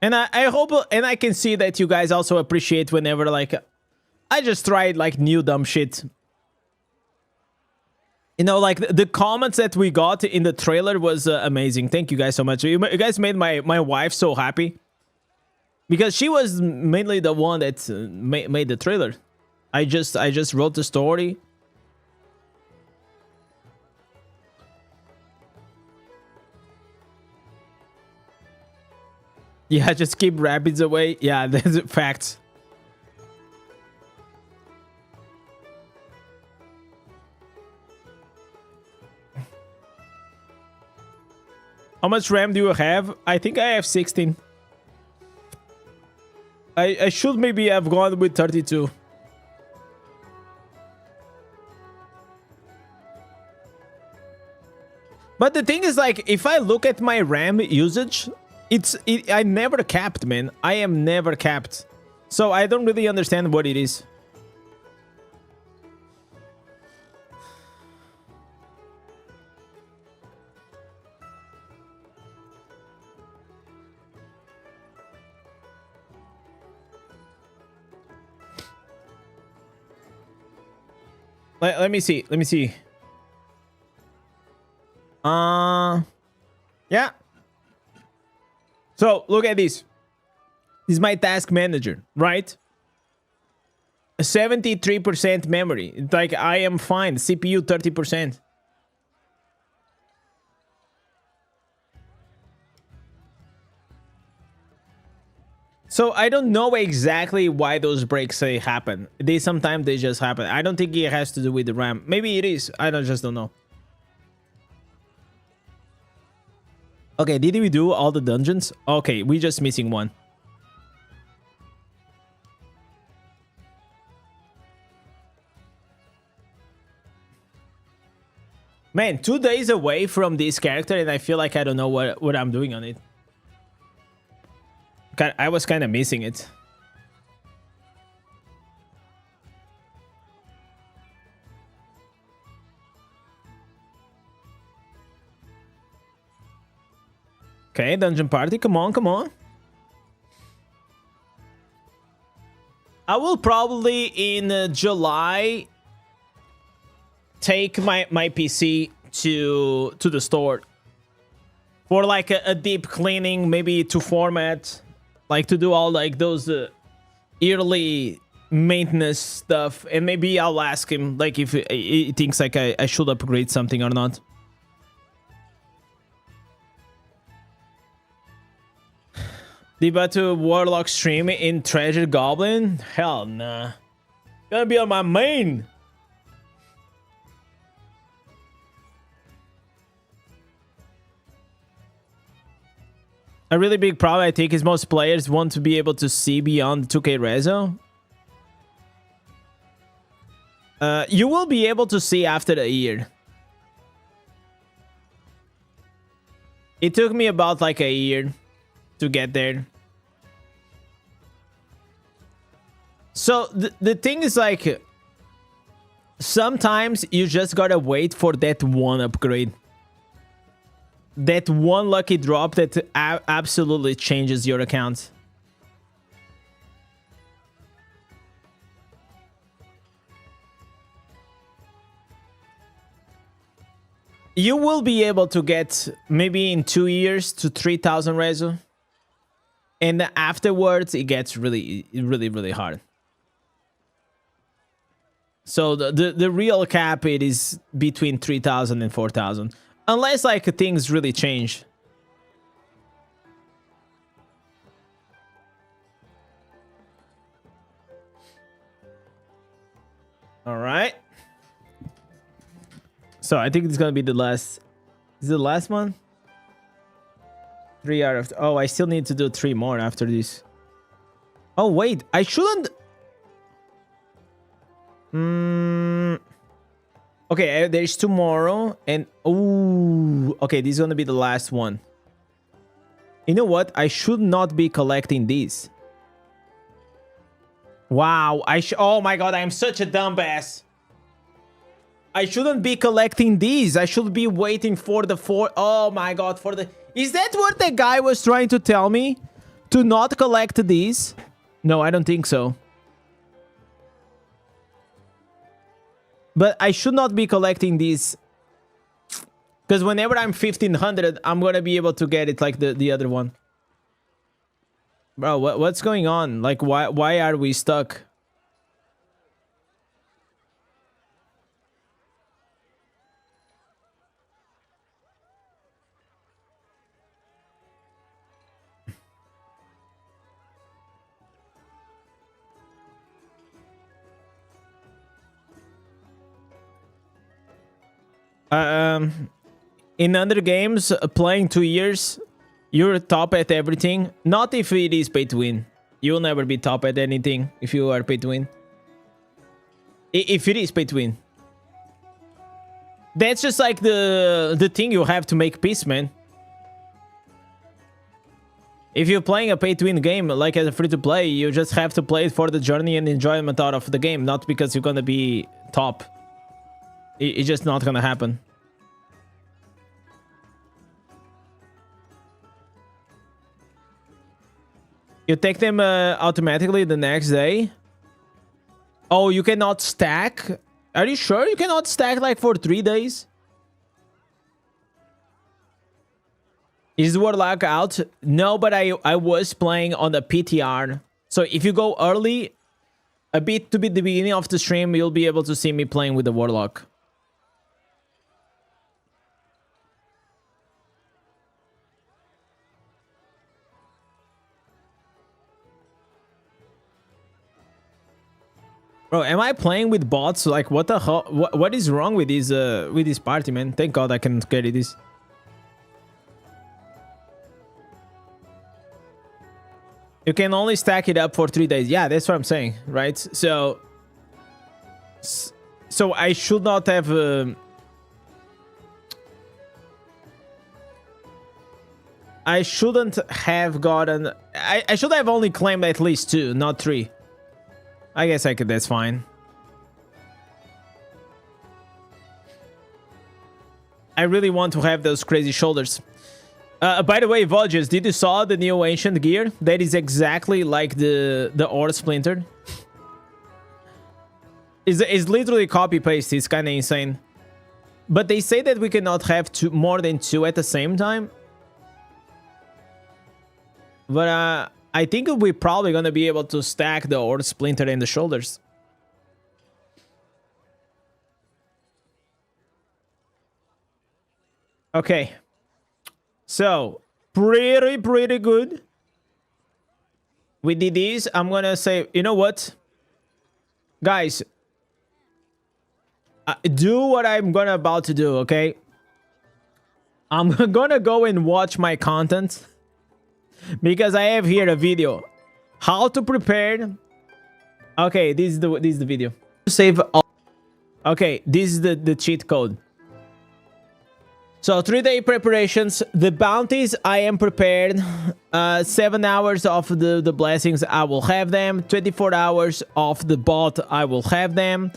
And I hope, and I can see that you guys also appreciate whenever, like, I just tried, like, new dumb shit. You know, like, the comments that we got in the trailer was amazing. Thank you guys so much. You guys made my wife so happy. Because she was mainly the one that made the trailer. I just wrote the story. Yeah, just keep rabbits away. Yeah, that's facts. How much RAM do you have? I think I have 16. I should maybe have gone with 32. But the thing is, like, if I look at my RAM usage, I never capped, man. I am never capped. So I don't really understand what it is. Let me see. Let me see. Yeah. So look at this. This is my task manager, right? 73% memory. It's like I am fine. CPU 30%. So I don't know exactly why those breaks happen. Sometimes they just happen. I don't think it has to do with the RAM. Maybe it is. I just don't know. Okay, did we do all the dungeons? Okay, we're just missing one. Man, 2 days away from this character and I feel like I don't know what I'm doing on it. I was kind of missing it. Okay, dungeon party. Come on, come on. I will probably in July take my PC to the store for like a deep cleaning, maybe to format, like to do all like those yearly maintenance stuff, and maybe I'll ask him like if he thinks like I should upgrade something or not. Deba to Warlock stream in Treasure Goblin? Hell nah. Gonna be on my main. A really big problem I think is most players want to be able to see beyond 2K Rezo. You will be able to see after a year. It took me about like a year to get there. So the thing is like, sometimes you just gotta wait for that one upgrade. That one lucky drop that absolutely changes your account. You will be able to get maybe in 2 years to 3,000 reso. And afterwards, it gets really hard. So the real cap, it is between 3,000 and 4,000. Unless like things really change. All right. So I think it's gonna be the last. Is it the last one? 3 out of. Oh, I still need to do 3 more after this. Oh wait, I shouldn't. Okay, there's tomorrow and oh, okay, this is gonna be the last one. You know what? I should not be collecting these. Wow, oh my god, I am such a dumbass. I shouldn't be collecting these. I should be waiting for the 4. Oh my god, for the. Is that what the guy was trying to tell me? to not collect these? No, I don't think so. But I should not be collecting these. Because whenever I'm 1500, I'm going to be able to get it like the other one. Bro, what's going on? Like, why are we stuck? In other games, playing 2 years, you're top at everything. Not if it is pay to win. You'll never be top at anything if you are pay to win. If it is pay to win. That's just like the thing you have to make peace, man. If you're playing a pay to win game, like as a free to play, you just have to play it for the journey and enjoyment out of the game, not because you're gonna be top. It's just not gonna happen. You take them automatically the next day. Oh, you cannot stack? Are you sure you cannot stack like for 3 days? Is Warlock out? No, but I was playing on the PTR. So if you go early, a bit to be the beginning of the stream, you'll be able to see me playing with the Warlock. Bro, am I playing with bots? Like, what the hell? What is wrong with this party, man? Thank God I can carry this. You can only stack it up for 3 days. Yeah, that's what I'm saying, right? So I should not have... I shouldn't have gotten... I should have only claimed at least 2, not 3. I guess I could, that's fine. I really want to have those crazy shoulders. By the way, Voges, did you saw the new ancient gear? That is exactly like the ore splinter. It's literally copy paste. It's kind of insane. But they say that we cannot have more than 2 at the same time. But I think we're probably gonna be able to stack the ore splinter and the shoulders. Okay. So, pretty good. We did this. I'm gonna say, you know what? Guys, do what I'm gonna about to do, okay? I'm gonna go and watch my content. Because I have here a video. How to prepare. Okay, this is the video. Save all. Okay, this is the cheat code. So 3-day preparations. The bounties, I am prepared. 7 hours of the blessings, I will have them. 24 hours of the bot, I will have them.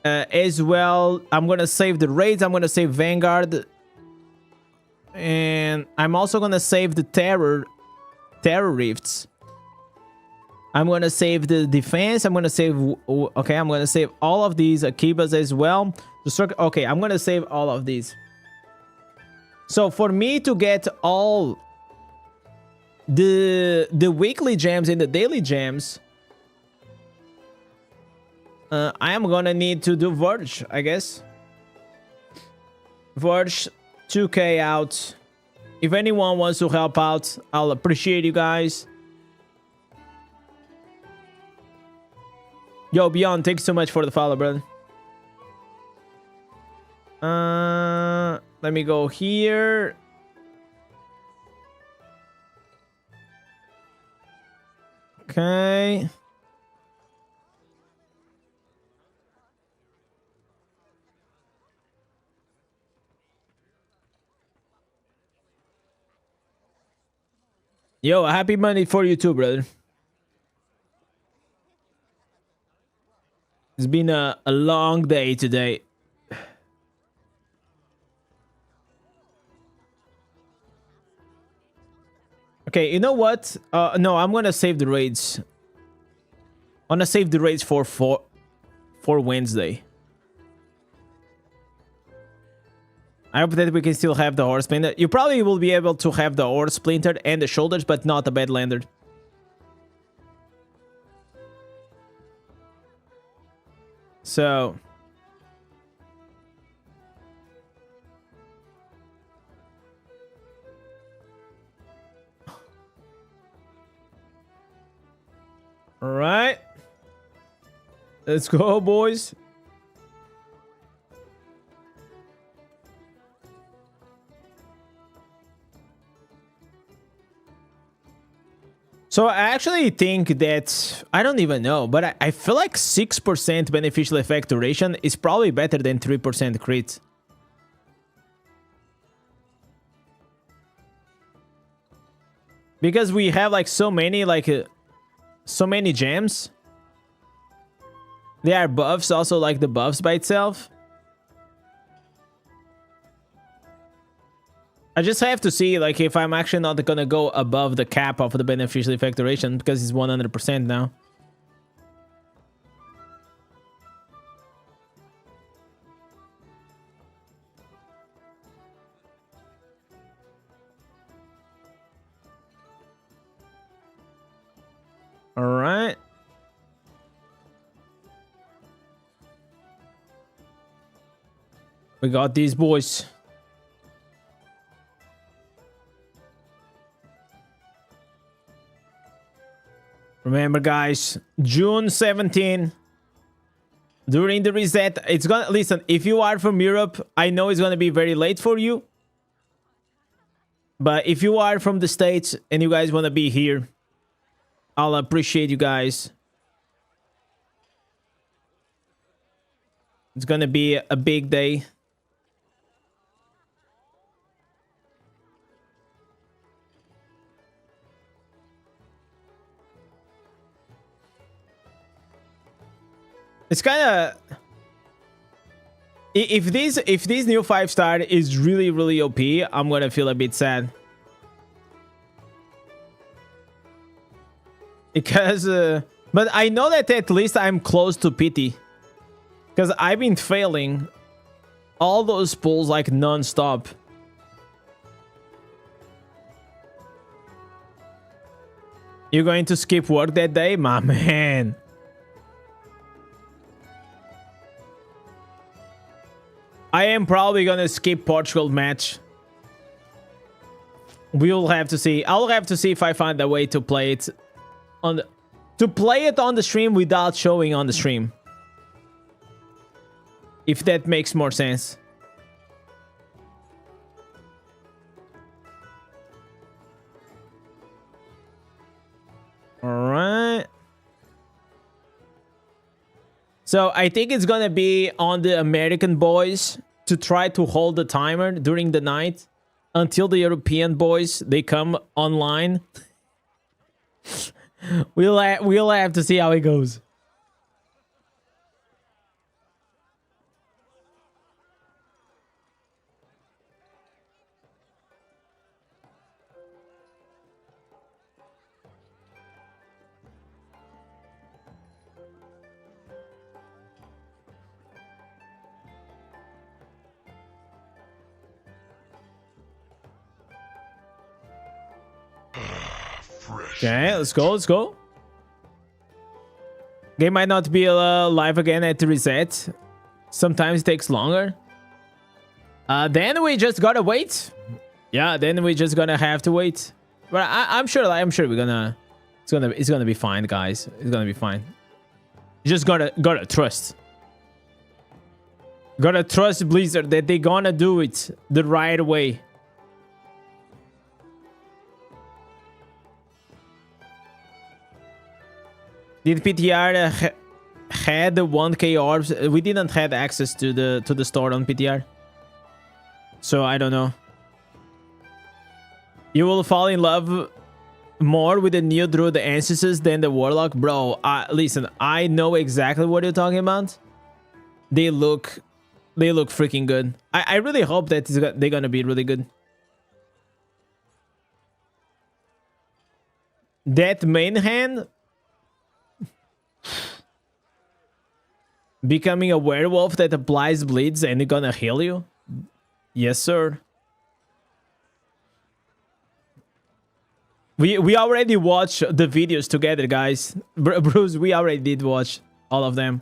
As well, I'm gonna save the raids. I'm gonna save Vanguard. And I'm also gonna save the terror rifts. I'm gonna save the defense. I'm gonna save... Okay, I'm gonna save all of these Akibas as well. Okay, I'm gonna save all of these. So for me to get all the weekly gems and the daily gems, I am gonna need to do Verge, I guess. Verge 2k out. If anyone wants to help out, I'll appreciate you guys. Yo, Beyond, thanks so much for the follow, brother. Let me go here. Okay. Yo, happy Monday for you too, brother. It's been a long day today. Okay, you know what? No, I'm gonna save the raids. I'm gonna save the raids for Wednesday. I hope that we can still have the horse splinter. You probably will be able to have the horse splintered and the shoulders, but not the Badlander. So... Alright. Let's go, boys. So I actually think that, I don't even know, but I feel like 6% beneficial effect duration is probably better than 3% crit. Because we have like so many gems. There are buffs, also like the buffs by itself. I just have to see like if I'm actually not gonna go above the cap of the beneficial effect duration because it's 100% now. All right. We got these boys. Remember, guys, June 17 during the reset. It's gonna listen. If you are from Europe, I know it's gonna be very late for you. But if you are from the States and you guys wanna be here, I'll appreciate you guys. It's gonna be a big day. It's kind of, if this new 5-star is really OP, I'm gonna feel a bit sad. Because but I know that at least I'm close to pity, because I've been failing all those pulls like non-stop. You're going to skip work that day, my man? I am probably gonna skip Portugal match. We'll have to see. I'll have to see if I find a way to play it on the stream without showing on the stream. If that makes more sense. All right. So I think it's gonna be on the American boys to try to hold the timer during the night until the European boys they come online. We'll have to see how it goes. Okay, let's go. Game might not be live again at the reset. Sometimes it takes longer. Then we just gotta wait. Yeah, then we just gonna have to wait. But I'm sure we're gonna. It's gonna be fine, guys. It's gonna be fine. You just gotta trust. Gotta trust Blizzard that they gonna do it the right way. Did PTR had the 1K orbs? We didn't have access to the store on PTR, so I don't know. You will fall in love more with the Neo Druid ancestors than the Warlock, bro. Listen, I know exactly what you're talking about. They look freaking good. I really hope that they're gonna be really good. That main hand becoming a werewolf that applies bleeds and it's gonna heal you? Yes, sir. We already watched the videos together, guys. Bruce, we already did watch all of them.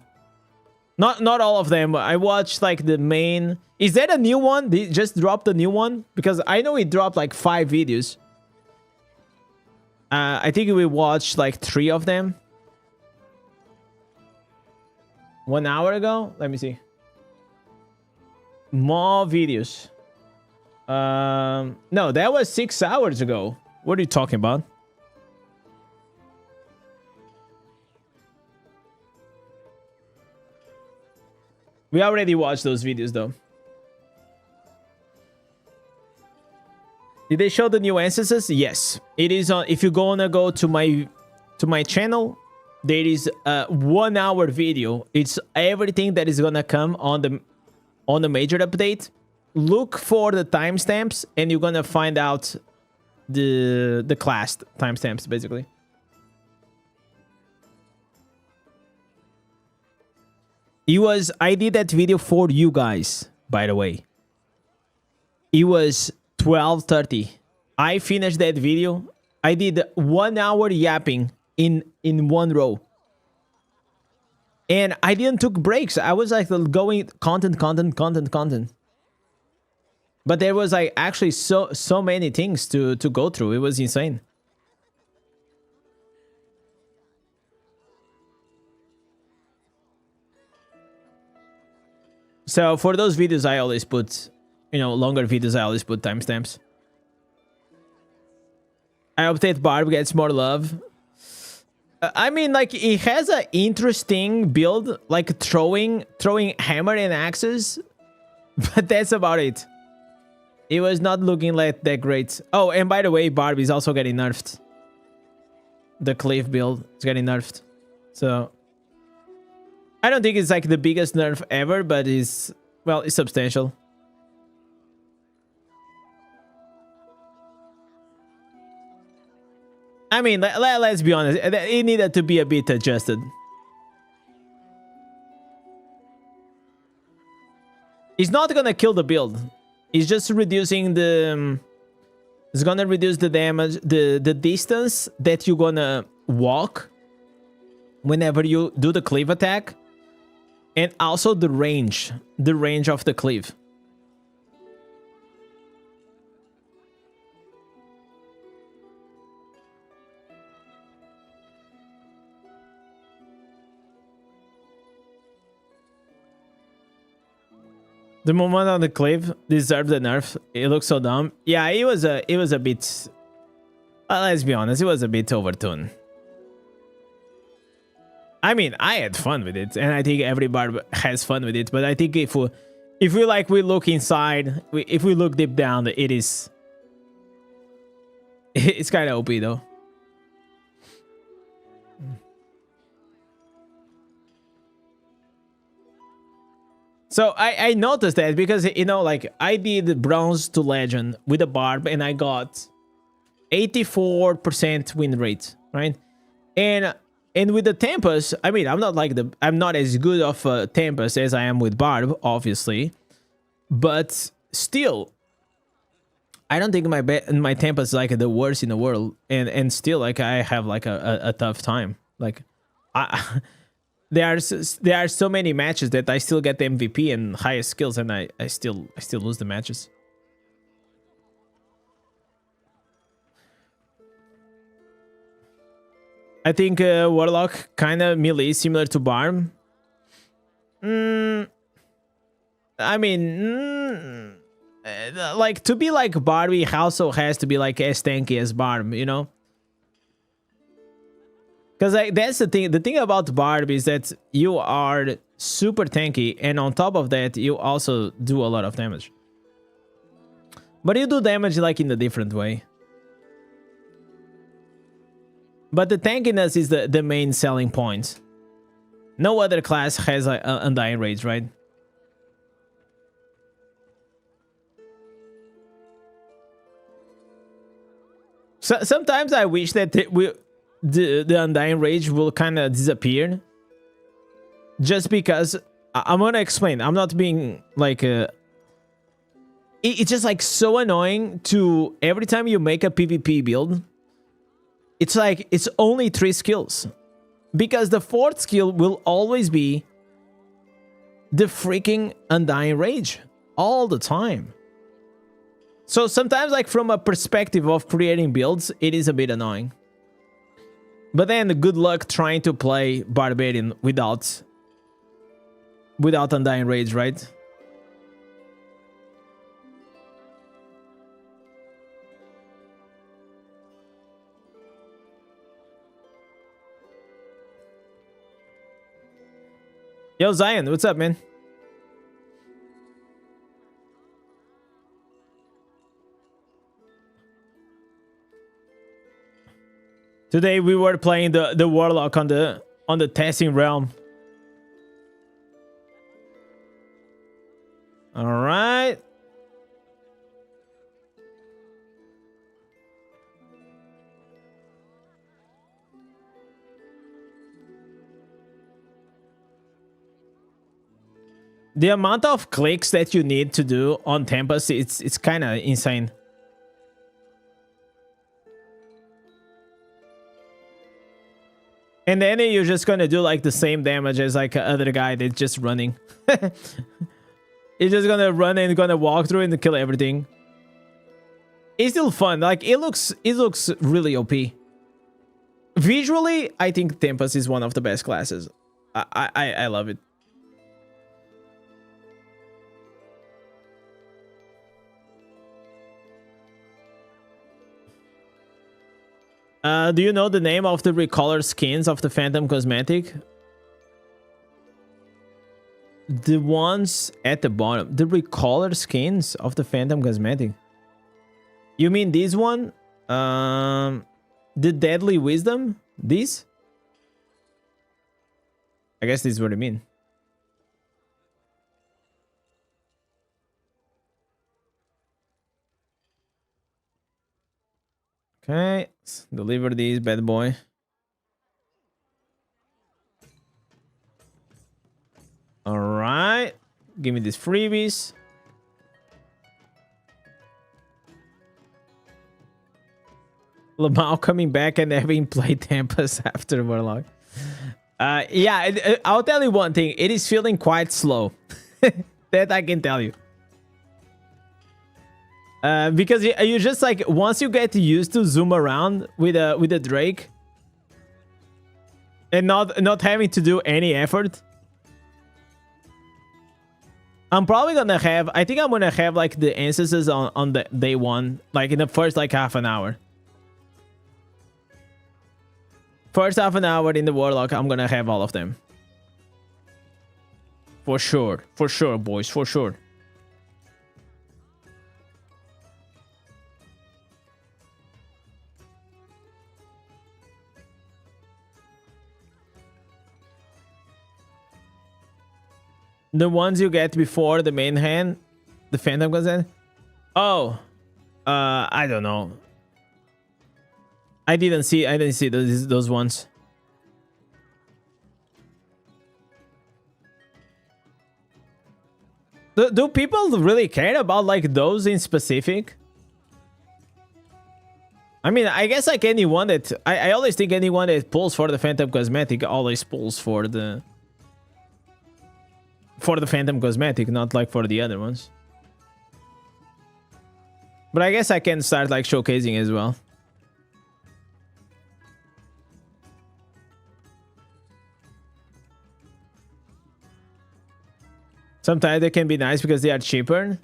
Not all of them. I watched like the main. Is that a new one? They just dropped a new one? Because I know it dropped like 5 videos. I think we watched like 3 of them. 1 hour ago? Let me see. More videos. No, that was 6 hours ago. What are you talking about? We already watched those videos though. Did they show the new instances? Yes. It is on. If you gonna go to my channel, there is a 1 hour video. It's everything that is gonna come on the major update. Look for the timestamps and you're gonna find out the class timestamps basically. I did that video for you guys, by the way. It was 12:30. I finished that video. I did 1 hour yapping in one row. And I didn't took breaks. I was like going content. But there was like actually so many things to go through. It was insane. So for those videos, I always put, longer videos, I always put timestamps. I hope that Barb gets more love. I mean, like, it has an interesting build, like throwing hammer and axes, but that's about it. It was not looking like that great. Oh, and by the way, Barb is also getting nerfed. The Cliff build is getting nerfed. So I don't think it's like the biggest nerf ever, but it's substantial. I mean, let's be honest. It needed to be a bit adjusted. It's not gonna kill the build. It's just reducing the... It's gonna reduce the damage, the distance that you're gonna walk whenever you do the cleave attack. And also the range of the cleave. The moment on the cliff deserved the nerf. It looks so dumb. Yeah, it was a bit... let's be honest, it was a bit overtuned. I mean, I had fun with it, and I think everybody has fun with it. But I think if we look inside, if we look deep down, it's kind of OP though. So I noticed that because, like, I did bronze to legend with a barb and I got 84% win rate, right? And with the Tempest, I mean, I'm not as good of Tempest as I am with Barb, obviously, but still, I don't think my Tempest is like the worst in the world, and still, like, I have like a tough time. Like, there are so many matches that I still get the MVP and highest skills, and I still lose the matches. I think Warlock kind of melee similar to Barb. I mean, like, to be like Barb, he also has to be like as tanky as Barb, Because like, that's the thing. The thing about Barb is that you are super tanky, and on top of that, you also do a lot of damage. But you do damage like in a different way. But the tankiness is the main selling point. No other class has an Undying Rage, right? So sometimes I wish that the Undying Rage will kind of disappear. Just because I'm gonna explain. I'm not being like it's just like so annoying to every time you make a PvP build. It's like it's only 3 skills, because the 4th skill will always be the freaking Undying Rage all the time. So sometimes, like from a perspective of creating builds, it is a bit annoying. But then good luck trying to play Barbarian without Undying Rage, right? Yo, Zion, what's up, man? Today we were playing the Warlock on the testing realm. All right. The amount of clicks that you need to do on Tempest, it's kind of insane. And then you're just gonna do like the same damage as like other guy that's just running. He's just gonna run and gonna walk through and kill everything. It's still fun. Like it looks really OP. Visually, I think Tempest is one of the best classes. I love it. Do you know the name of the recolor skins of the Phantom Cosmetic? The ones at the bottom. The recolor skins of the Phantom Cosmetic. You mean this one? The Deadly Wisdom? This? I guess this is what I mean. Okay, let's deliver these, bad boy. All right, give me these freebies. Lamau coming back and having played Tempest after Warlock. Yeah, I'll tell you one thing. It is feeling quite slow. That I can tell you. Because you just like, once you get used to zoom around with a Drake and not having to do any effort, I'm probably gonna have, I think I'm gonna have like the instances on the day one, like in the first like half an hour. First half an hour in the Warlock, I'm gonna have all of them. For sure, boys, for sure. The ones you get before the main hand, the Phantom goes in. Oh, I don't know. I didn't see those ones. Do people really care about like those in specific? I mean, I guess like anyone that I always think anyone that pulls for the Phantom Cosmetic always pulls for the Phantom Cosmetic, not like for the other ones. But I guess I can start like showcasing as well. Sometimes they can be nice because they are cheaper.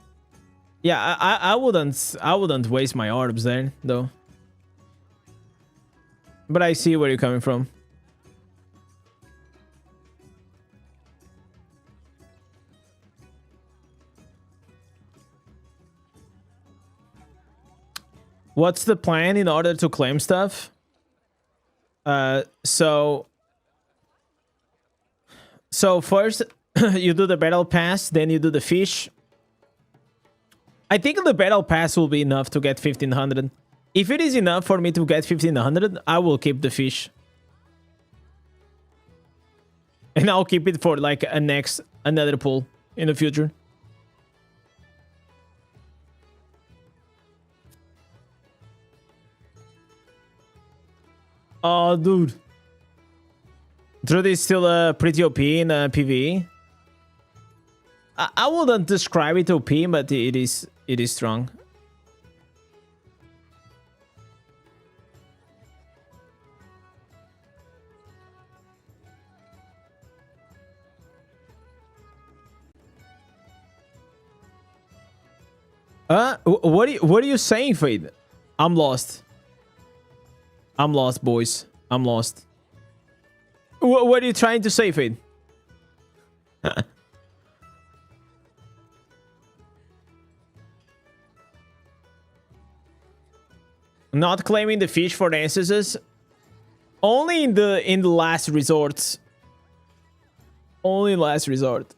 Yeah, I wouldn't waste my orbs there though. But I see where you're coming from. What's the plan in order to claim stuff? So first you do the battle pass, then you do the fish. I think the battle pass will be enough to get 1500. If it is enough for me to get 1500, I will keep the fish. And I'll keep it for like another pull in the future. Oh, dude. Druid is still pretty OP in PvE. I wouldn't describe it OP, but it is strong. What are you saying, Fade? I'm lost. I'm lost, boys. I'm lost. What are you trying to say, Fade? Not claiming the fish for the ancestors. Only in the last resort. Only last resort.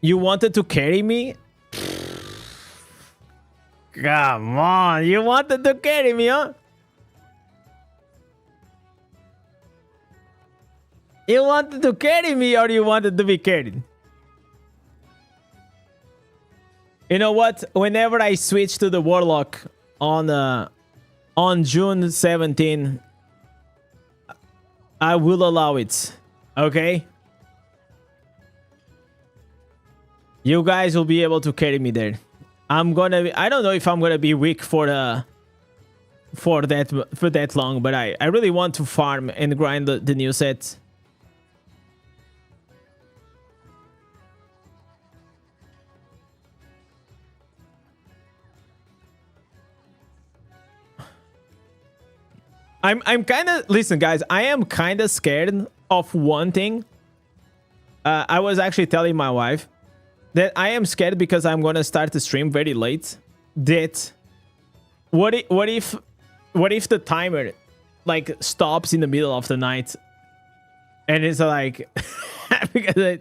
You wanted to carry me? Come on, you wanted to carry me, huh? You wanted to carry me or you wanted to be carried? You know what? Whenever I switch to the Warlock on June 17, I will allow it. Okay? You guys will be able to carry me there. I don't know if I'm gonna be weak for that long, but I really want to farm and grind the new set. I'm kind of, listen guys, I am kind of scared of one thing. I was actually telling my wife that I am scared because I'm gonna start the stream very late. That what if the timer like stops in the middle of the night, and it's like because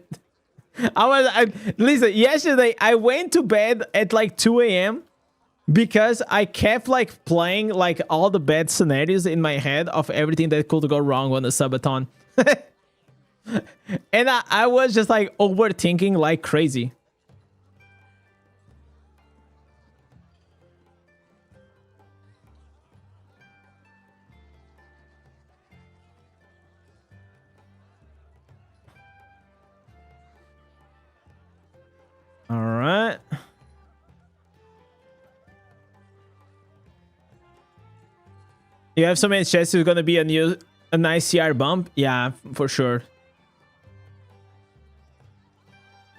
listen, yesterday I went to bed at like 2 a.m. because I kept like playing like all the bad scenarios in my head of everything that could go wrong on the subathon. And I was just like overthinking like crazy. All right. You have so many chests, it's gonna be a nice CR bump. Yeah, for sure.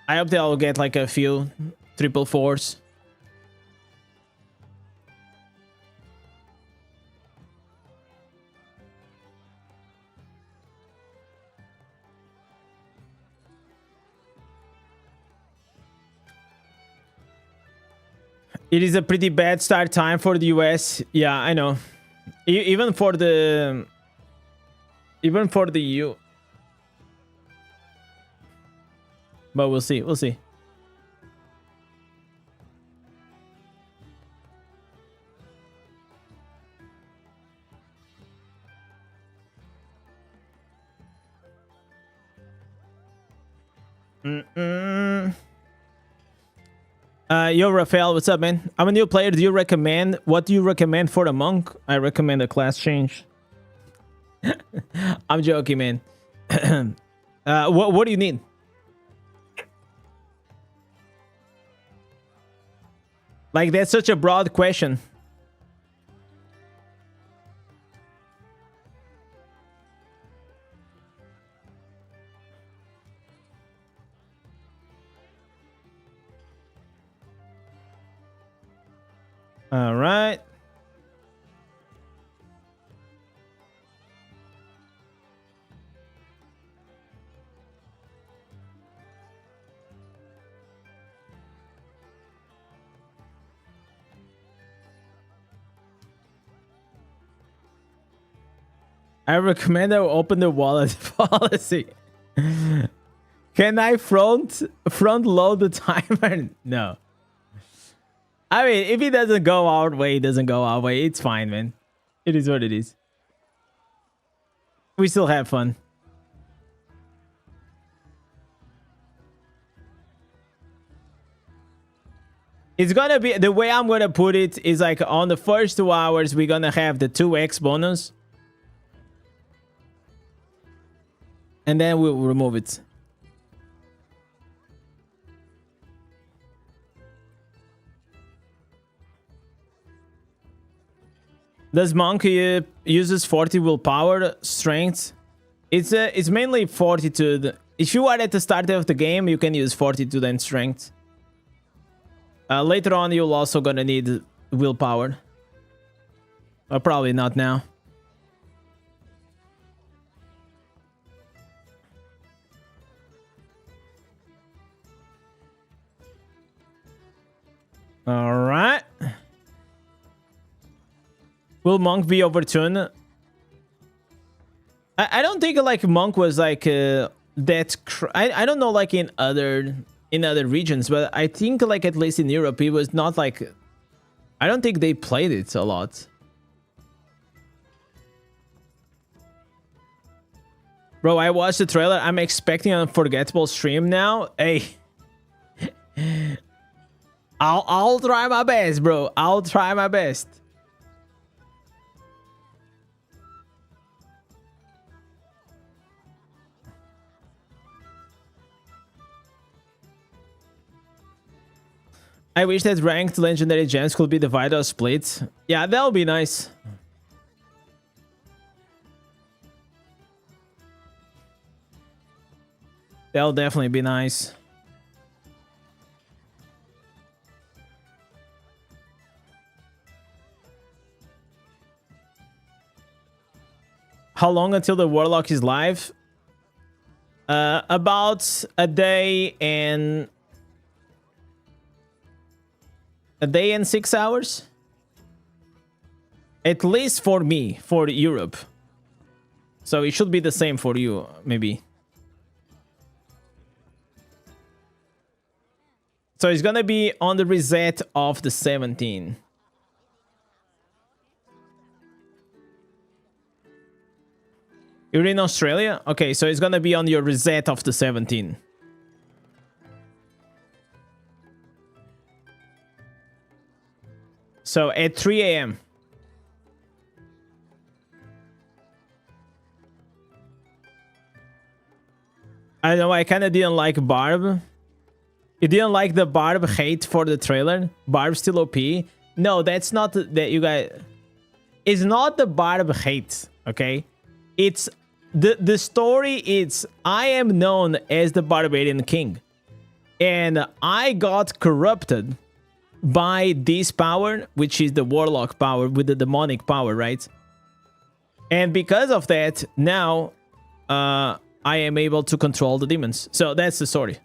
I hope that I'll get like a few 444s. It is a pretty bad start time for the US. Yeah, I know. Even for the EU. But we'll see. We'll see. Yo, Rafael, what's up, man? I'm a new player. What do you recommend for the monk? I recommend a class change. I'm joking, man. What do you need? Like, that's such a broad question. All right. I recommend I open the wallet policy. Can I front load the timer? No. I mean, if it doesn't go our way, it doesn't go our way. It's fine, man. It is what it is. We still have fun. It's gonna be, the way I'm gonna put it is like on the first 2 hours, we're gonna have the 2x bonus. And then we'll remove it. Does Monk uses 40 willpower strength? It's mainly fortitude. If you are at the start of the game, you can use fortitude and strength. Later on, you'll also gonna need willpower. Probably not now. All right. Will Monk be overturned? I don't think like Monk was like that. I don't know like in other regions, but I think like at least in Europe, it was not like. I don't think they played it a lot. Bro, I watched the trailer. I'm expecting an unforgettable stream now. Hey. I'll try my best, bro. I'll try my best. I wish that ranked legendary gems could be divided or split. Yeah, that would be nice. That'll definitely be nice. How long until the Warlock is live? About a day and 6 hours. At least for me, for Europe. So it should be the same for you, maybe. So it's gonna be on the reset of the 17. You're in Australia? Okay, so it's gonna be on your reset of the 17. So at 3 a.m. I know I kind of didn't like Barb. You didn't like the Barb hate for the trailer? Barb's still OP? No, that's not that you guys... It's not the Barb hate, okay? It's... The story is I am known as the Barbarian King. And I got corrupted by this power, which is the Warlock power with the demonic power, right? And because of that, now I am able to control the demons. So that's the story.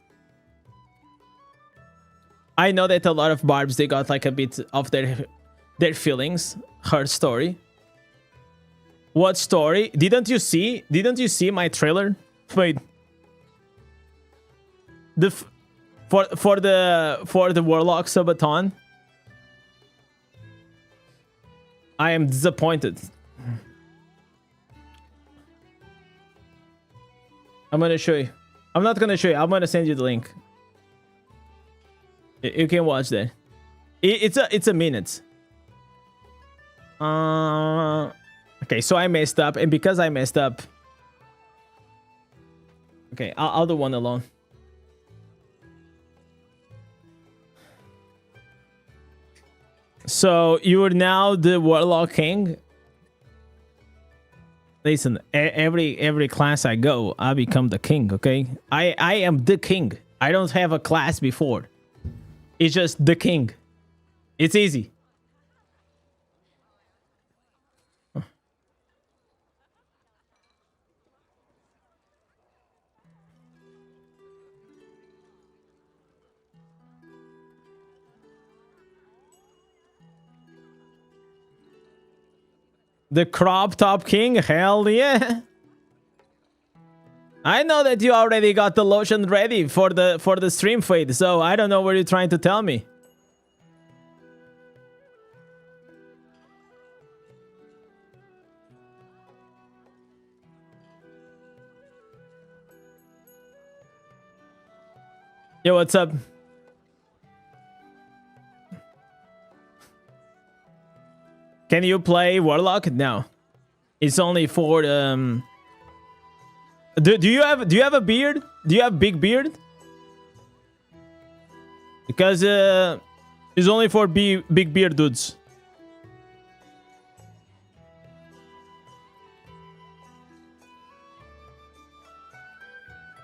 I know that a lot of Barbs, they got like a bit of their feelings, her story. What story? Didn't you see my trailer? Wait. For the Warlock subathon. I am disappointed. I'm gonna show you. I'm not gonna show you. I'm gonna send you the link. You can watch that. It's a minute. Okay, so I messed up, and because I messed up, okay, I'll do one alone. So you are now the Warlock King. Listen, every class I go, I become the king. Okay, I am the king. I don't have a class before. It's just the king. It's easy. The crop top king? Hell yeah. I know that you already got the lotion ready for the stream fade, so I don't know what you're trying to tell me. Yo, what's up? Can you play Warlock? No. It's only for do you have a beard? Do you have big beard? Because it's only for big beard dudes.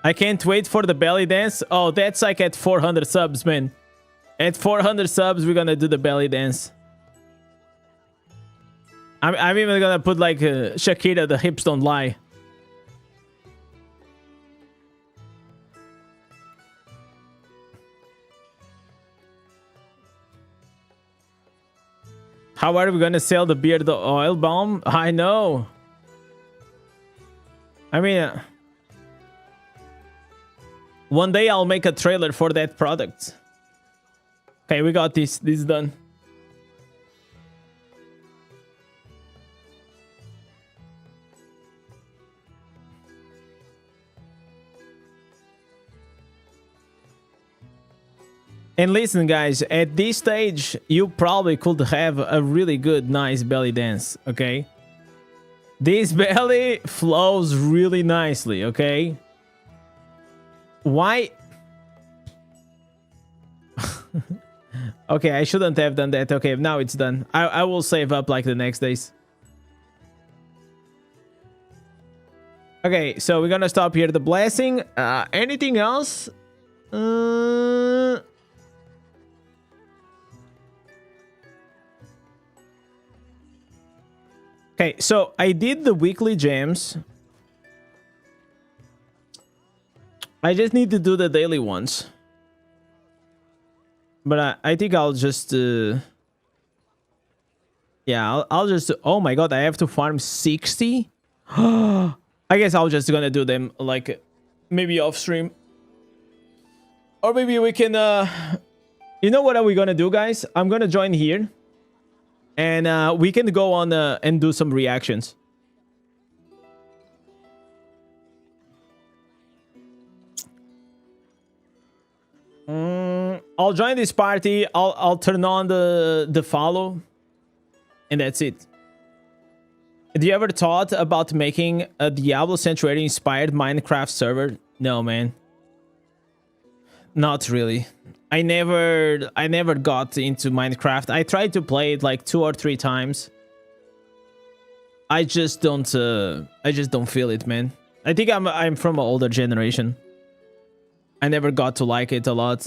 I can't wait for the belly dance. Oh, that's like at 400 subs, man. At 400 subs, we're gonna do the belly dance. I'm even gonna put like Shakira, the hips don't lie. How are we gonna sell the beard oil balm? I know. I mean, one day I'll make a trailer for that product. Okay, we got this. This is done. And listen, guys, at this stage, you probably could have a really good, nice belly dance, okay? This belly flows really nicely, okay? Why? Okay, I shouldn't have done that. Okay, now it's done. I will save up like the next days. Okay, so we're gonna stop here. The blessing. Anything else? Okay, so I did the weekly gems. I just need to do the daily ones. But I think I'll just... yeah, I'll just... Oh my god, I have to farm 60? I guess I'll just gonna do them, like, maybe off stream. Or maybe we can... You know what are we gonna do, guys? I'm gonna join here. And we can go on and do some reactions. I'll join this party. I'll turn on the follow, and that's it. Have you ever thought about making a Diablo Sanctuary inspired Minecraft server? No, man. Not really. I never got into Minecraft. I tried to play it like 2 or 3 times. I just don't feel it, man. I think I'm from an older generation. I never got to like it a lot.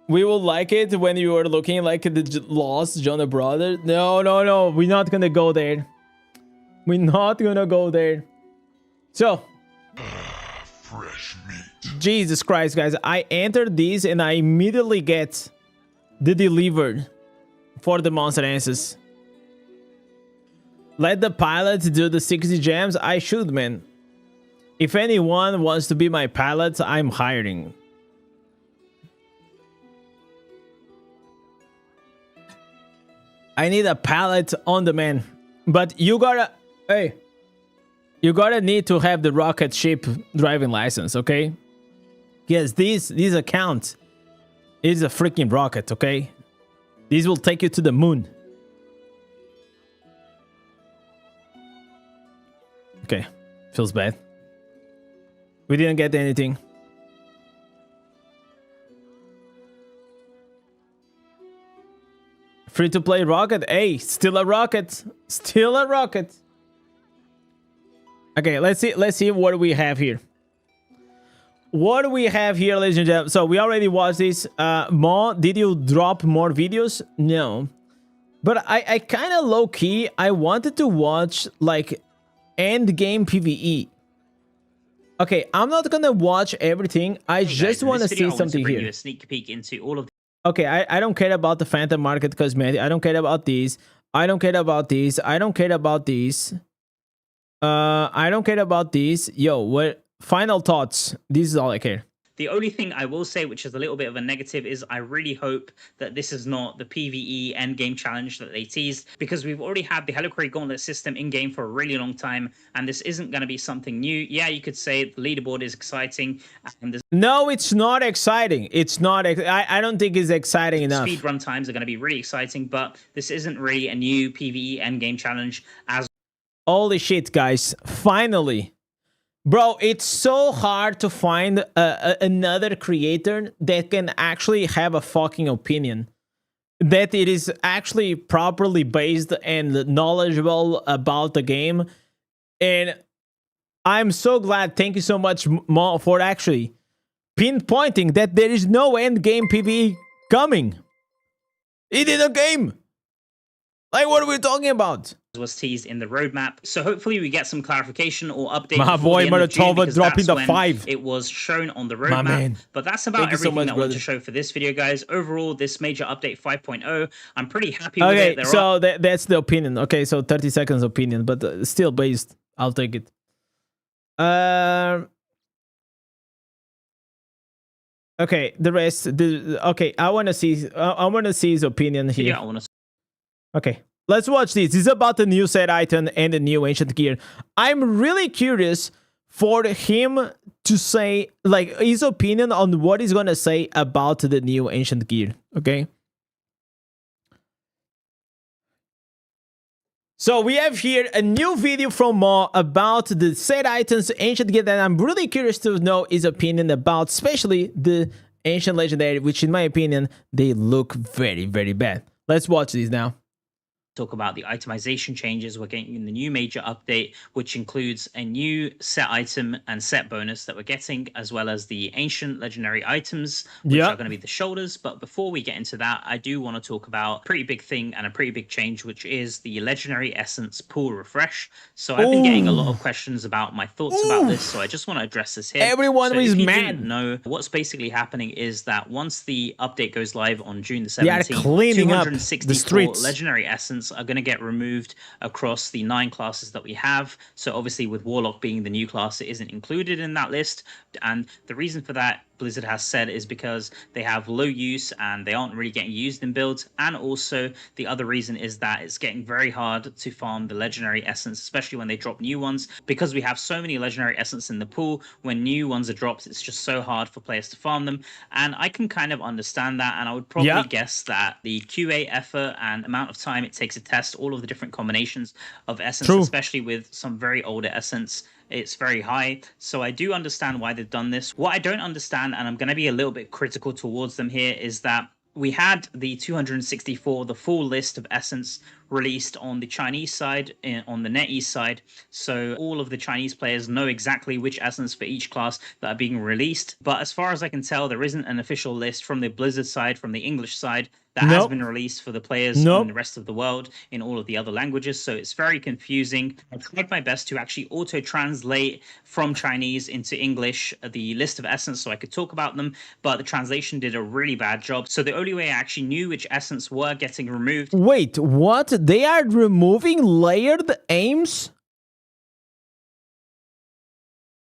We will like it when you are looking like the lost Jonah brother. No. We're not gonna go there. We're not gonna go there. So. Fresh meat. Jesus Christ, guys. I entered this and I immediately get the delivered for the monster answers. Let the pilot do the 60 gems. I should, man. If anyone wants to be my pilot, I'm hiring. I need a pallet on demand. But you gotta... Hey. You gotta need to have the rocket ship driving license, okay? Yes, this account is a freaking rocket, okay? This will take you to the moon. Okay. Feels bad. We didn't get anything. Free to play rocket. Hey, still a rocket. Still a rocket. Okay, let's see what we have here. What do we have here, ladies and gentlemen? So we already watched this. Mo, did you drop more videos? No. But I kind of low-key, I wanted to watch like end game PvE. Okay, I'm not gonna watch everything. I just want to see something here. A sneak peek into all of. Okay, I don't care about the Phantom Market cosmetic. I don't care about these. I don't care about these. I don't care about these. I don't care about these. Yo, what? Final thoughts. This is all I care. The only thing I will say, which is a little bit of a negative, is I really hope that this is not the PvE endgame challenge that they teased, because we've already had the Helliquary Gauntlet system in-game for a really long time, and this isn't going to be something new. Yeah, you could say the leaderboard is exciting. And no, it's not exciting. It's not. I don't think it's exciting enough. Speed run times are going to be really exciting, but this isn't really a new PvE endgame challenge. As holy shit, guys! Finally, bro, it's so hard to find another creator that can actually have a fucking opinion, that it is actually properly based and knowledgeable about the game. And I'm so glad. Thank you so much, Mo, for actually pinpointing that there is no end game PvE coming. It is a game. Like, what are we talking about? Was teased in the roadmap, so hopefully we get some clarification or update. My boy Maratova dropping the 5. It was shown on the roadmap, but that's about everything that I want to show for this video, guys. Overall, this major update 5.0, I'm pretty happy with it. So that's the opinion. Okay, so 30 seconds opinion, but still based. I'll take it. Okay, the rest. Okay, I want to see. I want to see his opinion here. Yeah, I want to. Okay, let's watch this. This is about the new set item and the new ancient gear. I'm really curious for him to say, like, his opinion on what he's gonna say about the new ancient gear. Okay. So we have here a new video from Mo about the set items, ancient gear, that I'm really curious to know his opinion about, especially the ancient legendary, which in my opinion, they look very, very bad. Let's watch these now. Talk about the itemization changes we're getting in the new major update, which includes a new set item and set bonus that we're getting, as well as the ancient legendary items, which are going to be the shoulders. But before we get into that, I do want to talk about a pretty big thing and a pretty big change, which is the legendary essence pool refresh. So I've been getting a lot of questions about my thoughts about this, so I just want to address this here. Everyone is mad. No, what's basically happening is that once the update goes live on June the 17th, they are cleaning up the streets. Legendary essence are going to get removed across the 9 classes that we have. So obviously with Warlock being the new class, it isn't included in that list. And the reason for that, Blizzard has said, is because they have low use and they aren't really getting used in builds. And also the other reason is that it's getting very hard to farm the legendary essence, especially when they drop new ones, because we have so many legendary essence in the pool. When new ones are dropped, it's just so hard for players to farm them. And I can kind of understand that, and I would probably guess that the QA effort and amount of time it takes to test all of the different combinations of essence, especially with some very older essence, it's very high. So I do understand why they've done this. What I don't understand, and I'm going to be a little bit critical towards them here, is that we had the 264, the full list of essence, released on the Chinese side, on the NetEase side. So all of the Chinese players know exactly which essence for each class that are being released. But as far as I can tell, there isn't an official list from the Blizzard side, from the English side, that has been released for the players in the rest of the world in all of the other languages. So it's very confusing. I tried my best to actually auto-translate from Chinese into English the list of essence so I could talk about them, but the translation did a really bad job. So the only way I actually knew which essence were getting removed. Wait, what? They are removing layered aims?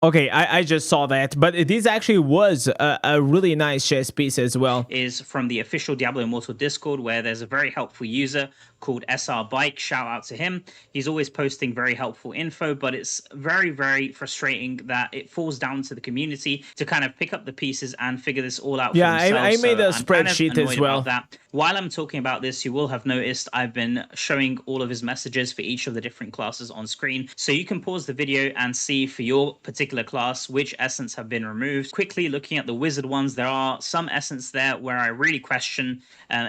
Okay, I just saw that, but this actually was a really nice chess piece as well. Is from the official Diablo Immortal Discord, where there's a very helpful user called SR Bike. Shout out to him. He's always posting very helpful info, but it's very, very frustrating that it falls down to the community to kind of pick up the pieces and figure this all out for themselves. I made a spreadsheet as well. That. While I'm talking about this, you will have noticed I've been showing all of his messages for each of the different classes on screen. So you can pause the video and see for your particular class which essence have been removed. Quickly looking at the wizard ones, there are some essence there where I really question,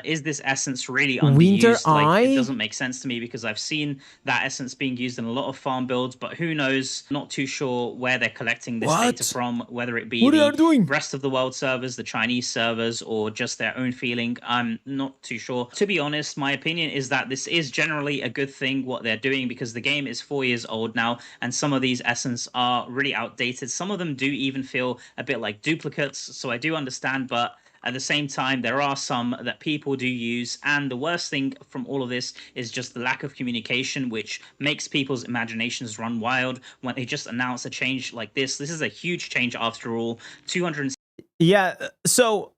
is this essence really underused? Winter Eye? It doesn't make sense to me because I've seen that essence being used in a lot of farm builds, but who knows? Not too sure where they're collecting this data from, whether it be the rest of the world servers, the Chinese servers, or just their own feeling. I'm not too sure. To be honest, my opinion is that this is generally a good thing what they're doing, because the game is 4 years old now and some of these essence are really outdated. Some of them do even feel a bit like duplicates, so I do understand, but at the same time, there are some that people do use, and the worst thing from all of this is just the lack of communication, which makes people's imaginations run wild when they just announce a change like this. This is a huge change after all. Yeah. So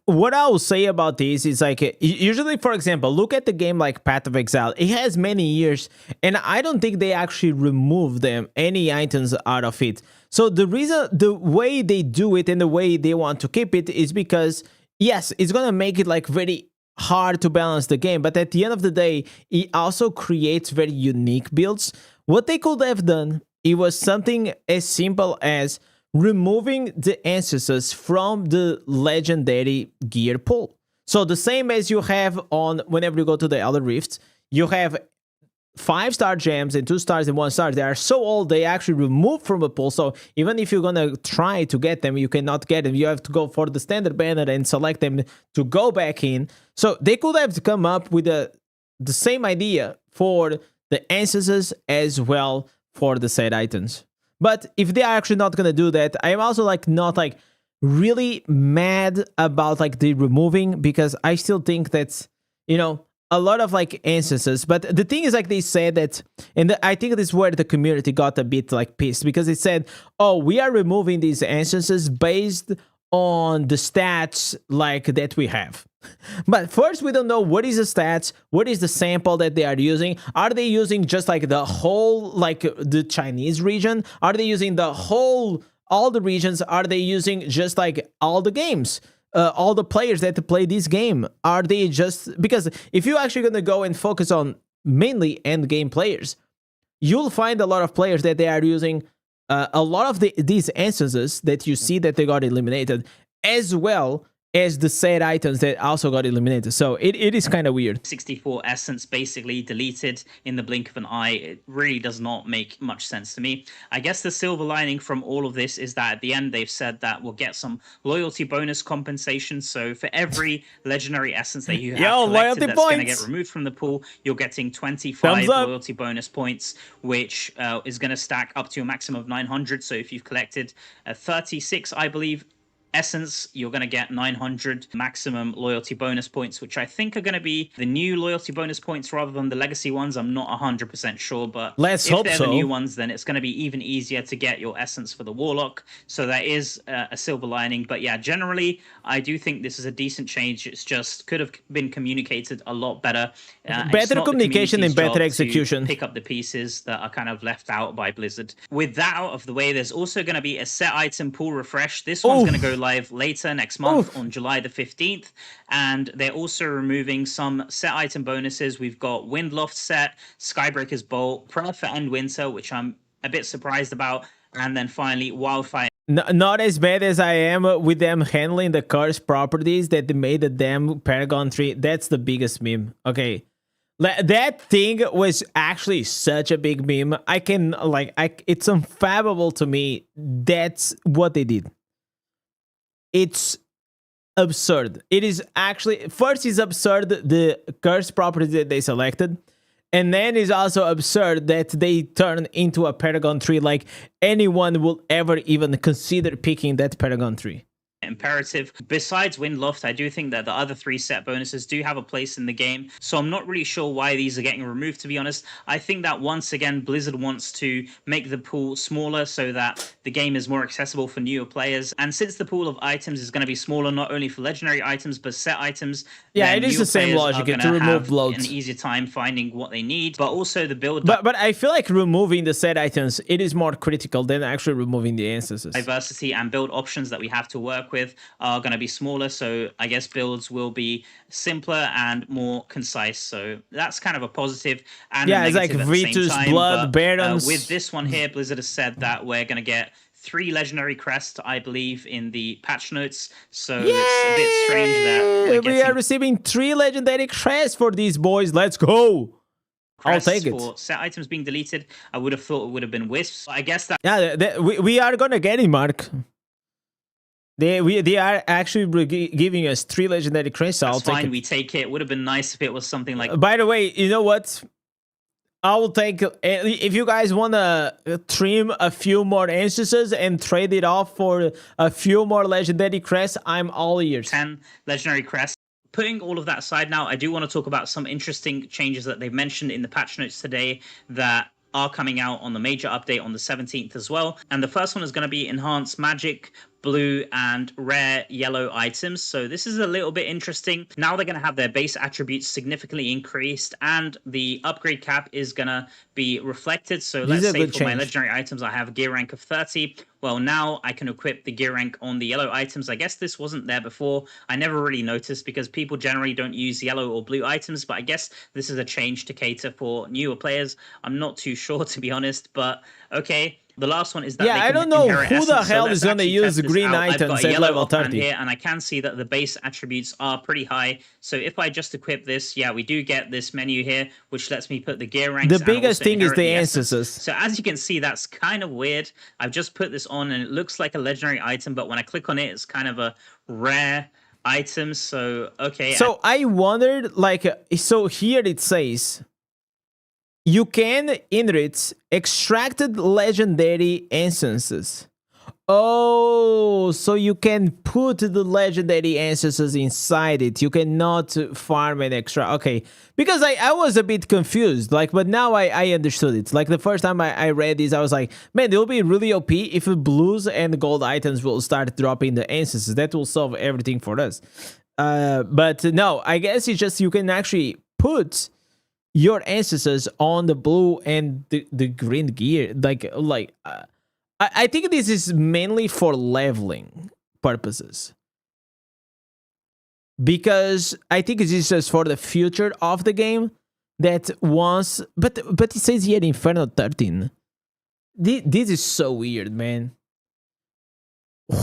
what I will say about this is like usually, for example, look at the game like Path of Exile. It has many years, and I don't think they actually remove them any items out of it. So the reason, the way they do it and the way they want to keep it is because yes, it's gonna make it like very hard to balance the game, but at the end of the day, it also creates very unique builds. What they could have done, it was something as simple as removing the ancestors from the legendary gear pool. So the same as you have on whenever you go to the Elder Rifts, you have 5-star gems and 2 stars and 1 star. They are so old, they actually removed from the pool. So even if you're gonna try to get them, you cannot get them. You have to go for the standard banner and select them to go back in. So they could have come up with the same idea for the ancestors as well for the set items. But if they are actually not gonna do that, I'm also like not like really mad about like the removing, because I still think that's, you know, a lot of like instances. But the thing is, like, they said that, and I think this is where the community got a bit like pissed, because they said, oh, we are removing these instances based on the stats like that we have. But first, we don't know what is the stats, what is the sample that they are using. Are they using just like the whole, like the Chinese region? Are they using the whole, all the regions? Are they using just like all the games? All the players that play this game? Are they just, because if you're actually going to go and focus on mainly end game players, you'll find a lot of players that they are using a lot of these instances that you see that they got eliminated, as well as the set items that also got eliminated. So it is kind of weird. 64 essence basically deleted in the blink of an eye. It really does not make much sense to me. I guess the silver lining from all of this is that at the end they've said that we'll get some loyalty bonus compensation. So for every legendary essence that you have collected that's going to get removed from the pool, you're getting 25 loyalty bonus points, which is going to stack up to a maximum of 900. So if you've collected 36, I believe, essence, you're going to get 900 maximum loyalty bonus points, which I think are going to be the new loyalty bonus points rather than the legacy ones. I'm not 100% sure, but if they're the new ones, then it's going to be even easier to get your essence for the Warlock. So that is a silver lining. But yeah, generally, I do think this is a decent change. It's just could have been communicated a lot better. Better communication and better execution. Pick up the pieces that are kind of left out by Blizzard. With that out of the way, there's also going to be a set item pool refresh. This one's going to go live later next month on July the 15th, and they're also removing some set item bonuses. We've got Windloft set, Skybreaker's Bolt, Prayer for End Winter, which I'm a bit surprised about, and then finally Wildfire. Not as bad as I am with them handling the cursed properties that they made the damn Paragon 3. That's the biggest meme. Okay, that thing was actually such a big meme. I can like, it's unfathomable to me. That's what they did. It's absurd. It is actually, first is absurd the cursed property that they selected, and then it's also absurd that they turn into a Paragon 3 like anyone will ever even consider picking that Paragon 3. Imperative. Besides Windloft, I do think that the other 3 set bonuses do have a place in the game, so I'm not really sure why these are getting removed, to be honest. I think that once again Blizzard wants to make the pool smaller so that the game is more accessible for newer players, and since the pool of items is going to be smaller not only for legendary items but set items, yeah, it is the same logic to remove loads. An easier time finding what they need, but also the build. But I feel like removing the set items, it is more critical than actually removing the instances. Diversity and build options that we have to work with are going to be smaller, so I guess builds will be simpler and more concise. So that's kind of a positive. And yeah, it's like Vitus, Blood, Barons. With this one here, Blizzard has said that we're going to get 3 legendary crests, I believe, in the patch notes. So it's a bit strange that we are receiving 3 legendary crests for these boys. Let's go. I'll take it. For set items being deleted, I would have thought it would have been Wisps. I guess that. Yeah, we are gonna get it, Mark. They are actually giving us 3 legendary crests. I'll take it. We take it. Would have been nice if it was something like. By the way, you know what? I will take, if you guys want to trim a few more instances and trade it off for a few more legendary crests, I'm all ears. 10 legendary crests. Putting all of that aside now, I do want to talk about some interesting changes that they've mentioned in the patch notes today that are coming out on the major update on the 17th as well. And the first one is going to be enhanced magic blue, and rare yellow items. So this is a little bit interesting. Now they're going to have their base attributes significantly increased, and the upgrade cap is going to be reflected. So let's say for my legendary items, I have a gear rank of 30. Well, now I can equip the gear rank on the yellow items. I guess this wasn't there before. I never really noticed because people generally don't use yellow or blue items, but I guess this is a change to cater for newer players. I'm not too sure, to be honest, but okay. The last one is that I don't know who the hell is going to use green items at level 30. Here, and I can see that the base attributes are pretty high. So if I just equip this, yeah, we do get this menu here, which lets me put the gear ranks. The biggest thing is the instances. So as you can see, that's kind of weird. I've just put this on, and it looks like a legendary item, but when I click on it, it's kind of a rare item. So, okay. So I wondered, like, so here it says, you can enrich extracted legendary instances. Oh, so you can put the legendary instances inside it. You cannot farm an extra. Okay, because I was a bit confused, like, but now I understood it. Like the first time I read this, I was like, man, it will be really OP if blues and gold items will start dropping the instances. That will solve everything for us. But no, I guess it's just you can actually put your instances on the blue and the green gear. I think this is mainly for leveling purposes, because I think this is just for the future of the game. That once, but it says here Inferno 13. This is so weird, man.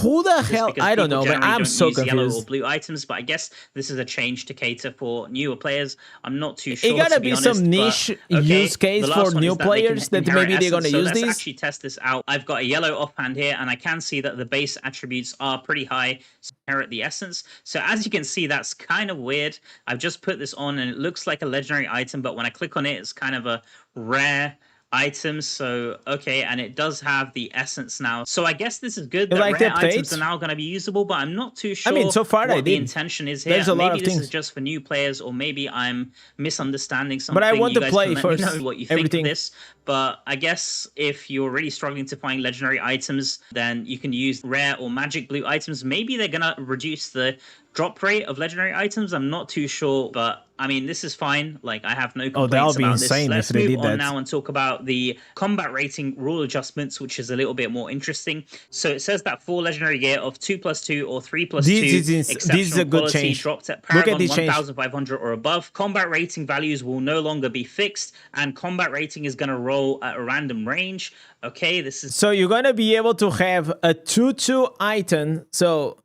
Who the hell? I don't know, man. I'm so confused. Yellow or blue items, but I guess this is a change to cater for newer players. I'm not too sure. It gotta be some niche use case for new players that maybe they're gonna use these. Let's actually test this out. I've got a yellow offhand here, and I can see that the base attributes are pretty high. Inherit the essence. So as you can see, that's kind of weird. I've just put this on, and it looks like a legendary item, but when I click on it, it's kind of a rare items. So okay, and it does have the essence now, so I guess this is good that rare items are now going to be usable, but I'm not too sure. I mean, so far what the intention is here. Maybe this is just for new players, or maybe I'm misunderstanding something. But I want to play first. Let me know what you think of this. But I guess if you're really struggling to find legendary items, then you can use rare or magic blue items. Maybe they're gonna reduce the drop rate of legendary items. I'm not too sure, but I mean, this is fine. Like, I have no complaints that would be about insane this. if they did Let's move on that. now and talk about the combat rating rule adjustments, which is a little bit more interesting. So it says that for legendary gear of 2+2 or 3+2, this is a good change. Dropped at Paragon 1,500 or above, combat rating values will no longer be fixed, and combat rating is going to roll at a random range. Okay, this is... So you're going to be able to have a 2/2 item, so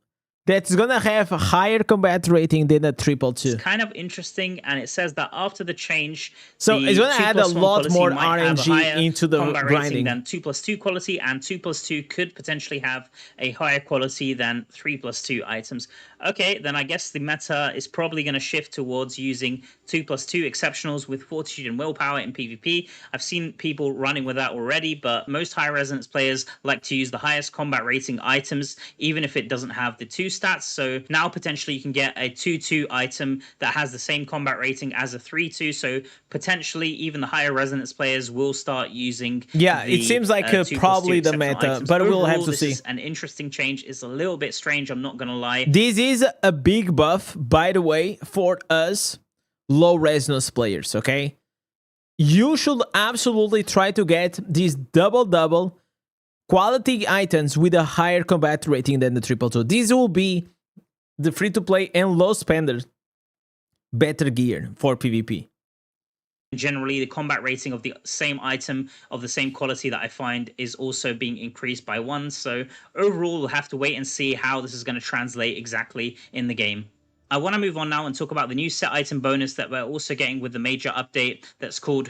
that's going to have a higher combat rating than a 3+2. It's kind of interesting, and it says that after the change, so it's going to add a lot more RNG into the grinding than 2+2 quality, and 2+2 could potentially have a higher quality than 3+2 items. Okay, then I guess the meta is probably going to shift towards using 2+2 exceptionals with fortitude and willpower in PvP. I've seen people running with that already, but most high resonance players like to use the highest combat rating items, even if it doesn't have the 2 stats. So now potentially you can get a 2/2 item that has the same combat rating as a 3/2. So potentially even the higher resonance players will start using. Yeah, it seems like probably the meta, items. but Overall, we'll have to this see. Is an interesting change. It's a little bit strange, I'm not gonna lie. This is a big buff, by the way, for us low resonance players. Okay, you should absolutely try to get these double quality items with a higher combat rating than the 222. These will be the free-to-play and low spender better gear for PvP. Generally, the combat rating of the same item of the same quality that I find is also being increased by 1. So overall, we'll have to wait and see how this is going to translate exactly in the game. I want to move on now and talk about the new set item bonus that we're also getting with the major update that's called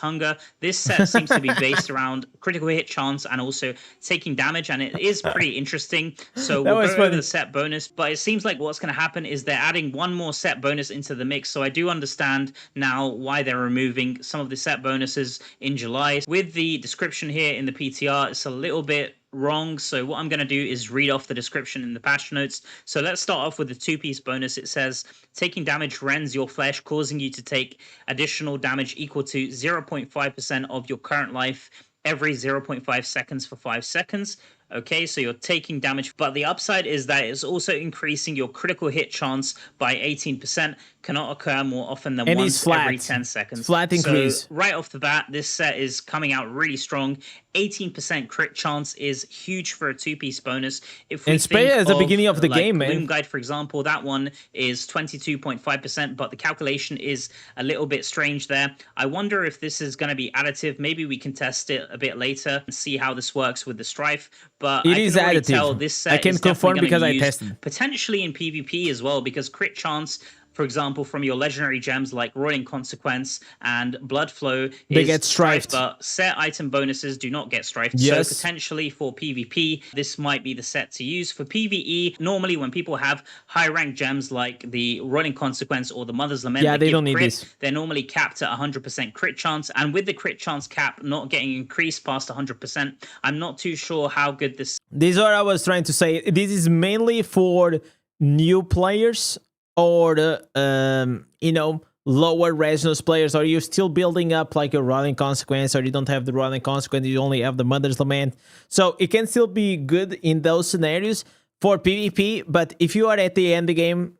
Hunger. This set seems to be based around critical hit chance and also taking damage, and it is pretty interesting. So we'll go over the set bonus, but it seems like what's going to happen is they're adding one more set bonus into the mix. So I do understand now why they're removing some of the set bonuses in July. With the description here in the PTR, it's a little bit wrong, so what I'm going to do is read off the description in the patch notes. So let's start off with the 2-piece bonus. It says, taking damage rends your flesh, causing you to take additional damage equal to 0.5% of your current life every 0.5 seconds for 5 seconds. Okay, so you're taking damage, but the upside is that it's also increasing your critical hit chance by 18%. Cannot occur more often than And once it's flat. every 10 seconds. It's flat increase. So right off the bat, this set is coming out really strong. 18% crit chance is huge for a 2-piece bonus. If we especially think at the beginning of the like game, man. Loom Guide, for example, that one is 22.5%, but the calculation is a little bit strange there. I wonder if this is going to be additive. Maybe we can test it a bit later and see how this works with the Strife. But It I is can already additive. tell this set I can is confirm definitely because gonna I be used tested. potentially in PvP as well, because crit chance, for example, from your legendary gems like Roiling Consequence and Blood Flow They is get strifed. but set item bonuses do not get strifed. Yes. So potentially for PvP, this might be the set to use. For PvE, normally when people have high rank gems like the Roiling Consequence or the Mother's Lament, Yeah, that they give don't need crit, this. they're normally capped at 100% crit chance. And with the crit chance cap not getting increased past 100%, I'm not too sure how good this This is what I was trying to say. This is mainly for new players or the, you know, lower resonance players. Are you still building up like a Roiling Consequence, or you don't have the Roiling Consequence, you only have the Mother's Lament? So it can still be good in those scenarios for PvP, but if you are at the end of the game,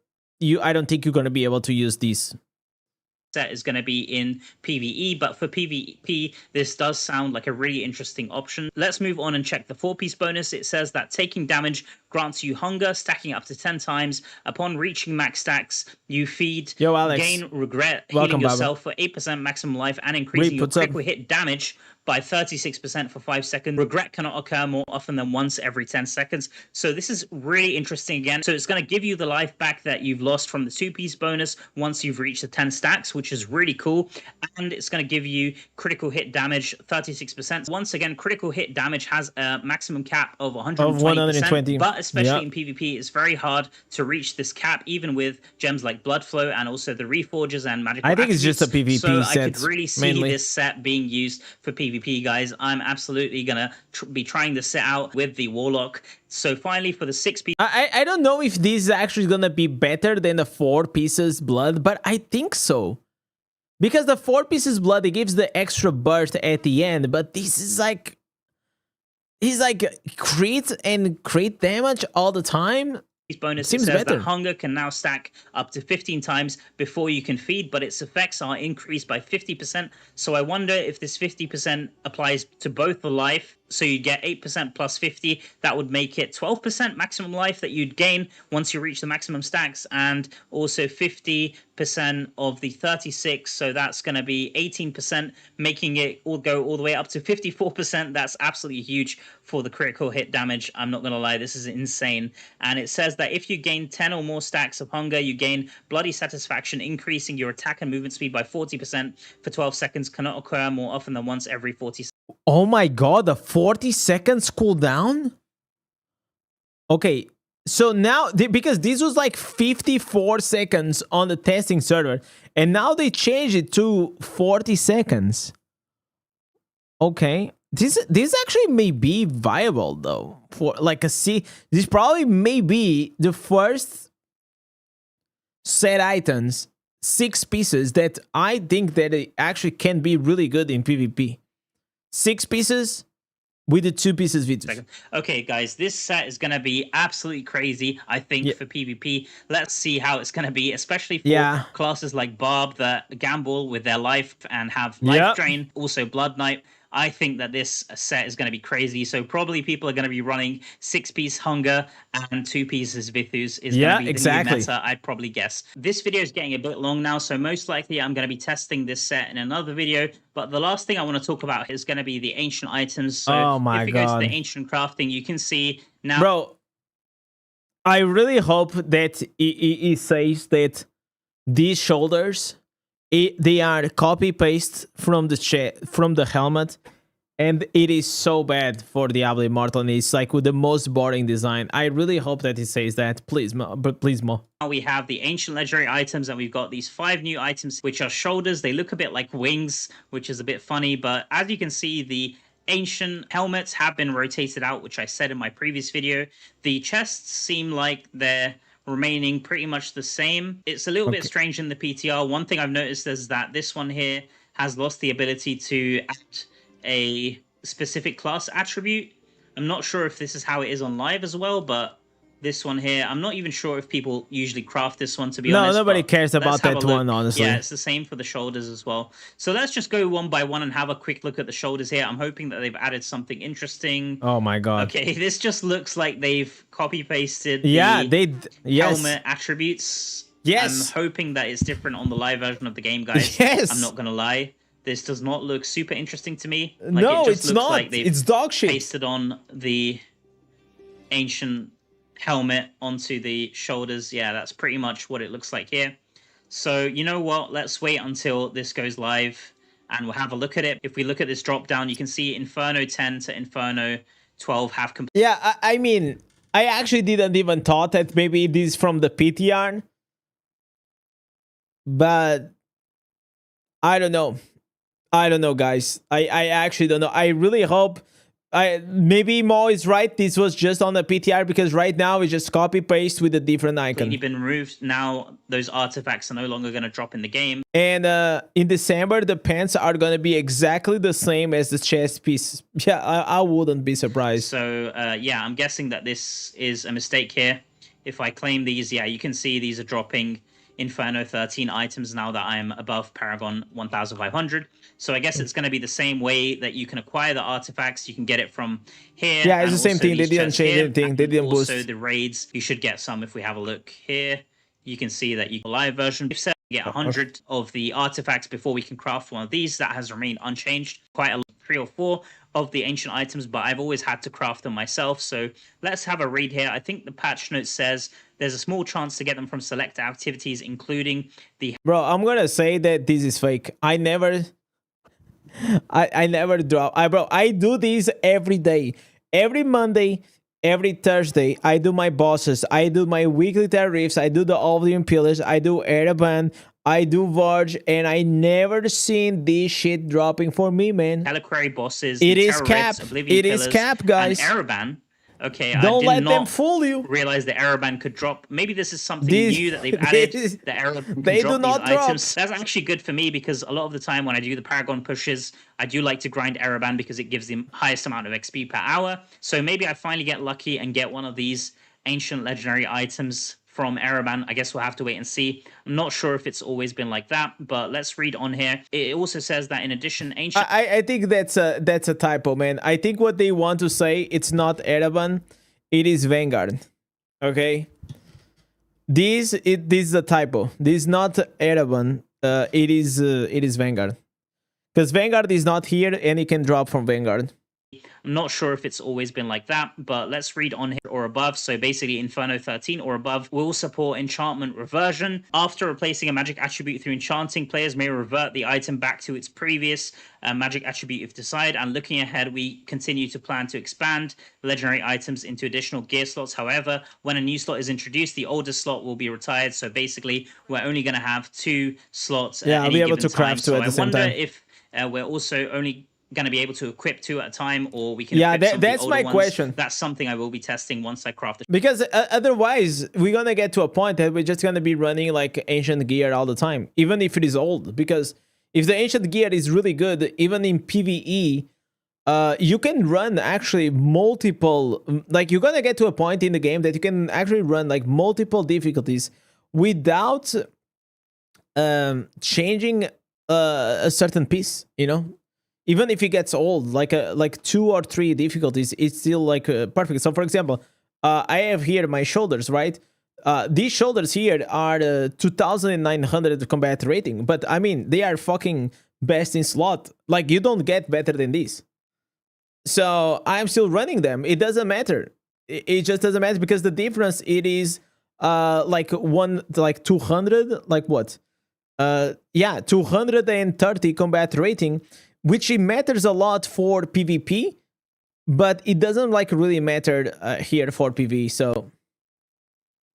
I don't think you're going to be able to use these. set is going to be in PvE, but for PvP, this does sound like a really interesting option. Let's move on and check the 4-piece bonus. It says that taking damage grants you hunger, stacking up to 10 times. Upon reaching max stacks, you feed, Yo, Alex. gain regret, Welcome, healing yourself for 8% maximum life, and increasing your what's up? critical hit damage by 36% for 5 seconds. Regret cannot occur more often than once every 10 seconds. So this is really interesting again. So it's going to give you the life back that you've lost from the 2-piece bonus once you've reached the 10 stacks, which is really cool. And it's going to give you critical hit damage 36%. Once again, critical hit damage has a maximum cap of 120%. 120. But especially Yep. in PvP, it's very hard to reach this cap, even with gems like Blood Flow and also the Reforges and Magical I think it's just a Attributes. PvP So I set, could really see mainly. this set being used for PvP, guys. I'm absolutely gonna be trying this set out with the Warlock. So finally, for the 6-piece, I don't know if this is actually gonna be better than the 4 pieces blood, but I think so. Because the 4 pieces blood, it gives the extra burst at the end, but this is like... He's like crit and crit damage all the time. bonus, Seems it says better. that hunger can now stack up to 15 times before you can feed, but its effects are increased by 50%. So I wonder if this 50% applies to both the life. So you get 8% plus 50. That would make it 12% maximum life that you'd gain once you reach the maximum stacks, and also 50% of the 36. So that's going to be 18%, making it all go all the way up to 54%. That's absolutely huge for the critical hit damage. I'm not going to lie, this is insane. And it says that if you gain 10 or more stacks of hunger, you gain Bloody Satisfaction, increasing your attack and movement speed by 40% for 12 seconds. Cannot occur more often than once every 40 seconds. Oh my god, the 40 seconds cooldown? Okay, so now, because this was like 54 seconds on the testing server, and now they changed it to 40 seconds. Okay, this actually may be viable though. For like a C, this probably may be the first set items, 6 pieces, that I think that it actually can be really good in PvP. 6 pieces with the 2 pieces videos. Okay, guys, this set is going to be absolutely crazy, I think, for PvP. Let's see how it's going to be, especially for classes like Barb that gamble with their life and have life drain, also Blood Knight. I think that this set is going to be crazy. So probably people are going to be running 6-piece Hunger and 2 pieces Vithus is going to be the new meta, I'd probably guess. This video is getting a bit long now, so most likely I'm going to be testing this set in another video. But the last thing I want to talk about is going to be the ancient items. So if you go to the ancient crafting, you can see now. Bro, I really hope that it says that these shoulders, they are copy paste from the helmet, and it is so bad for Diablo Immortal, and it's like with the most boring design. I really hope that it says that. Please, but please more. Now we have the ancient legendary items, and we've got these 5 new items, which are shoulders. They look a bit like wings, which is a bit funny, but as you can see, the ancient helmets have been rotated out, which I said in my previous video. The chests seem like they're remaining pretty much the same. It's a little bit strange in the PTR. One thing I've noticed is that this one here has lost the ability to add a specific class attribute. I'm not sure if this is how it is on live as well, but this one here, I'm not even sure if people usually craft this one, to be honest. No, nobody cares about that one, honestly. Yeah, it's the same for the shoulders as well. So let's just go one by one and have a quick look at the shoulders here. I'm hoping that they've added something interesting. Oh my god. Okay, this just looks like they've copy-pasted helmet attributes. Yes. I'm hoping that it's different on the live version of the game, guys. Yes. I'm not going to lie. This does not look super interesting to me. Like, No, it just it's looks not. Like they've it's dog shit. pasted on the ancient helmet onto the shoulders. Yeah, that's pretty much what it looks like here. So you know what, let's wait until this goes live and we'll have a look at it. If we look at this drop down, you can see Inferno 10 to Inferno 12 have complete. Yeah, I mean, I actually didn't even thought that maybe it is from the PTR, but I don't know. Guys. I actually don't know. I really hope maybe Mo is right. This was just on the PTR, because right now it's just copy paste with a different icon. Been removed. Now those artifacts are no longer going to drop in the game. And in December, the pants are going to be exactly the same as the chest piece. Yeah, I wouldn't be surprised. So yeah, I'm guessing that this is a mistake here. If I claim these, yeah, you can see these are dropping Inferno 13 items now that I'm above Paragon 1500. So I guess it's going to be the same way that you can acquire the artifacts. You can get it from here. Yeah, it's the same thing. They didn't change anything. They didn't boost. Also, the raids, you should get some. If we have a look here, you can see that you can live version. We've said we get 100 of the artifacts before we can craft one of these. That has remained unchanged. Quite a 3 or 4 of the ancient items, but I've always had to craft them myself. So let's have a read here. I think the patch note says there's a small chance to get them from select activities, including the... Bro, I'm gonna say that this is fake. I never drop. I do these every day. Every Monday, every Thursday, I do my bosses. I do my weekly tariffs. I do the Oblivion Pillars. I do Ereban. I do Varge, and I never seen this shit dropping for me, man. Telequery bosses. It is cap. It is cap, guys. And Ereban. Okay, don't let them fool you. Realize the Ereban could drop. Maybe this is something new that they've added. The Ereban they drop do not these drop. items. That's actually good for me, because a lot of the time when I do the Paragon pushes, I do like to grind Ereban because it gives the highest amount of XP per hour. So maybe I finally get lucky and get one of these ancient legendary items from Ereban. I guess we'll have to wait and see. I'm not sure if it's always been like that, but let's read on here. It also says that in addition, ancient... I think that's a typo, man. I think what they want to say, it's not Ereban, it is Vanguard. Okay? This is a typo. This is not Ereban. It is Vanguard. Because Vanguard is not here, and it can drop from Vanguard. I'm not sure if it's always been like that, but let's read on here or above. So basically Inferno 13 or above will support enchantment reversion. After replacing a magic attribute through enchanting, players may revert the item back to its previous magic attribute if desired. And looking ahead, we continue to plan to expand legendary items into additional gear slots. However, when a new slot is introduced, the older slot will be retired. So basically, we're only going to have 2 slots at any I'll be able given to craft time. two at the same time. I wonder if we're also only going to be able to equip 2 at a time, or we can that's my question. That's something I will be testing once I craft it. Because otherwise we're gonna get to a point that we're just gonna be running like ancient gear all the time, even if it is old. Because if the ancient gear is really good, even in PvE, you can run actually multiple, like you're gonna get to a point in the game that you can actually run like multiple difficulties without changing a certain piece, you know. Even if it gets old, like 2 or 3 difficulties, it's still like perfect. So for example, I have here my shoulders, right? These shoulders here are 2,900 combat rating, but I mean, they are fucking best in slot. Like, you don't get better than this. So I'm still running them. It doesn't matter. It just doesn't matter, because the difference, it is like 200, like what? Yeah, 230 combat rating, which it matters a lot for PvP, but it doesn't like really matter here for PvE. So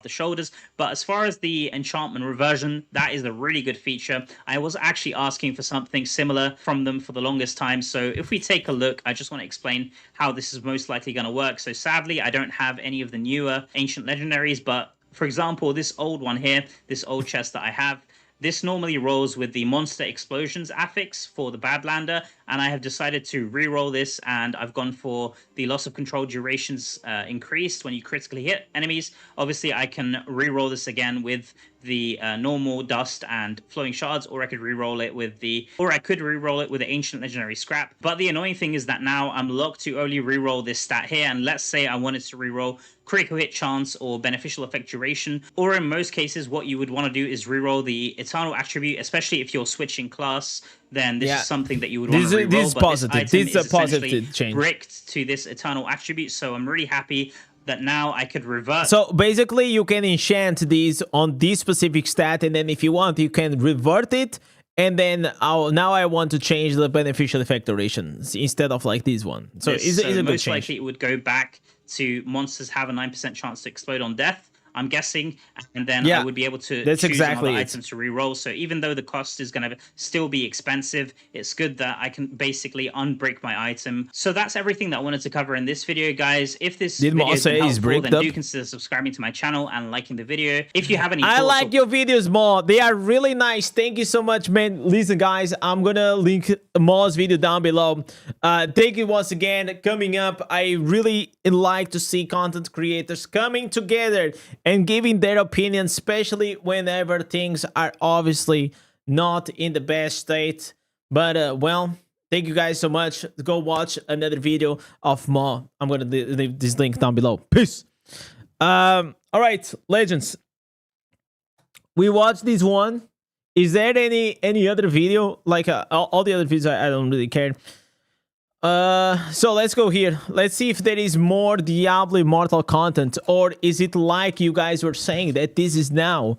the shoulders, but as far as the enchantment reversion, that is a really good feature. I was actually asking for something similar from them for the longest time. So if we take a look, I just want to explain how this is most likely going to work. So sadly, I don't have any of the newer ancient legendaries, but for example, this old one here, this old chest that I have, This normally rolls with the Monster Explosions affix for the Badlander, and I have decided to re-roll this, and I've gone for the loss of control durations increased when you critically hit enemies. Obviously, I can re-roll this again with the normal dust and flowing shards, or I could re-roll it with the ancient legendary scrap. But the annoying thing is that now I'm locked to only re-roll this stat here, and let's say I wanted to re-roll critical hit chance or beneficial effect duration, or in most cases what you would want to do is re-roll the eternal attribute, especially if you're switching class. Then this is something that you would want to re-roll. This is positive. This is a positive change. Bricked to this eternal attribute, so I'm really happy that now I could revert. So basically, you can enchant these on this specific stat, and then if you want, you can revert it. And then now I want to change the beneficial effect durations instead of like this one. So yes, is a good most change. likely it would go back to monsters have a 9% chance to explode on death, I'm guessing, and then I would be able to choose another item to re-roll. So even though the cost is going to still be expensive, it's good that I can basically unbreak my item. So that's everything that I wanted to cover in this video, guys. If this video has been helpful, then do consider subscribing to my channel and liking the video. If you have any thoughts, I like your videos more. They are really nice. Thank you so much, man. Listen, guys, I'm gonna link Mo's video down below. Thank you once again. Coming up, I really like to see content creators coming together and giving their opinion, especially whenever things are obviously not in the best state. But well, thank you guys so much. Go watch another video of Mo. I'm gonna leave this link down below. Peace. All right, legends. We watched this one. Is there any other video? Like all the other videos, I don't really care. So let's go here. Let's see if there is more Diablo Immortal content, or is it like you guys were saying that this is now?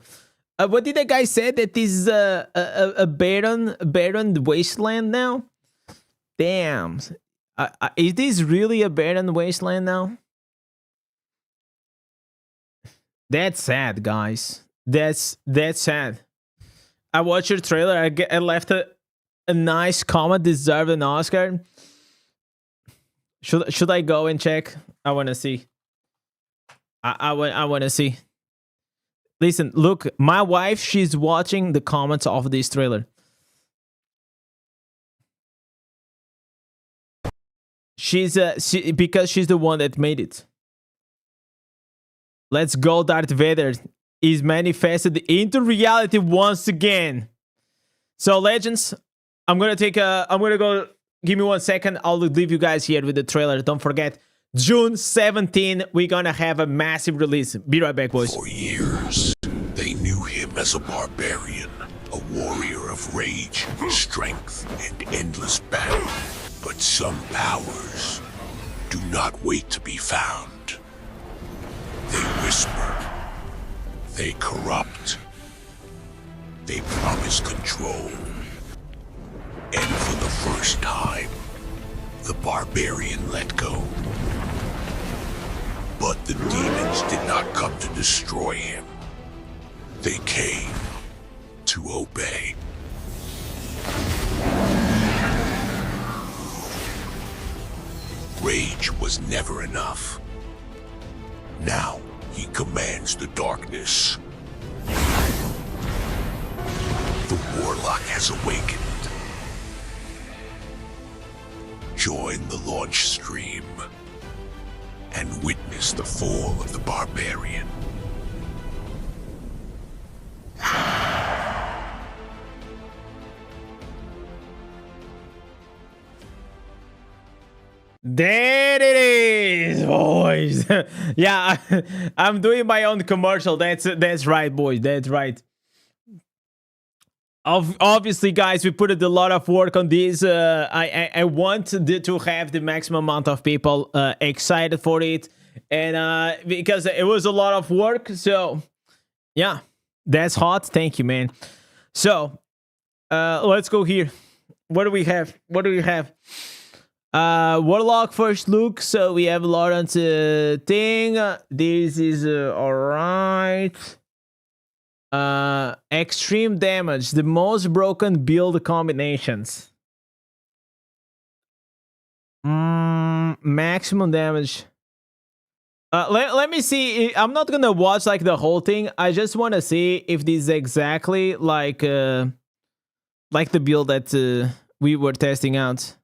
What did that guy say, that this is a barren wasteland now? Damn, is this really a barren wasteland now? That's sad, guys. That's sad. I watched your trailer. I left a nice comment. Deserved an Oscar. Should I go and check? I want to see. I want to see. Listen, look, my wife, she's watching the comments of this trailer. Because she's the one that made it. Let's go, Darth Vader is manifested into reality once again. So, legends, I'm gonna go. Give me 1 second. I'll leave you guys here with the trailer. Don't forget, June 17, we're gonna have a massive release. Be right back, boys. For years, they knew him as a barbarian, a warrior of rage, strength, and endless battle. But some powers do not wait to be found. They whisper. They corrupt. They promise control. And for the first time, the barbarian let go. But the demons did not come to destroy him. They came to obey. Rage was never enough. Now he commands the darkness. The Warlock has awakened. Join the launch stream and witness the fall of the barbarian. There it is, boys. Yeah, I'm doing my own commercial. That's right, boys. That's right. Obviously, guys, we put a lot of work on this. I want to have the maximum amount of people excited for it, and because it was a lot of work. So, yeah, that's hot. Thank you, man. So, let's go here. What do we have? Warlock first look. So we have Lawrence thing. This is alright. Extreme damage, the most broken build combinations. Maximum damage. Let me see. I'm not gonna watch like the whole thing. I just want to see if this is exactly like the build that we were testing out.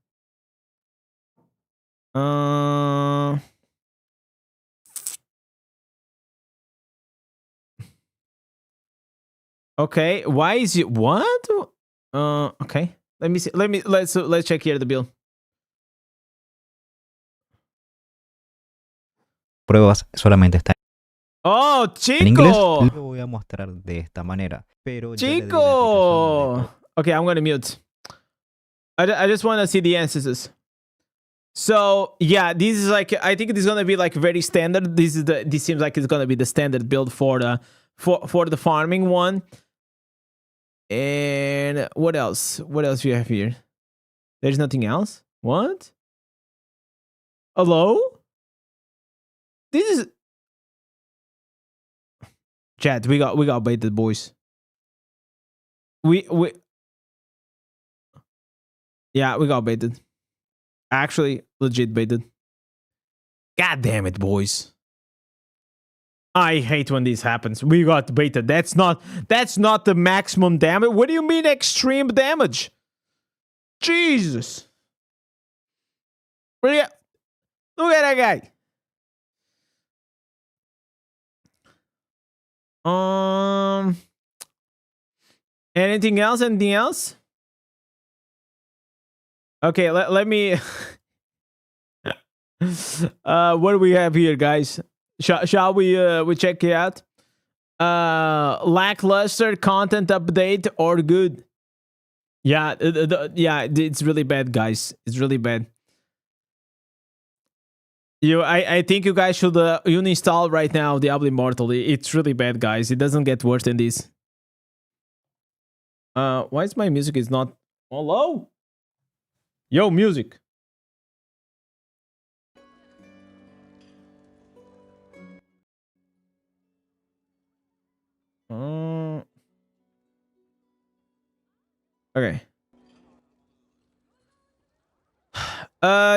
Okay, why is it what? Okay. Let me see. Let's check here the build. Pruebas solamente está Oh, en inglés. chico. Lo voy a mostrar de esta manera, pero ya le di la Chico. aplicación Okay, I'm gonna mute. I just want to see the answers. So yeah, this is like, I think this is gonna be like very standard. This seems like it's gonna be the standard build for the farming one. And what else? What else do you have here? There's nothing else. What? Hello? This is chat. We got baited, boys. Yeah, we got baited. Actually, legit baited. God damn it, boys. I hate when this happens. We got baited. That's not the maximum damage. What do you mean extreme damage? Jesus. Look at that guy. Anything else? Anything else? Okay, let me what do we have here, guys? Shall we check it out? Lackluster content update or good? Yeah, yeah, it's really bad, guys. It's really bad. I think you guys should uninstall right now Diablo Immortal. It's really bad, guys. It doesn't get worse than this. Why is my music is not hello? Yo, music. Okay.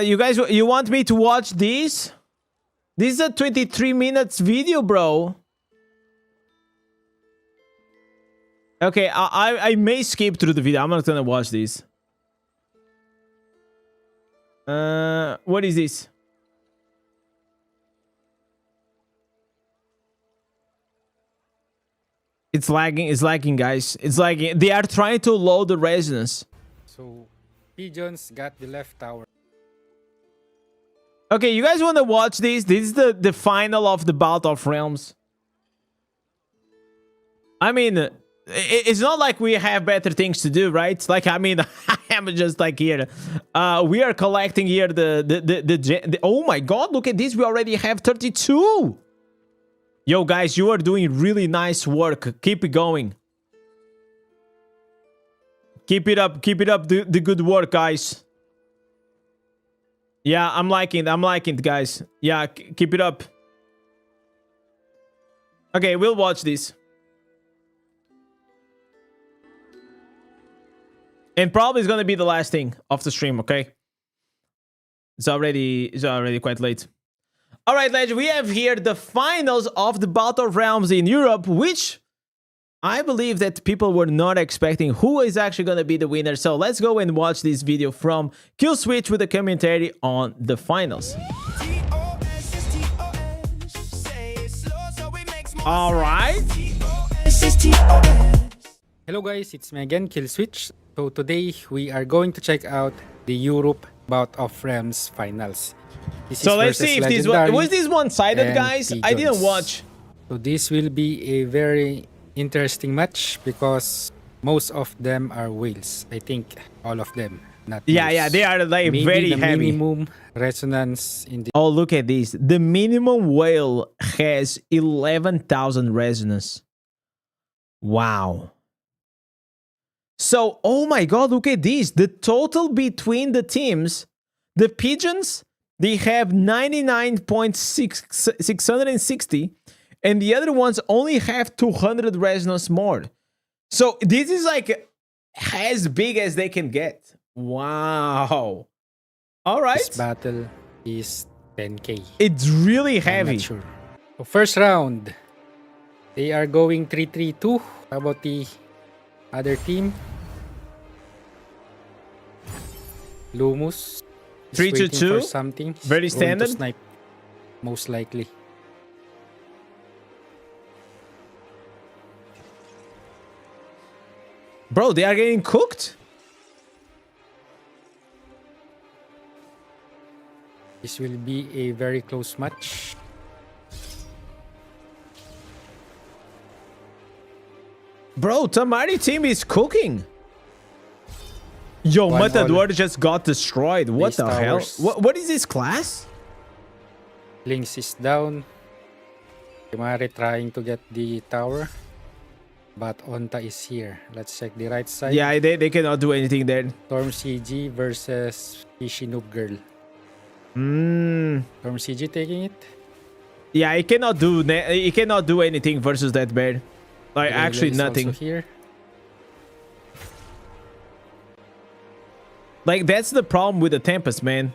You guys, you want me to watch this? This is a 23 minutes video, bro. Okay, I may skip through the video. I'm not gonna watch this. What is this? It's lagging, guys. It's lagging. They are trying to load the resonance. So, pigeons got the left tower. Okay, you guys want to watch this? This is the final of the Battle of Realms. I mean, it's not like we have better things to do, right? Like, I mean, I am just like here. We are collecting here the oh my god, look at this. We already have 32. Yo, guys, you are doing really nice work. Keep it going. Keep it up. Keep it up. The good work, guys. Yeah, I'm liking it, guys. Yeah, keep it up. Okay, we'll watch this. And probably it's gonna be the last thing of the stream, okay? It's already quite late. All right, legend, we have here the finals of the Battle of Realms in Europe, which I believe that people were not expecting who is actually going to be the winner. So let's go and watch this video from Killswitch with a commentary on the finals. All right. Hello guys, it's me again, Killswitch. So today we are going to check out the Europe Bout of Realms finals. So let's see if this was this one-sided, guys. Pigeons. I didn't watch. So this will be a very interesting match because most of them are whales. I think all of them. Not yeah, whales. yeah, they are like maybe very the heavy. Minimum resonance in the oh, look at this. The minimum whale has 11,000 resonance. Wow. So, oh my god, look at this. The total between the teams, the pigeons, they have 99.660, and the other ones only have 200 resonance more. So this is like as big as they can get. Wow. All right. This battle is 10k. It's really I'm heavy. not sure. So first round, they are going 3-3-2. How about the other team? Lumus is 3-2-2? waiting for something. He's Very going to standard? snipe, most likely. Bro, they are getting cooked. This will be a very close match. Bro, Tamari team is cooking. Yo, One Matador all. just got destroyed. What Base the hell? towers. What is this class? Lynx is down. Timari trying to get the tower. But Onta is here. Let's check the right side. Yeah, they cannot do anything there. Storm CG versus Fishy Noob Girl. Storm CG taking it. Yeah, he cannot do anything versus that bear. Like Greyla actually is nothing. also here. Like that's the problem with the Tempest, man.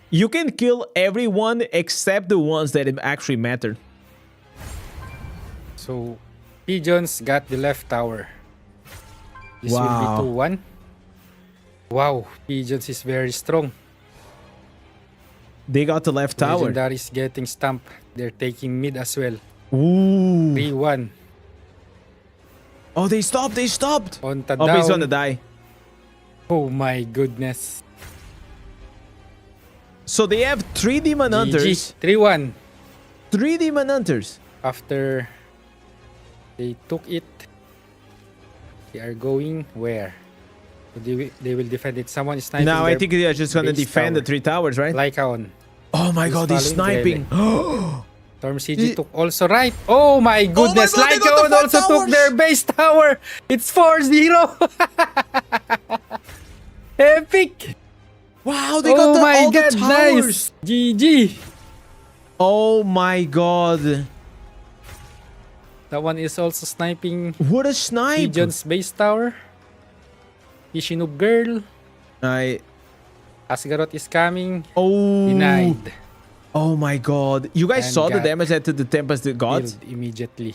You can kill everyone except the ones that actually matter. So Pigeons got the left tower. This Wow. will be 2-1. Wow, Pigeons is very strong. They got the left tower. Legendary is getting stumped. They're taking mid as well. Ooh. 3-1. Oh, they stopped. They stopped. Onta Oh, down. he's gonna die. Oh my goodness. So they have 3 Demon Hunters. 3-1. 3 Demon Hunters. After they took it, they are going where? So they will defend it. Someone is sniping. Now I their think they are just gonna base defend tower. the 3 towers, right? Like on. Oh my god, he's sniping. Storm CG took also right. Oh my goodness, God, they got Lycaon the 4 also took towers. their base tower. It's 4-0. Epic. Wow, they got all the towers. nice. GG. Oh my god. That one is also sniping What a snipe. Pigeon's base tower. Ishinub girl. Asgaroth is coming. Oh. Denied. Oh my god. You guys And saw the got damage that the Tempest got? Killed immediately.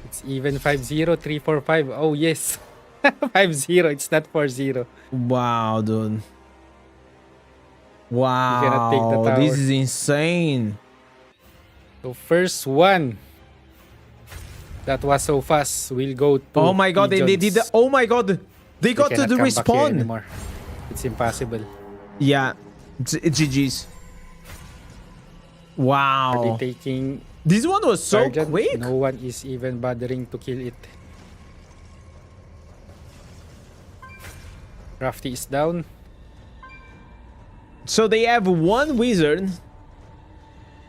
It's even 5-0, 3-4-5. Oh yes. 5-0. It's not 4-0. Wow, dude. cannot take the Wow. tower. This is insane. So first one. That was so fast. We'll go to Oh my god, they did Pigeons. that. Oh my god. They got to cannot the come back here respawn. anymore. It's impossible. Yeah. GG's. Are Wow. they taking This one was so Sergeant? quick. No one is even bothering to kill it. Crafty is down. So they have 1 wizard.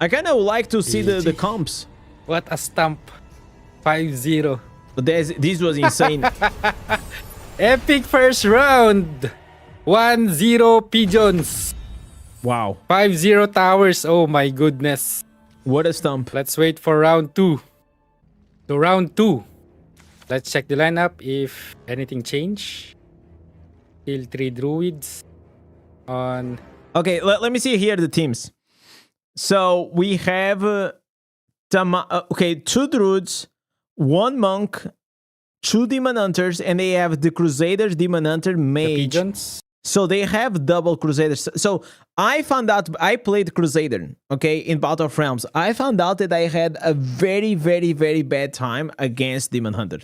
I kind of like to see the comps. What a stamp. 5-0. But this was insane. Epic first round. 1-0 Pigeons. Wow. 5-0 Towers. Oh my goodness. What a stump. Let's wait for round 2. So round 2. Let's check the lineup if anything changed. Still 3 druids on. Okay, let me see here the teams. So we have okay, 2 druids, 1 monk, 2 demon hunters, and they have the crusaders, demon hunter, mage. Pigeons. So they have double crusaders. So I found out, I played crusader, okay, in Battle of Realms. I found out that I had a very, very, very bad time against demon hunter.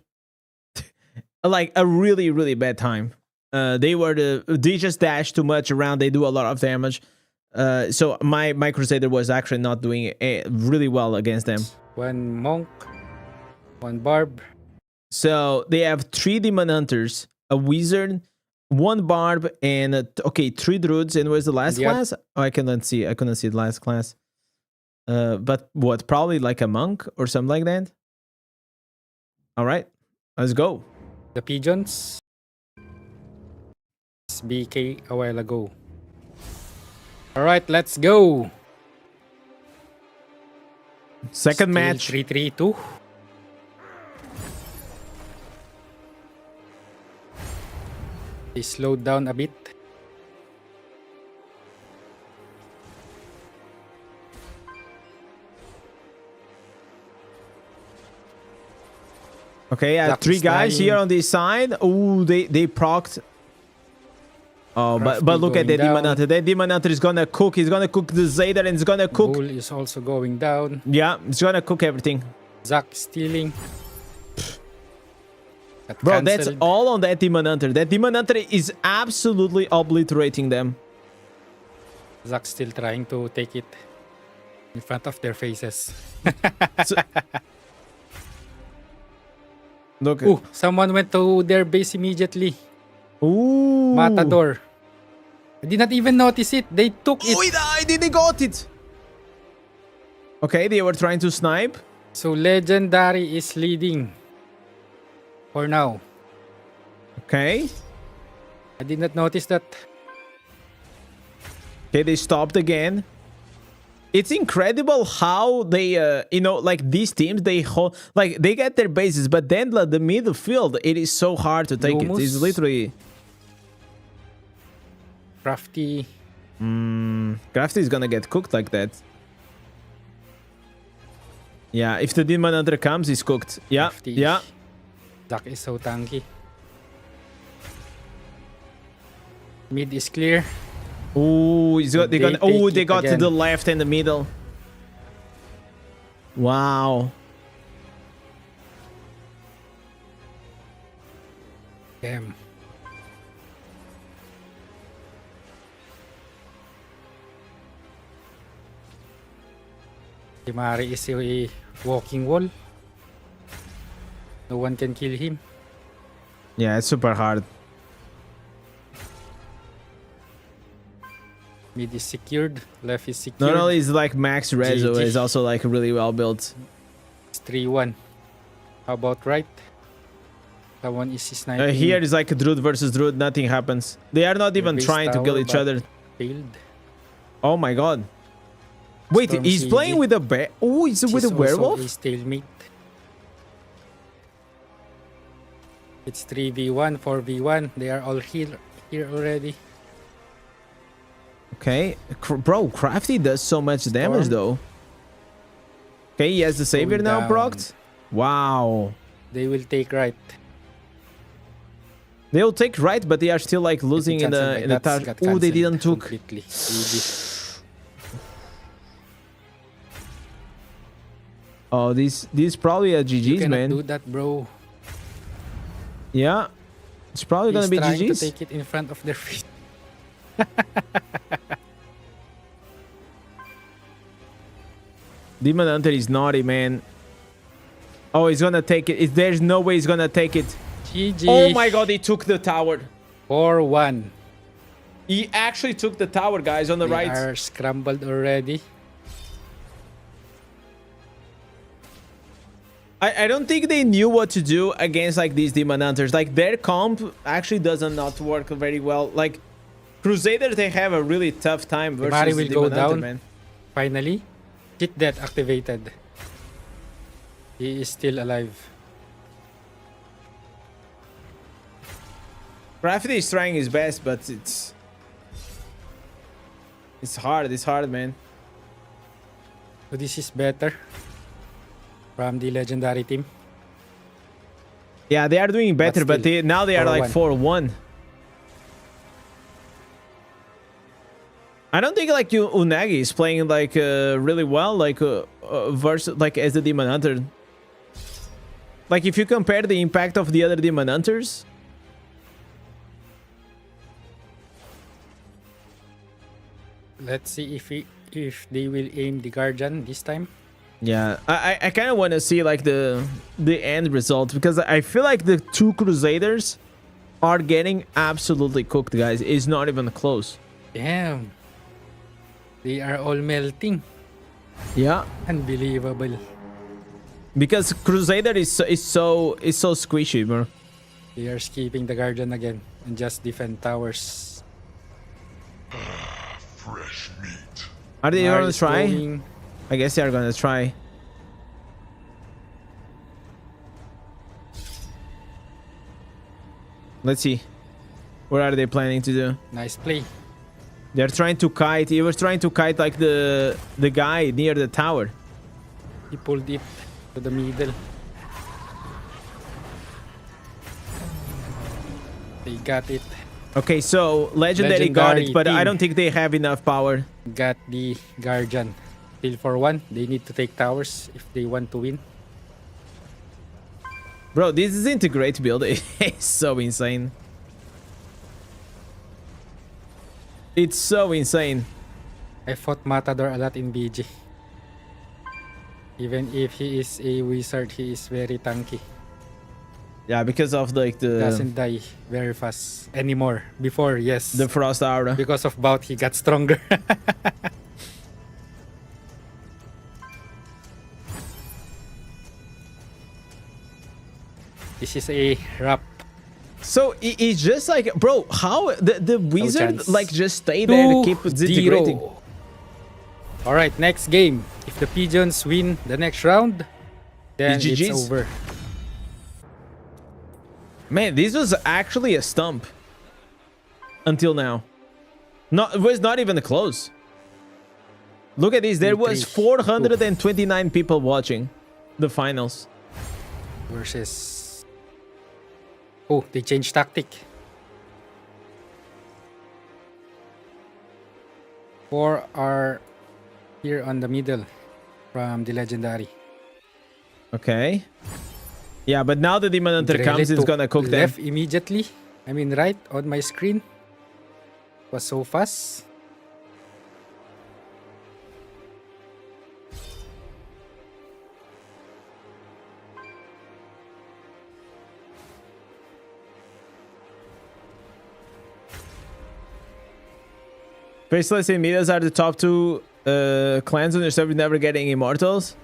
Like a really, really bad time. They just dash too much around. They do a lot of damage. So my crusader was actually not doing really well against them. 1 monk. 1 barb. So they have 3 demon hunters, a wizard, 1 barb, and okay, 3 druids. And where's the last class? Oh, I couldn't see the last class. But what? Probably like a monk or something like that. All right, let's go. The Pigeons. It's BK a while ago. Alright, let's go. Second match. 3-3-2. They slowed down a bit. Okay, yeah, Zac 3 is guys dying. here on this side. Oh, they procced. Oh, but Crafty look at the going Demon down. Hunter. The Demon Hunter is gonna cook. He's gonna cook the Zayder and he's gonna cook. Bull is also going down. Yeah, he's gonna cook everything. Zac stealing. Got Bro, that's cancelled. all on that Demon Hunter. That Demon Hunter is absolutely obliterating them. Zac still trying to take it in front of their faces. So- Look. Ooh, someone went to their base immediately. Ooh. Matador. I did not even notice it. They took it. Oh, he died. They got it. Okay, they were trying to snipe. So Legendary is leading. For now. Okay. I did not notice that. Okay, they stopped again. It's incredible how they, you know, like these teams, they hold, like they get their bases, but then the midfield, it is so hard to take it. Lumus. It's literally. Crafty. Crafty is gonna get cooked like that. Yeah, if the Demon Hunter comes, he's cooked. Yeah, Crafty. yeah. Zac is so tanky. Mid is clear. Oh, they got. Oh, take they it got to again. the left and the middle. Wow. Damn. Mari is a walking wall. No one can kill him. Yeah, it's super hard. Mid is secured. Left is secured. Not only is like max reso, GG. it's also like really well built. It's 3-1. How about right? Someone is sniping. Here is like Druid versus Druid, nothing happens. They are not even base trying to kill tower, each but other. Failed. Oh my god. Wait, Storm he's CG. playing with a bear. Oh, is it with a It's also werewolf? a stalemate. It's 3v1, 4v1. They are all here already. Okay. Bro, Crafty does so much damage though. Okay, he has the Savior Going now down. procced. Wow. They will take right. They'll take right, but they are still like losing in the touch. Oh, they didn't took. Completely. GG. Oh, this probably a You GG's, cannot man. do that, bro. Yeah. It's probably He's gonna be trying GG's. to take it in front of their face. Demon Hunter is naughty, man. Oh, he's gonna take it. There's no way he's gonna take it. GG. Oh my god, he took the tower. 4-1. He actually took the tower, guys, on the They right. are scrambled already. I don't think they knew what to do against like these Demon Hunters. Like their comp actually doesn't not work very well. Like Crusaders, they have a really tough time versus Mari the will Demon go Hunter, down. man. Finally. Hit that activated. He is still alive. Crafty is trying his best, but it's hard. It's hard, man. So this is better. From the legendary team. Yeah, they are doing better, but still, now they are like 4-1. I don't think like Unagi is playing like really well, like versus like as the Demon Hunter. Like if you compare the impact of the other Demon Hunters. Let's see if they will aim the Guardian this time. Yeah, I kind of want to see like the end result, because I feel like the two Crusaders are getting absolutely cooked, guys. It's not even close. Damn. They are all melting. Yeah, Unbelievable. because Crusader is so squishy, bro. They are skipping the Guardian again and just defend towers. Fresh meat. Are they Mari gonna is try? going. I guess they are gonna try. Let's see. What are they planning to do? Nice play. They're trying to kite. He was trying to kite like the guy near the tower. He pulled it to the middle. They got it. Okay, so Legendary got it, Legendary but I team. don't think they have enough power. Got the Guardian. Still for 1. They need to take towers if they want to win. Bro, this is integrate build. It's so insane. It's so insane. I fought Matador a lot in BG. Even if he is a wizard, he is very tanky. Yeah, because of like the Doesn't die very fast anymore. Before, yes. the frost aura. Because of bout, he got stronger. This is a wrap. So it's just like, bro, how the wizard chance. like just stay there to keep 2-0. disintegrating. All right, next game. If the pigeons win the next round, then It's it's GG's. over. Man, this was actually a stump until now. It was not even close. Look at this. There was 429 people watching the finals. Versus. Oh, they changed tactic. 4 are here on the middle from the legendary. Okay. Yeah, but now the Demon Hunter comes, it's took gonna cook them. left immediately. I mean, right on my screen. Was so fast. Faceless and Midas are the top 2 clans on your server never getting immortals.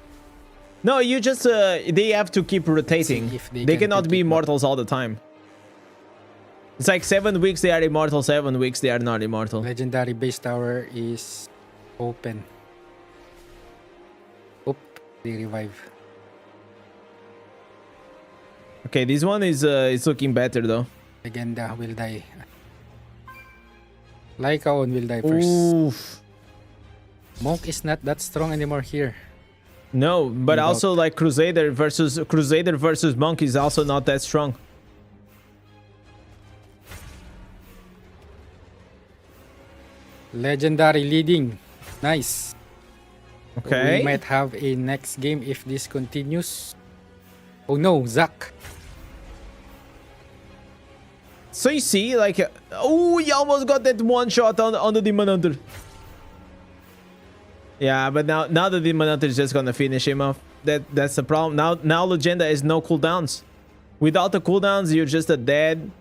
No, you just they have to keep rotating. See if they They can cannot take be it immortals all the time. It's like 7 weeks they are immortal, 7 weeks they are not immortal. Legendary base tower is open. Oop, they revive. Okay, this one is looking better though. Legenda will die. Lycaon will die first. Oof. Monk is not that strong anymore here. No, but Without- also like Crusader versus Monk is also not that strong. Legendary leading. Nice. Okay. We might have a next game if this continues. Oh no, Zack. So you see, like, oh, he almost got that one shot on the Demon Hunter. Yeah, but now the Demon Hunter is just gonna finish him off. That's the problem. Now Legenda has no cooldowns. Without the cooldowns, you're just a dead.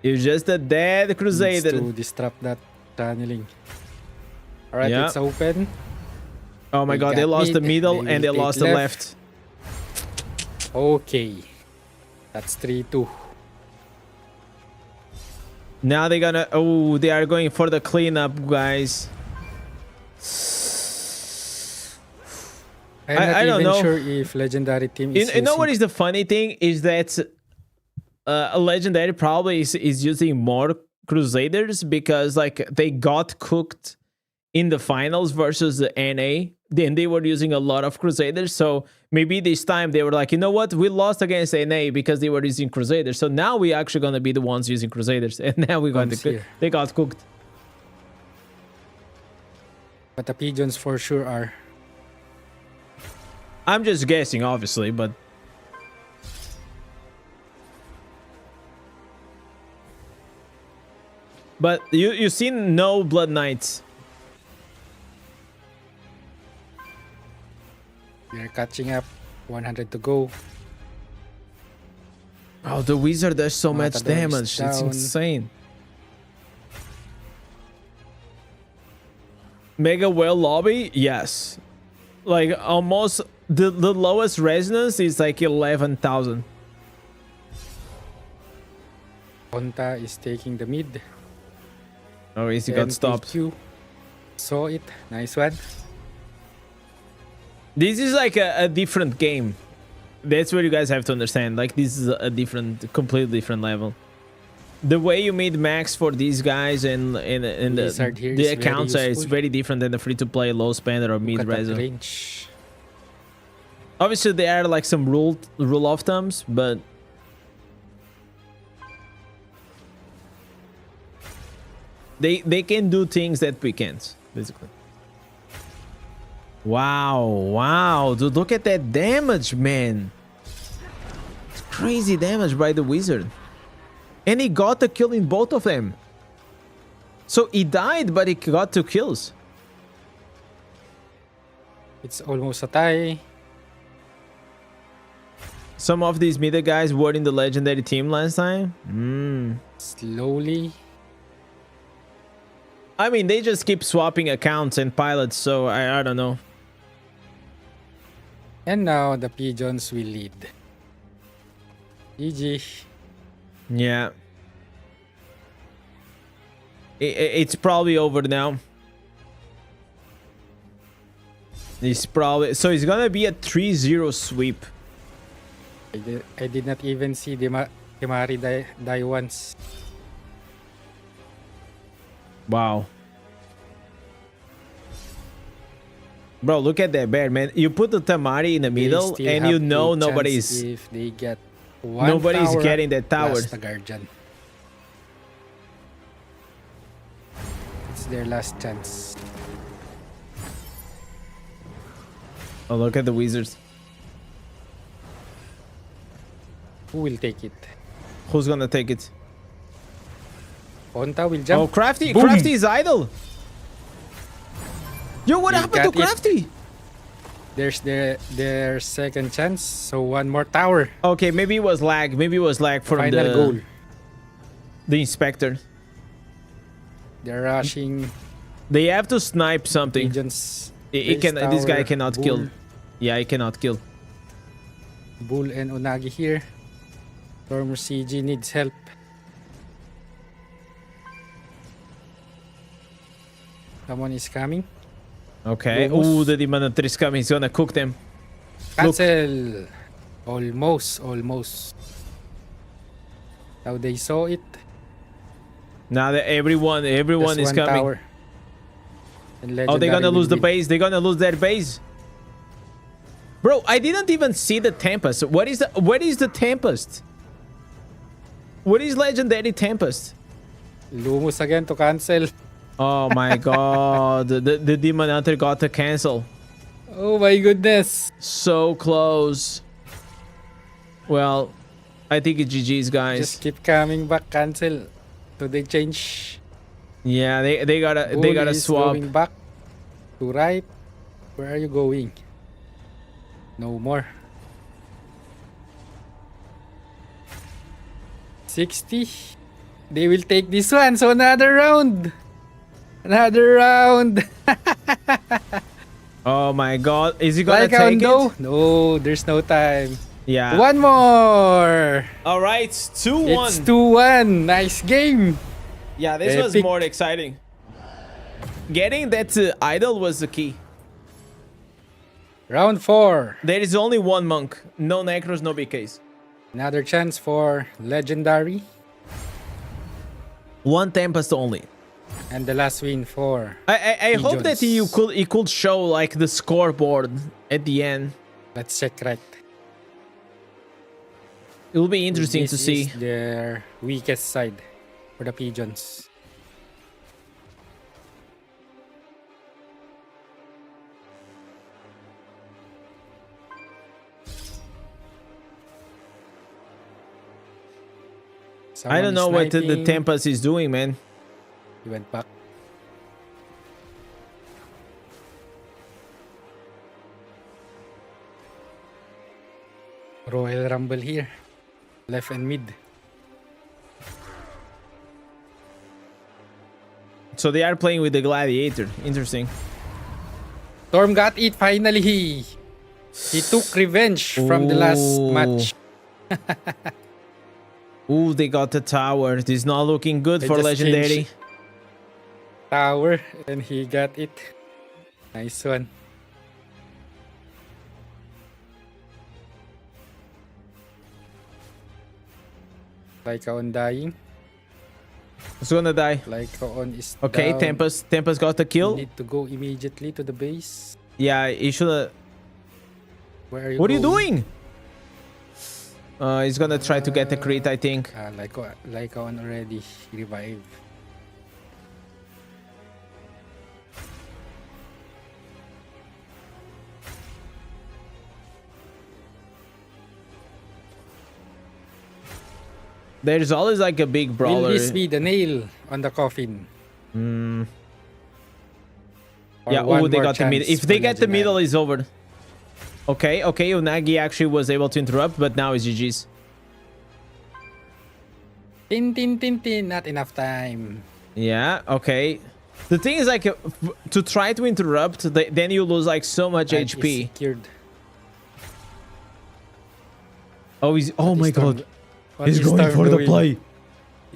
You're just a dead Crusader. Needs to disrupt that tunneling. Alright, Yeah. it's open. Oh my They god, they got lost the mid, middle they and they will take lost the left. Okay. That's 3-2. Now they're gonna. Oh, they are going for the cleanup, guys. I'm not I don't even know. sure if Legendary team is You know what using- is the funny thing is that a Legendary probably is using more Crusaders because like they got cooked in the finals versus the NA. Then they were using a lot of Crusaders. So maybe this time they were like, you know what? We lost against NA because they were using Crusaders. So now we're actually going to be the ones using Crusaders. And now we're going Comes to... here. They got cooked. But the pigeons for sure are. I'm just guessing, obviously, but... But you seen no Blood Knights. They're catching up. 100 to go. Oh, the wizard does so much Matador is damage. It's down. insane. Mega well lobby? Yes. Like almost the lowest resonance is like 11,000. Ponta is taking the mid. Oh, he got stopped. MPQ. Saw it. Nice one. This is like a different game. That's what you guys have to understand. Like this is a completely different level. The way you made max for these guys and Wizard here the is very accounts are it's useful. very different than the free-to-play low spender or mid Look at that resin. range. Obviously, there are like some rule of thumbs, but They can do things that we can't, basically. Wow, dude, look at that damage, man. It's crazy damage by the wizard. And he got the kill in both of them. So he died, but he got 2 kills. It's almost a tie. Some of these meta guys were in the legendary team last time. Slowly. I mean, they just keep swapping accounts and pilots, so I don't know. And now the pigeons will lead. GG. Yeah. It's probably over now. It's probably... So it's gonna be a 3-0 sweep. I did not even see Demari die once. Wow. Bro, look at that bear, man. You put the Tamari in the middle and you know nobody's... If they get one nobody's tower, getting that tower. plus the Guardian. It's their last chance. Oh, look at the wizards. Who will take it? Who's gonna take it? Ponta will jump. Oh, Crafty! Boom. Crafty is idle! Yo, what They happened to got it. Crafty? There's their second chance, so one more tower. Okay, maybe it was lag. Maybe it was lag from Final goal. the inspector. They're rushing. They have to snipe something. Pigeons. This guy cannot Bull. kill. Yeah, he cannot kill. Bull and Unagi here. Stormer CG needs help. Someone is coming. Okay. Almost. Ooh, the Demon Hunter is coming. He's gonna cook them. Cancel. Almost. Now they saw it. Now that everyone Just is one coming. tower. And Oh, they're gonna Legendary lose the will win. base. They're gonna lose their base. Bro, I didn't even see the Tempest. What is the Tempest? What is Legendary Tempest? Lumos again to cancel. Oh my god. The Demon Hunter got to cancel. Oh my goodness. So close. Well, I think it's GG's, guys. Just keep coming back, cancel. So they change. Yeah, they gotta Bull is swap. going back to right. Where are you going? No more. 60. They will take this one. So another round. Another round. Oh my god. Is he gonna Like take though? it? No, there's no time. Yeah. One more. Alright, 2-1. It's 2-1. Nice game. Yeah, this was Epic. more exciting. Getting that idol was the key. Round 4. There is only one monk. No necros, no BKs. Another chance for Legendary. One Tempest only. And the last win for I hope that he Pigeons. could show like the scoreboard at the end. Let's check right. It will be interesting to This see. is their weakest side for the Pigeons. I don't know what the sniping. Tempest is doing, man. He went back. Royal Rumble here. Left and mid. So they are playing with the Gladiator. Interesting. Storm got it finally. He took revenge from the last Ooh. match. Ooh, they got the tower. This is not looking good They for just Legendary. changed Tower and he got it. Nice one. Lycaon dying. Who's gonna die? Lycaon is Okay, down. Tempest got the You kill. need to go immediately to the base. Yeah, he should have. Where are you What are you going? doing? He's gonna try to get the crit, I think. Lycaon already revived. There's always like a big brawler. Will this be the nail on the coffin? Mm. Or Yeah, one oh, they more got the middle. chance If they for get the Legendary? middle, it's over. Okay, okay, Unagi actually was able to interrupt, but now it's GG's. Tin, tin, tin, tin. Not enough time. Yeah, okay. The thing is, like, to try to interrupt, then you lose, like, so much That is HP. secured. Oh, he's... Oh, my God. What He's is going Storm for the doing? play.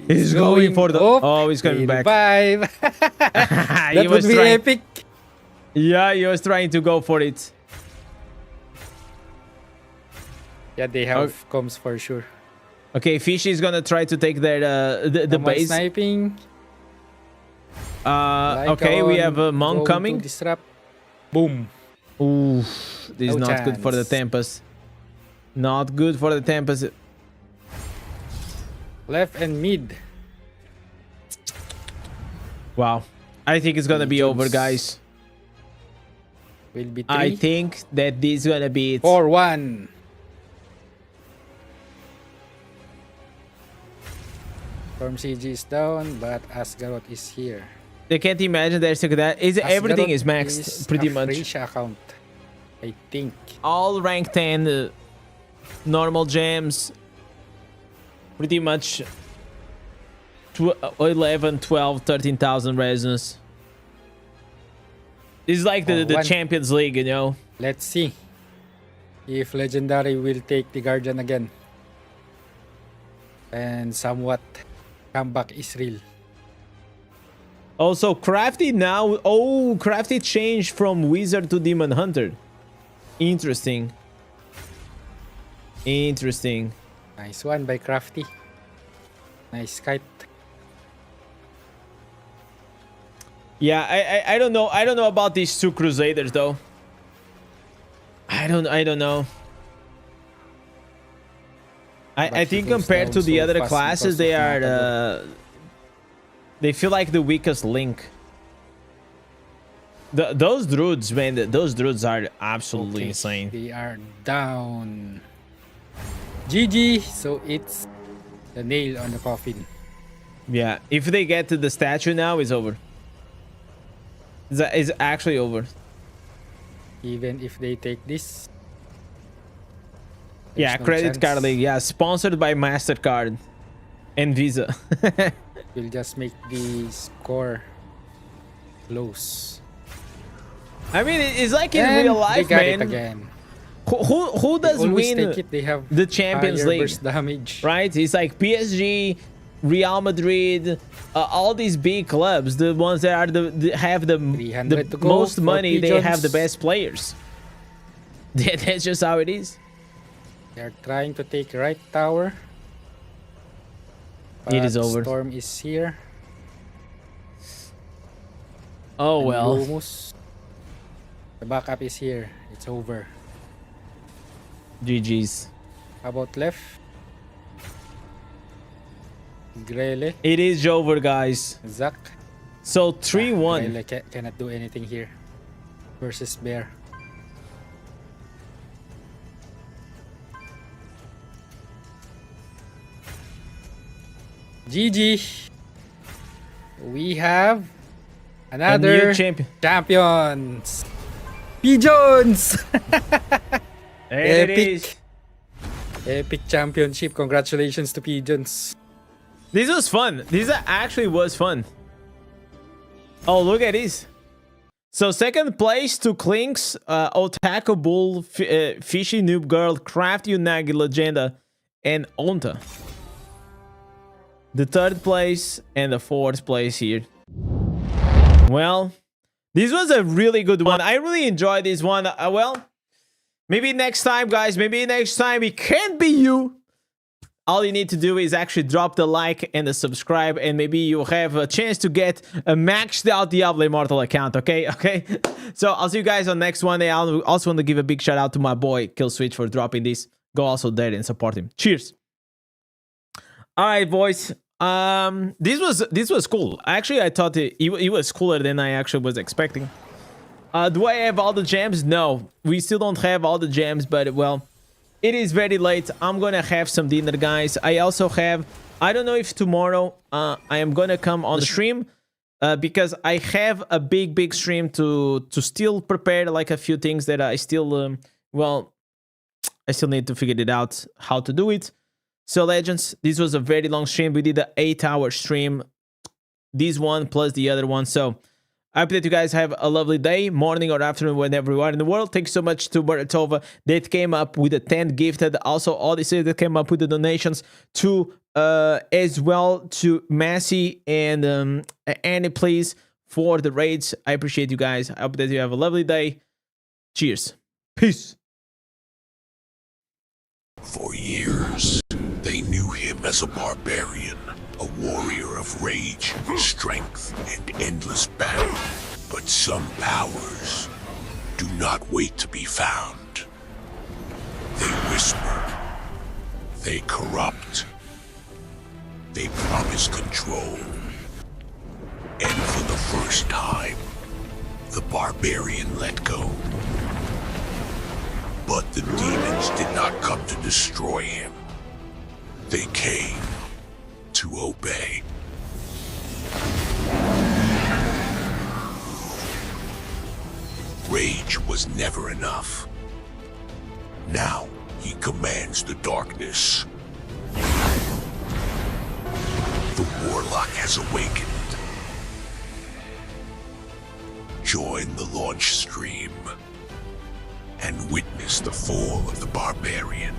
He's going for the... up. Oh, he's coming back. Revive. He That would was be trying... epic. Yeah, he was trying to go for it. Yeah, they have comms for sure. Okay, Fishy is gonna try to take their the Someone base. sniping. Okay, we have a monk going coming. to disrupt. Boom. Ooh, this is No not good for the chance. Tempest. Not good for the Tempest. Left and mid. Wow. I think it's gonna be over, guys. Will be 3. I think that this is gonna be it. 4-1. Storm CG is down, but Asgaroth is here. I can't imagine there's that. Is everything is maxed is pretty a much. Fresh account, I think. All rank 10 normal gems. Pretty much 11, 12, 13,000 resonance. It's like the Champions League, you know. Let's see if Legendary will take the Guardian again. And somewhat comeback is real. Also, Crafty now... Oh, Crafty changed from Wizard to Demon Hunter. Interesting. Interesting. Nice one by Crafty. Nice kite. Yeah, I don't know. I don't know about these two Crusaders though. I don't know. I think compared to the other classes, they are they feel like the weakest link. Those druids, man, those druids are absolutely insane. They are down. GG. So it's the nail on the coffin. Yeah, if they get to the statue now, it's over. It's actually over. Even if they take this. Yeah, no credit chance. card league. Yeah, sponsored by MasterCard and Visa. We'll just make the score close. I mean, it's like in And real life, they got man. it again. Who does They always win take it. They have the Champions higher League? burst damage. Right? It's like PSG, Real Madrid, all these big clubs, the ones that are have the 300 to go most for money, they have the Pigeons. best players. That's just how it is. They're trying to take right tower. It is but over. Storm is here. Oh And well. Lumus. The backup is here. It's over. GG's. How about left? Grele. It is over, guys. Zac. So 3-1. Grele cannot do anything here. Versus Bear. GG. We have another champion. champions. Pigeons. There it Epic. is. Epic championship. Congratulations to Pigeons. This was fun. This actually was fun. Oh, look at this. So second place to Clinks, Otaku Bull, Fishy Noob Girl, Crafty Unagi Legenda, and Onta. The third place and the fourth place here. Well, this was a really good one. I really enjoyed this one. Well, maybe next time, guys. Maybe next time it can't be you. All you need to do is actually drop the like and the subscribe, and maybe you'll have a chance to get a maxed out Diablo Immortal account, okay? Okay? So I'll see you guys on next one. I also want to give a big shout out to my boy Killswitch for dropping this. Go also there and support him. Cheers. All right, boys. This was cool. Actually, I thought it was cooler than I actually was expecting. Do I have all the gems? No, we still don't have all the gems, but well, it is very late. I'm gonna have some dinner, guys. I also have I don't know if tomorrow I am gonna come on stream because I have a big stream to still prepare, like a few things that I still I still need to figure it out how to do it. So legends, this was a very long stream. We did an 8-hour stream, this one plus the other one. So I hope that you guys have a lovely day, morning or afternoon, whenever you are in the world. Thank you so much to Baratova that came up with the 10 gifted. Also, all the cities that came up with the donations to as well to Massey and Annie, please, for the raids. I appreciate you guys. I hope that you have a lovely day. Cheers. Peace. For years, they knew him as a barbarian, a warrior of rage, strength, and endless battle. But some powers do not wait to be found. They whisper. They corrupt. They promise control. And for the first time, the barbarian let go. But the demons did not come to destroy him. They came to obey. Rage was never enough. Now he commands the darkness. The Warlock has awakened. Join the launch stream and witness the fall of the barbarian.